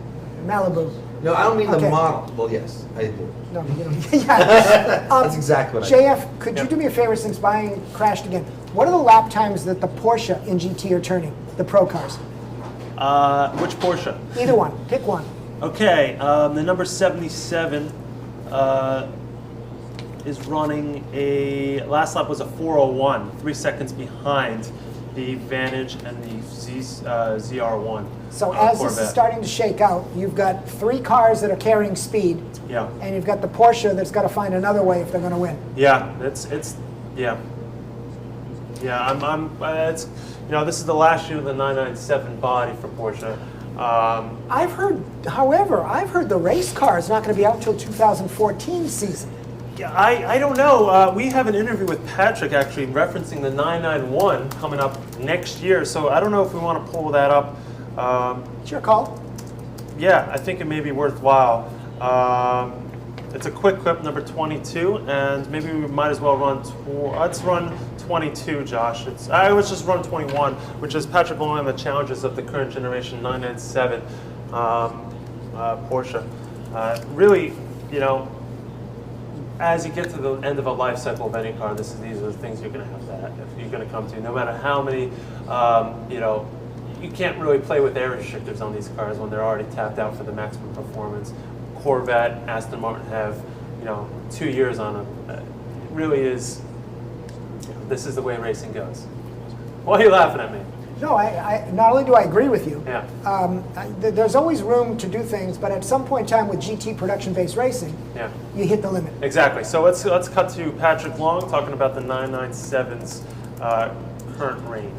A: Malibu.
H: No, I don't mean the model. Well, yes, I do.
A: No, you don't. Yeah.
H: That's exactly what I mean.
A: JF, could you do me a favor since buying crashed again? What are the lap times that the Porsche in GT are turning, the pro cars?
B: Which Porsche?
A: Either one. Pick one.
B: Okay, the number 77 is running last lap was a 4:01, 3 seconds behind the Vantage and the ZR1.
A: So as
B: Corvette.
A: this is starting to shake out, you've got three cars that are carrying speed.
B: Yeah.
A: And you've got the Porsche that's got to find another way if they're going to win.
B: Yeah, it's it's this is the last year of the 997 body for Porsche.
A: I've heard the race car is not going to be out until 2014 season.
B: Yeah, I don't know. We have an interview with Patrick actually referencing the 991 coming up next year. So I don't know if we want to pull that up.
A: It's your call.
B: Yeah, I think it may be worthwhile. It's a quick clip, number 22, and maybe we might as well run. Let's run 22, Josh. Let's just run 21, which is Patrick going on the challenges of the current generation 997 Porsche. Really, as you get to the end of a life cycle of any car, these are the things you're going to have you're going to come to. No matter how many, you can't really play with air restrictors on these cars when they're already tapped out for the maximum performance. Corvette, Aston Martin have, 2 years on them. It really is. This is the way racing goes. Why are you laughing at me?
A: No, I not only do I agree with you.
B: Yeah.
A: There's always room to do things, but at some point in time with GT production-based racing, you hit the limit.
B: Exactly. So let's cut to Patrick Long talking about the 997's current reign.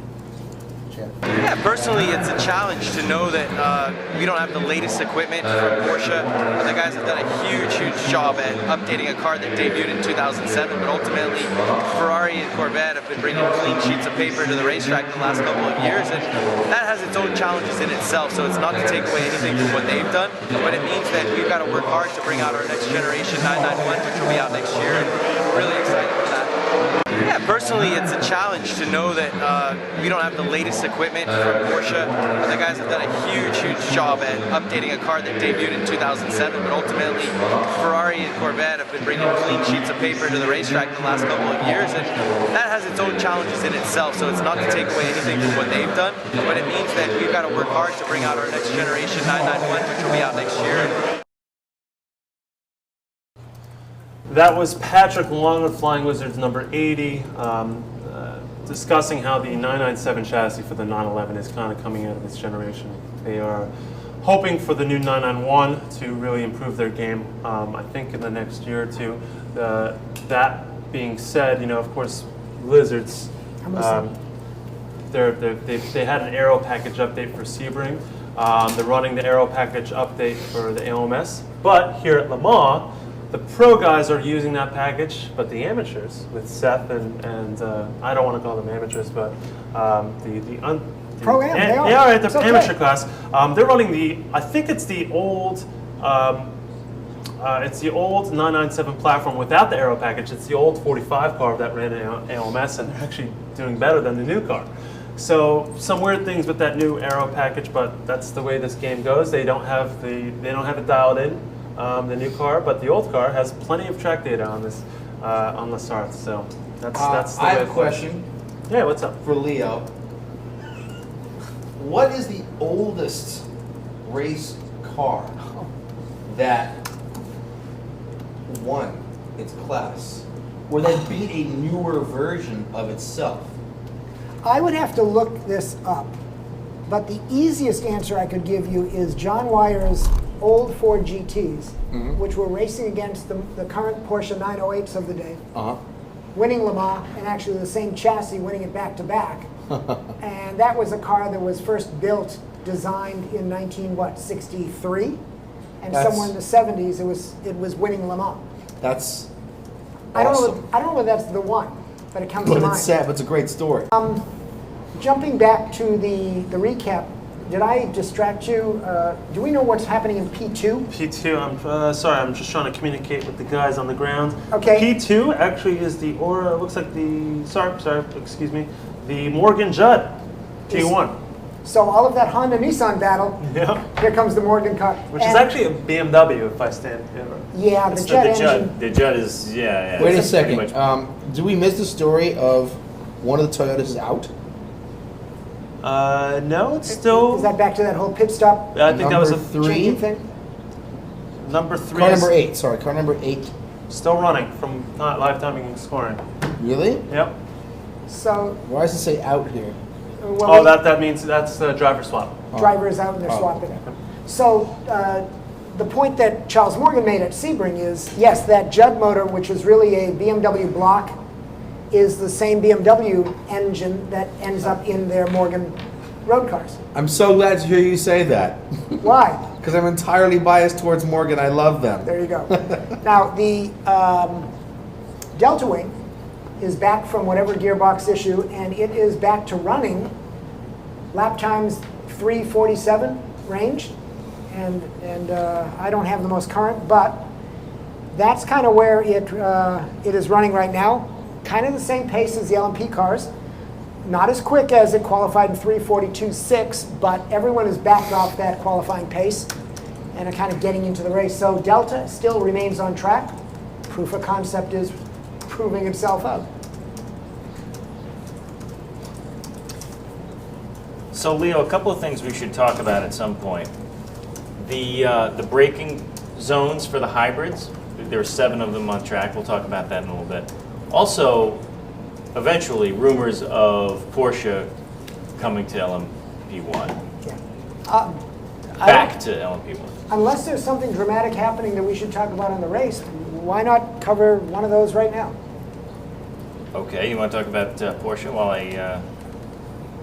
P: Yeah, personally, it's a challenge to know that we don't have the latest equipment from Porsche. The guys have done a huge job at updating a car that debuted in 2007, but ultimately, Ferrari and Corvette have been bringing clean sheets of paper to the racetrack the last couple of years, and that has its own challenges in itself, so it's not to take away anything from what they've done, but it means that we've got to work hard to bring out our next generation 991, which will be out next year, and we're really excited for that. Yeah, personally, it's a challenge to know that we don't have the latest equipment from Porsche. The guys have done a huge job at updating a car that debuted in 2007, but ultimately, Ferrari and Corvette have been bringing clean sheets of paper to the racetrack the last couple of years, and that has its own challenges in itself, so it's not to take away anything from what they've done, but it means that we've got to work hard to bring out our next generation 991, which will be out next year.
B: That was Patrick Long of Flying Wizards number 80, discussing how the 997 chassis for the 911 is kind of coming out of this generation. They are hoping for the new 991 to really improve their game, I think in the next year or two. That being said, of course, Wizards, they had an aero package update for Sebring. They're running the aero package update for the AOMS, but here at Le Mans, The pro guys are using that package, but the amateurs with Seth and I don't want to call them amateurs, but
A: Pro-am, they are.
B: Yeah, right, the
A: It's okay.
B: amateur class. They're running I think it's the old 997 platform without the aero package. It's the old 45 car that ran ALMS, and they're actually doing better than the new car. So some weird things with that new aero package, but that's the way this game goes. They don't have it dialed in, the new car, but the old car has plenty of track data on this on the start. So that's the way
H: I have
B: it
H: a
B: plays.
H: question.
B: Yeah, what's up?
H: For Leo. What is the oldest race car that won its class, or that beat a newer version of itself?
A: I would have to look this up, but the easiest answer I could give you is John Wyer's old Ford GTs, which were racing against the current Porsche 908s of the day, winning Le Mans, and actually the same chassis, winning it back to back. And that was a car that was first built, designed in 1963, and somewhere in the 70s it was winning Le Mans.
H: That's
A: I don't
H: awesome.
A: know whether that's the one, but it comes to
H: But
A: mind.
H: it's sad, but it's a great story.
A: Jumping back to the recap, did I distract you? Do we know what's happening in P2?
B: P2, I'm sorry, I'm just trying to communicate with the guys on the ground.
A: Okay.
B: P2 actually is the looks like excuse me, the Morgan Judd T1.
A: So all of that Honda Nissan battle,
B: Yeah.
A: here comes the Morgan car.
B: Which is actually a BMW if I stand here.
A: Yeah, the Judd engine.
C: The Judd is, yeah.
H: Wait a
C: it's pretty
H: second.
C: much-
H: Do we miss the story of one of the Toyotas is out?
B: No, it's still.
A: Is that back to that whole pit stop?
B: I think that was a
H: Number
A: changing
H: three.
A: thing?
B: Number 3.
H: Car
B: is
H: number 8. Sorry, car number 8.
B: Still running from not live timing and scoring.
H: Really?
B: Yep.
A: So,
H: Why does it say out here?
A: well,
B: that means that's the driver swap.
A: driver is out and they're swapping it. So the point that Charles Morgan made at Sebring is, yes, that Judd motor, which was really a BMW block, is the same BMW engine that ends up in their Morgan road cars.
H: I'm so glad to hear you say that.
A: Why?
H: Because I'm entirely biased towards Morgan. I love them.
A: There you go. Now, the Delta Wing is back from whatever gearbox issue, and it is back to running lap times 3:47 range. And I don't have the most current, but that's kind of where it is running right now. Kind of the same pace as the LMP cars. Not as quick as it qualified in 3:42.6, but everyone is backed off that qualifying pace and are kind of getting into the race. So Delta still remains on track. Proof of concept is proving itself out.
C: So Leo, a couple of things we should talk about at some point. The braking zones for the hybrids, there are 7 of them on track. We'll talk about that in a little bit. Also, eventually, rumors of Porsche coming to LMP1. Back to LMP1.
A: Unless there's something dramatic happening that we should talk about in the race, why not cover one of those right now?
C: Okay, you want to talk about Porsche while I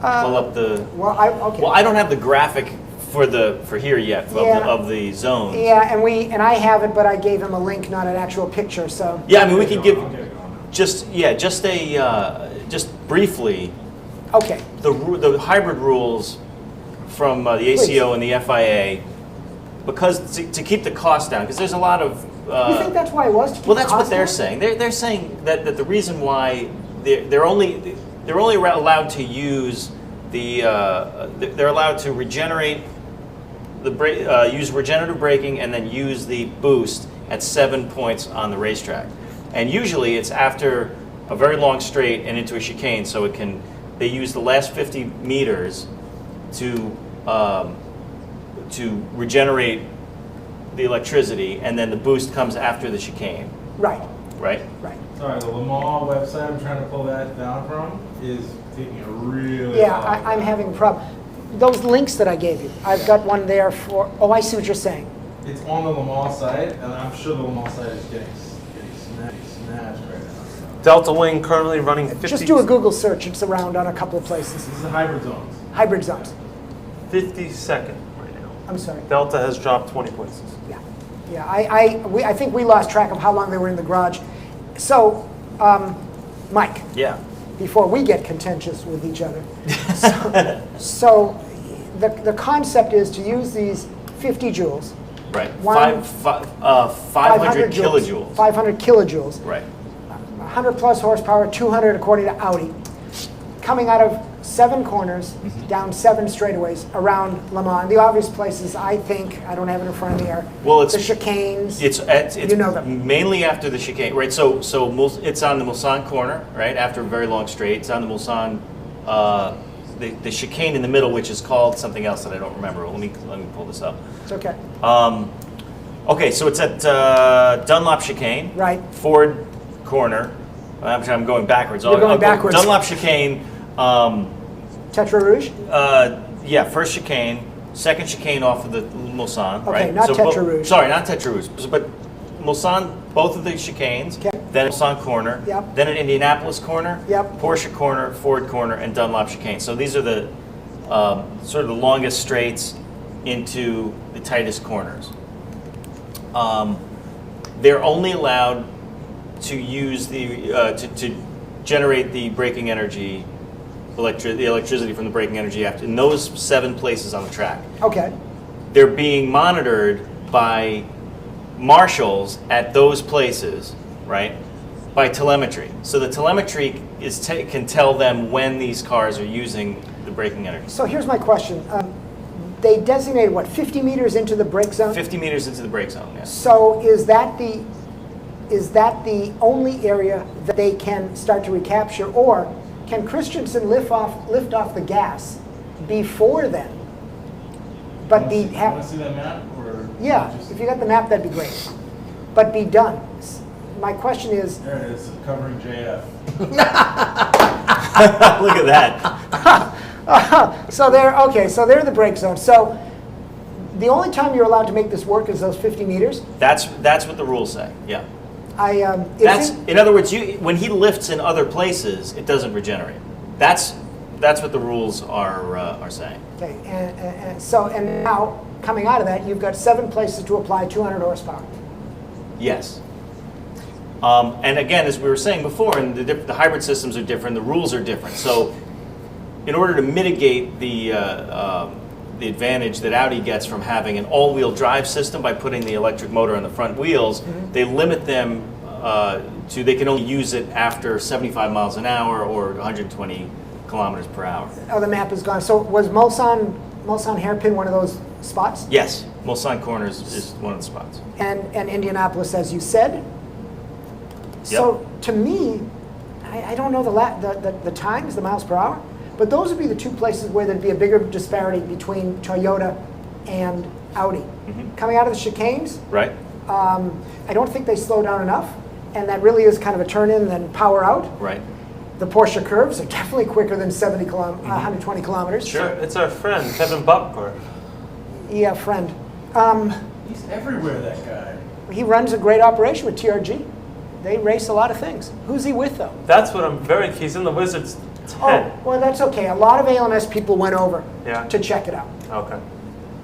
C: pull up the...
A: Well, okay.
C: Well, I don't have the graphic for here yet of the zones.
A: Yeah, and I have it, but I gave him a link, not an actual picture. So
C: Yeah, I mean we could give just briefly.
A: Okay.
C: The hybrid rules from the ACO and the FIA, because to keep the cost down, because there's a lot of.
A: You think that's why it was? To keep
C: Well, that's
A: the
C: what
A: cost
C: they're
A: down?
C: saying. They're saying that the reason why they're only allowed to use they're allowed to regenerate use regenerative braking and then use the boost at 7 points on the racetrack, and usually it's after a very long straight and into a chicane, so they use the last 50 meters to regenerate the electricity, and then the boost comes after the chicane.
A: Right.
C: Right?
A: Right.
F: Sorry, the Le Mans website I'm trying to pull that down from is taking a really
A: Yeah,
F: long
A: I'm having a problem. Those links that I gave you, I've got one there for. Oh, I see what you're saying.
F: It's on the Le Mans site, and I'm sure the Le Mans site is getting smashed right now.
B: Delta Wing currently running 50.
A: Just do a Google search. It's around on a couple of places.
F: This is the hybrid zones.
A: Hybrid zones.
B: 52nd right now.
A: I'm sorry.
B: Delta has dropped 20 places.
A: Yeah. Yeah, I think we lost track of how long they were in the garage. So, Mike.
C: Yeah.
A: Before we get contentious with each other. So the concept is to use these 50 joules.
C: Right.
A: 500
C: kilojoules.
A: 500 kilojoules.
C: Right.
A: 100 plus horsepower, 200 according to Audi. Coming out of 7 corners, down 7 straightaways around Le Mans. The obvious places, I think, I don't have it in front of me, are the chicanes.
C: It's
A: you know them.
C: mainly after the chicane, right? So it's on the Mulsanne corner, right? After a very long straight. It's on the Mulsanne, the chicane in the middle, which is called something else that I don't remember. Let me pull this up.
A: It's okay.
C: Okay, so it's at Dunlop chicane.
A: Right.
C: Ford corner. I'm going backwards.
A: You're going backwards.
C: Dunlop chicane.
A: Tetra Rouge?
C: Yeah, first chicane, second chicane off of the Mulsanne,
A: Okay,
C: right?
A: not Tetra Rouge.
C: Sorry, not Tetra Rouge, but Mulsanne, both of the chicanes, then Mulsanne corner, then at Indianapolis corner, Porsche corner, Ford corner, and Dunlop chicane. So these are the sort of the longest straights into the tightest corners. They're only allowed to use the to generate the braking energy. The electricity from the braking energy in those 7 places on the track.
A: Okay.
C: They're being monitored by marshals at those places, right? By telemetry. So the telemetry can tell them when these cars are using the braking energy.
A: So here's my question. They designated, what, 50 meters into the brake zone?
C: 50 meters into the brake zone, yes.
A: So is that the only area that they can start to recapture, or can Christensen lift off the gas before then? But
F: Want to see that map? Or
A: yeah, if you got the map, that'd be great. But be done. My question is.
F: There it is, covering JF.
C: Look at that.
A: So they're the brake zone. So the only time you're allowed to make this work is those 50 meters.
C: That's what the rules say. Yeah. In other words, when he lifts in other places, it doesn't regenerate. That's what the rules are saying.
A: Okay, and now coming out of that, you've got 7 places to apply 200 horsepower.
C: Yes. And again, as we were saying before, and the hybrid systems are different, the rules are different. So, in order to mitigate the advantage that Audi gets from having an all-wheel drive system by putting the electric motor on the front wheels, they limit them to they can only use it after 75 miles an hour or 120 kilometers per hour.
A: Oh, the map is gone. So was Mulsanne hairpin one of those spots?
C: Yes, Mulsanne Corners is one of the spots.
A: And Indianapolis, as you said. So to me, I don't know the times, the miles per hour, but those would be the 2 places where there'd be a bigger disparity between Toyota and Audi. Coming out of the chicanes,
C: right?
A: I don't think they slow down enough, and that really is kind of a turn-in then power out.
C: Right.
A: The Porsche curves are definitely quicker than 120 kilometers.
B: Sure, it's our friend Kevin Bupker.
A: Yeah, friend.
F: He's everywhere, that guy.
A: He runs a great operation with TRG. They race a lot of things. Who's he with, though?
B: That's what I'm very. He's in the Wizards 10.
A: Oh, well, that's okay. A lot of ALMS people went over to check it out.
B: Okay.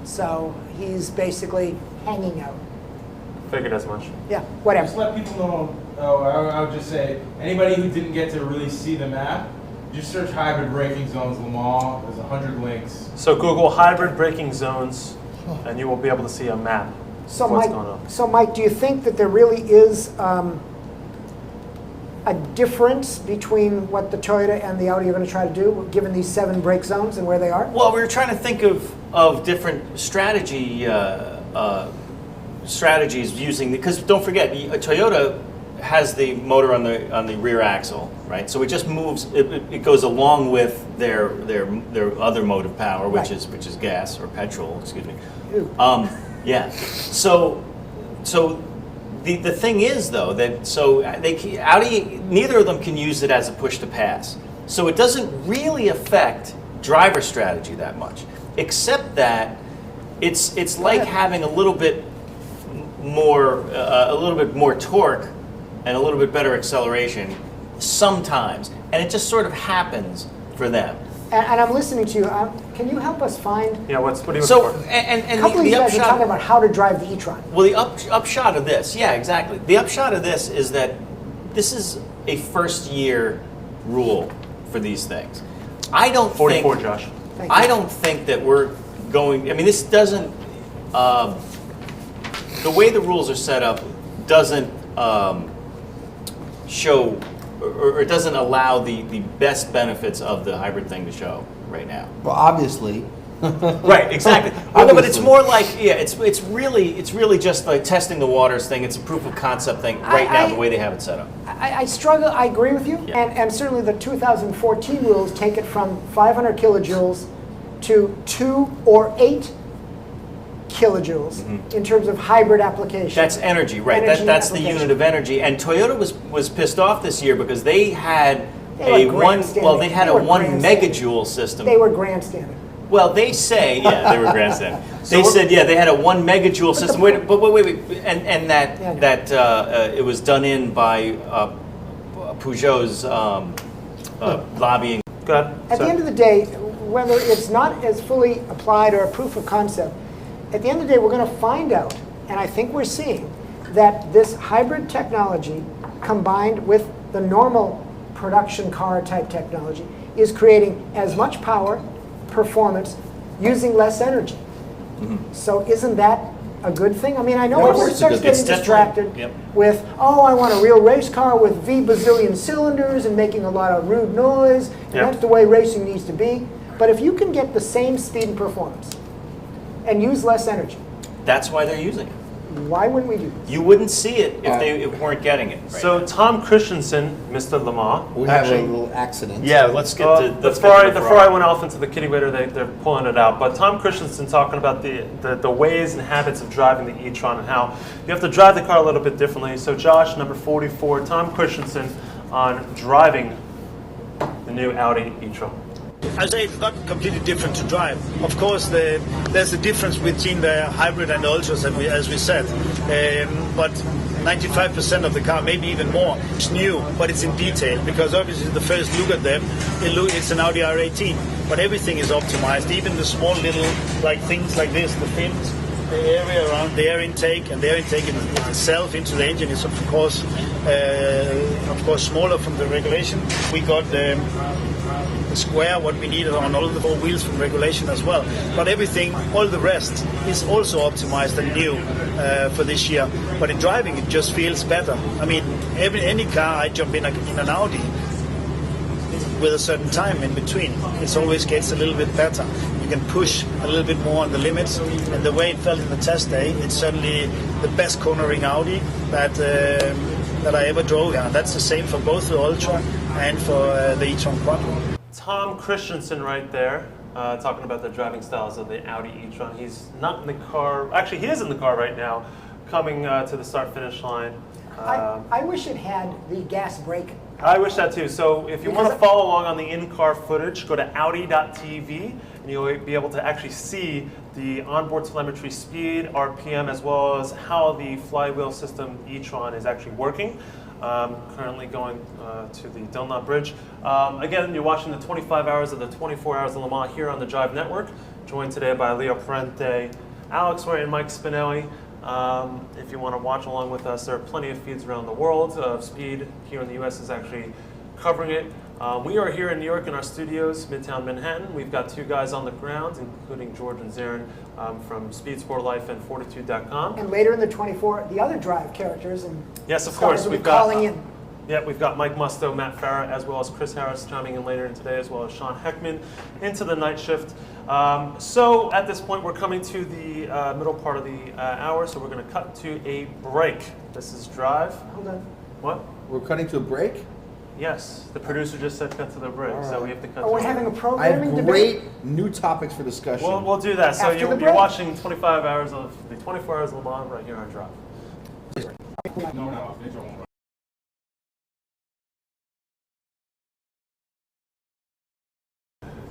A: So he's basically hanging out.
B: Figured as much.
A: Yeah, whatever.
F: Just let people know. I would just say, anybody who didn't get to really see the map, just search hybrid braking zones Le Mans. There's 100 links.
B: So Google hybrid braking zones, and you will be able to see a map
A: So
B: of what's
A: Mike,
B: going on.
A: so Mike, do you think that there really is a difference between what the Toyota and the Audi are going to try to do, given these 7 brake zones and where they are?
C: Well, we were trying to think of different strategies using, because don't forget, Toyota has the motor on the rear axle, right? So it just moves. It goes along with their other mode of power, which is gas or petrol. Excuse me. Yeah. So the thing is though that Audi, neither of them can use it as a push to pass. So it doesn't really affect driver strategy that much, except that it's like having a little bit more torque and a little bit better acceleration sometimes, and it just sort of happens for them.
A: And I'm listening to you. Can you help us find?
B: Yeah, what are you
C: So,
B: looking for?
C: and
A: a couple of
C: the
A: you guys are
C: upshot.
A: talking about how to drive the e-tron.
C: Well, the upshot of this, yeah, exactly. The upshot of this is that this is a first-year rule for these things. I don't
B: 44,
C: think,
B: Josh.
C: I don't think that we're going. I mean, this doesn't. The way the rules are set up doesn't show, or it doesn't allow the best benefits of the hybrid thing to show right now.
H: Well, obviously.
C: Right, exactly. Well, no, but it's more like, yeah, it's really just like testing the waters thing. It's a proof of concept thing right now, the way they have it set up.
A: I struggle. I agree with you, and certainly the 2014 rules take it from 500 kilojoules to 2 or 8 kilojoules in terms of hybrid application.
C: That's energy, right? That's the unit of energy. And Toyota was pissed off this year because they had a 1 megajoule system.
A: They were grandstanding.
C: Well, they say, yeah, they were grandstanding. They said, yeah, they had a 1 megajoule system. Wait, and that it was done in by Peugeot's lobbying.
B: Go ahead.
A: At the end of the day, whether it's not as fully applied or a proof of concept, at the end of the day, we're going to find out, and I think we're seeing, that this hybrid technology combined with the normal production car type technology is creating as much power, performance, using less energy. So isn't that a good thing? I mean, I know everyone starts getting distracted with, oh, I want a real race car with V bazillion cylinders and making a lot of rude noise, and that's the way racing needs to be. But if you can get the same speed and performance and use less energy,
C: that's why they're using it.
A: Why wouldn't we do this?
C: You wouldn't see it if they weren't getting it. Right
B: So Tom Christensen, Mr. Lamar.
H: We have a little accident.
C: Yeah, let's get to
B: before I went off into the kitty litter, they're pulling it out. But Tom Christensen talking about the ways and habits of driving the e-tron and how you have to drive the car a little bit differently. So Josh, number 44, Tom Christensen on driving the new Audi e-tron.
M: I say it's not completely different to drive. Of course, there's a difference between the hybrid and the ultras, as we said. But 95% of the car, maybe even more, is new, but it's in detail. Because obviously, the first look at them, it's an Audi R18, but everything is optimized. Even the small little things like this, the fins, the area around the air intake, and the air intake in itself into the engine is of course smaller from the regulation. We got the square what we needed on all the 4 wheels from regulation as well. But everything, all the rest, is also optimized and new for this year. But in driving, it just feels better. I mean, any car I jump in an Audi with a certain time in between, it always gets a little bit better. You can push a little bit more on the limits, and the way it felt in the test day, it's certainly the best cornering Audi that I ever drove. Yeah, that's the same for both the Ultra and for the e-tron Quattro.
B: Tom Christensen right there, talking about the driving styles of the Audi e-tron. He's not in the car. Actually, he is in the car right now, coming to the start-finish line.
A: I wish it had the gas brake.
B: I wish that too. So if you want to follow along on the in-car footage, go to Audi.tv, and you'll be able to actually see the onboard telemetry speed, RPM, as well as how the flywheel system e-tron is actually working. Currently going to the Dunlop Bridge. Again, you're watching the 25 hours of the 24 hours of Le Mans here on the Drive Network, joined today by Leo Parente, Alex Roy, and Mike Spinelli. If you want to watch along with us, there are plenty of feeds around the world. Speed here in the U.S. is actually covering it. We are here in New York in our studios, Midtown Manhattan. We've got 2 guys on the ground, including George and Zarin from Speed Sport Life and Fortitude.com.
A: And later in the 24, the other Drive characters and
B: yes, of course, we've got
A: calling in.
B: Yeah, we've got Mike Musto, Matt Farah, as well as Chris Harris chiming in later in today, as well as Sean Heckman into the night shift. So at this point, we're coming to the middle part of the hour, so we're going to cut to a break. This is Drive.
A: Hold on.
B: What?
H: We're cutting to a break?
B: Yes, the producer just said cut to the break,
H: Right.
B: so we have to cut.
A: We're having a
H: I
A: programming
H: have great new topics for discussion.
B: We'll do that. So
A: After
B: you're
A: the break.
B: watching 25 hours of the 24 hours of Le Mans right here on Drive.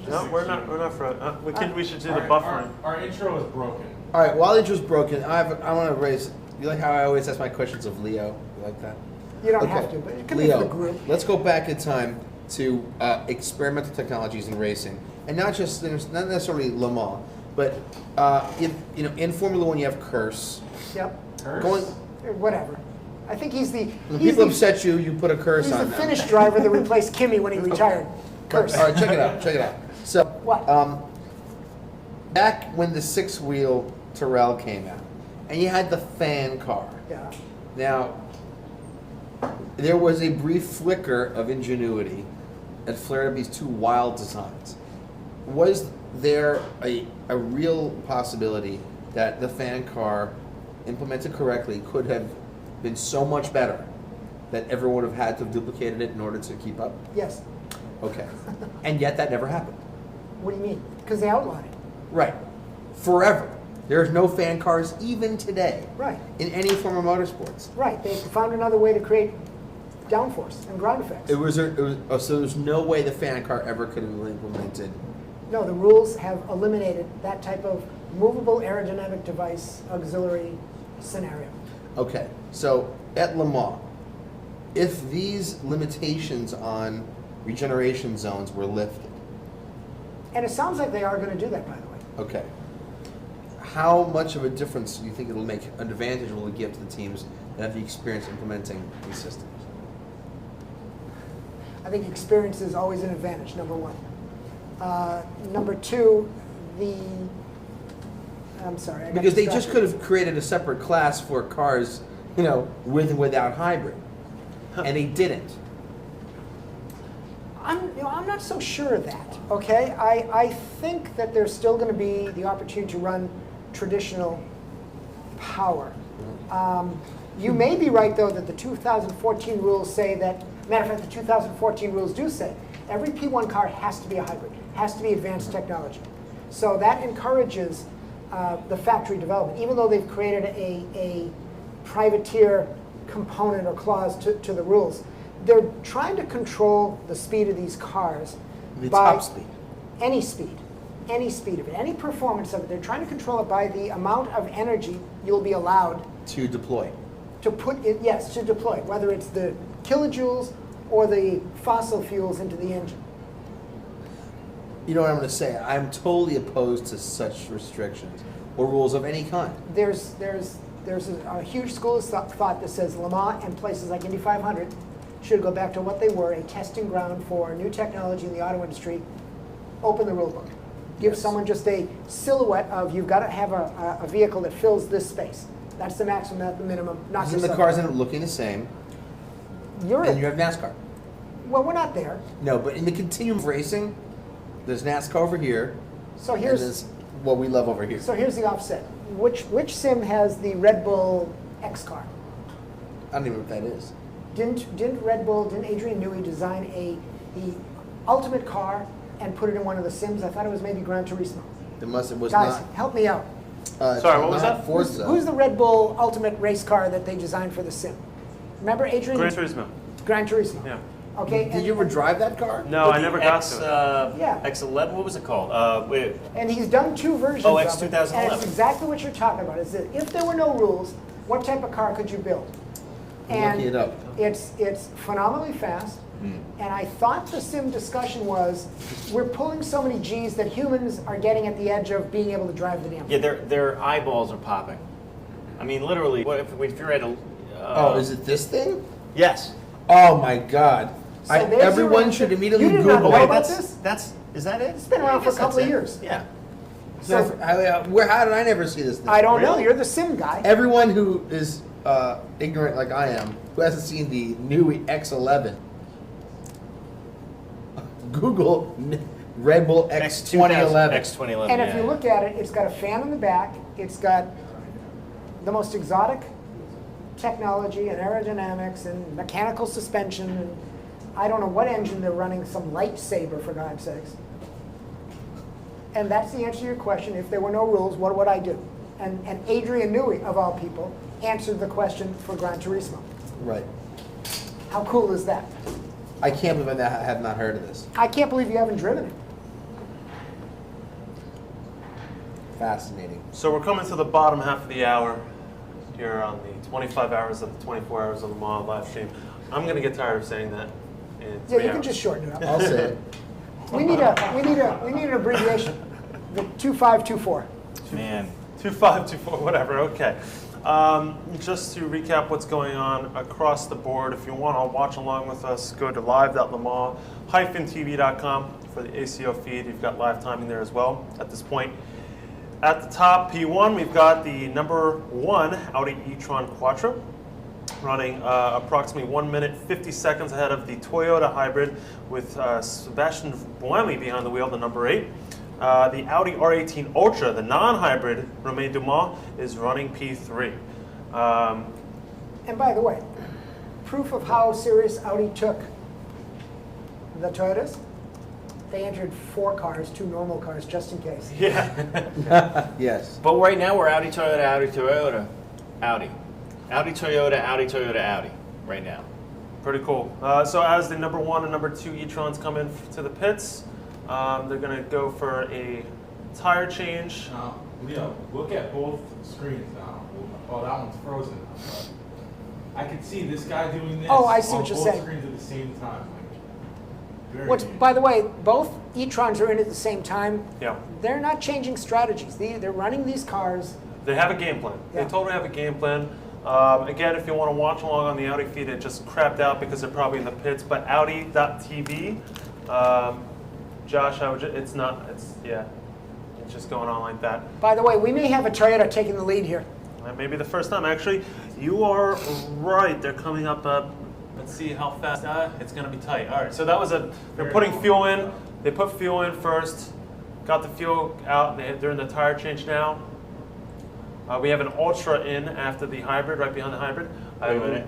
B: No, we're not. We're not for. We should do the buffering.
F: Our intro is broken.
H: All right, while intro's broken, I want to raise. You like how I always ask my questions of Leo? You like that?
A: You don't have to, but it could be
H: Leo,
A: for the group.
H: let's go back in time to experimental technologies in racing. and not just not necessarily Le Mans, but in Formula One you have curse.
A: Yep.
H: Going,
A: whatever. I think he's the.
H: when
A: he's
H: people
A: the,
H: upset you, you put a curse
A: He's
H: on
A: the
H: them.
A: Finnish driver that replaced Kimi when he retired. Curse.
H: All right, check it out. Check it out. So,
A: What?
H: Back when the six-wheel Tyrrell came out, and you had the fan car.
A: Yeah.
H: Now, there was a brief flicker of ingenuity that flared up these two wild designs. Was there a real possibility that the fan car, implemented correctly, could have been so much better that everyone would have had to have duplicated it in order to keep up?
A: Yes.
H: Okay. And yet that never happened.
A: What do you mean? Because they outlawed it.
H: Right. Forever. There's no fan cars even today.
A: Right.
H: In any form of motorsports.
A: Right. They found another way to create downforce and ground effects.
H: So there's no way the fan car ever could have been implemented.
A: No, the rules have eliminated that type of movable aerodynamic device auxiliary scenario.
H: Okay. So at Le Mans, if these limitations on regeneration zones were lifted.
A: And it sounds like they are going to do that, by the way.
H: Okay. How much of a difference do you think it'll make, an advantage will it give to the teams that have the experience implementing these systems?
A: I think experience is always an advantage, number one. Number two, I'm sorry. I got
H: Because they
A: distracted.
H: just could have created a separate class for cars, with and without hybrid. And they didn't.
A: I'm not so sure of that, okay? I think that there's still going to be the opportunity to run traditional power. You may be right, though, that the 2014 rules say that, matter of fact, the 2014 rules do say every P1 car has to be a hybrid, has to be advanced technology. So that encourages the factory development, even though they've created a privateer component or clause to the rules. They're trying to control the speed of these cars by
H: top speed.
A: Any speed of it, any performance of it. They're trying to control it by the amount of energy you'll be allowed
H: to deploy.
A: To put it, yes, to deploy, whether it's the kilojoules or the fossil fuels into the engine.
H: You know what I'm going to say? I'm totally opposed to such restrictions or rules of any kind.
A: There's a huge school of thought that says Le Mans and places like Indy 500 should go back to what they were, a testing ground for new technology in the auto industry. Open the rule book. Give someone just a silhouette of, you've got to have a vehicle that fills this space. That's the maximum, not the minimum. Not
H: Because then the cars end up looking the same. And you have NASCAR.
A: Well, we're not there.
H: No, but in the continuum of racing, there's NASCAR over here.
A: So here's
H: and there's what we love over here.
A: So here's the offset. Which sim has the Red Bull X car?
H: I don't even know what that is.
A: Didn't Adrian Newey design the ultimate car and put it in one of the sims? I thought it was maybe Gran Turismo.
H: It was
A: Guys,
H: not.
A: help me out.
B: Sorry, what was that?
H: Forza.
A: Who's the Red Bull ultimate race car that they designed for the sim? Remember Adrian?
B: Gran Turismo.
A: Gran Turismo.
B: Yeah.
A: Okay.
H: Did you ever drive that car?
B: No, I never got to it.
A: Yeah.
C: X11, what was it called? Wait.
A: And he's done two versions
C: Oh,
A: of
C: X
A: it.
C: 2011.
A: And it's exactly what you're talking about. Is that if there were no rules, what type of car could you build?
H: I'm looking it up.
A: It's phenomenally fast. And I thought the sim discussion was, we're pulling so many G's that humans are getting at the edge of being able to drive the damn thing.
C: Yeah, their eyeballs are popping. I mean, literally, what if you're at a...
H: Oh, is it this thing?
C: Yes.
H: Oh my God.
A: So there's your
H: everyone
A: answer.
H: should immediately
A: You did not
H: Google
A: know
H: it.
A: about this?
C: Is that it?
A: It's been around for a couple of years.
C: Yeah.
H: So, how did I never see this thing?
A: I don't know. You're the sim guy.
H: Everyone who is ignorant like I am, who hasn't seen the new X11, Google Red Bull X 2011.
C: X 2011.
A: And if you look at it, it's got a fan in the back. It's got the most exotic technology and aerodynamics and mechanical suspension. And I don't know what engine they're running, some lightsaber, for God's sakes. And that's the answer to your question. If there were no rules, what would I do? And Adrian Newey, of all people, answered the question for Gran Turismo.
H: Right.
A: How cool is that?
H: I can't believe I have not heard of this.
A: I can't believe you haven't driven it.
H: Fascinating.
B: So we're coming to the bottom half of the hour here on the 25 hours of the 24 hours of the Mall live stream. I'm going to get tired of saying that in 3
A: Yeah, you can
B: hours.
A: just shorten it up.
H: I'll say it.
A: We need an abbreviation. The 2524.
C: Man.
B: 2524, whatever. Okay. Just to recap what's going on across the board, if you want to watch along with us, go to live.lemans-tv.com for the ACO feed. You've got live timing there as well at this point. At the top, P1, we've got the number 1 Audi e-tron Quattro, running approximately 1 minute 50 seconds ahead of the Toyota hybrid with Sebastian Buemi behind the wheel, the number 8. The Audi R18 Ultra, the non-hybrid Romain Dumas, is running P3.
A: And by the way, proof of how serious Audi took the Toyotas, they entered 4 cars, 2 normal cars, just in case.
B: Yeah.
H: Yes.
C: But right now we're Audi, Toyota, Audi, Toyota, Audi. Audi, Toyota, Audi, Toyota, Audi right now.
B: Pretty cool. So as the number 1 and number 2 e-trons come in to the pits, they're going to go for a tire change.
F: Now, Leo, look at both screens now. Oh, that one's frozen now. But I could see this guy doing this
A: Oh, I see
F: on
A: what you're
F: both
A: saying.
F: screens at the same time. Like, very
A: Which,
F: neat.
A: by the way, both e-trons are in at the same time.
B: Yeah.
A: They're not changing strategies. They're running these cars.
B: They have a game plan.
A: Yeah.
B: They totally have a game plan. Again, if you want to watch along on the Audi feed, it just crapped out because they're probably in the pits. But Audi.tv, Josh, it's just going on like that.
A: By the way, we may have a Toyota taking the lead here.
B: That may be the first time. Actually, you are right. They're coming up. Let's see how fast. It's going to be tight. All right. So that was they're putting fuel in. They put fuel in first. Got the fuel out. They're in the tire change now. We have an Ultra in after the hybrid, right behind the hybrid.
C: Wait a minute.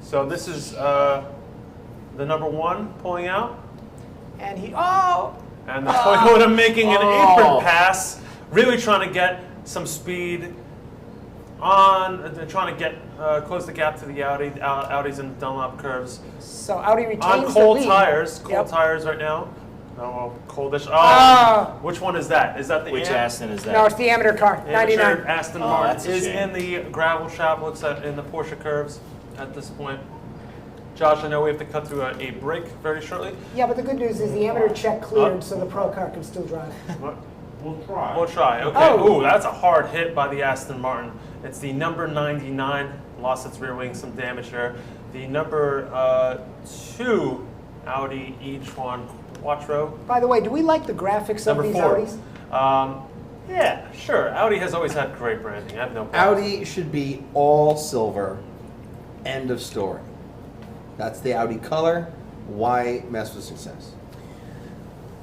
B: So this is the number 1 pulling out.
A: And
B: And the Toyota making an apron pass, really trying to get some speed on, trying to get close the gap to the Audi. Audi's in the Dunlop curves.
A: So Audi retains
B: on
A: the
B: cold
A: lead.
B: tires. Cold
A: Yep.
B: tires right now. Oh, coldish. Which one is that? Is that the
C: Which Aston is that?
A: No, it's the amateur car, 99.
B: Amateur Aston Martin
C: that's a
B: is
C: shame.
B: in the gravel shop. Looks at in the Porsche curves at this point. Josh, I know we have to cut to a break very shortly.
A: Yeah, but the good news is the amateur check cleared, so the pro car can still drive.
F: We'll try.
B: We'll try. Okay.
A: Oh.
B: Ooh, that's a hard hit by the Aston Martin. It's the number 99. Lost its rear wing, some damage there. The number 2 Audi e-tron Quattro.
A: By the way, do we like the graphics
B: Number
A: of these
B: 4.
A: Audis?
B: Yeah, sure. Audi has always had great branding. I have no problem.
H: Audi should be all silver. End of story. That's the Audi color. Why mess with success?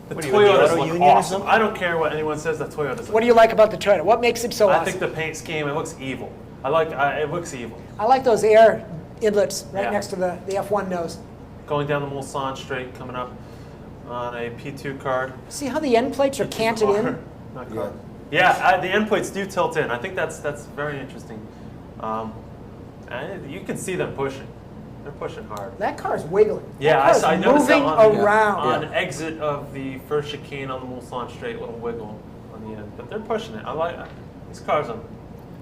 B: The
C: What are you, in the
B: Toyotas
C: auto
B: look
C: union or
B: awesome.
C: something?
B: I don't care what anyone says. The Toyotas.
A: What do you like about the Toyota? What makes it so
B: I
A: awesome?
B: think the paint scheme. It looks evil. It looks evil.
A: I like those air inlets right
B: Yeah.
A: next to the F1 nose.
B: Going down the Mulsanne straight, coming up on a P2 card.
A: See how the end plates are canted in?
B: Not card. Yeah, the end plates do tilt in. I think that's very interesting. And you can see them pushing. They're pushing hard.
A: That car's wiggling.
B: Yeah,
A: that
B: I
A: car's
B: noticed that
A: moving around.
B: on exit of the first chicane on the Mulsanne straight, little wiggle on the end. But they're pushing it. I like these cars are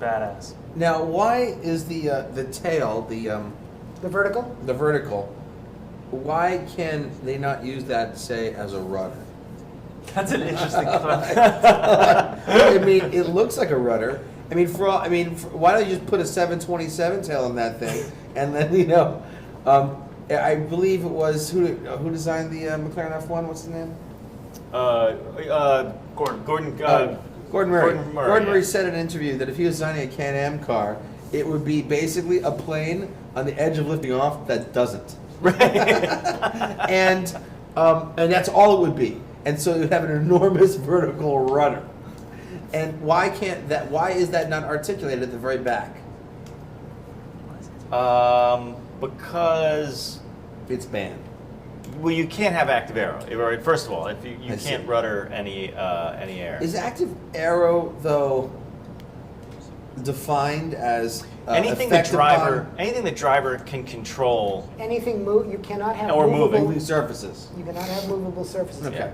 B: badass.
H: Now, why is the tail, the
A: vertical?
H: The vertical. Why can they not use that, say, as a rudder?
B: That's an interesting concept.
H: I mean, it looks like a rudder. I mean, why don't you just put a 727 tail on that thing, and then I believe it was who designed the McLaren F1. What's his name?
B: Gordon
H: Murray.
C: Gordon Murray,
H: Gordon Murray
C: yeah.
H: said in an interview that if he was designing a Can-Am car, it would be basically a plane on the edge of lifting off that doesn't. Right. and that's all it would be. And so it would have an enormous vertical rudder. And why is that not articulated at the very back?
C: Because
H: it's banned.
C: Well, you can't have active aero. Right, first of all, if you
H: I
C: can't
H: see.
C: rudder any air.
H: Is active aero though defined as
C: anything the
H: effective
C: anything the driver can control?
A: Anything move, you cannot have
C: Or
A: movable
C: moving
H: surfaces.
A: You cannot have movable surfaces.
H: Okay.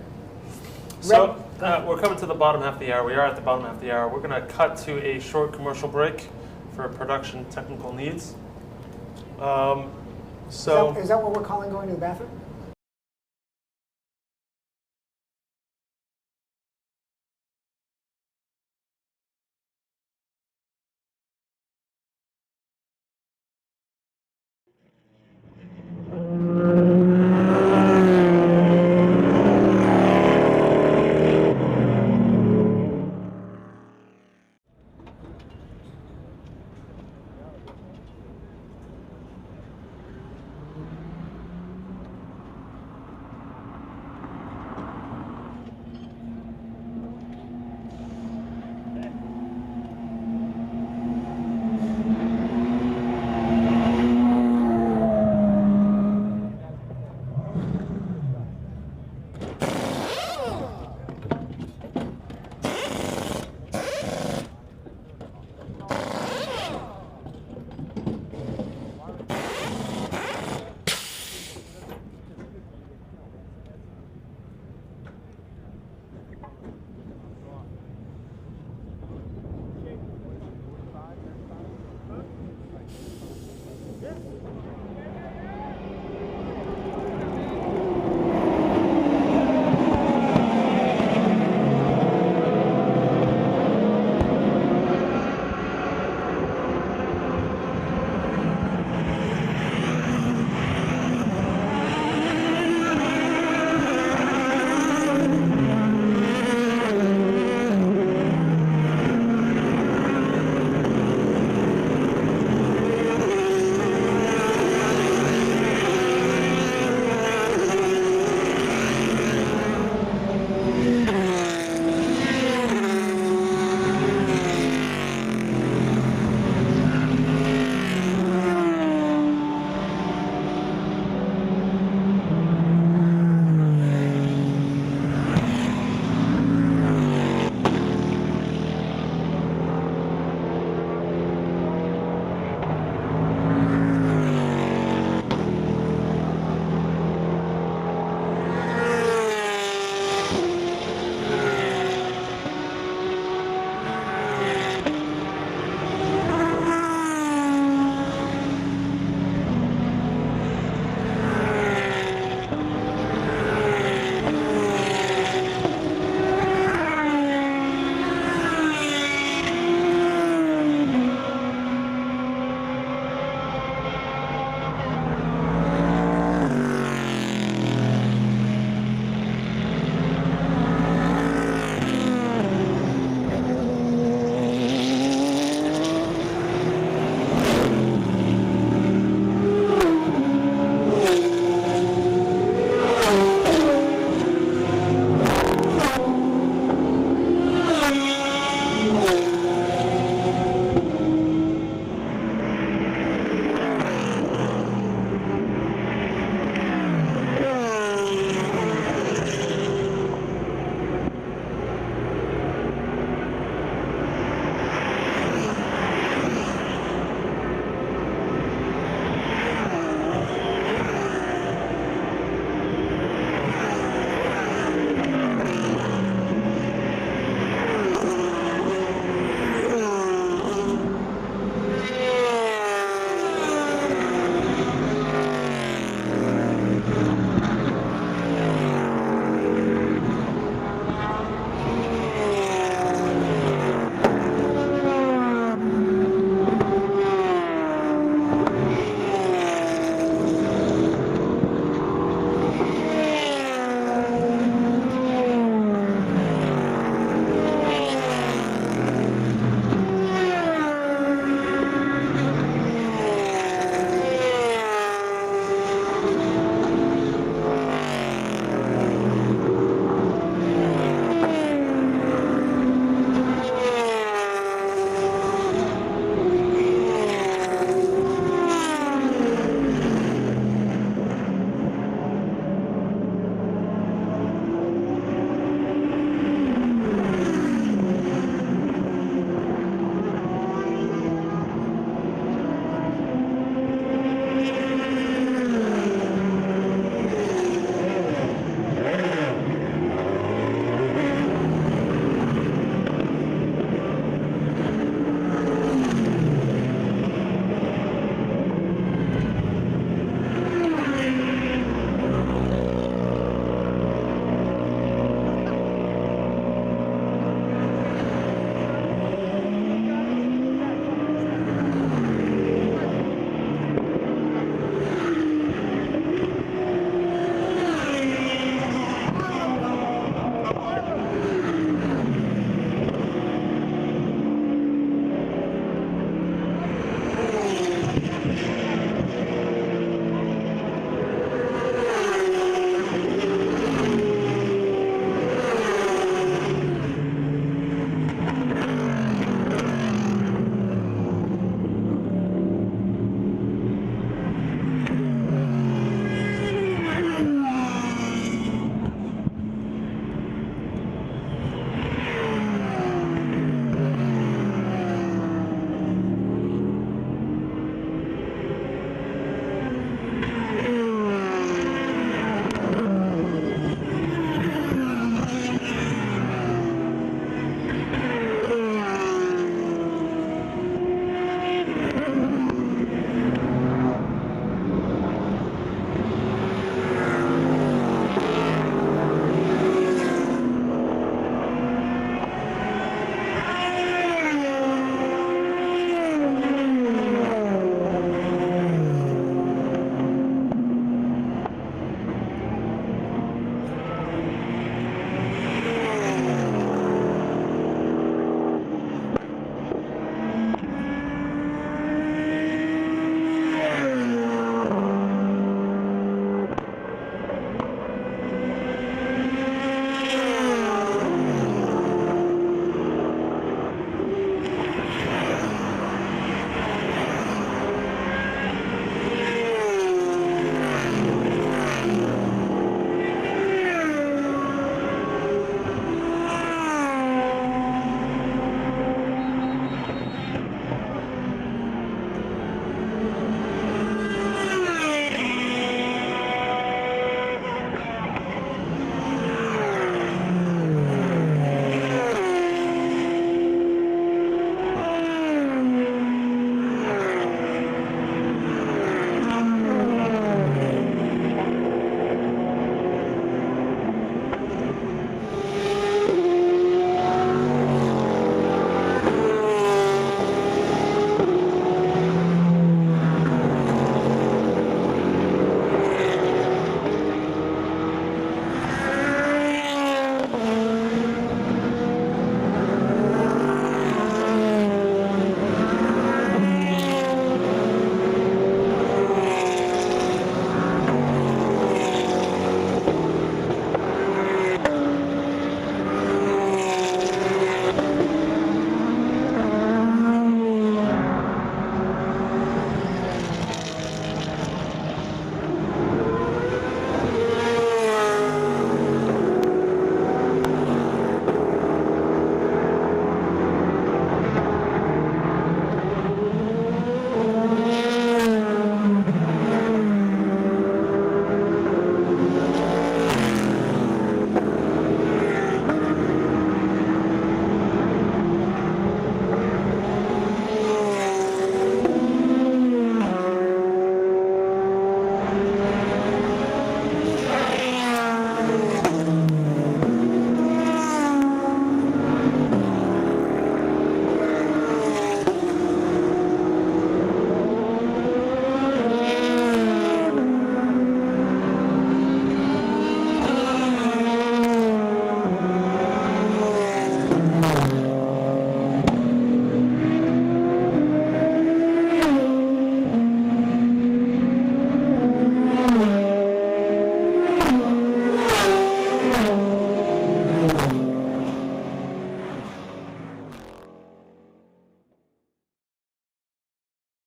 B: So we're coming to the bottom half of the hour. We are at the bottom half of the hour. We're going to cut to a short commercial break for production technical needs.
A: Is that what we're calling going to the bathroom?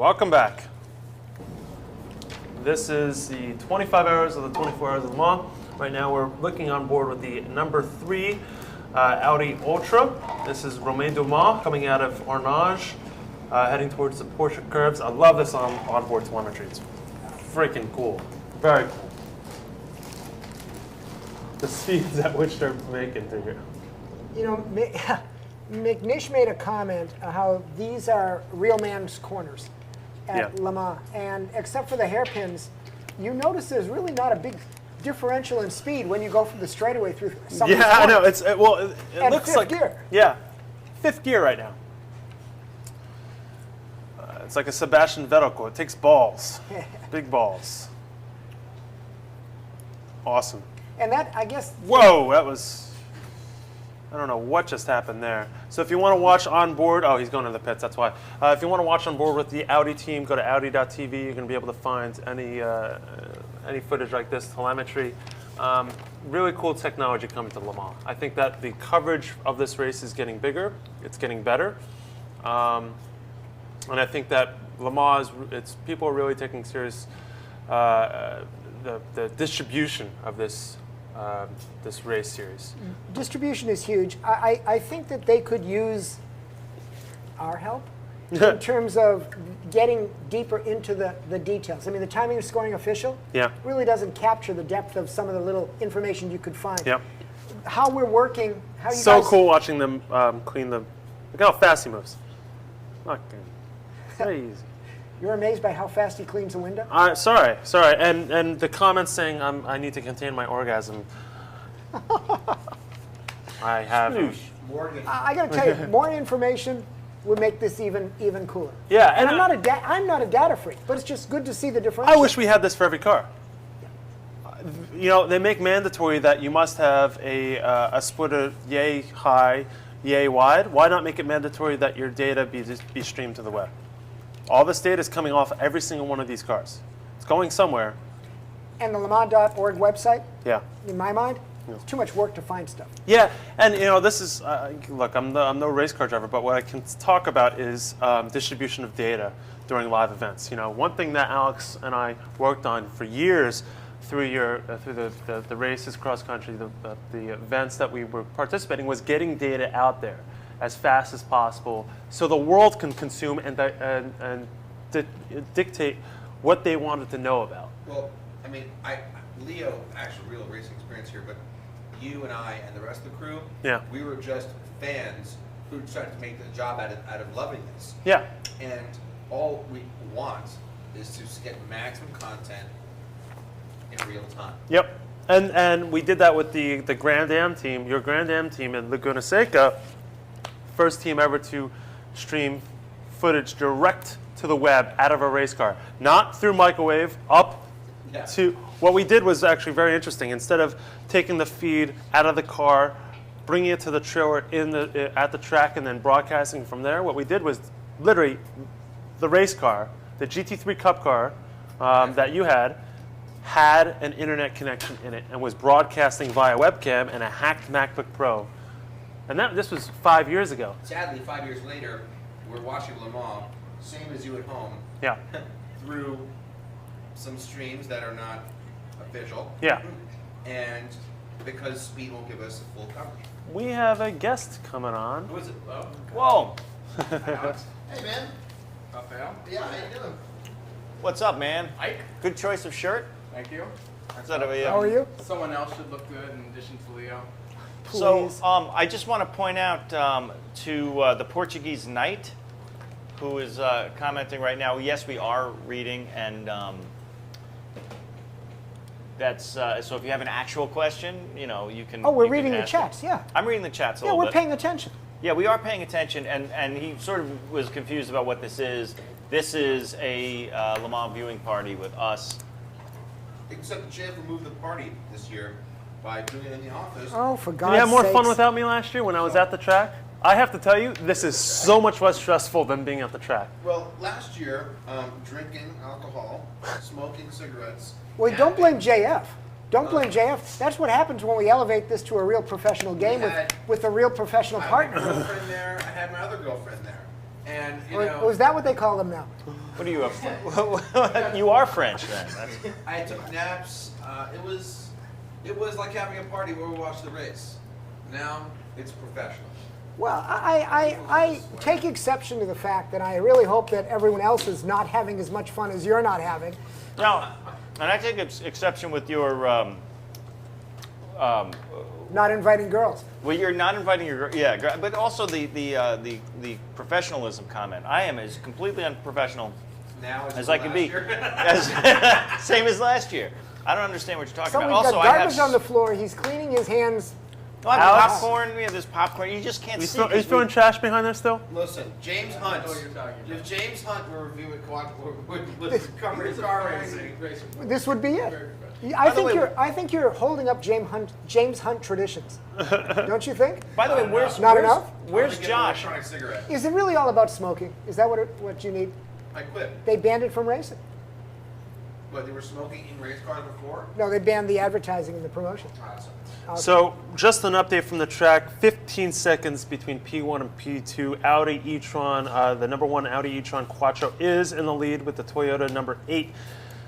B: Welcome back. This is the 25 hours of the 24 hours of Le Mans. Right now we're looking on board with the number 3 Audi Ultra. This is Romain Dumas coming out of Ornage, heading towards the Porsche curves. I love this onboard telemetry. It's freaking cool. Very cool. The speeds at which they're making through here.
A: You know, McNish made a comment how these are real man's corners at Le Mans, and except for the hairpins, you notice there's really not a big differential in speed when you go from the straightaway through some of these
B: I know.
A: corners.
B: It looks
A: fifth
B: like
A: gear.
B: Yeah, 5th gear right now. It's like a Sebastian Vettel. It takes balls, big balls. Awesome.
A: And that, I guess.
B: Whoa, that was. I don't know what just happened there. So if you want to watch on board, oh, he's going to the pits, that's why. If you want to watch on board with the Audi team, go to Audi.tv. You're going to be able to find any footage like this, telemetry. Really cool technology coming to Le Mans. I think that the coverage of this race is getting bigger. It's getting better. And I think that Le Mans, people are really taking serious the distribution of this race series.
A: Distribution is huge. I think that they could use our help in terms of getting deeper into the details. I mean, the timing of scoring official really doesn't capture the depth of some of the little information you could find.
B: Yep.
A: How we're working, how you
B: so
A: guys...
B: cool watching them clean the... Look how fast he moves. Not good. Very easy.
A: You're amazed by how fast he cleans a window?
B: Sorry. And the comments saying I need to contain my orgasm. I have.
A: I got to tell you, more information would make this even cooler.
B: Yeah,
A: and I'm not a data freak, but it's just good to see the difference.
B: I wish we had this for every car. You know, they make mandatory that you must have a splitter yay high, yay wide. Why not make it mandatory that your data be streamed to the web? All this data is coming off every single one of these cars. It's going somewhere.
A: And the LeMans.org website, in my mind, it's too much work to find stuff.
B: Yeah, and you know, this is, look, I'm no race car driver, but what I can talk about is distribution of data during live events. You know, one thing that Alex and I worked on for years through the races cross country, the events that we were participating, was getting data out there as fast as possible, so the world can consume and dictate what they wanted to know about.
D: Well, I mean, Leo, actual real racing experience here, but you and I and the rest of the crew, we were just fans who tried to make the job out of loving this.
B: Yeah.
D: And all we want is to get maximum content in real time.
B: Yep. And we did that with the Grand Am team, your Grand Am team in Laguna Seca. First team ever to stream footage direct to the web out of a race car. Not through microwave, up to... What we did was actually very interesting. Instead of taking the feed out of the car, bringing it to the trailer at the track, and then broadcasting from there, what we did was literally the race car, the GT3 Cup car that you had an internet connection in it and was broadcasting via webcam and a hacked MacBook Pro. And this was 5 years ago.
D: Sadly, 5 years later, we're watching Le Mans, same as you at home, through some streams that are not official.
B: Yeah.
D: And because speed won't give us full coverage.
B: We have a guest coming on.
D: Who is it? Oh,
C: whoa.
D: Hey, man. Rafael? Yeah, how you doing?
C: What's up, man?
Q: Ike.
C: Good choice of shirt.
Q: Thank you.
A: How are you?
Q: Someone else should look good in addition to Leo.
A: Please.
C: So I just want to point out to the Portuguese Knight, who is commenting right now. Yes, we are reading, and that's so. If you have an actual question, you know, you can.
A: Oh, we're
C: you can
A: reading the
C: ask
A: chats.
C: it.
A: Yeah.
C: I'm reading the chats a
A: Yeah,
C: little
A: we're
C: bit.
A: paying attention.
C: Yeah, we are paying attention, and he sort of was confused about what this is. This is a Le Mans viewing party with us.
D: Except the JF removed the party this year by doing it in the office.
A: Oh, for God's
B: Did you have more
A: sakes.
B: fun without me last year when I was at the track? I have to tell you, this is so much less stressful than being at the track.
D: Well, last year, drinking alcohol, smoking cigarettes.
A: Well, don't blame JF. Don't blame JF. That's what happens when we elevate this to a real professional game with a real professional partner.
D: I had my girlfriend there. I had my other girlfriend there. And you
A: Or
D: know,
A: is that what they call them now?
C: What are you? You are French then.
D: I took naps. It was like having a party where we watched the race. Now it's professional.
A: Well, I take exception to the fact that I really hope that everyone else is not having as much fun as you're not having.
C: Now, and I take exception with your.
A: Not inviting girls.
C: Well, you're not inviting your but also the professionalism comment. I am as completely unprofessional
D: Now
C: as I can be. Same as last year. I don't understand what you're talking
A: So
C: about.
A: we've
C: Also,
A: got
C: I
A: garbage
C: have
A: on the floor. He's cleaning his hands.
C: no, I have popcorn. We have this popcorn. You just can't see.
B: Are you throwing trash behind there still?
D: Listen, James Hunt. If James Hunt were reviewing was covering car racing.
A: This would be it. I think you're holding up James Hunt traditions. Don't you think?
C: By the way, where's Josh?
A: Is it really all about smoking? Is that what you need?
D: I quit.
A: They banned it from racing.
D: But they were smoking in race cars before?
A: No, they banned the advertising and the promotion. Okay.
B: So, just an update from the track, 15 seconds between P1 and P2. Audi e-tron, the number 1 Audi e-tron Quattro is in the lead with the Toyota number 8.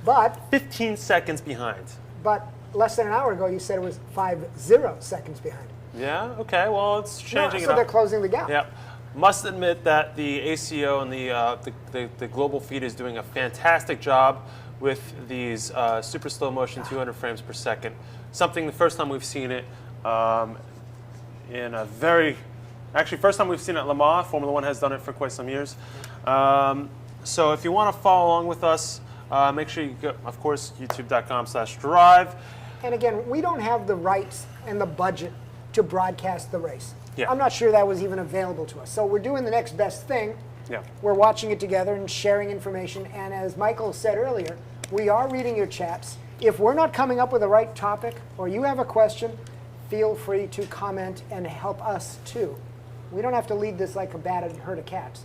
A: But
B: 15 seconds behind.
A: But less than an hour ago, you said it was 50 seconds behind.
B: Yeah, okay, well, it's changing
A: So they're closing the gap.
B: Yeah. Must admit that the ACO and the global feed is doing a fantastic job with these super slow motion 200 frames per second. Something the first time we've seen it in a first time we've seen it at Le Mans. Formula One has done it for quite some years. So if you want to follow along with us, make sure you go, of course, youtube.com/drive.
A: And again, we don't have the rights and the budget to broadcast the race.
B: Yeah.
A: I'm not sure that was even available to us. So we're doing the next best thing.
B: Yeah.
A: We're watching it together and sharing information. And as Michael said earlier, we are reading your chats. If we're not coming up with the right topic or you have a question, feel free to comment and help us too. We don't have to lead this like a battered herd of cats.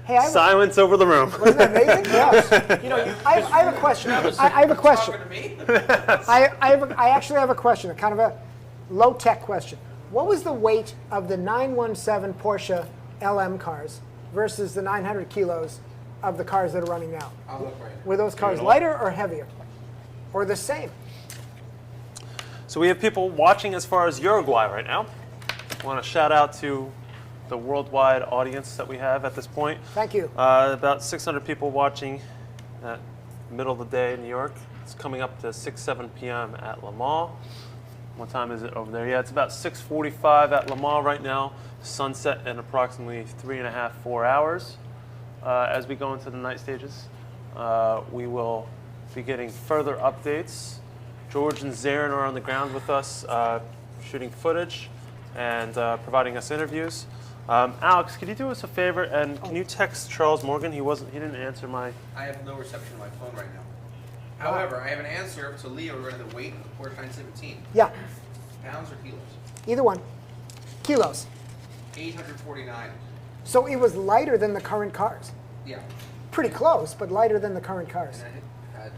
A: Hey,
B: Silence over the room.
A: Wasn't that amazing? Yes. You know, I have a question. I have a question. I actually have a question, a kind of a low-tech question. What was the weight of the 917 Porsche LM cars versus the 900 kilos of the cars that are running now?
D: I'll look right now.
A: Were those cars lighter or heavier? Or the same?
B: So we have people watching as far as Uruguay right now. I want to shout out to the worldwide audience that we have at this point.
A: Thank you.
B: About 600 people watching at middle of the day in New York. It's coming up to 7 p.m. at Le Mans. What time is it over there? Yeah, it's about 6:45 at Le Mans right now. Sunset in approximately 3.5, 4 hours. As we go into the night stages, we will be getting further updates. George and Zarin are on the ground with us, shooting footage and providing us interviews. Alex, could you do us a favor and can you text Charles Morgan? He didn't answer my.
D: I have no reception on my phone right now. However, I have an answer to Leo regarding the weight of the Porsche 917.
A: Yeah.
D: Pounds or kilos?
A: Either one. Kilos.
D: 849.
A: So it was lighter than the current cars.
D: Yeah.
A: Pretty close, but lighter than the current cars.
D: And I had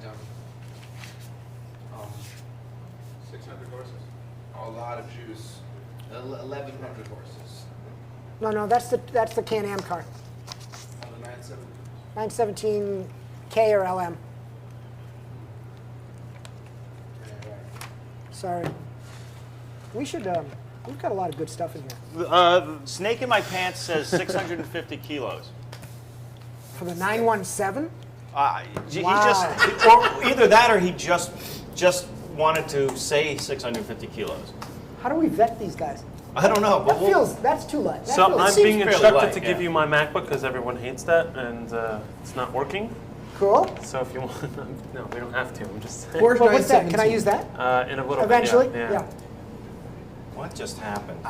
D: 600 horses. A lot of juice. 1,100 horses.
A: No, that's the Can-Am car.
D: On the
A: 917 K or LM. Sorry. We should. We've got a lot of good stuff in here.
C: Snake in my pants says 650 kilos.
A: For the 917?
C: He just, or either that or he just wanted to say 650 kilos.
A: How do we vet these guys?
C: I don't know. But
A: That's too light.
B: So I'm being instructed to give you my MacBook because everyone hates that and it's not working.
A: Cool.
B: So if you want, no, we don't have to. I'm just saying.
A: Well, what's that? Can I use that?
B: In a little
A: Eventually?
B: bit. Yeah.
C: What just happened?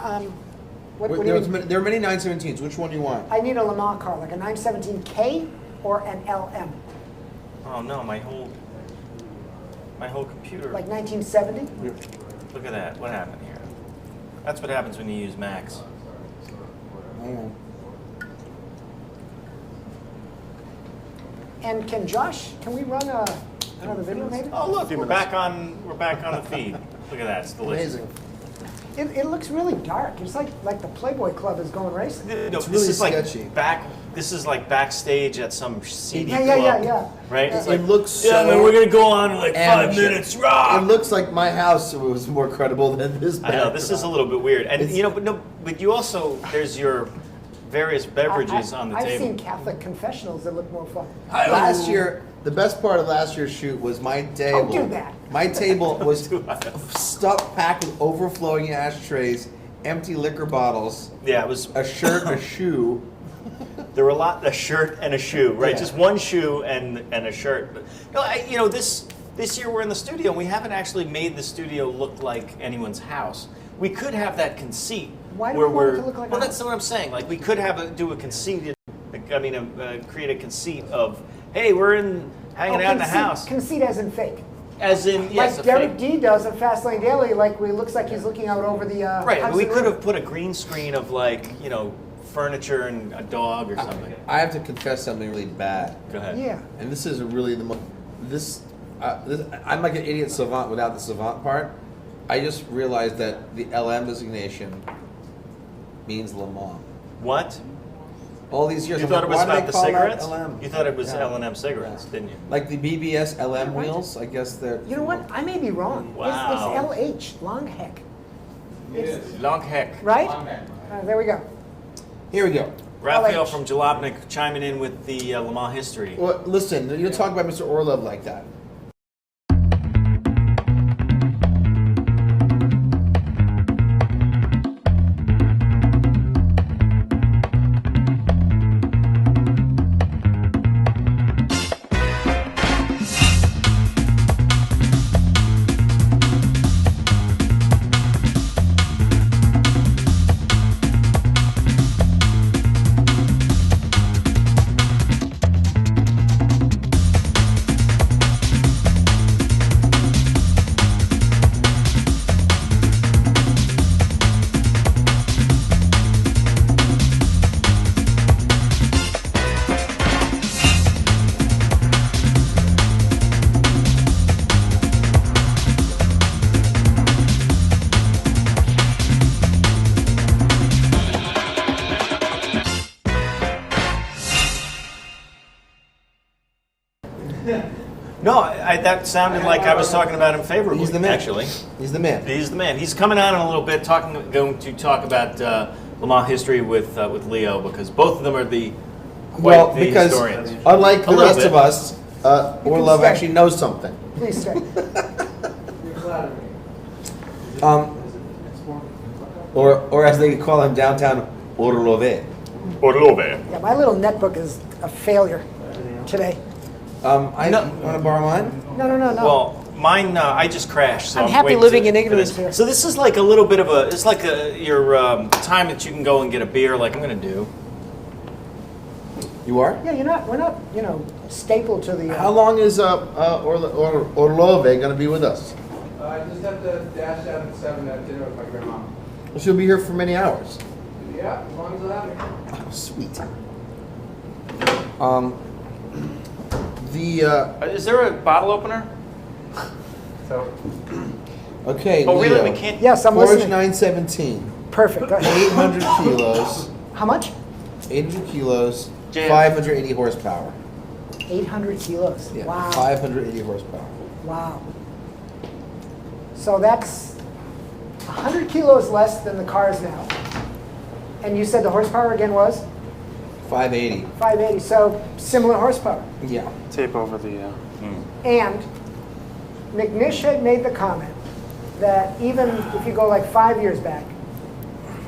A: What do you mean?
H: There are many 917s. Which one do you want?
A: I need a Le Mans car, like a 917K or an LM.
C: Oh no, my whole computer.
A: Like 1970?
C: Look at that. What happened here? That's what happens when you use Macs.
A: And can we run another video maybe?
C: Oh look, we're back on the feed. Look at that, it's delicious.
H: Amazing.
A: It looks really dark. It's like the Playboy Club is going racing.
C: No,
H: It's
C: this
H: really
C: is like
H: sketchy.
C: This is like backstage at some seedy
A: Yeah.
C: club, right? It's
H: It
C: like,
H: looks so
C: yeah, man, we're gonna go on in like 5
H: amateur.
C: minutes. Rah!
H: It looks like my house was more credible than this.
C: I know this is a little bit weird, and but you also there's your various beverages on the
A: I've
C: table.
A: seen Catholic confessionals that look more fun.
H: Last year, the best part of last year's shoot was my table.
A: Don't do that.
H: My table was stuffed, packed with overflowing ashtrays, empty liquor bottles.
C: Yeah, it was
H: a shirt, a shoe.
C: There were a shirt and a shoe, right?
H: Yeah.
C: Just one shoe and a shirt. But, no, this year we're in the studio, and we haven't actually made the studio look like anyone's house. We could have that conceit.
A: Why do
C: where
A: we want it
C: we're
A: to look like
C: well,
A: a
C: that's what I'm saying. Like we could do a conceit. Create a conceit of, hey, we're hanging out in the house.
A: Conceit as in fake.
C: As in, yes,
A: like
C: a
A: Derek
C: fake.
A: D does at Fastlane Daily, like looks like he's looking out over the
C: Right,
A: Hudson
C: we could
A: River.
C: have put a green screen of furniture and a dog or something.
H: I have to confess something really bad.
C: Go ahead.
A: Yeah.
H: And this is really the most. I'm like an idiot savant without the savant part. I just realized that the LM designation means Le Mans.
C: What?
H: All these years.
C: You
H: I'm
C: thought
H: like,
C: it was
H: why do
C: about
H: they
C: the
H: call that
C: cigarettes?
H: LM?
C: You thought it was
H: Yeah.
C: L&M cigarettes, didn't you?
H: Like the BBS LM wheels, I guess they're.
A: You know what? I may be wrong.
C: Wow.
A: It's LH, long heck.
C: Long heck.
A: Right? There we go.
H: Here we go.
C: Raphael
A: LH.
C: from Jalopnik chiming in with the Le Mans history.
H: Well, listen, you don't talk about Mr. Orlov like that.
C: No, that sounded like I was talking about him favorably.
H: He's the man.
C: Actually,
H: He's the man.
C: he's the man. He's coming on in a little bit, going to talk about Le Mans history with Leo, because both of them are quite the
H: because
C: historians.
H: unlike
C: A
H: the
C: little
H: rest
C: bit.
H: of us, Orlov
A: stay.
H: actually knows something.
A: Please stay.
H: Or as they call him downtown, Orlove.
C: Orlove.
A: Yeah, my little netbook is a failure today.
H: I want to borrow mine.
A: No.
C: Well, mine, I just crashed. So
A: I'm
C: I'm
A: happy
C: waiting
A: living
C: to-
A: in
C: for
A: ignorance
C: this.
A: here.
C: So this is like a little bit of it's like your time that you can go and get a beer, like I'm going to do.
H: You are?
A: Yeah, we're not, stapled to the.
H: How long is Orlove going to be with us?
Q: I just have to dash out at 7 at dinner with my grandma.
H: She'll be here for many hours.
Q: Yeah, as long as I have me.
H: Oh, sweet.
C: Is there a bottle opener?
Q: So,
H: Okay.
C: Oh, really?
H: Leo.
C: We can't.
A: Yes, I'm
H: Forge
A: listening.
H: 917.
A: Perfect. Go ahead.
H: 800 kilos.
A: How much?
H: 800 kilos.
C: Jam.
H: 580 horsepower.
A: 800 kilos.
H: Yeah.
A: Wow.
H: 580 horsepower.
A: Wow. So that's 100 kilos less than the cars now. And you said the horsepower again was?
H: 580.
A: 580. So similar horsepower.
H: Yeah.
B: Tape over the.
A: And McNish had made the comment that even if you go like 5 years back,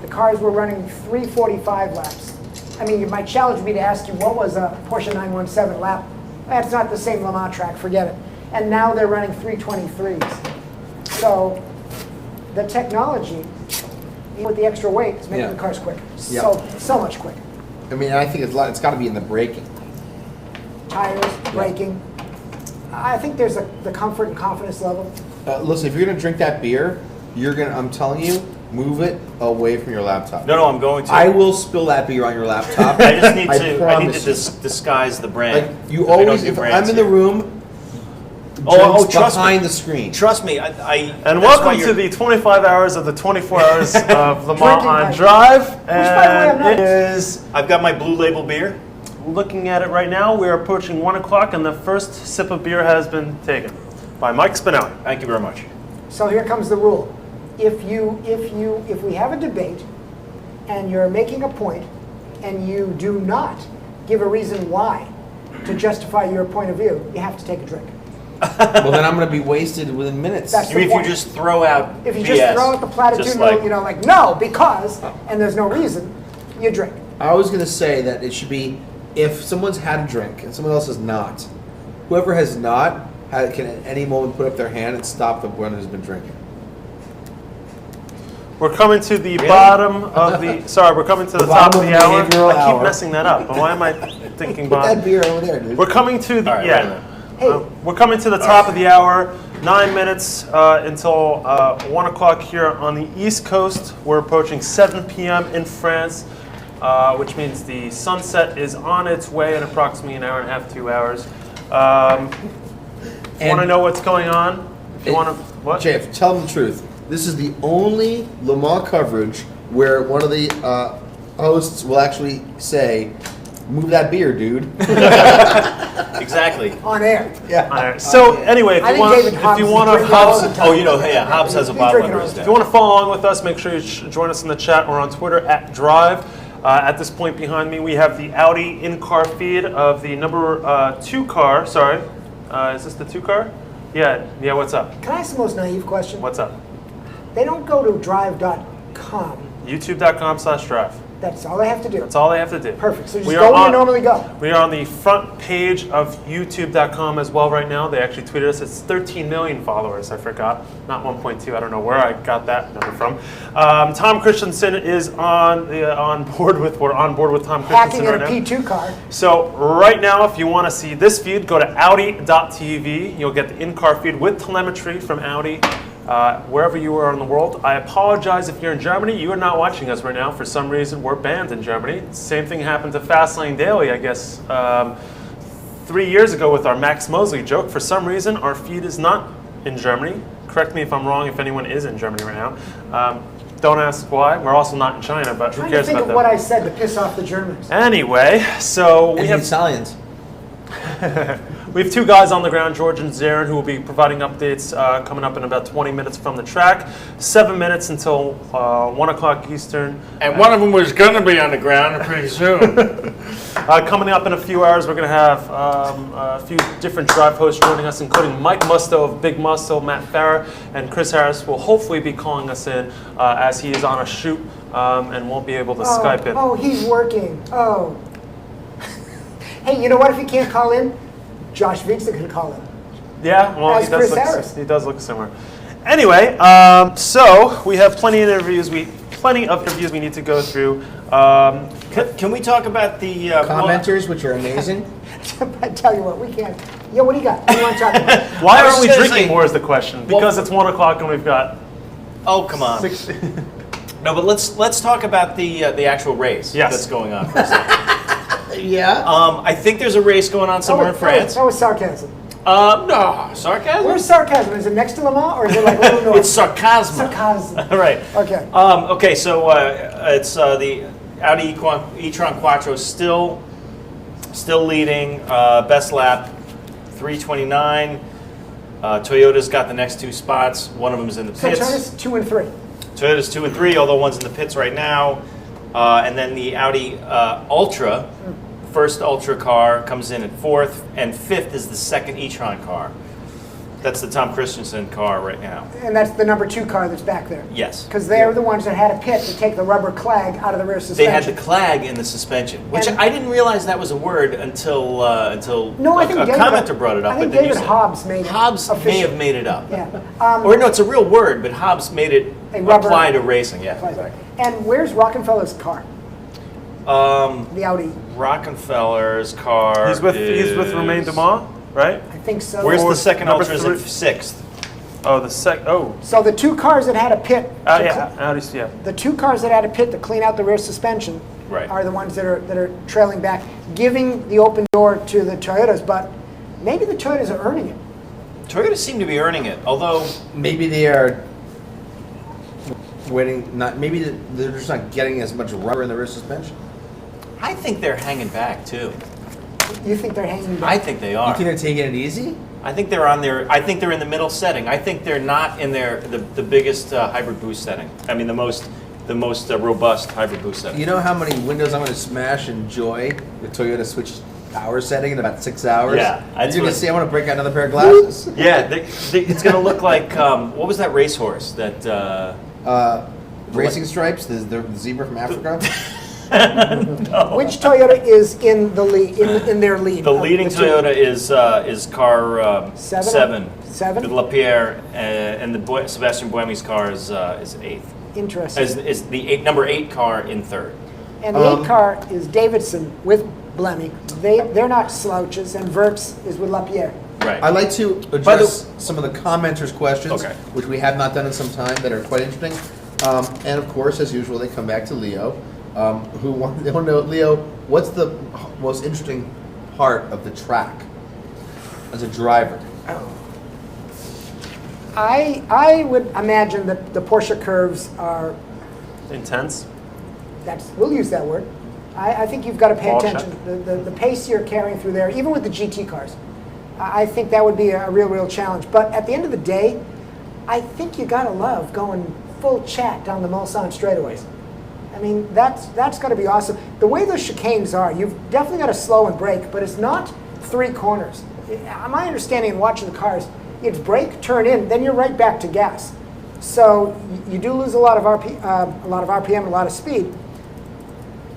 A: the cars were running 345 laps. I mean, my challenge would be to ask you, what was a Porsche 917 lap? That's not the same Le Mans track, forget it. And now they're running 323s. So the technology, even with the extra weight, is making
H: Yeah.
A: the cars quicker.
H: Yeah.
A: So much quicker.
H: I mean, I think it's got to be in the braking.
A: Tires, braking. I think there's the comfort and confidence level.
H: Listen, if you're going to drink that beer, I'm telling you, move it away from your laptop.
C: No, I'm going to.
H: I will spill that beer on your laptop.
C: I just need to. I need
H: promise
C: to
H: you.
C: disguise the brand.
H: Like you
C: I don't
H: always,
C: do
H: if
C: brands
H: I'm in the
C: here.
H: room, drinks
C: trust
H: behind
C: me.
H: the screen.
C: Trust me,
B: And
C: that's why
B: welcome to
C: you're-
B: the 25 hours of the 24 hours of Le Mans
A: Drinking
B: on
A: buddy.
B: Drive.
A: by the way, I'm not-
B: And it is,
C: I've got my Blue Label beer.
B: looking at it right now, we are approaching 1 o'clock and the first sip of beer has been taken by Mike Spinelli.
C: Thank you very much.
A: So here comes the rule. If we have a debate and you're making a point and you do not give a reason why to justify your point of view, you have to take a drink.
H: Well, then I'm going to be wasted within minutes.
A: That's the
C: If
A: point.
C: you just throw out
A: If you
C: BS,
A: just throw out the platitude,
C: just like-
A: like no, because, and there's no reason, you drink.
H: I was going to say that it should be if someone's had a drink and someone else has not, whoever has not can at any moment put up their hand and stop the one who's been drinking.
B: We're coming to the bottom of the, sorry, we're coming to the top of the hour.
H: behavioral
B: I keep
H: hour.
B: messing that up. Why am I thinking
H: Put
B: bottom?
H: that beer over there, dude.
B: We're coming to the,
C: All right,
B: yeah. We're coming to the top of the hour. 9 minutes until 1 o'clock here on the East Coast. We're approaching 7 p.m. in France, which means the sunset is on its way in approximately an hour and a half, 2 hours. If you want to know what's going on, if you want to, what?
H: Jeff, tell them the truth. This is the only Le Mans coverage where one of the hosts will actually say, "Move that beer, dude."
C: Exactly.
A: On air.
H: Yeah.
B: All right. So anyway,
A: I think David Hobbs is drinking all the
C: Hobbs,
A: time.
C: oh, you know, yeah, Hobbs has a
A: He's
C: bottle
A: drinking
C: under
A: all
C: his
A: the
B: if
C: desk.
B: you want to follow along with us, make sure you join us in the chat or on Twitter at Drive. At this point behind me, we have the Audi in-car feed of the number 2 car. Sorry, is this the 2 car? Yeah. What's up?
A: Can I ask the most naive question?
B: What's up?
A: They don't go to drive.com.
B: YouTube.com/drive.
A: That's all they have to do.
B: That's all they have to do.
A: Perfect. So just
B: We
A: go
B: are
A: where you
B: on-
A: normally go.
B: We are on the front page of YouTube.com as well right now. They actually tweeted us. It's 13 million followers. I forgot. Not 1.2. I don't know where I got that number from. Tom Christensen is on board with Tom Christensen
A: Hacking in
B: right
A: a
B: now.
A: P2 car.
B: So right now, if you want to see this feed, go to Audi.tv. You'll get the in-car feed with telemetry from Audi. Wherever you are in the world. I apologize if you're in Germany. You are not watching us right now. For some reason, we're banned in Germany. Same thing happened to Fastlane Daily, I guess, 3 years ago with our Max Mosley joke. For some reason, our feed is not in Germany. Correct me if I'm wrong if anyone is in Germany right now. Don't ask why. We're also not in China, but who
A: Trying to
B: cares
A: think
B: about
A: of
B: that?
A: what I said to piss off the Germans.
B: Anyway, so we
H: And
B: have
H: the Italians.
B: we have 2 guys on the ground, George and Zarin, who will be providing updates coming up in about 20 minutes from the track. 7 minutes until 1 o'clock Eastern.
R: And one of them was going to be on the ground pretty soon.
B: Coming up in a few hours, we're going to have a few different drive hosts joining us, including Mike Musto of Big Musto, Matt Farah, and Chris Harris will hopefully be calling us in as he is on a shoot and won't be able to Skype in.
A: Oh, he's working. Oh. Hey, you know what? If he can't call in, Josh Vigsa can call in.
B: Yeah, well,
A: As Chris Harris.
B: he does look similar. Anyway, so we have plenty of interviews we need to go through.
C: Can we talk about the
H: Commenters, which are amazing.
A: I tell you what, we can't. Yeah, what do you got? What do you want to talk about?
B: Why
C: I was
B: aren't we
C: gonna
B: drinking
C: say-
B: more is the question. Because it's 1 o'clock and we've got
C: Oh, come on.
B: 6.
C: No, but let's talk about the actual race that's going on for a second.
H: Yeah.
C: I think there's a race going on somewhere in France.
A: That was sarcasm.
C: No, sarcasm.
A: Where's sarcasm? Is it next to Le Mans or is it like a little north?
C: It's sarcasm.
A: Sarcasm.
C: Right.
A: Okay.
C: Okay, so it's the Audi e-tron Quattro still leading. Best lap 3:29. Toyota's got the next 2 spots. One of them is in the
A: So
C: pits.
A: Toyota's 2 and 3.
C: Toyota's 2 and 3, although one's in the pits right now. And then the Audi Ultra, first Ultra car, comes in at 4th, and 5th is the second e-tron car. That's the Tom Christensen car right now.
A: And that's the number 2 car that's back there.
C: Yes.
A: Because they're the ones that had a pit to take the rubber clag out of the rear suspension.
C: They had the clag in the suspension, which
A: And-
C: I didn't realize that was a word until
A: No, I think
C: a
A: David-
C: commenter brought it up.
A: I think
C: but then you
A: David
C: said-
A: Hobbs made it
C: Hobbs may
A: official.
C: have made it up.
A: Yeah.
C: Or no, it's a real word, but Hobbs made it
A: A rubber-
C: apply to racing. Yeah, exactly.
A: And where's Rockefeller's car? The Audi.
C: Rockefeller's car.
B: He's with Romain Dumas, right?
A: I think so.
C: Where's
B: Or
C: the second
B: number
C: Ultra? Is it 6th?
B: Oh,
A: So the 2 cars that had a pit. to
B: yeah, Audi's, yeah.
A: The 2 cars that had a pit to clean out the rear suspension
C: Right.
A: are the ones that are trailing back, giving the open door to the Toyotas. But maybe the Toyotas are earning it.
C: Toyota seem to be earning it, although
H: maybe they are waiting. Maybe they're just not getting as much rubber in the rear suspension.
C: I think they're hanging back too.
A: You think they're hanging back?
C: I think they are.
H: You think they're taking it easy?
C: I think they're on their. I think they're in the middle setting. I think they're not in the biggest hybrid boost setting. I mean the most robust hybrid boost setting.
H: You know how many windows I'm going to smash and enjoy the Toyota Switch power setting in about 6 hours?
C: Yeah,
H: you're going to see. I want to break out another pair of glasses.
C: Yeah, it's going to look like what was that racehorse that?
H: Racing Stripes, the zebra from Africa.
C: No.
A: Which Toyota is in the lead? In their lead?
C: The leading Toyota is car 7 with Lapierre, and the Sebastian Buemi's car is 8th.
A: Interesting.
C: Is the number 8 car in 3rd.
A: And the 8 car is Davidson with Buemi. They're not slouches, and Verts is with Lapierre.
C: Right.
H: I'd like to address some of the commenters' questions, which we have not done in some time, that are quite interesting. And of course, as usual, they come back to Leo. They want to know, Leo, what's the most interesting part of the track as a driver?
A: I would imagine that the Porsche curves are
B: intense.
A: We'll use that word. I think you've got to pay
B: Ball
A: attention. The pace you're carrying through there, even with the GT cars, I think that would be a real challenge. But at the end of the day, I think you got to love going full chat down the Mulsanne straightaways. I mean, that's got to be awesome. The way those chicanes are, you've definitely got to slow and brake, but it's not 3 corners. My understanding in watching the cars, it's brake, turn in, then you're right back to gas. So you do lose a lot of RPM, a lot of speed,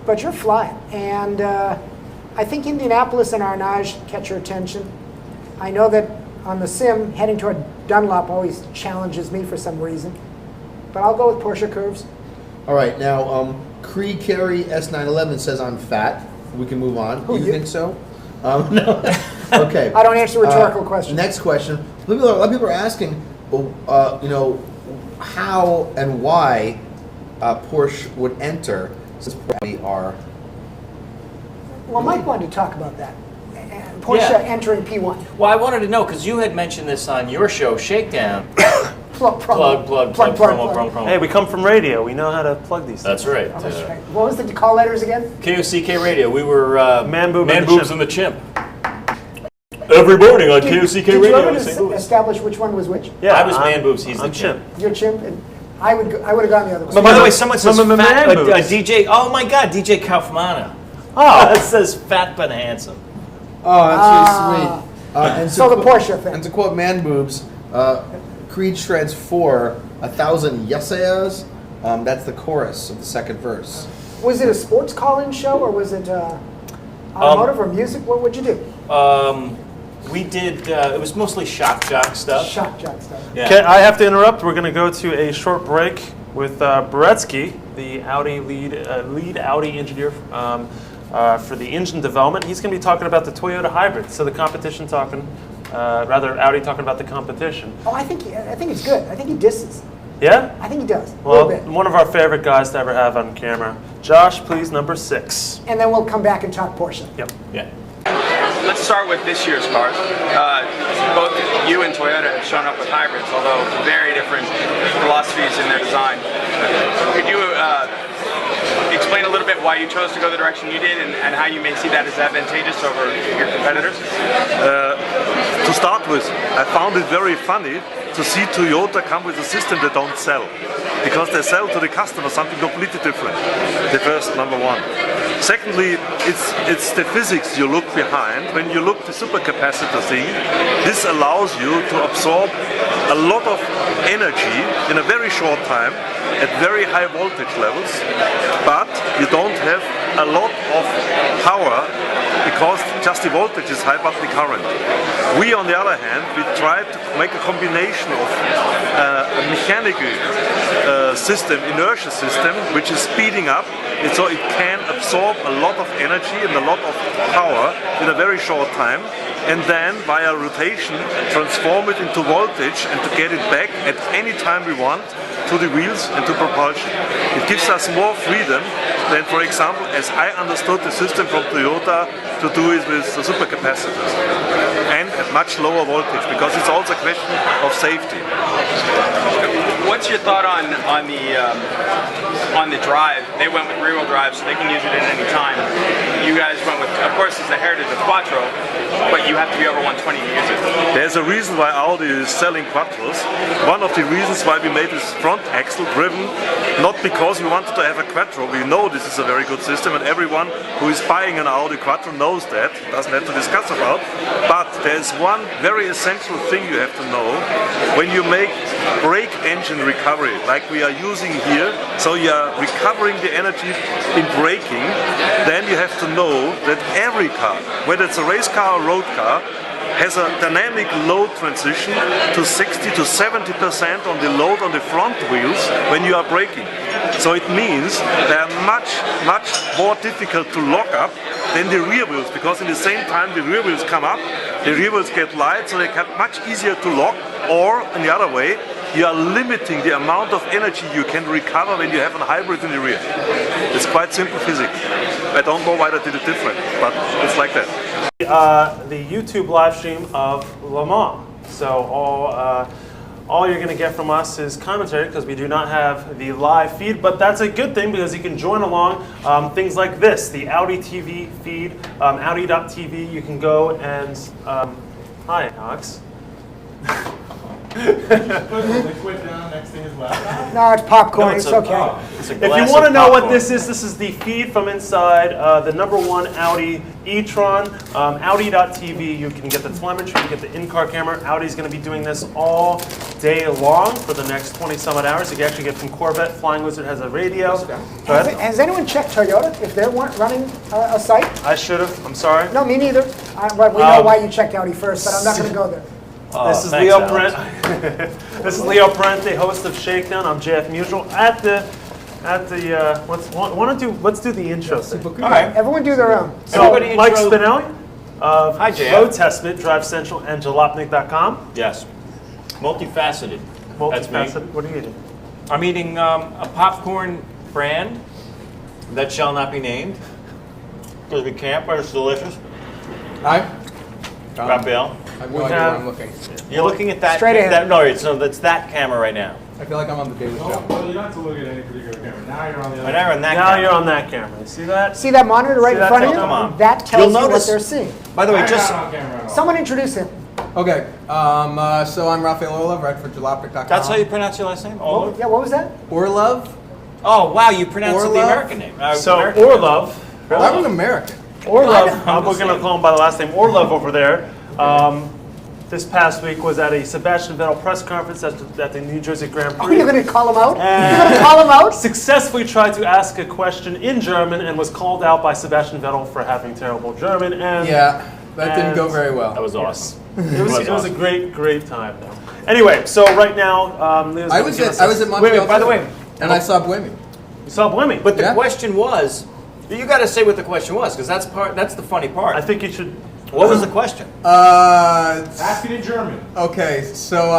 A: but you're flying. And I think Indianapolis and Arnage catch your attention. I know that on the sim, heading toward Dunlop always challenges me for some reason, but I'll go with Porsche curves.
H: All right, now Creed Carey S911 says I'm fat. We can move on. Do you think so? No. Okay.
A: I don't answer rhetorical questions.
H: Next question. A lot of people are asking, how and why Porsche would enter since we are.
A: Well, Mike wanted to talk about that. Porsche entering P1.
C: Well, I wanted to know because you had mentioned this on your show, Shakedown.
A: Plug,
C: promo.
B: Hey, we come from radio. We know how to plug these things.
C: That's right.
A: That's right. What was the call letters again?
C: KOCK Radio. We were
B: Man Boobs
C: and the Chimp. Every morning on KOCK Radio.
A: Did you ever establish which one was which?
C: Yeah, I was Man Boobs. He's the Chimp.
A: You're Chimp, and I would have gone the other way.
C: But by the way, someone says fat, DJ. Oh my God, DJ Kaufmana. Oh, it says fat but handsome.
H: Oh, that's really sweet.
A: So the Porsche thing.
H: And to quote Man Boobs, Creed shreds 1,000 yesayas. That's the chorus of the second verse.
A: Was it a sports call-in show, or was it automotive or music? What would you do?
C: We did. It was mostly shock jock stuff.
A: Shock jock stuff.
B: Yeah. Okay, I have to interrupt. We're going to go to a short break with Boretsky, the Audi lead Audi engineer for the engine development. He's going to be talking about the Toyota hybrid. So the competition talking. Audi talking about the competition.
A: Oh, I think it's good. I think he disses.
B: Yeah?
A: I think he does.
B: Well, one of our favorite guys to ever have on camera. Josh, please, number 6.
A: And then we'll come back and talk Porsche.
B: Yep.
C: Yeah.
K: Let's start with this year's cars. Both you and Toyota have shown up with hybrids, although very different philosophies in their design. Could you explain a little bit why you chose to go the direction you did and how you may see that as advantageous over your competitors?
L: To start with, I found it very funny to see Toyota come with a system they don't sell, because they sell to the customer something completely different. The first, number one. Secondly, it's the physics you look behind. When you look the supercapacitor thing, this allows you to absorb a lot of energy in a very short time at very high voltage levels, but you don't have a lot of power because just the voltage is high but the current. We, on the other hand, we tried to make a combination of a mechanical system, inertia system, which is speeding up, and so it can absorb a lot of energy and a lot of power in a very short time, and then via rotation transform it into voltage and to get it back at any time we want to the wheels and to propulsion. It gives us more freedom than, for example, as I understood the system from Toyota, to do it with the supercapacitors. ran at much lower voltage, because it's also a question of safety.
K: What's your thought on the drive? They went with rear-wheel drive, so they can use it at any time. You guys went with, of course, it's the heritage of Quattro, but you have to be over 120 to use it.
L: There's a reason why Audi is selling Quattros. One of the reasons why we made this front axle driven, not because we wanted to have a Quattro. We know this is a very good system, and everyone who is buying an Audi Quattro knows that, doesn't have to discuss about. But there's one very essential thing you have to know. When you make brake engine recovery, like we are using here, so you are recovering the energy in braking, then you have to know that every car, whether it's a race car or road car, has a dynamic load transition to 60 to 70% on the load on the front wheels when you are braking. So it means they are much more difficult to lock up than the rear wheels, because in the same time the rear wheels come up, the rear wheels get light, so they get much easier to lock, or in the other way, you are limiting the amount of energy you can recover when you have a hybrid in the rear. It's quite simple physics. I don't know why they did it different, but it's like that.
B: The YouTube live stream of Le Mans. So all you're going to get from us is commentary, because we do not have the live feed, but that's a good thing because you can join along. Things like this, the Audi TV feed, Audi.tv. You can go and hi, Alex.
F: Liquid down next thing is left.
A: No, it's popcorn.
B: No,
A: it's okay.
B: If you want to know what this is the feed from inside the #1 Audi e-tron, Audi.tv. You can get the telemetry, you get the in-car camera. Audi's going to be doing this all day long for the next 20-some-odd hours. You can actually get from Corvette. Flying Lizard has a radio.
A: Has anyone checked Toyota if they weren't running a site?
B: I should have. I'm sorry.
A: No, me neither. But we know why you checked Audi first, but I'm not going to go there.
B: This is Leo Brent. This is Leo Brent, the host of Shakedown. I'm JF Musial at the let's do the intro thing.
A: All right, everyone do their own.
B: So Mike Spinelli of
C: Hi, JF.
B: Road Testament, Drive Central, and Jalopnik.com.
C: Yes. Multifaceted.
B: Multifaceted. What are you eating?
C: I'm eating a popcorn brand that shall not be named because we can't, but it's delicious.
Q: Hi.
C: Raphael.
Q: I have no idea where I'm looking.
C: You're looking at that.
A: Straight ahead.
C: That's that camera right now.
Q: I feel like I'm on the Daily Show.
F: Well, you don't have to look at any particular camera. Now you're on the other.
C: Now you're on that
B: Now
C: camera.
B: you're on that camera. You see that?
A: See that monitor right
B: See
A: in front of
B: that?
A: you?
C: Come on.
A: That tells
C: You'll
A: you what
C: notice-
A: they're seeing.
C: By the way,
F: I'm
C: just
F: not on camera at all.
A: Someone introduce him.
Q: Okay, so I'm Raphael Orlov, right for Jalopnik.com.
C: that's how you pronounce your last name? Orlov?
A: Yeah, what was that?
Q: Orlov?
C: Oh, wow, you pronounced it the
Q: Orlov?
C: American name.
B: So
C: American.
B: Orlov.
Q: I'm an American.
B: Orlov. We're going to call him by the last name. Orlov over there. This past week was at a Sebastian Vettel press conference at the New Jersey Grand Prix.
A: Are you going to call him out?
B: And
A: You're going to call him out?
B: Successfully tried to ask a question in German and was called out by Sebastian Vettel for having terrible German. And
Q: Yeah, that didn't go very well.
C: That was awesome.
B: it was a great time though. Anyway, so right now, Leo's
Q: I
B: gonna
Q: was
B: give
Q: at
B: us
Q: Montreal.
C: Wait, by the way,
Q: and I saw Buemi.
B: you saw Buemi.
C: but the
Q: Yeah.
C: question was, you got to say what the question was because that's the funny part.
B: I think you should.
C: What was the question?
F: Ask it in German.
Q: Okay, so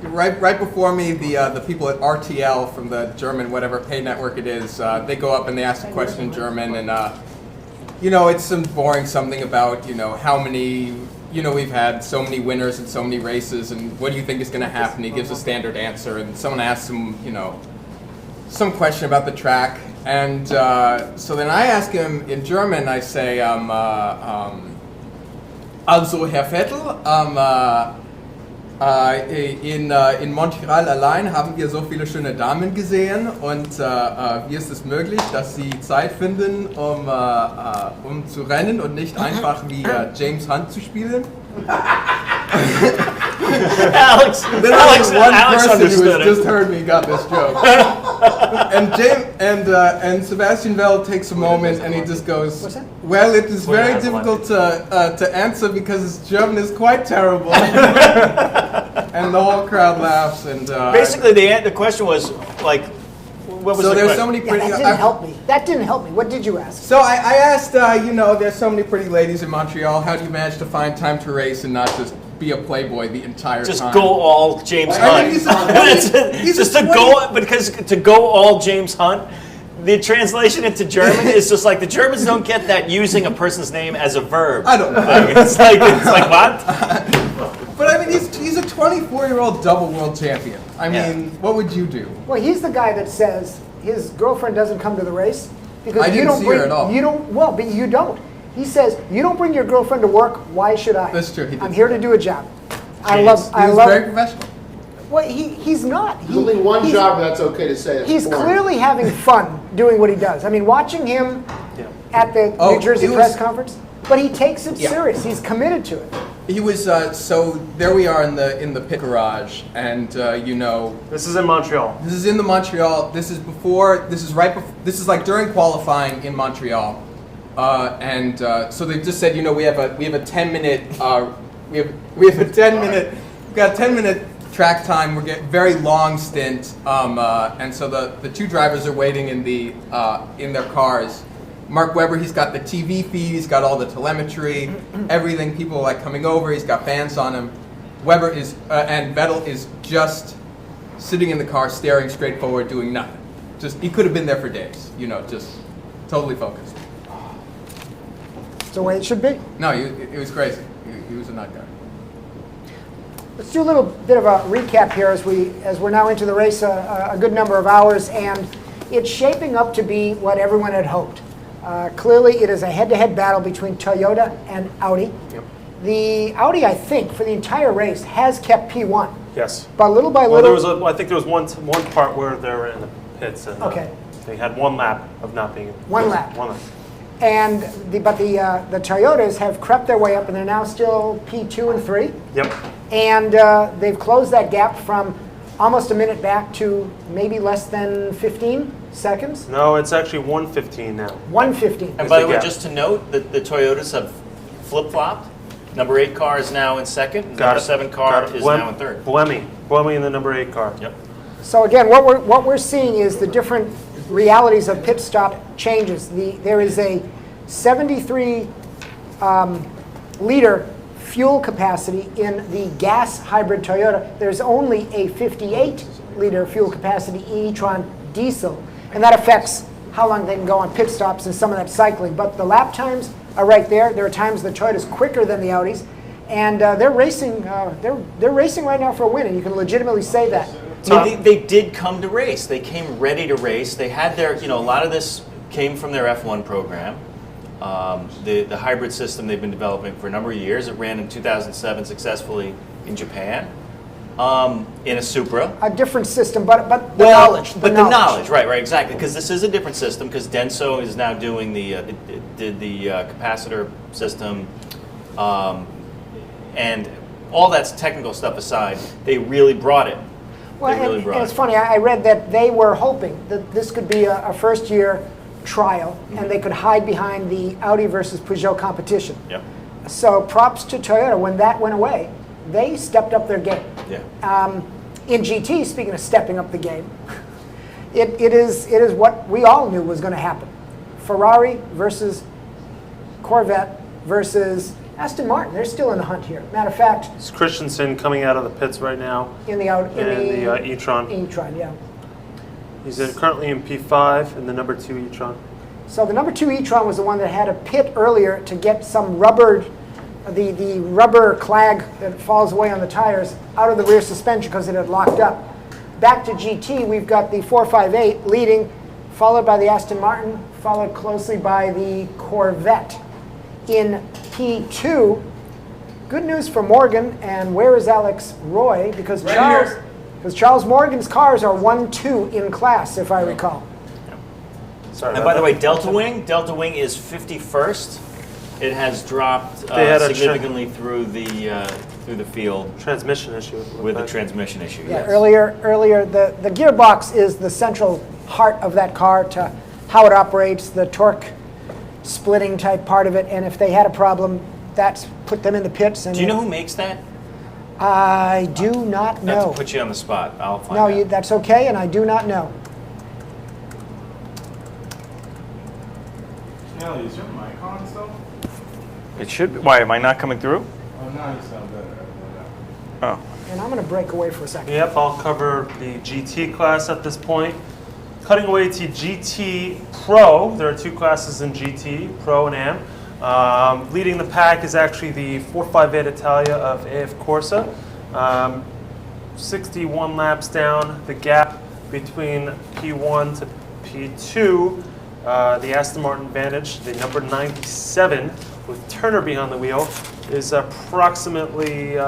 Q: right before me, the people at RTL from the German whatever pay network it is, they go up and they ask a question in German, and it's some boring something about how many we've had so many winners and so many races, and what do you think is going to happen? He gives a standard answer, and someone asks him some question about the track. And so then I ask him in German, I say, also Herr Vettel, in Montreal allein haben wir so viele schöne Damen gesehen und wie ist es möglich, dass Sie Zeit finden, um zu rennen und nicht einfach wie James Hunt zu spielen?
C: Alex
Q: Person
C: understood
Q: who has just heard me got this joke. And Sebastian Vettel takes a moment and he just goes, well, it is very difficult to answer because his German is quite terrible. And the whole crowd laughs. And
C: basically, the question was like, what was
Q: so
C: the
Q: there's
C: question?
Q: so many pretty.
A: That didn't help me. That didn't help me. What did you ask?
Q: So I asked, there's so many pretty ladies in Montreal. How do you manage to find time to race and not just be a playboy the entire
C: Just
Q: time?
C: go all James
Q: I
C: Hunt.
Q: mean, he's
C: just to go all James Hunt The translation into German is just like the Germans don't get that using a person's name as a verb.
Q: I don't know.
C: It's like what?
Q: But I mean, he's a 24-year-old double world champion. I mean, what would you do?
A: Well, he's the guy that says his girlfriend doesn't come to the race because
Q: I didn't see her at all.
A: You don't. Well, but you don't. He says you don't bring your girlfriend to work. Why should I?
Q: That's true.
A: I'm here to do a job. I
Q: He
A: love.
Q: was very professional.
A: Well, he's not.
S: There's only one job that's okay to say.
A: He's clearly having fun doing what he does. I mean, watching him at the New Jersey press conference, but he takes it serious. He's committed to it.
Q: He was so there we are in the pit garage, and you know,
B: this is in Montreal.
Q: This is in the Montreal. This is before. This is right before. This is like during qualifying in Montreal, and so they just said, you know, we have a 10-minute we have a 10-minute we've got a 10-minute track time. We're getting very long stint, and so the two drivers are waiting in their cars. Mark Webber, he's got the TV feed, he's got all the telemetry, everything. People are like coming over. He's got fans on him. Webber is and Vettel is just sitting in the car, staring straight forward, doing nothing. Just he could have been there for days. You know, just totally focused.
A: It's the way it should be.
Q: No, it was crazy. He was a nut guy.
A: Let's do a little bit of a recap here as we're now into the race a good number of hours, and it's shaping up to be what everyone had hoped. Clearly, it is a head-to-head battle between Toyota and Audi.
B: Yep.
A: The Audi, I think, for the entire race has kept P1.
B: Yes.
A: But little by
B: Well,
A: little.
B: I think there was one part where they were in the pits, and
A: Okay.
B: they had one lap of not being in.
A: One lap.
B: One lap.
A: And the Toyotas have crept their way up, and they're now still P2 and 3.
B: Yep.
A: And they've closed that gap from almost a minute back to maybe less than 15 seconds.
B: No, it's actually 1:15 now.
A: 1:15.
C: And by the way, just to note that the Toyotas have flip-flopped. Number 8 car is now in second. Number 7 car is now in third.
B: Blemmy in the number 8 car.
C: Yep.
A: So again, what we're seeing is the different realities of pit stop changes. There is a 73 liter fuel capacity in the gas hybrid Toyota. There's only a 58 liter fuel capacity e-tron diesel, and that affects how long they can go on pit stops and some of that cycling. But the lap times are right there. There are times the Toyota's quicker than the Audis, and they're racing. They're racing right now for a win, and you can legitimately say that.
C: They did come to race. They came ready to race. They had their, a lot of this came from their F1 program. The hybrid system they've been developing for a number of years. It ran in 2007 successfully in Japan in a Supra.
A: A different system, but the knowledge.
C: The knowledge, right, exactly. Because this is a different system. Because Denso is now doing the capacitor system, and all that's technical stuff aside, they really brought it.
A: Well, and it's funny. I read that they were hoping that this could be a first-year trial, and they could hide behind the Audi versus Peugeot competition.
C: Yep.
A: So props to Toyota. When that went away, they stepped up their game.
C: Yeah.
A: In GT, speaking of stepping up the game, it is what we all knew was going to happen. Ferrari versus Corvette versus Aston Martin. They're still in the hunt here. Matter of fact,
B: It's Christensen coming out of the pits right now.
A: in the
B: e-tron.
A: E-tron, yeah.
B: He's currently in P5 in the number 2 e-tron.
A: So the number 2 e-tron was the one that had a pit earlier to get some rubber, the rubber clag that falls away on the tires out of the rear suspension because it had locked up. Back to GT, we've got the 458 leading, followed by the Aston Martin, followed closely by the Corvette. In P2, good news for Morgan, and where is Alex Roy? Because Charles Morgan's cars are 1-2 in class, if I recall.
C: And by the way, Delta Wing is 51st. It has dropped significantly through the field.
B: Transmission issue.
C: With the transmission issue.
A: Yeah,
C: yes.
A: earlier the gearbox is the central heart of that car to how it operates, the torque splitting type part of it, and if they had a problem, that's put them in the pits. And
C: do you know who makes that?
A: I do not know.
C: Not to put you on the spot. I'll find out.
A: No, that's okay, and I do not know.
F: Nelly, is your mic on still?
K: It should be. Why, am I not coming through?
F: Oh, now you sound better.
K: Oh.
A: And I'm going to break away for a second.
B: Yep, I'll cover the GT class at this point. Cutting away to GT Pro. There are two classes in GT, Pro and Am. Leading the pack is actually the 458 Italia of AF Corsa. 61 laps down. The gap between P1 to P2, the Aston Martin Vantage, the number 97 with Turner behind the wheel, is approximately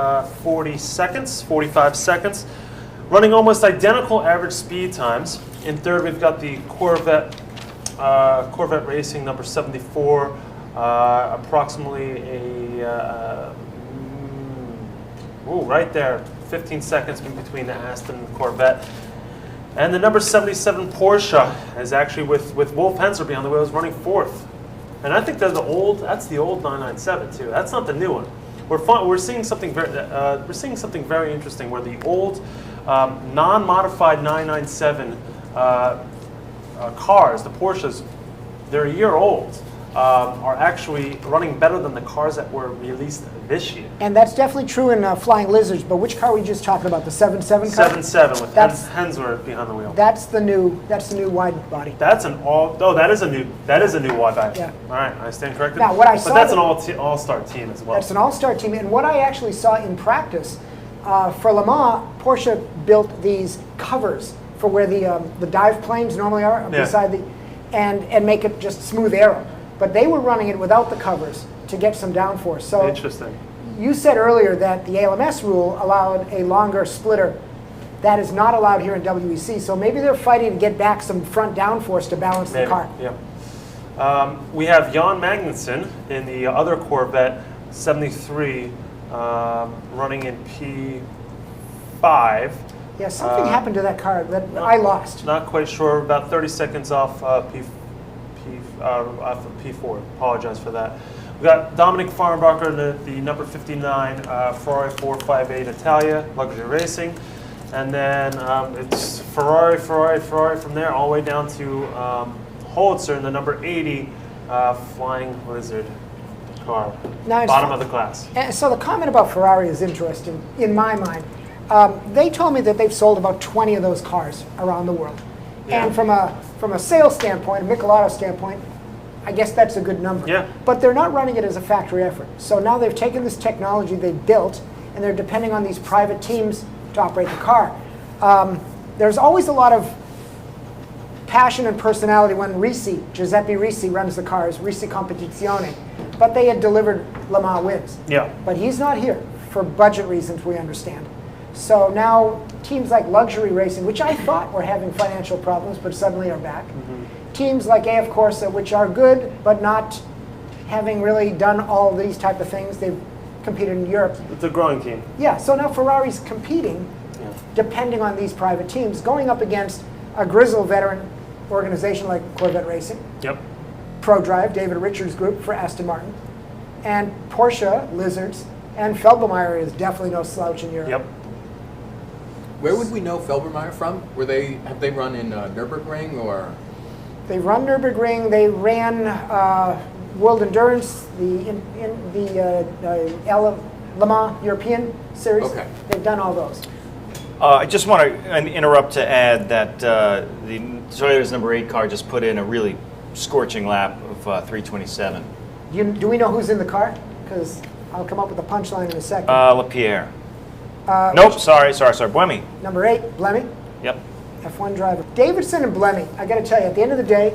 B: 40 seconds, 45 seconds. Running almost identical average speed times. In third, we've got the Corvette Racing number 74, approximately right there, 15 seconds in between the Aston and the Corvette. And the number 77 Porsche is actually with Wolf Henser behind the wheels, running fourth. And I think that's the old 997 too. That's not the new one. We're seeing something very interesting where the old non-modified 997 cars, the Porsches, they're a year old, are actually running better than the cars that were released this year.
A: And that's definitely true in Flying Lizards, but which car were you just talking about, the 77 car?
B: 77 with Hensler behind the wheel.
A: That's the new wide body.
B: That is a new wide body.
A: Yeah.
B: All right, I stand corrected.
A: Now, what I saw,
B: but that's an all-star team as well.
A: That's an all-star team, and what I actually saw in practice, for Le Mans, Porsche built these covers for where the dive planes normally are beside and make it just smooth aero. But they were running it without the covers to get some downforce. So
B: interesting.
A: You said earlier that the ALMS rule allowed a longer splitter. That is not allowed here in WEC. So maybe they're fighting to get back some front downforce to balance the car.
B: Yeah. We have Jan Magnussen in the other Corvette 73 running in P5.
A: Yeah, something happened to that car that I lost.
B: Not quite sure. About 30 seconds off off of P4. Apologize for that. We've got Dominic Farnbacher, the number 59 Ferrari 458 Italia, Luxury Racing. And then it's Ferrari from there all the way down to Holzer in the number 80 Flying Lizard car.
A: Now,
B: bottom of the class.
A: And so the comment about Ferrari is interesting in my mind. They told me that they've sold about 20 of those cars around the world. Yeah. And from a sales standpoint, a Michelotto standpoint, I guess that's a good number.
B: Yeah.
A: But they're not running it as a factory effort. So now they've taken this technology they've built, and they're depending on these private teams to operate the car. There's always a lot of passion and personality when Giuseppe Risi runs the cars, Risi Competizione. But they had delivered Le Mans wins.
B: Yeah.
A: But he's not here for budget reasons, we understand. So now teams like Luxury Racing, which I thought were having financial problems, but suddenly are back. Mm-hmm. Teams like AF Corsa, which are good, but not having really done all these type of things. They've competed in Europe.
B: It's a growing team.
A: Yeah, so now Ferrari's competing, depending on these private teams, going up against a grizzled veteran organization like Corvette Racing.
B: Yep.
A: ProDrive, David Richards' group for Aston Martin. And Porsche, Lizards, and Felbermeyer is definitely no slouch in Europe.
B: Yep.
Q: Where would we know Felbermeyer from? Have they run in Nürburgring or?
A: They run Nürburgring. They ran World Endurance, the Le Mans European Series. Okay. They've done all those.
C: I just want to interrupt to add that the Toyota's number 8 car just put in a really scorching lap of 3:27.
A: Do we know who's in the car? Because I'll come up with a punchline in a second.
C: Lapierre. Nope, sorry, Buemi.
A: Number 8, Blemmy.
C: Yep.
A: F1 driver. Davidson and Blemmy, I got to tell you, at the end of the day,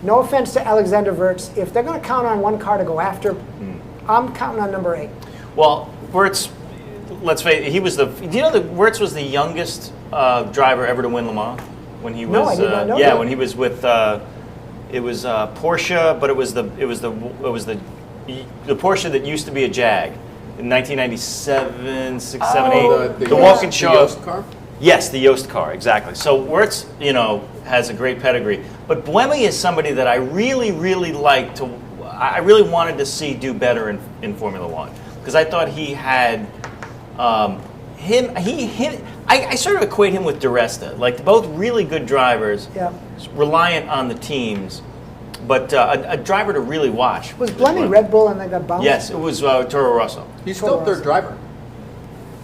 A: no offense to Alexander Wirtz, if they're going to count on one car to go after, I'm counting on number 8.
C: Well, Wirtz, let's face it, he was do you know that Wirtz was the youngest driver ever to win Le Mans? When he was,
A: no, I did not know
C: yeah,
A: that.
C: When he was with, it was Porsche, but it was the Porsche that used to be a Jag. In 1997, 6, 7, 8, the Walkinshaw.
Q: The Yost car?
C: Yes, the Yost car, exactly. So Wirtz, has a great pedigree. But Buemi is somebody that I really, really liked to. I really wanted to see do better in Formula One because I thought he had him. I sort of equate him with DiResta, like both really good drivers, reliant on the teams. But a driver to really watch.
A: Was Blemmy Red Bull and they got bounced?
C: Yes, it was Toro Rosso.
Q: He's still third driver.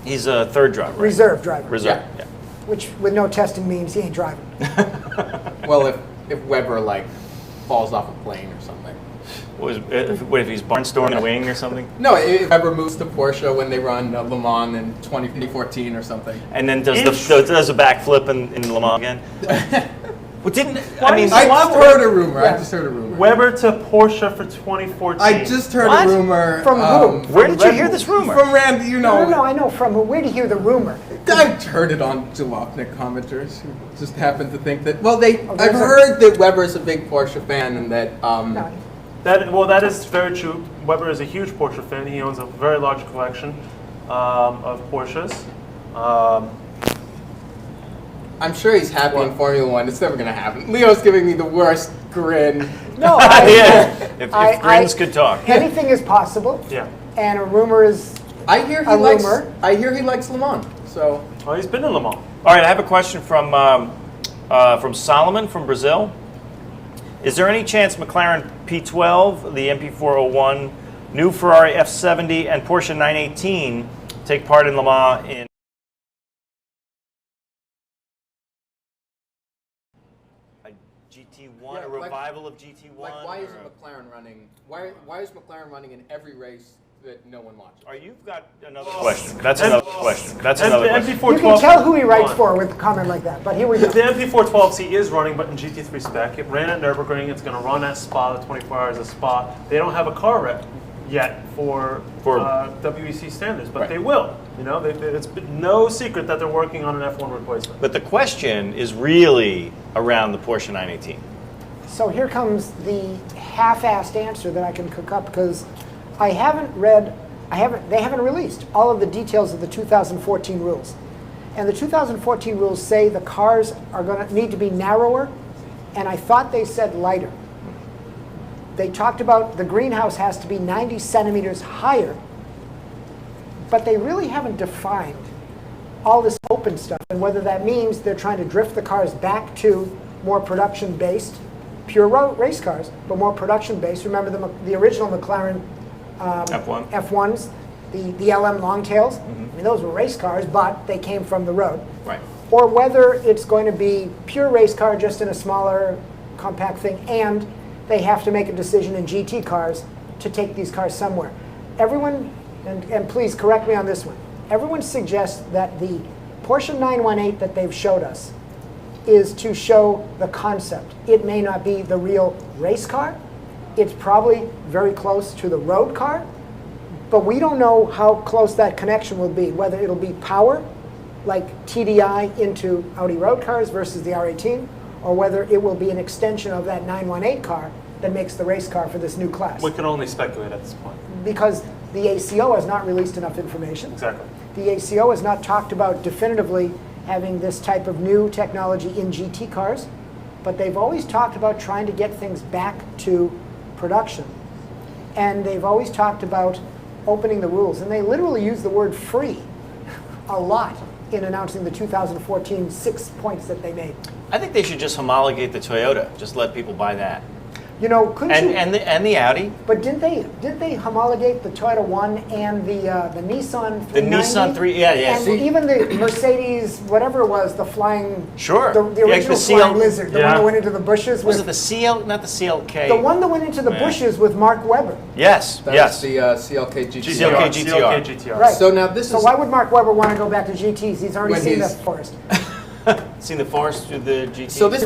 C: He's a third driver.
A: Reserve driver.
C: Reserve, yeah.
A: Which, with no testing, means he ain't driving.
Q: Well, if Weber like falls off a plane or something.
C: What if he's barnstorming a wing or something?
Q: No, if Weber moves to Porsche when they run Le Mans in 2014 or something.
C: And then does a backflip in Le Mans again? Well,
Q: I just heard a rumor. I just heard a rumor.
B: Weber to Porsche for 2014.
Q: I just heard a rumor.
A: From who?
C: Where did you hear this rumor?
Q: From Randy, you know.
A: No, I know from who. Where did you hear the rumor?
Q: I heard it on Jalopnik commenters who just happened to think that. Well, I've heard that Weber's a big Porsche fan and that.
B: That is very true. Weber is a huge Porsche fan. He owns a very large collection of Porsches.
Q: I'm sure he's happy in Formula One. It's never going to happen. Leo's giving me the worst grin.
A: No,
C: if grins could talk.
A: Anything is possible.
B: Yeah.
A: And a rumor is.
Q: I hear he likes Le Mans. So.
B: Oh, he's been in Le Mans.
C: All right, I have a question from Solomon from Brazil. Is there any chance McLaren P12, the MP401, new Ferrari F70, and Porsche 918 take part in Le Mans in? GT1, a revival of GT1?
Q: Like, why isn't McLaren running? Why is McLaren running in every race that no one watches?
C: You've got another question. That's another question. That's another question.
A: You can tell who he writes for with a comment like that. But here we go.
B: The MP412C is running, but in GT3 spec. It ran at Nürburgring. It's going to run at Spa, the 24 hours of Spa. They don't have a car yet for WEC standards, but they will. You know, it's no secret that they're working on an F1 replacement.
C: But the question is really around the Porsche 918.
A: So here comes the half-assed answer that I can cook up because they haven't released all of the details of the 2014 rules. And the 2014 rules say the cars are going to need to be narrower, and I thought they said lighter. They talked about the greenhouse has to be 90 centimeters higher, but they really haven't defined all this open stuff and whether that means they're trying to drift the cars back to more production-based, pure race cars, but more production-based. Remember the original McLaren F1s, the LM Longtails? I mean, those were race cars, but they came from the road.
C: Right.
A: Or whether it's going to be pure race car, just in a smaller, compact thing, and they have to make a decision in GT cars to take these cars somewhere. Everyone, and please correct me on this one, everyone suggests that the Porsche 918 that they've showed us is to show the concept. It may not be the real race car. It's probably very close to the road car, but we don't know how close that connection will be, whether it'll be power, like TDI into Audi road cars versus the R18, or whether it will be an extension of that 918 car that makes the race car for this new class.
B: We can only speculate at this point.
A: Because the ACO has not released enough information.
B: Exactly.
A: The ACO has not talked about definitively having this type of new technology in GT cars, but they've always talked about trying to get things back to production. And they've always talked about opening the rules. And they literally use the word free a lot in announcing the 2014 6 points that they made.
C: I think they should just homologate the Toyota. Just let people buy that.
A: You know, couldn't you?
C: And the Audi.
A: But didn't they homologate the Toyota 1 and the Nissan 390?
C: The Nissan 3, yeah.
A: And even the Mercedes, whatever it was, the flying,
C: sure,
A: the original flying lizard, the one that went into the bushes.
C: Was it the CL, not the CLK?
A: The one that went into the bushes with Mark Webber.
C: Yes,
Q: That's the CLK GTR.
C: CLK GTR.
A: Right.
Q: So now this is.
A: So why would Mark Webber want to go back to GTs? He's already seen the forest.
C: Seen the forest through the GT.
Q: So this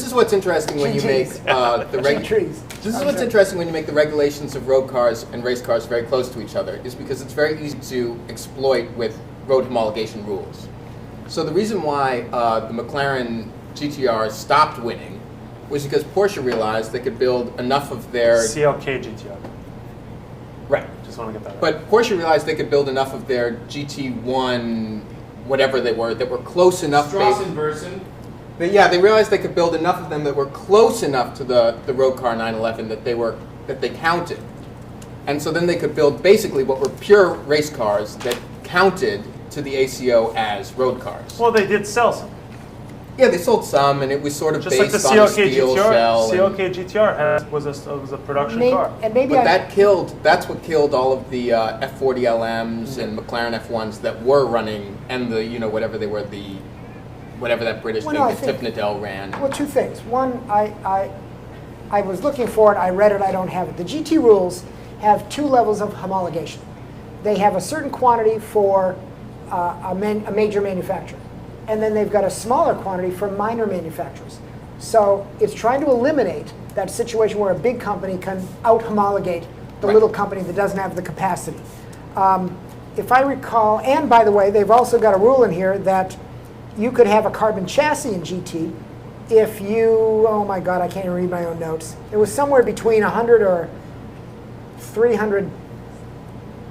Q: is what's interesting when you make This is what's interesting when you make the regulations of road cars and race cars very close to each other, is because it's very easy to exploit with road homologation rules. So the reason why the McLaren GTR stopped winning was because Porsche realized they could build enough of their
B: CLK GTR.
Q: Right.
B: Just want to get that right.
Q: But Porsche realized they could build enough of their GT1, whatever they were, that were close enough. They realized they could build enough of them that were close enough to the road car 911 that they counted. And so then they could build basically what were pure race cars that counted to the ACO as road cars.
B: Well, they did sell some.
Q: Yeah, they sold some, and it was sort of
B: just
Q: based
B: like the
Q: on
B: CLK
Q: a steel
B: GTR.
Q: shell.
B: CLK GTR was a production car.
A: And maybe
Q: but that's what killed all of the F40 LMs and McLaren F1s that were running, and the whatever they were, the whatever that British
A: Well,
Q: thing
A: no, I
Q: that
A: think-
Q: Tiff Needell ran.
A: Well, two things. One, I was looking for it, I read it, I don't have it. The GT rules have two levels of homologation. They have a certain quantity for a major manufacturer, and then they've got a smaller quantity for minor manufacturers. So it's trying to eliminate that situation where a big company can out-homologate the little company that doesn't have the capacity. If I recall, and by the way, they've also got a rule in here that you could have a carbon chassis in GT if you, oh my God, I can't even read my own notes. It was somewhere between 100 or 300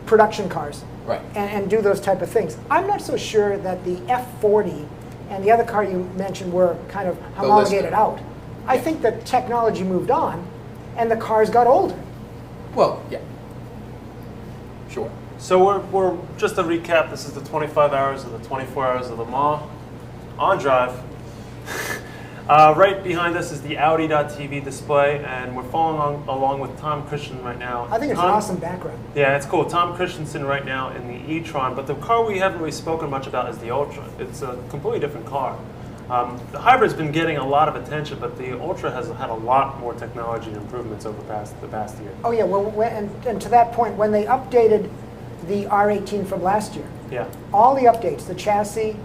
A: production cars,
Q: right,
A: and do those type of things. I'm not so sure that the F40 and the other car you mentioned were kind of homologated out. I think that technology moved on and the cars got older.
Q: Well, yeah. Sure.
B: So we're just to recap, this is the 25 hours of the 24 hours of Le Mans on drive. Right behind us is the Audi.tv display, and we're following along with Tom Christian right now.
A: I think it's an awesome background.
B: Yeah, it's cool. Tom Christensen right now in the e-tron, but the car we haven't really spoken much about is the Ultra. It's a completely different car. The hybrid's been getting a lot of attention, but the Ultra has had a lot more technology and improvements over the past year.
A: Oh yeah, well, and to that point, when they updated the R18 from last year,
B: Yeah.
A: all the updates, the chassis,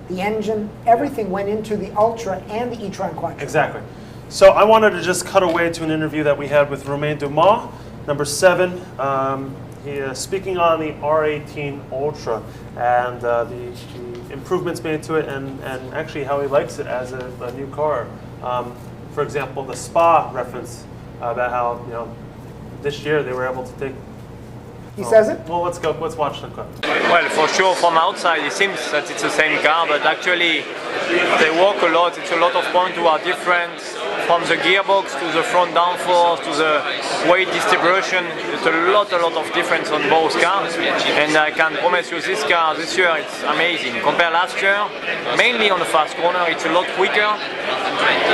A: the engine, everything went into the Ultra and the e-tron Quattro.
B: Exactly. So I wanted to just cut away to an interview that we had with Romain Dumas, number 7. He is speaking on the R18 Ultra and the improvements made to it, and actually how he likes it as a new car. For example, the Spa reference about how this year they were able to take.
A: He says it?
B: Well, let's go. Let's watch the clip.
T: Well, for sure, from outside it seems that it's the same car, but actually they work a lot. It's a lot of points who are different, from the gearbox to the front downforce to the weight distribution. There's a lot of difference on both cars, and I can promise you this car this year it's amazing. Compared last year, mainly on the fast corner, it's a lot quicker.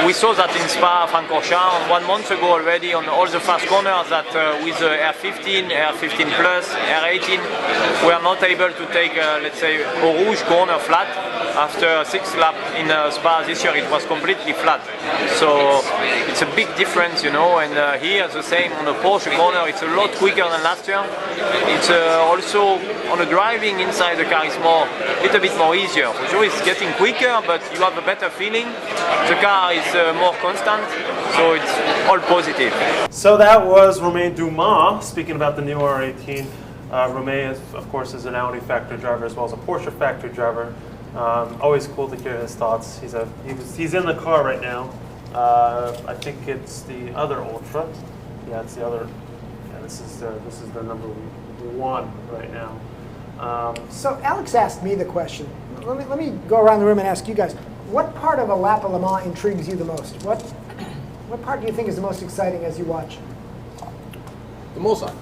T: We saw that in Spa-Francorchamps 1 month ago already on all the fast corners that with the R15, R15 Plus, R18, we are not able to take, let's say, Eau Rouge corner flat. After 6 laps in Spa this year, it was completely flat. So it's a big difference, and here the same on the Porsche corner, it's a lot quicker than last year. It's also on the driving inside the car is a little bit more easier. For sure it's getting quicker, but you have a better feeling. The car is more constant, so it's all positive.
B: So that was Romain Dumas speaking about the new R18. Romain, of course, is an Audi factory driver as well as a Porsche factory driver. Always cool to hear his thoughts. He's in the car right now. I think it's the other Ultra. Yeah, it's the other. Yeah, this is the number 1 right now.
A: So Alex asked me the question. Let me go around the room and ask you guys. What part of a lap of Le Mans intrigues you the most? What part do you think is the most exciting as you watch?
Q: The Mulsanne.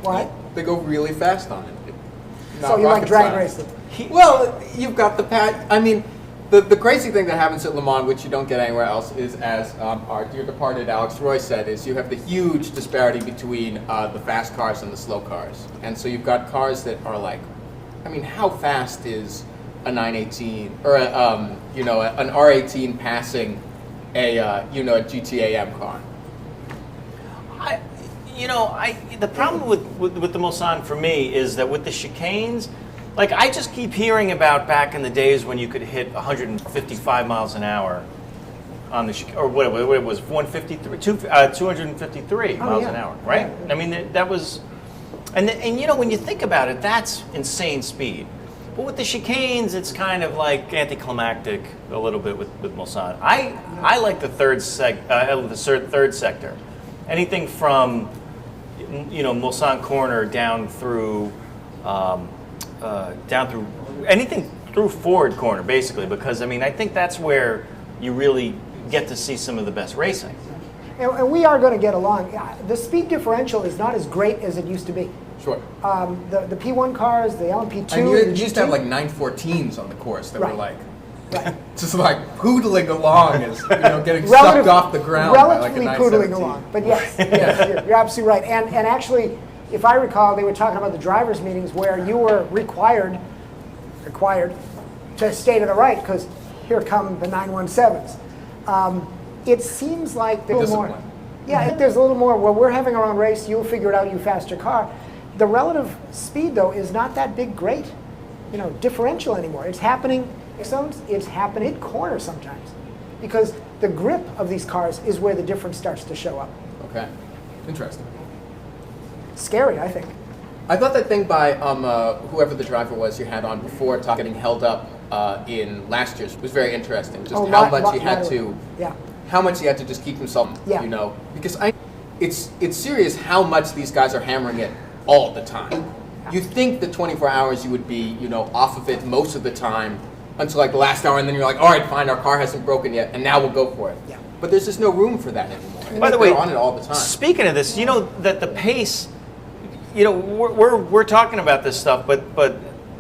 A: Why?
Q: They go really fast on it.
A: So you like drag racing?
Q: Well, you've got the I mean, the crazy thing that happens at Le Mans, which you don't get anywhere else, is as our dear departed Alex Roy said, is you have the huge disparity between the fast cars and the slow cars. And so you've got cars that are like, I mean, how fast is a 918 or an R18 passing a GTAM car?
C: The problem with the Mulsanne for me is that with the chicanes, like I just keep hearing about back in the days when you could hit 155 miles an hour on the or what it was 253 miles an hour, right? I mean that was, and when you think about it, that's insane speed. But with the chicanes, it's kind of like anticlimactic a little bit with Mulsanne. I like the third sector, anything from Mulsanne corner down through anything through Ford corner, basically, because I think that's where you really get to see some of the best racing.
A: And we are going to get along. The speed differential is not as great as it used to be.
Q: Sure.
A: The P1 cars, the LMP2.
Q: And you used to have like 914s on the course that were like, just like poodling along as getting sucked off the ground.
A: Relatively
Q: by like a
A: poodling along. But yes, you're absolutely right. And actually, if I recall, they were talking about the drivers' meetings where you were required to stay to the right because here come the 917s. It seems like there's a little more. Yeah, there's a little more. Well, we're having our own race. You'll figure it out. You faster car. The relative speed though is not that big, great, differential anymore. It's happening. It's happening at corners sometimes, because the grip of these cars is where the difference starts to show up.
Q: Okay, interesting.
A: Scary, I think.
Q: I thought that thing by whoever the driver was you had on before, getting held up in last year's was very interesting. Just how much he had to, how much he had to just keep himself, because it's serious how much these guys are hammering it all the time. You think that 24 hours you would be, off of it most of the time until like the last hour, and then you're like, all right, fine, our car hasn't broken yet, and now we'll go for it. Yeah. But there's just no room for that anymore.
C: By the way,
Q: they're on it all the time.
C: Speaking of this, that the pace. We're talking about this stuff, but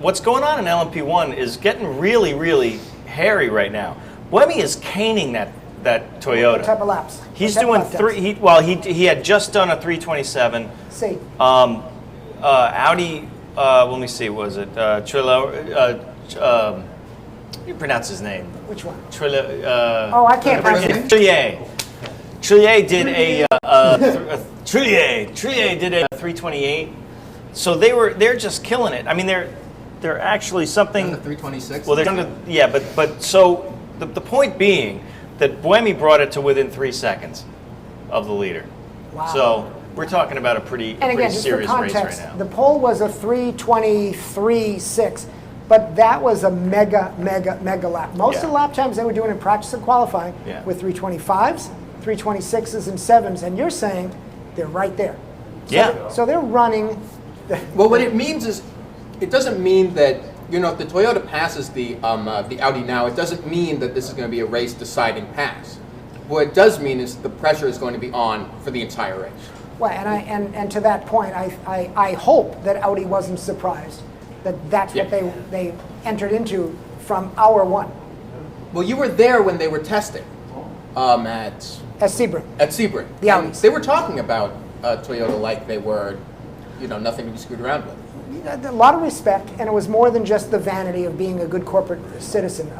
C: what's going on in LMP1 is getting really, really hairy right now. Buemi is caning that Toyota.
A: What type of laps?
C: He's doing three. He had just done a 327.
A: See.
C: Audi. Let me see. Was it Trillo? You pronounce his name?
A: Which one?
C: Trillo.
A: I can't pronounce his name.
C: Trillier did a Trillier did a 328. So they're just killing it. I mean, they're actually something.
Q: The 326.
C: Well, they're but so the point being that Buemi brought it to within 3 seconds of the leader.
A: Wow.
C: So we're talking about a pretty
A: Just for
C: serious
A: context,
C: race right now.
A: the pole was a 3:23.6, but that was a mega lap. Most of the lap times they were doing in practice and qualifying with 325s, 326s, and 7s, and you're saying they're right there. So they're running.
Q: Well, what it means is, it doesn't mean that if the Toyota passes the Audi now, it doesn't mean that this is going to be a race deciding pass. What it does mean is the pressure is going to be on for the entire race.
A: Well, and to that point, I hope that Audi wasn't surprised that that's what they entered into from hour one.
Q: Well, you were there when they were testing at
A: Sebring.
Q: At Sebring.
A: The Audis.
Q: They were talking about Toyota like they were, nothing to be screwed around with.
A: A lot of respect, and it was more than just the vanity of being a good corporate citizen.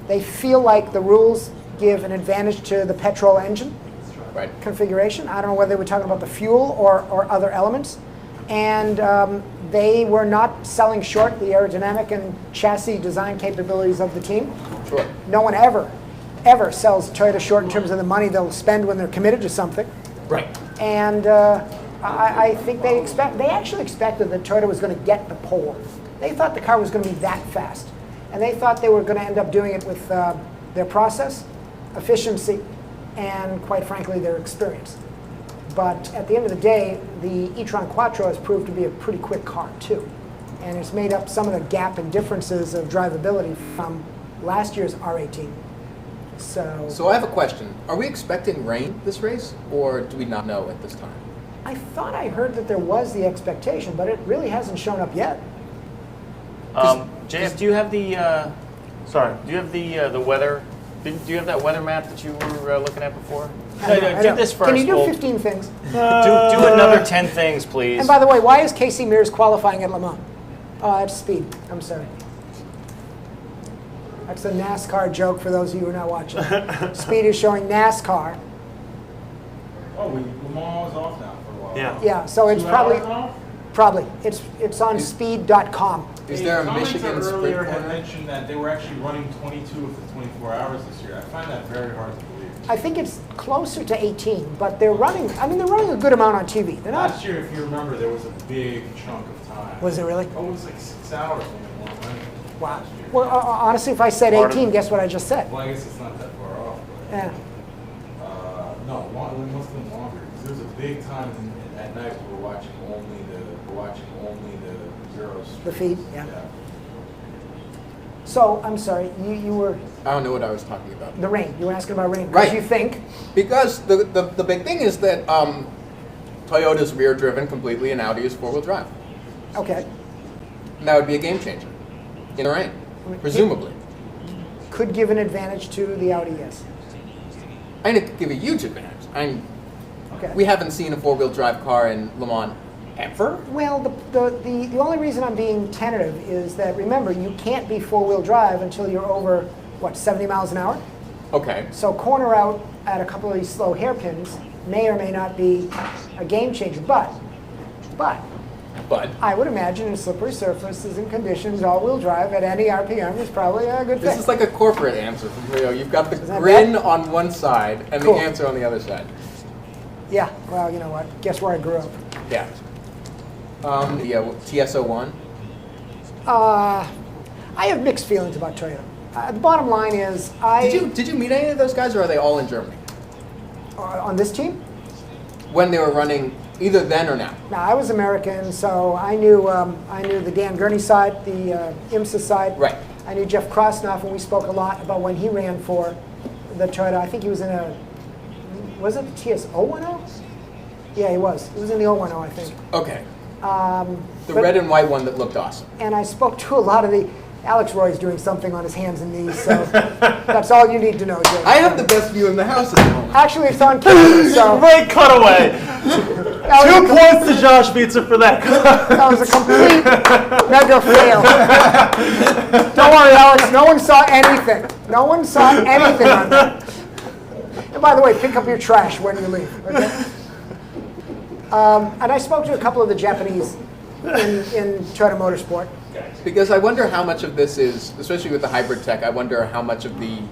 A: They feel like the rules give an advantage to the petrol engine configuration. I don't know whether they were talking about the fuel or other elements. And they were not selling short the aerodynamic and chassis design capabilities of the team.
Q: Sure.
A: No one ever sells Toyota short in terms of the money they'll spend when they're committed to something.
Q: Right.
A: And I think they actually expected that Toyota was going to get the pole. They thought the car was going to be that fast. And they thought they were going to end up doing it with their process, efficiency, and quite frankly, their experience. But at the end of the day, the e-tron Quattro has proved to be a pretty quick car too. And it's made up some of the gap and differences of drivability from last year's R18.
Q: So I have a question. Are we expecting rain this race, or do we not know at this time?
A: I thought I heard that there was the expectation, but it really hasn't shown up yet.
C: JF, do you have the Do you have the weather? Do you have that weather map that you were looking at before? Do this first.
A: Can you do 15 things?
C: Do another 10 things, please.
A: And by the way, why is Casey Mears qualifying at Le Mans? Oh, that's speed. I'm sorry. That's a NASCAR joke for those of you who are not watching. Speed is showing NASCAR.
F: Oh, Le Mans is off now for a while.
A: Yeah, so it's probably it's on speed.com.
Q: Is there a Michigan sprint
F: earlier had
Q: corner?
F: mentioned that they were actually running 22 of the 24 hours this year. I find that very hard to believe.
A: I think it's closer to 18, but they're running a good amount on TV. They're not.
F: Last year, if you remember, there was a big chunk of time.
A: Was it really?
F: Oh, it was like 6 hours when they weren't running.
A: Wow. Well, honestly, if I said 18, guess what I just said?
F: Well, I guess it's not that far off. But,
A: Yeah.
F: no, it must have been longer. Because there was a big time at night we were watching only the zeros.
A: The feed, yeah. So, I'm sorry, you were...
Q: I don't know what I was talking about.
A: The rain. You were asking about rain.
Q: Right.
A: You think?
Q: Because the big thing is that Toyota's rear-driven completely and Audi is four-wheel drive.
A: Okay.
Q: And that would be a game changer in the rain, presumably.
A: Could give an advantage to the Audi, yes.
Q: And it could give a huge advantage.
A: Okay.
Q: We haven't seen a four-wheel drive car in Le Mans Ever?
A: Well, the only reason I'm being tentative is that, remember, you can't be four-wheel drive until you're over, what, 70 miles an hour?
Q: Okay.
A: So corner out at a couple of these slow hairpins may or may not be a game changer. But I would imagine in slippery surfaces and conditions, all-wheel drive at any RPM is probably a good thing.
Q: This is like a corporate answer from Rio. You've got the
A: that
Q: grin
A: bad?
Q: on one side and
A: Cool.
Q: the answer on the other side.
A: Yeah, well, you know what? Guess where I grew up?
Q: Yeah. TS01.
A: I have mixed feelings about Toyota. The bottom line is,
Q: Did you meet any of those guys, or are they all in Germany?
A: On this team?
Q: When they were running, either then or now?
A: Now, I was American, so I knew the Dan Gurney side, the IMSA side.
Q: Right.
A: I knew Jeff Krosnoff, and we spoke a lot about when he ran for the Toyota. I think he was in was it the TS010? Yeah, he was. He was in the 010, I think.
Q: Okay. The red and white one that looked awesome.
A: And I spoke to a lot of Alex Roy's doing something on his hands and knees, so that's all you need to know, Jay.
Q: I have the best view in the house at the moment.
A: Actually, it's on camera, so...
B: Great cutaway. 2 points to Josh Beetzer for that.
A: That was a complete mega fail. Don't worry, Alex. No one saw anything. No one saw anything on that. And by the way, pick up your trash when you leave, okay? And I spoke to a couple of the Japanese in Toyota Motorsport.
Q: Because I wonder how much of this is, especially with the hybrid tech, I wonder how much of the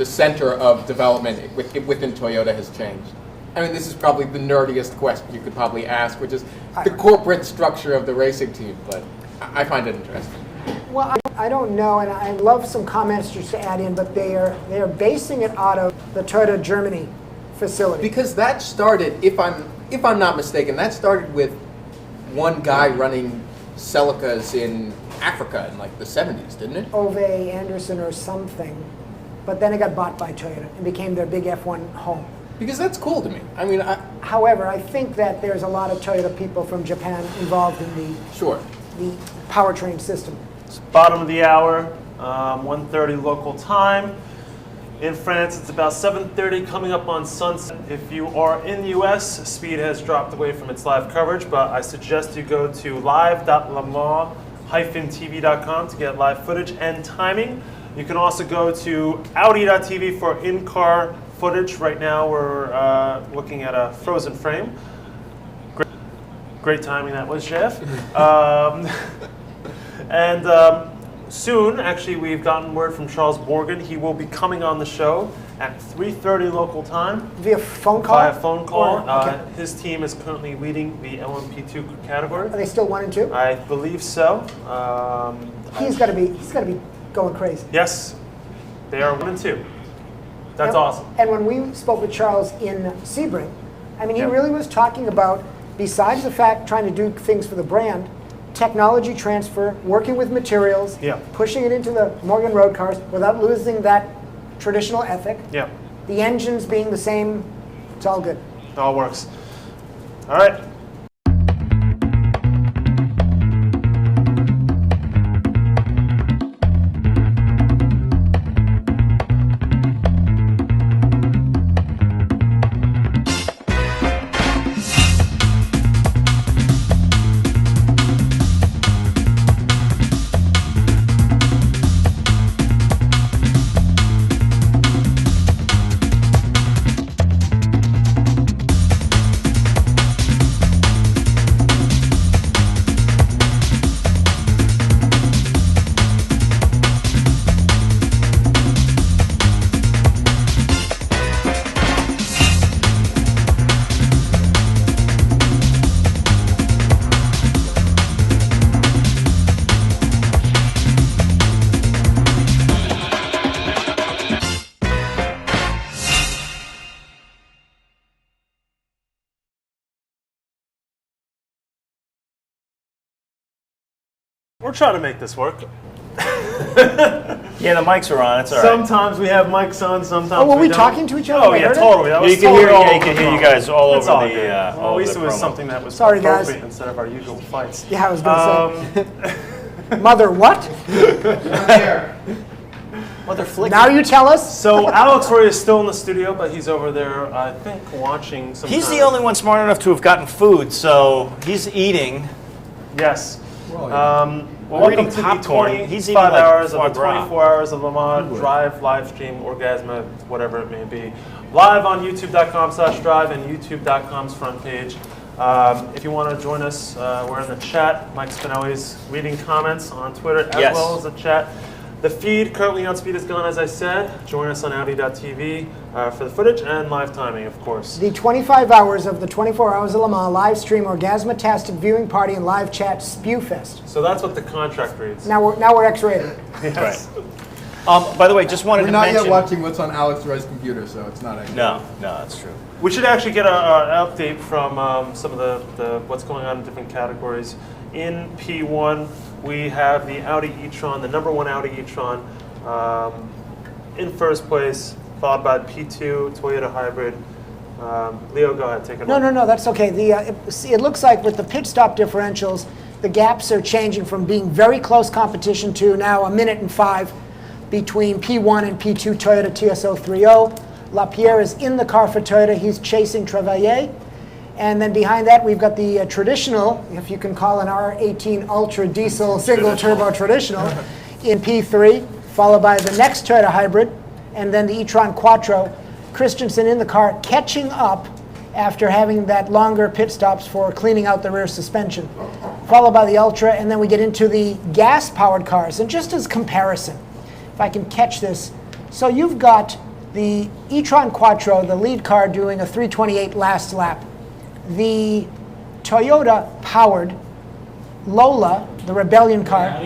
Q: center of development within Toyota has changed. I mean, this is probably the nerdiest question you could probably ask, which is the corporate structure of the racing team, but I find it interesting.
A: Well, I don't know, and I love some comments just to add in, but they are basing it out of the Toyota Germany facility.
Q: Because that started, if I'm not mistaken, that started with one guy running Celicas in Africa in like the 70s, didn't it?
A: Ove Anderson or something, but then it got bought by Toyota and became their big F1 home.
Q: Because that's cool to me. I mean,
A: however, I think that there's a lot of Toyota people from Japan involved in the powertrain system.
B: It's bottom of the hour, 1:30 local time. In France, it's about 7:30 coming up on sunset. If you are in the US, Speed has dropped away from its live coverage, but I suggest you go to live.lemans-tv.com to get live footage and timing. You can also go to Audi.tv for in-car footage. Right now, we're looking at a frozen frame. Great timing that was, Jeff. Soon, actually, we've gotten word from Charles Borgen. He will be coming on the show at 3:30 local time.
A: Via phone call?
B: Via phone call.
A: Okay.
B: His team is currently leading the LMP2 category.
A: Are they still 1 and 2?
B: I believe so.
A: He's got to be going crazy.
B: Yes, they are 1 and 2. That's awesome.
A: And when we spoke with Charles in Sebring, I mean, he
B: Yep.
A: really was talking about, besides the fact trying to do things for the brand, technology transfer, working with materials, pushing it into the Morgan road cars without losing that traditional ethic.
B: Yeah.
A: The engines being the same, it's all good.
B: It all works. All right. We're trying to make this work.
C: Yeah, the mics are on. It's all right.
B: Sometimes we have mics on, sometimes
A: were we
B: don't.
A: talking to each other?
B: Oh,
A: I
B: yeah,
A: heard it?
B: totally. That was
C: You can hear-
B: totally
C: yeah, you can hear you guys all
B: That's
C: over the,
B: good.
C: all
B: Well, at least
C: the
B: it was
C: promo.
B: something that was
A: Sorry, guys.
B: appropriate instead of our usual fights.
A: Yeah, I was going to say. Mother what?
C: Well, they're flicking.
A: Now you tell us.
B: So Alex Roy is still in the studio, but he's over there, I think, watching some.
C: He's the only one smart enough to have gotten food, so he's eating.
B: Yes.
C: We're
B: Welcome
C: eating
B: to the
C: popcorn.
B: 25
C: He's eating like
B: hours
C: foie
B: of the
C: gras.
B: 24 hours of Le Mans Drive, live stream, Orgasma, whatever it may be. Live on youtube.com/drive and youtube.com's front page. If you want to join us, we're in the chat. Mike Spinelli's reading comments on Twitter as well as the chat. The feed currently on speed is gone, as I said. Join us on Audi.tv for the footage and live timing, of course.
A: The 25 hours of the 24 Hours of Le Mans live stream Orgasmatastic viewing party and live chat Spewfest.
B: So that's what the contract reads.
A: Now we're X-rated.
B: Yes.
C: By the way, just wanted
Q: We're
C: to
Q: not
C: mention.
Q: yet watching what's on Alex Roy's computer, so it's not.
C: No, that's true.
B: We should actually get an update from some of the what's going on in different categories. In P1, we have the Audi e-tron, the number one Audi e-tron, in first place, followed by P2 Toyota Hybrid. Leo, go ahead, take it away.
A: No, that's okay. It looks like with the pit stop differentials, the gaps are changing from being very close competition to now 1 minute and 5 between P1 and P2 Toyota TS030. LaPierre is in the car for Toyota. He's chasing Travailler. And then behind that, we've got the traditional, if you can call an R18 Ultra diesel single turbo traditional, in P3, followed by the next Toyota Hybrid, and then the e-tron Quattro. Christensen in the car, catching up after having that longer pit stops for cleaning out the rear suspension, followed by the Ultra, and then we get into the gas-powered cars. And just as comparison, if I can catch this, so you've got the e-tron Quattro, the lead car, doing a 328 last lap. The Toyota-powered Lola, the Rebellion car,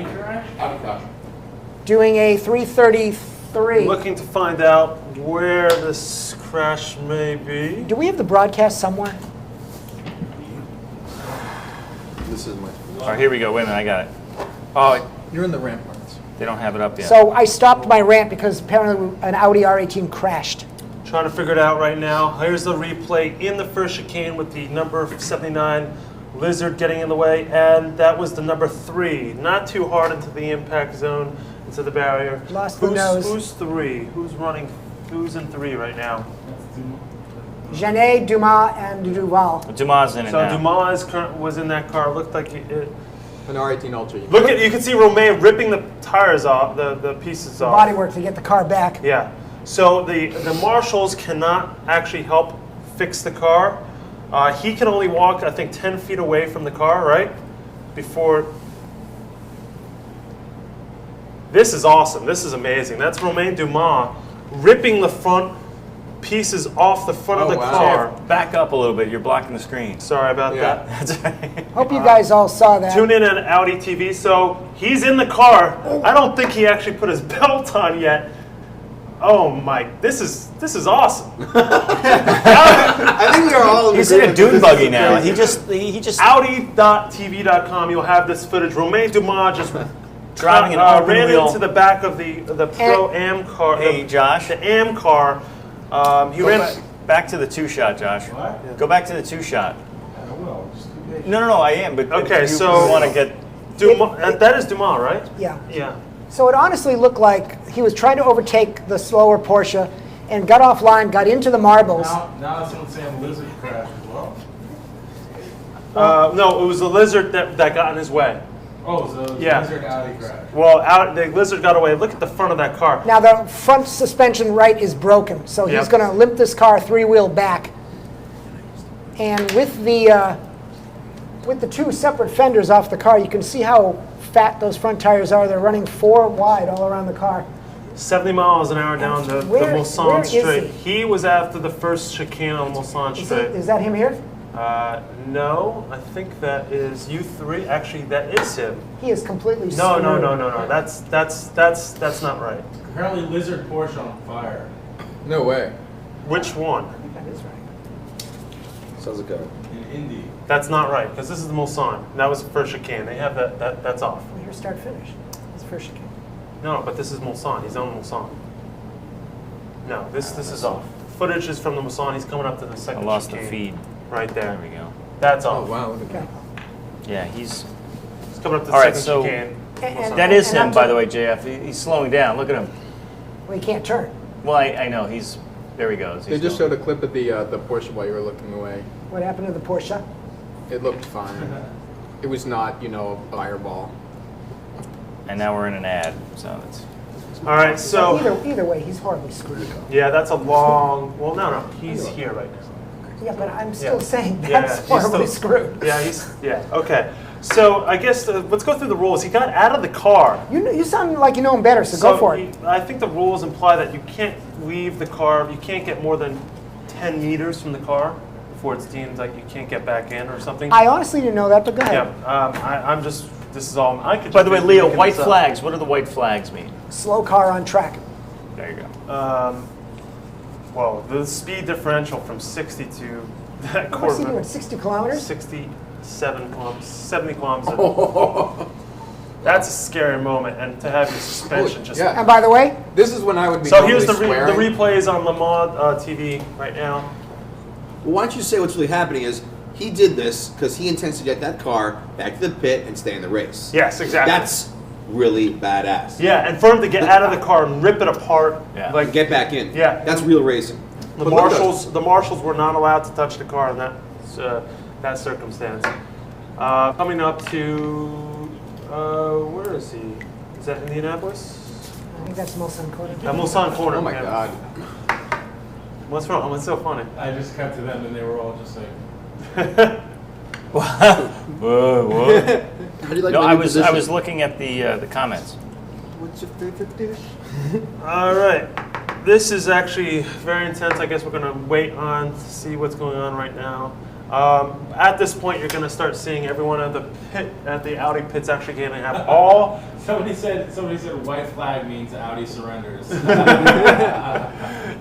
A: doing a 333.
B: Looking to find out where this crash may be.
A: Do we have the broadcast somewhere?
Q: This is my.
C: All right, here we go. Wait a minute, I got it. Oh,
Q: You're in the ramparts.
C: they don't have it up yet.
A: So I stopped my rant because apparently an Audi R18 crashed.
B: Trying to figure it out right now. Here's the replay in the first chicane with the number 79 Lizard getting in the way, and that was the number 3. Not too hard into the impact zone, into the barrier.
A: Lost the nose.
B: Who's 3? Who's running? Who's in 3 right now?
A: Genet, Dumas, and Duval.
C: Dumas in it
B: So
C: now.
B: Dumas was in that car. Looked like it.
Q: An R18 Ultra.
B: Look at, you can see Romain ripping the tires off, the pieces off.
A: Bodywork to get the car back.
B: Yeah. So the marshals cannot actually help fix the car. He can only walk, I think, 10 feet away from the car, right? Before. This is awesome. This is amazing. That's Romain Dumas ripping the front pieces off the front of the car.
C: Back up a little bit. You're blocking the screen.
B: Sorry about that.
C: That's right.
A: Hope you guys all saw that.
B: Tune in on Audi TV. So he's in the car. I don't think he actually put his belt on yet. Oh my! This is awesome.
Q: I think we are all in
C: He's in a
Q: agreement that
C: dune
Q: this
C: buggy
Q: is
C: now.
Q: crazy.
C: He just
B: Audi.tv.com. You'll have this footage. Romain Dumas just
C: driving an open
B: ran
C: wheel.
B: into the back of the Pro Am car.
C: Hey, Josh.
B: The Am car. He
C: Go
B: ran.
C: back to the 2-shot, Josh.
F: What?
C: Go back to the 2-shot.
F: I will. Just keep patient.
C: No, I am. But
B: Okay,
C: you
B: so-
C: want to get.
B: Dumas, that is Dumas, right?
A: Yeah.
B: Yeah.
A: So it honestly looked like he was trying to overtake the slower Porsche and got offline, got into the marbles.
F: Now someone's saying Lizard crashed as well.
B: No, it was the Lizard that got in his way.
F: Oh, so
B: Yeah.
F: Lizard Audi crash.
B: Well, the Lizard got away. Look at the front of that car.
A: Now the front suspension right is broken, so he's
B: Yep.
A: going to limp this car 3-wheel back. And with the 2 separate fenders off the car, you can see how fat those front tires are. They're running 4 wide all around the car.
B: 70 miles an hour down the
A: Where
B: Mulsanne
A: is
B: Straight.
A: he?
B: He was after the first chicane on Mulsanne Straight.
A: Is that him here?
B: No, I think that is U3. Actually, that is him.
A: He is completely
B: No.
A: screwed.
B: That's not right.
F: Apparently Lizard Porsche on fire.
Q: No way.
B: Which one?
A: That is right.
Q: Sounds like a.
F: In Indy.
B: That's not right, because this is the Mulsanne. That was the first chicane. They have that's off.
A: Well, here's start finish. It's first chicane.
B: No, but this is Mulsanne. He's on Mulsanne. No, this is off. Footage is from the Mulsanne. He's coming up to the second
C: I lost the
B: chicane.
C: feed.
B: Right there.
C: There we go.
B: That's
Q: Oh
B: off.
Q: wow! Look at that.
C: Yeah, he's.
B: He's coming up to the
C: All right,
B: second
C: so
B: chicane.
A: And-
C: that is
A: and
C: him,
A: up
C: by
A: to-
C: the way, JF. He's slowing down. Look at him.
A: Well, he can't turn.
C: Well, I know there he goes.
U: They just showed a clip of the Porsche while you were looking away.
A: What happened to the Porsche?
U: It looked fine. It was not, a fireball.
C: And now we're in an ad, so it's.
B: All right, so
A: either way, he's horribly screwed.
B: yeah, that's a long. Well, no, he's here right now.
A: Yeah, but I'm still saying
B: Yeah,
A: that's
B: he's
A: horribly
B: still-
A: screwed.
B: Yeah. Okay. So I guess let's go through the rules. He got out of the car.
A: You sound like you know him better, so go for it.
B: I think the rules imply that you can't leave the car. You can't get more than 10 meters from the car before it's deemed like you can't get back in or something.
A: I honestly didn't know that, but go ahead.
B: Yeah. I'm just. This is all. I could.
C: By
B: just
C: the way,
B: be
C: Leo,
B: making
C: white
B: this up.
C: flags. What do the white flags mean?
A: Slow car on track.
C: There you go.
B: Well, the speed differential from 60 to that
A: What's
B: quarter.
A: he doing, 60 kilometers?
B: 67 kilometers, 70 kilometers. That's a scary moment, and to have your suspension just.
A: And by the way,
U: this is when I would be.
B: So here's the
U: swearing.
B: replays on Le Mans TV right now.
D: Well, why don't you say what's really happening is he did this because he intends to get that car back to the pit and stay in the race.
B: Yes, exactly.
D: That's really badass.
B: Yeah, and for him to get out of the car and rip it apart,
D: Like get back in.
B: Yeah.
D: That's real racing.
B: the marshals were not allowed to touch the car in that circumstance. Coming up to where is he? Is that Indianapolis?
A: I think that's Mulsanne Corner.
B: Mulsanne Corner.
U: Oh my
B: yeah.
U: God.
B: What's wrong? What's so funny?
F: I just cut to them and they were all just like.
C: Whoa.
D: How do you like
C: No,
D: my
C: I
D: new
C: was
D: position?
C: looking at the comments.
D: What's your favorite dish?
B: All right. This is actually very intense. I guess we're going to wait on to see what's going on right now. At this point, you're going to start seeing everyone at the Audi pits actually going to have all.
F: Somebody said white flag means Audi surrenders.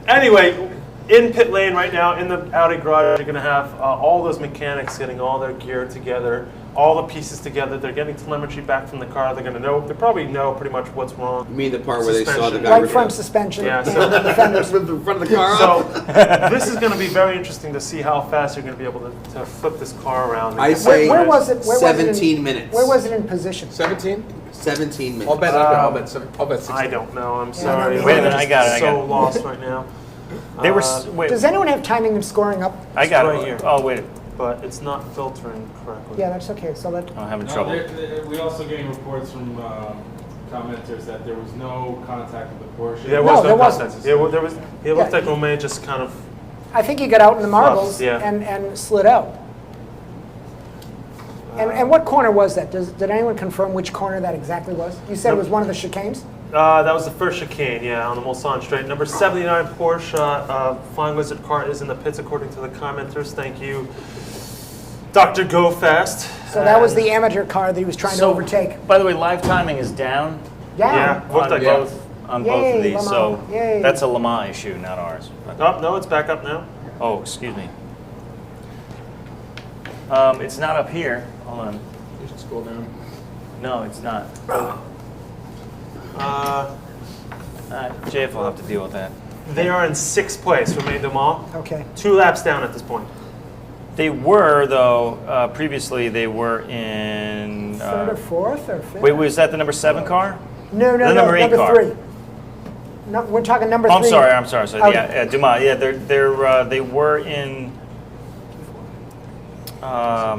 B: Anyway, in pit lane right now, in the Audi garage, you're going to have all those mechanics getting all their gear together, all the pieces together. They're getting telemetry back from the car. They're going to know. They probably know pretty much what's wrong.
D: You mean the part where they saw the guy
A: Right
D: rip
A: front
D: it?
A: suspension.
B: Yeah,
A: the
B: so-
A: defenders.
D: Rip the front of the car
B: So
D: off?
B: this is going to be very interesting to see how fast you're going to be able to flip this car around.
D: I say
A: Where was it?
D: 17 minutes.
A: Where was it in position?
U: 17?
D: 17 minutes.
U: I'll bet 16.
B: I don't know. I'm sorry.
C: Wait a minute, I got it.
B: So lost right now.
C: They were. Wait,
A: Does anyone have timing of scoring up?
C: I got
B: right
C: it
B: here.
C: Oh wait,
B: But it's not filtering correctly.
A: Yeah, that's okay. So that.
C: I'm having
F: No,
C: trouble.
F: we also getting reports from commenters that there was no contact with the Porsche.
B: There was
A: there
B: no
A: wasn't.
B: contact. Yeah, well, there was. It looked
A: Yeah.
B: like Romain just kind of.
A: I think he got out in the marbles
B: Yeah.
A: and slid out. And what corner was that? Did anyone confirm which corner that exactly was? You said it was one of the chicanes?
B: That was the first chicane, yeah, on the Mulsanne straight. Number 79 Porsche Flying Lizard car is in the pits, according to the commenters. Thank you, Dr. Go Fast.
A: So that was the amateur car that he was trying to overtake.
C: By the way, live timing is down.
A: Down?
B: Yeah, looked like
C: both on both
A: Yay,
C: of these.
A: Le
C: So
A: Mans. Yay.
C: that's a Le Mans issue, not ours.
B: Oh, no, it's back up now.
C: Oh, excuse me. It's not up here. Hold on.
U: You should scroll down.
C: No, it's not. JF will have to deal with that.
B: They are in 6th place, Romain Dumas.
A: Okay.
B: 2 laps down at this point.
C: They were, though, previously they were in...
A: Third or fourth or fifth?
C: Wait, was that the number 7 car?
A: No,
C: The number 8 car.
A: 3. No, we're talking number 3.
C: I'm sorry.
A: Okay.
C: Yeah, Dumas. Yeah, they were in... let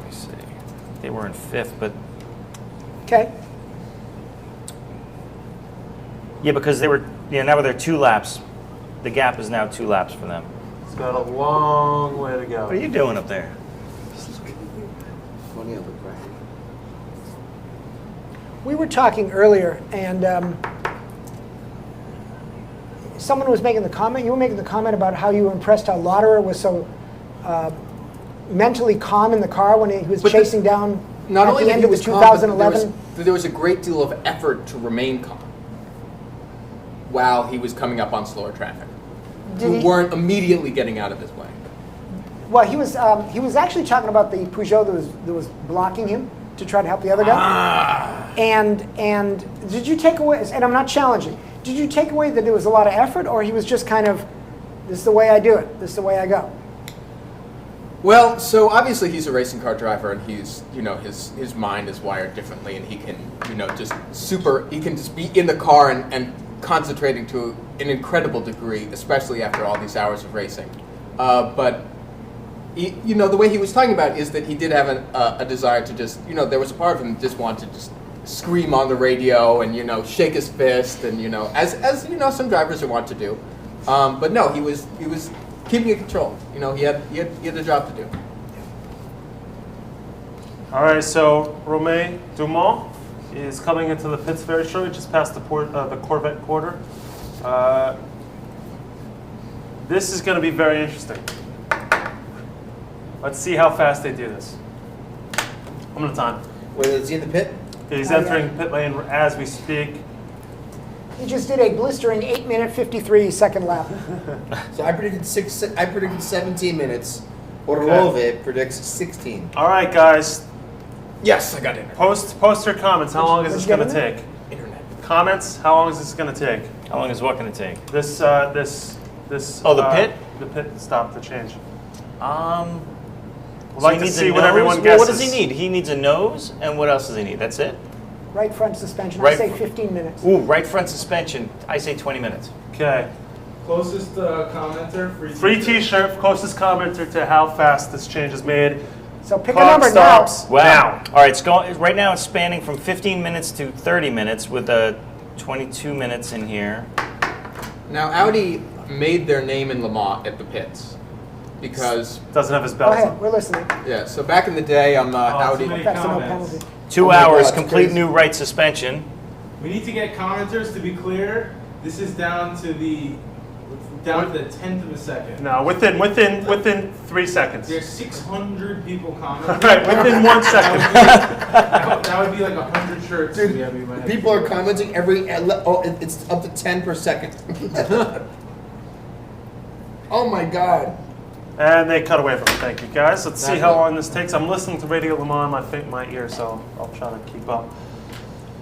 C: me see. They were in 5th, but...
A: Okay.
C: Yeah, because they were... Yeah, now they're 2 laps. The gap is now 2 laps for them.
B: It's got a long way to go.
C: What are you doing up there?
D: Funny, I look right.
A: We were talking earlier, and someone was making the comment. You were making the comment about how you were impressed how Lauderer was so mentally calm in the car when he was chasing down
U: Not
A: at
U: only
A: the
U: that
A: end
U: he
A: of the
U: was calm, but
A: 2011.
U: there was a great deal of effort to remain calm while he was coming up on slower traffic.
A: Did
U: We
A: he-
U: weren't immediately getting out of his way.
A: Well, he was actually talking about the Peugeot that was blocking him to try to help the other guy. And did you take away? And I'm not challenging. Did you take away that there was a lot of effort, or he was just kind of, this is the way I do it. This is the way I go.
U: Well, so obviously he's a racing car driver, and he's, you know, his mind is wired differently, and he can, you know, he can just be in the car and concentrating to an incredible degree, especially after all these hours of racing. But you know, the way he was talking about is that he did have a desire to just, you know, there was a part of him that just wanted to just scream on the radio and, you know, shake his fist, and, you know, as you know, some drivers are wont to do. But no, he was keeping it controlled. You know, he had a job to do.
B: All right, so Romain Dumont is coming into the pits very shortly, just past the Corvette quarter. This is going to be very interesting. Let's see how fast they do this. How much time?
H: Wait, is he in the pit?
B: He's entering pit lane as we speak.
A: He just did a blistering 8-minute 53-second lap.
H: So I predicted 17 minutes. Orlove predicts 16.
B: All right, guys.
U: Yes, I got it.
B: Post your comments. How long is this going to take?
U: Internet.
B: Comments. How long is this going to take?
C: How long is what going to take?
B: This.
C: Oh, the pit.
B: The pit stop. The change. We'd
C: So
B: like
C: he
B: to
C: needs
B: see
C: a
B: what
C: nose?
B: everyone
C: Well,
B: guesses.
C: what does he need? He needs a nose, and what else does he need? That's it?
A: Right front suspension.
C: Right
A: I say 15 minutes.
C: Ooh, right front suspension. I say 20 minutes.
B: Okay.
F: Closest commenter,
B: Free T-shirt. Closest commenter to how fast this change is made.
A: So pick
B: Clock
A: a number
B: stops
C: Wow.
B: now.
C: All right, it's going. Right now, it's spanning from 15 minutes to 30 minutes, with 22 minutes in here.
U: Now, Audi made their name in Le Mans at the pits because
B: doesn't have his
A: Go
B: belt.
A: ahead. We're listening.
U: yeah. So back in the day, Audi.
A: That's no penalty.
C: 2
U: Oh my
C: hours,
U: God, it's
C: complete
U: crazy.
C: new right suspension.
F: We need to get commenters to be clear. This is down to the 10th of a second.
B: No, within 3 seconds.
F: There's 600 people commenting.
B: All right, within 1 second.
F: That would be like 100 shirts.
H: Dude,
F: Yeah, we might have
H: people
F: to
H: are
F: do.
H: commenting it's up to 10 per second. Oh my God.
B: And they cut away from it. Thank you, guys. Let's see
H: That's
B: how
H: it.
B: long this takes. I'm listening to Radio Le Mans in my ear, so I'll try to keep up.